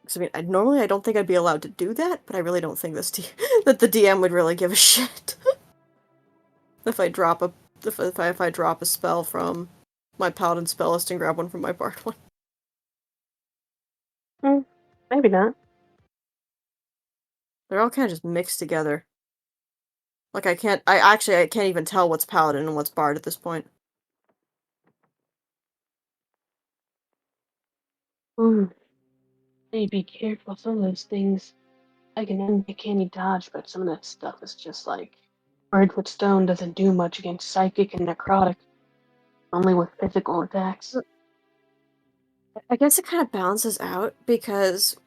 Because, I mean, normally I don't think I'd be allowed to do that, but I really don't think that the DM would really give a shit. if I drop a spell from my Paladin spell list and grab one from my Bard one. Maybe not. They're all kind of just mixed together. Like, I can't even tell what's Paladin and what's Bard at this point. Hey, be careful. Some of those things, I can uncanny dodge, but some of that stuff is just like Birdwood Stone doesn't do much against psychic and necrotic, only with physical attacks. I guess it kind of balances out, because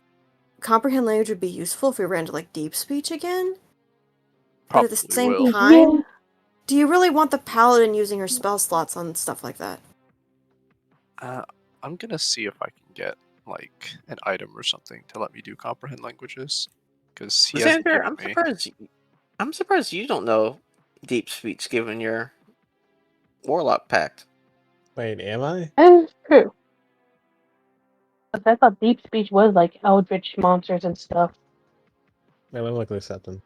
Comprehend Language would be useful if we ran to, like, Deep Speech again. But at the Probably same will. time, Yeah. do you really want the Paladin using her spell slots on stuff like that? I'm gonna see if I can get like an item or something to let me do comprehend languages, because he hasn't Xander, given me. I'm surprised you don't know Deep Speech given your Warlock pact. Wait, am I? That is true. But I thought Deep Speech was like eldritch monsters and stuff. Wait, let me look this up then.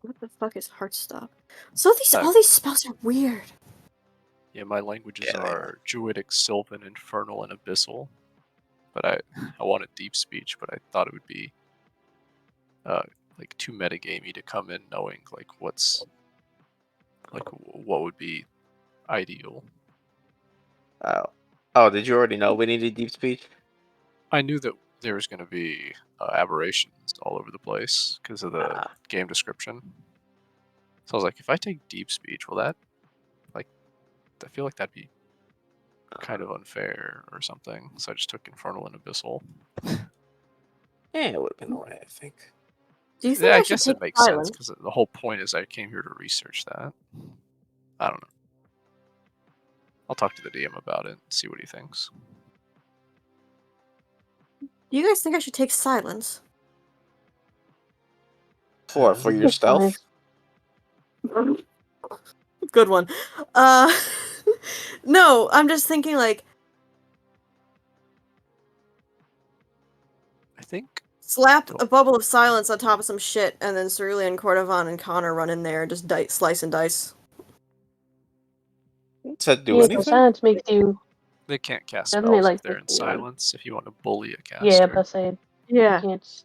What the fuck is Heartstop? So all these spells are weird. Yeah, my languages Yeah, they are Druidic, Sylvan, Infernal, and Abyssal. But I wanted Deep Speech, but I thought it would be like too metagamey to come in knowing like what would be ideal. Oh, did you already know we needed Deep Speech? I knew that there was going to be aberrations all over the place because of the game description. So I was like, if I take Deep Speech, will that, like, I feel like that'd be kind of unfair or something. So I just took Infernal and Abyssal. Yeah, it would have been alright, I think. Do you think Yeah, I I should guess take it makes sense Silence? because the whole point is I came here to research that. I don't know. I'll talk to the DM about it and see what he thinks. Do you guys think I should take Silence? For your It's fine. stealth? Good one. No, I'm just thinking, like, I think slap a bubble of silence on top of some shit, and then Cerulean, Cordovan, and Connor run in there and just slice and dice. Does that do Yeah, so anything? silence makes you. they can't cast Doesn't it, spells like, if they're in make you, silence. If you want to bully a caster. Yeah, but say you Yeah. can't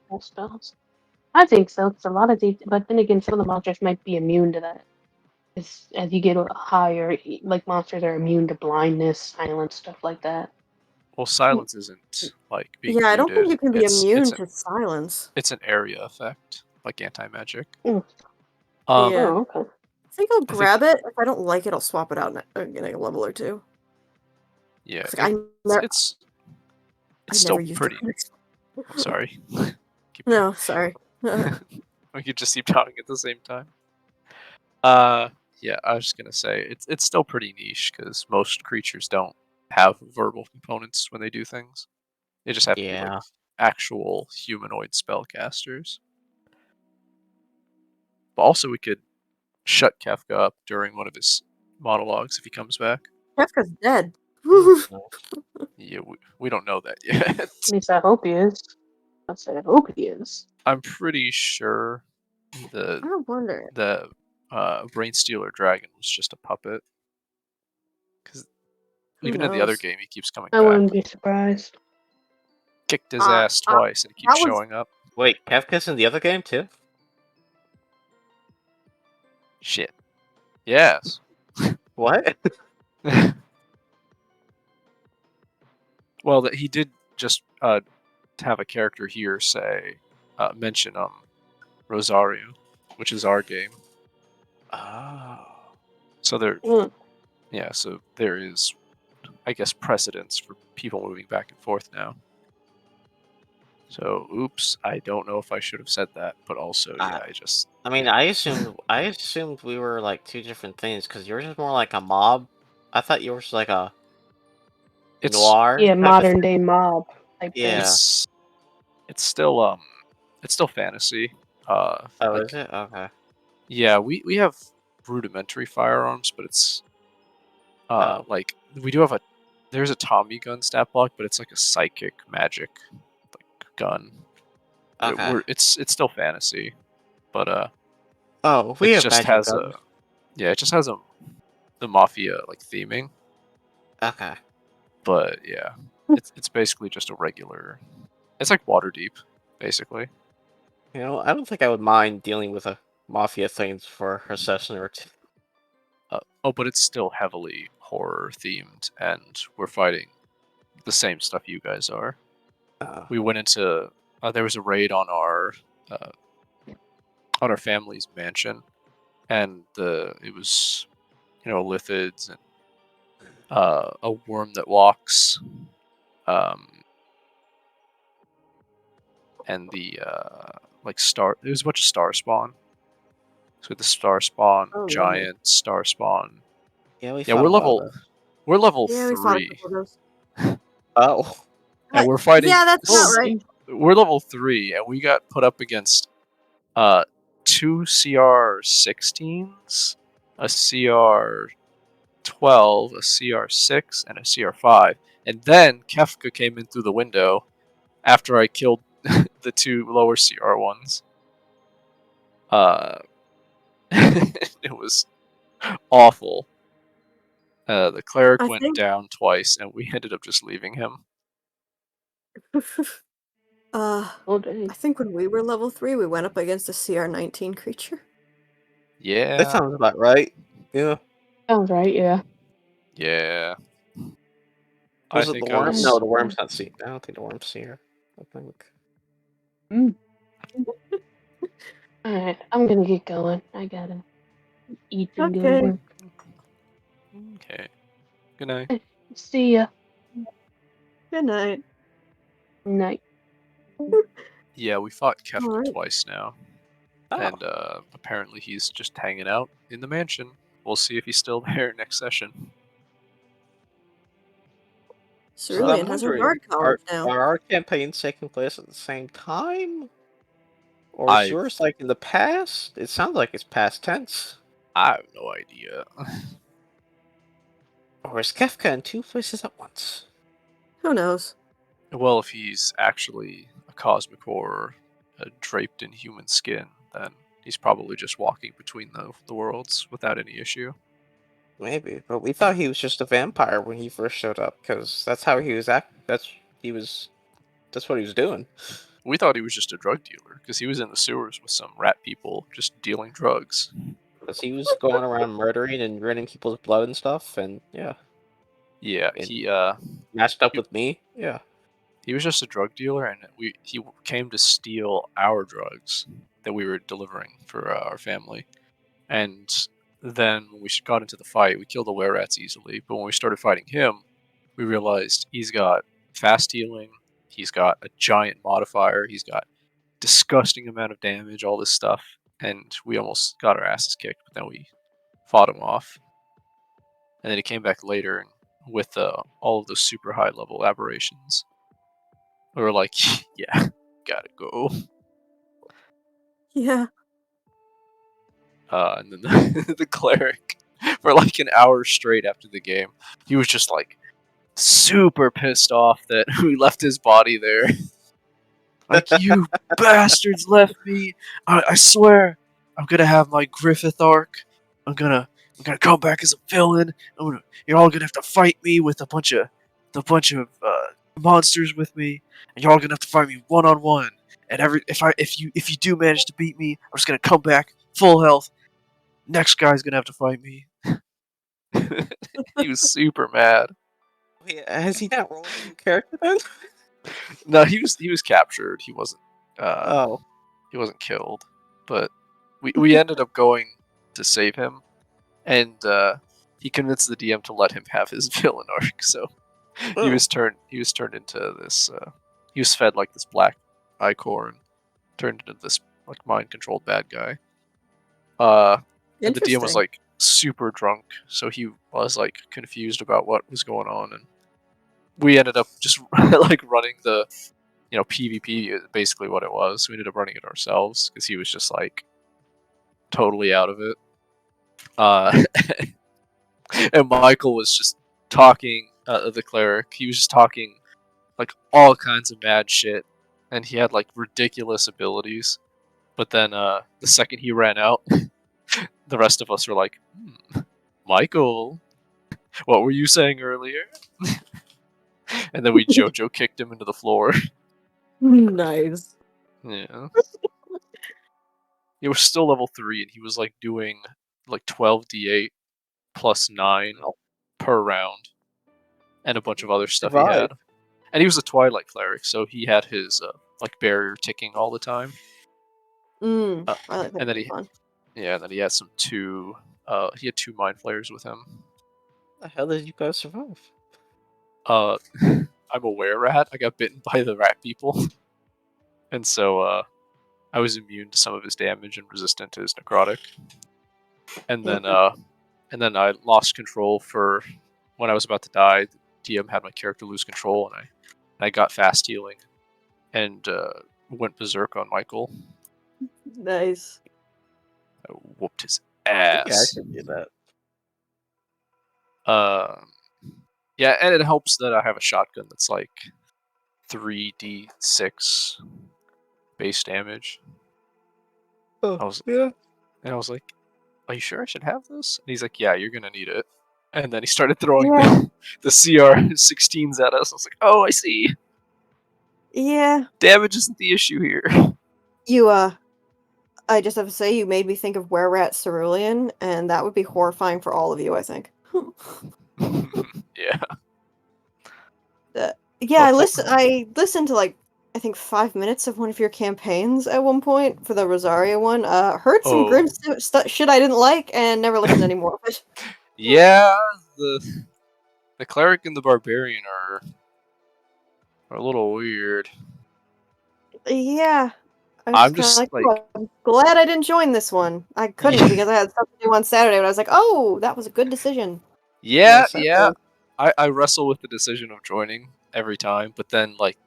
cast spells. I think so, because a lot of these, but then again, some of the monsters might be immune to that. As you get higher, like monsters are immune to blindness, silence, stuff like that. Well, silence isn't like being Yeah, I don't think muted. you can be immune to silence. It's an area effect, like anti-magic. Mm. Um, Yeah. Oh, okay. I think I'll grab it. If I don't like it, I'll swap it out in a level or two. Yeah, Like, it's I still never used pretty. it. I'm sorry. No, sorry. We could just keep talking at the same time. Yeah, I was just gonna say it's still pretty niche because most creatures don't have verbal components when they do things. They just have to be like actual humanoid spellcasters. But also, we could shut Kefka up during one of his monologues if he comes back. Kefka's dead. Yeah, we don't know that yet. At least I hope he is. I hope he is. I'm pretty sure the I wonder. Brain Stealer Dragon was just a puppet. Because even in the other knows? game, he keeps coming I back. wouldn't be surprised. Kicked his ass twice and he keeps showing up. Wait, Kefka's in the other game too? Shit. Yes. What? Well, he did just to have a character here mention Rosario, which is our game. Oh. So there, Mm. yeah. So there is, I guess, precedence for people moving back and forth now. So, oops, I don't know if I should have said that, but also, yeah, I mean, I assumed we were like two different things because yours is more like a mob. I thought yours was like a it's noir Yeah, type of modern thing. day mob type thing. Yeah. it's still fantasy. Oh, Like, is it? Okay. yeah, we have rudimentary firearms, but it's Oh. like there's a Tommy gun stat block, but it's like a psychic magic like gun. Okay. It's still fantasy, but Oh, we it have just magic has guns. the mafia like theming. Okay. But yeah, it's basically just a regular. It's like Waterdeep, basically. You know, I don't think I would mind dealing with a mafia things for a session or two. But it's still heavily horror themed, and we're fighting the same stuff you guys are. We went into there was a raid uh, on our family's mansion, and it was lithids and a worm that walks, and the like star. There was a bunch of star spawn. So the star spawn, Oh, lovely. giant star spawn. Yeah, we Yeah, fought a lot of those. we're level Yeah, we fought a 3, couple of those. Oh. and we're fighting. Yeah, that's about right. We're level 3, and we got put up against two CR16s, a CR12, a CR6, and a CR5. And then Kefka came in through the window after I killed the two lower CR ones. It was awful. The cleric I went think. down twice, and we ended up just leaving him. Oh, dang. I think when we were level 3, we went up against a CR19 creature. Yeah. That sounds about right. Yeah. Sounds right, yeah. Yeah. Was I it the think I worm? was. No, the worm's not see. I don't think the worm's here. I think. Alright, I'm gonna get going. I gotta eat and go to Okay. work. Okay. Good night. See ya. Good night. Night. Yeah, we fought Kefka Alright. twice now. Oh. And apparently he's just hanging out in the mansion. We'll see if he's still there next session. So Cerulean I'm has her wondering, guard college now. are our campaigns taking place at the same time? Or is I yours like in the past? It sounds like it's past tense. have no idea. Or is Kefka in two places at once? Who knows? Well, if he's actually a cosmic horror draped in human skin, then he's probably just walking between the worlds without any issue. Maybe, but we thought he was just a vampire when he first showed up, because that's how he was That's what he was doing. We thought he was just a drug dealer because he was in the sewers with some rat people just dealing drugs. Because he was going around murdering and draining people's blood and stuff, and yeah, Yeah, and he matched up with me. Yeah. he was just a drug dealer, and he came to steal our drugs that we were delivering for our family. And then when we got into the fight, we killed the were rats easily. But when we started fighting him, we realized he's got fast healing, he's got a giant modifier, he's got disgusting amount of damage, all this stuff, and we almost got our asses kicked. But then we fought him off, and then he came back later and with all of those super high level aberrations. We were like, yeah, gotta go. Yeah. And then the cleric, for like an hour straight after the game, he was just like super pissed off that we left his body there. Like, you bastards left me. I swear, I'm gonna have my Griffith arc. I'm gonna come back as a villain. You're all gonna have to fight me with a bunch of monsters with me, and you're all gonna have to fight me one on one. And if you do manage to beat me, I'm just gonna come back full health. Next guy's gonna have to fight me. He was super mad. Wait, has he not rolled a new character then? No, he was captured. He wasn't Oh. killed, but we ended up going to save him, and he convinced the DM to let him have his villain arc. So he Oh. was turned into this. He was fed like this black ichor and turned into this like mind controlled bad guy. And the DM was Interesting. like super drunk, so he was like confused about what was going on, and we ended up just like running the PvP is basically what it was. We ended up running it ourselves because he was just like totally out of it. And Michael was just talking, the cleric. He was just talking like all kinds of mad shit, and he had like ridiculous abilities. But then the second he ran out, the rest of us were like, Michael, what were you saying earlier? And then we JoJo kicked him into the floor. Nice. Yeah. He was still level 3, and he was like doing like 12d8 plus 9 per round, and a bunch of other stuff he had. Survive. And he was a Twilight cleric, so he had his like barrier ticking all the time. I like that. And then Fun. he had he had 2 mind flayers with him. The hell did you guys survive? I'm a were rat. I got bitten by the rat people, and so I was immune to some of his damage and resistant to his necrotic. And then I lost control for when I was about to die. The DM had my character lose control, and I got fast healing, and went berserk on Michael. Nice. I whooped his Yeah, I ass. could do that. Yeah, and it helps that I have a shotgun that's like 3d6 base damage. Oh, I was yeah. And I was like, "Are you sure I should have this?" And he's like, "Yeah, you're gonna need it." And then he started throwing Yeah. the CR16s at us. I was like, "Oh, I see. Yeah. Damage isn't the issue here." You I just have to say you made me think of Were Rat Cerulean, and that would be horrifying for all of you, I think. Yeah. Yeah, Oh, I listened to like I think 5 minutes of one of your campaigns at one point for the Rosaria one. Heard some grim shit I didn't like and never listened anymore. But yeah. The cleric and the barbarian are a little weird. yeah, I was I'm just kind of just like, like, oh, I'm glad I didn't join this one. I couldn't because I had stuff to do on Saturday, but I was like, oh, that was a good decision. yeah. Sadly, I wrestle with the decision of joining every time, but then like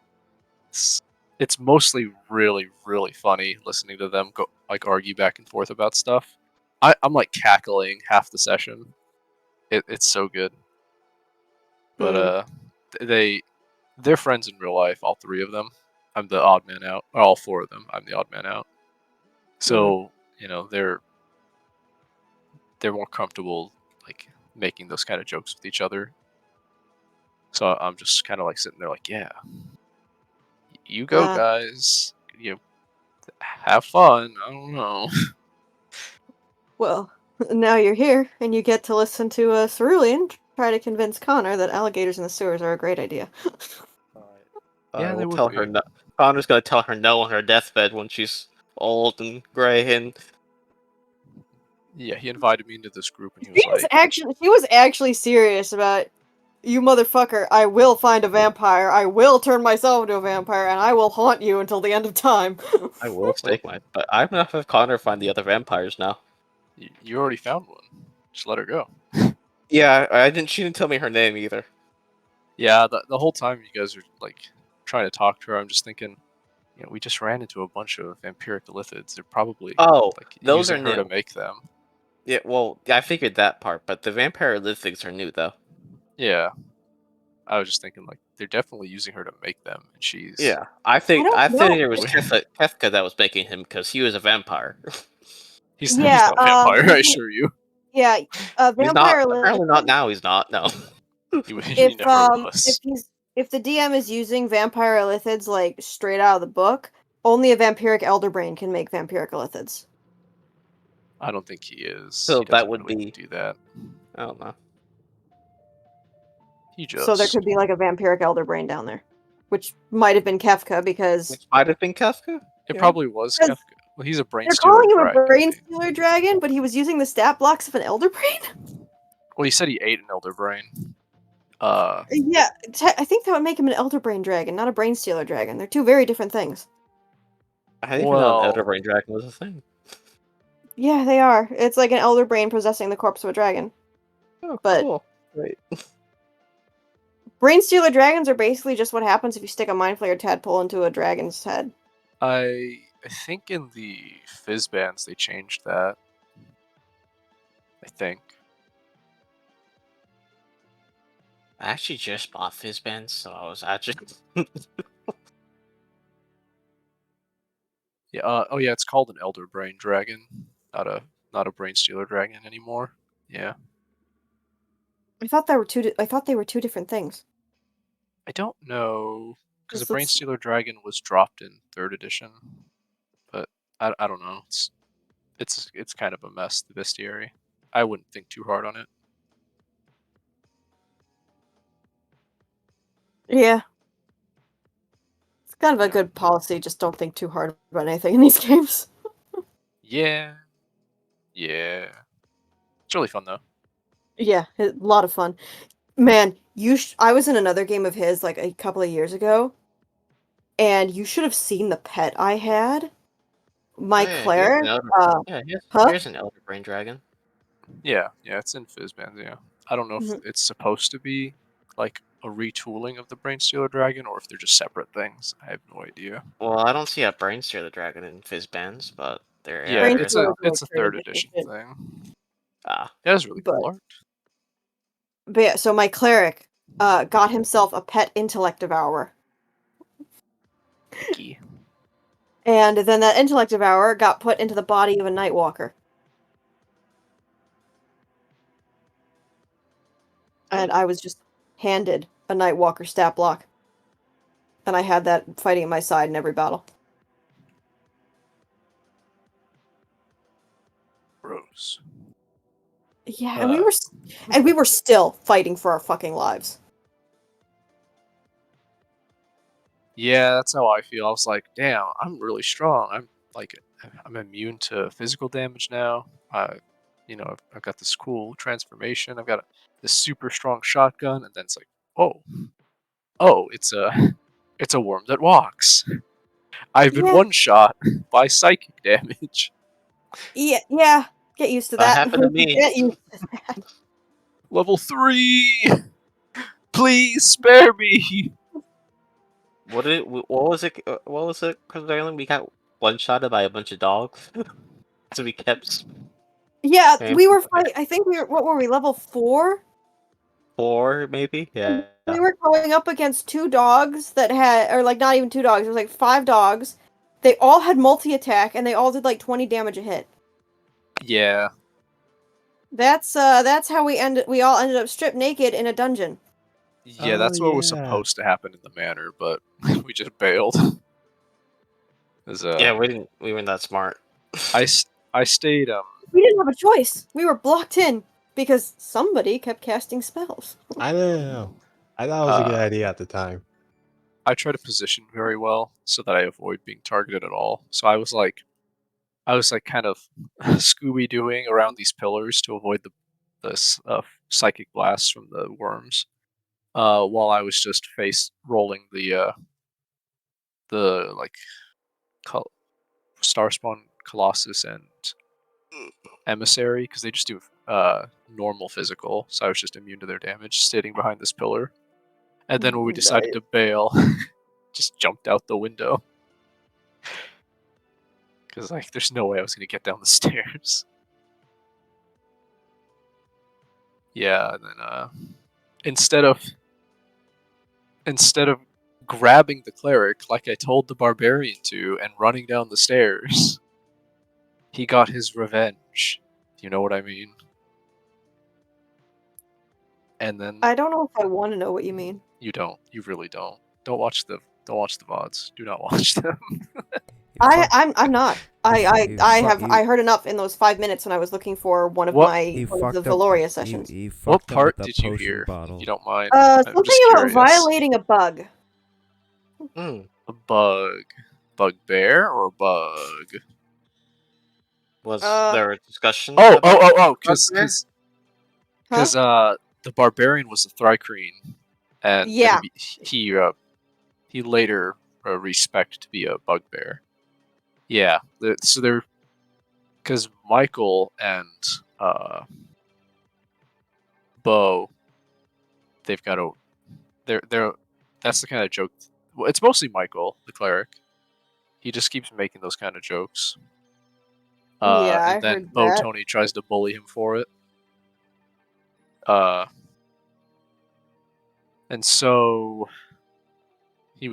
it's mostly really, really funny listening to them go like argue back and forth about stuff. I'm like cackling half the session. It's so good. But they're friends in real life, all 3 of them. I'm the odd man out. Or all 4 of them. I'm the odd man out. So they're more comfortable like making those kind of jokes with each other. So I'm just kind of like sitting there like, yeah, you go guys. Have fun. I don't know. Well, now you're here, and you get to listen to Cerulean try to convince Connor that alligators in the sewers are a great idea. Yeah, I they will would tell be. her no. Connor's gonna tell her no on her deathbed when she's old and gray and Yeah, he invited me into this group, and he was like, She was actually serious about, you motherfucker, I will find a vampire, I will turn myself into a vampire, and I will haunt you until the end of time. I will stake my. But I'm gonna have Connor find the other vampires now. you already found one. Just let her go. Yeah, I didn't. She didn't tell me her name either. Yeah, the whole time you guys are like trying to talk to her, I'm just thinking, we just ran into a bunch of vampiric lithids. They're probably Oh, like those using are her new. to make them. Yeah, well, I figured that part, but the vampire lithics are new though. Yeah, I was just thinking like they're definitely using her to make them, and she's Yeah, I don't I think know. it was Kefka that was making him because he was a vampire. he's Yeah, not a vampire, I assure you. yeah, He's not. vampire Apparently not now. He's not. No. He never was. if the DM is using vampire lithids like straight out of the book, only a vampiric elderbrain can make vampiric lithids. I don't think he is. So He that doesn't would really be. do that. I don't know. He So there just could be like a vampiric elderbrain down there. which might have been Kefka because Which might have been Kafka. It Yeah. probably was Because Kefka. Well, he's a brain they're stealer calling him a dragon. brain stealer dragon, but he was using the stat blocks of an elder brain. Well, he said he ate an elder brain. Yeah, I think that would make him an elder brain dragon, not a brain stealer dragon. They're two very different things. I didn't even know an Elder Well, Brain Dragon was a thing. Yeah, they are. It's like an elder brain possessing the corpse of a dragon. Oh, But- cool. Great. Brain stealer dragons are basically just what happens if you stick a mind flayer tadpole into a dragon's head. I think in the Fizz bands they changed that. I think. I actually just bought Fizzbands, so I was actually. Yeah. Oh yeah, it's called an elder brain dragon, not a brain stealer dragon anymore. Yeah. I thought they were two different things. I don't know because the This brain looks- stealer dragon was dropped in 3rd edition, but I don't know. It's kind of a mess, the bestiary. I wouldn't think too hard on it. Yeah. It's kind of a good policy, just don't think too hard about anything in these games. Yeah. Yeah. It's really fun though. Yeah, a lot of fun. Man, I was in another game of his like a couple of years ago, and you should have seen the pet I had. My cleric. Huh? Here's an Elder Brain Dragon. Yeah, it's in Fizzbands, yeah. I don't know if Mhm. it's supposed to be like a retooling of the Brain Stealer Dragon or if they're just separate things. I have no idea. Well, I don't see a Brain Stealer Dragon in Fizzbands, but there. Yeah, Brain there is. Stealer is it's a like 3rd third edition edition. thing. Ah, Yeah, it's really But- cool art. But yeah, so my cleric got himself a pet intellect devourer. Key. And then that intellect devourer got put into the body of a Nightwalker. And I was just handed a Nightwalker stat block. And I had that fighting at my side in every battle. Rose. Yeah, and we were still fighting for our fucking lives. Yeah, that's how I feel. I was like, damn, I'm really strong. I'm immune to physical damage now. I've got this cool transformation. I've got this super strong shotgun, and then it's like, oh, it's a worm that walks. I've been Yeah. one shot by psychic damage. Yeah, get used to That that. happened to me. Get used Level 3. Please spare me. what was it? What was it? Because we got one-shotted by a bunch of dogs, so we kept Yeah, Okay. we were fighting. I think what were we, level 4? 4, maybe. Yeah. We were going up against 2 dogs that had, or like not even 2 dogs, it was like 5 dogs. They all had multi-attack, and they all did like 20 damage a hit. Yeah. That's how we all ended up stripped naked in a dungeon. Yeah, Oh, that's what was yeah. supposed to happen in the manor, but we just bailed. 'Cause, Yeah, we weren't that smart. I stayed We didn't have a choice. We were blocked in because somebody kept casting spells. I don't know. I thought it was a good idea at the time. I try to position very well so that I avoid being targeted at all. So I was like kind of Scooby Dooing around these pillars to avoid the psychic blasts from the worms, while I was just rolling the like Starspawn Colossus and Emissary because they just do normal physical. So I was just immune to their damage, sitting behind this pillar. And then when we decided to bail, just jumped out the window. Because, like, there's no way I was going to get down the stairs. Yeah, and then, instead of grabbing the cleric like I told the barbarian to and running down the stairs, he got his revenge. You know what I mean? And then I don't know if I want to know what you mean. you don't. You really don't. Don't watch the VODs. Do not watch them. I'm not. You fuck- I heard enough in those 5 minutes when I was looking for one of What? He one of the fucked up- Vaeloria sessions. he What fucked up part the did you potion hear? bottle. If you don't mind. I'm Something just about curious. violating a bug. Hmm. A bug. Bugbear or bug? Was Uh, there a discussion Oh, about Bugbear? because the barbarian was a Thrycreen, and then Yeah. he later respected to be a bugbear. Yeah, so they're because Michael and Bo, they've got a they're that's the kind of joke. Well, it's mostly Michael, the cleric. He just keeps making those kind of jokes. Yeah, I And then heard Bo that. Tony tries to bully him for it. And so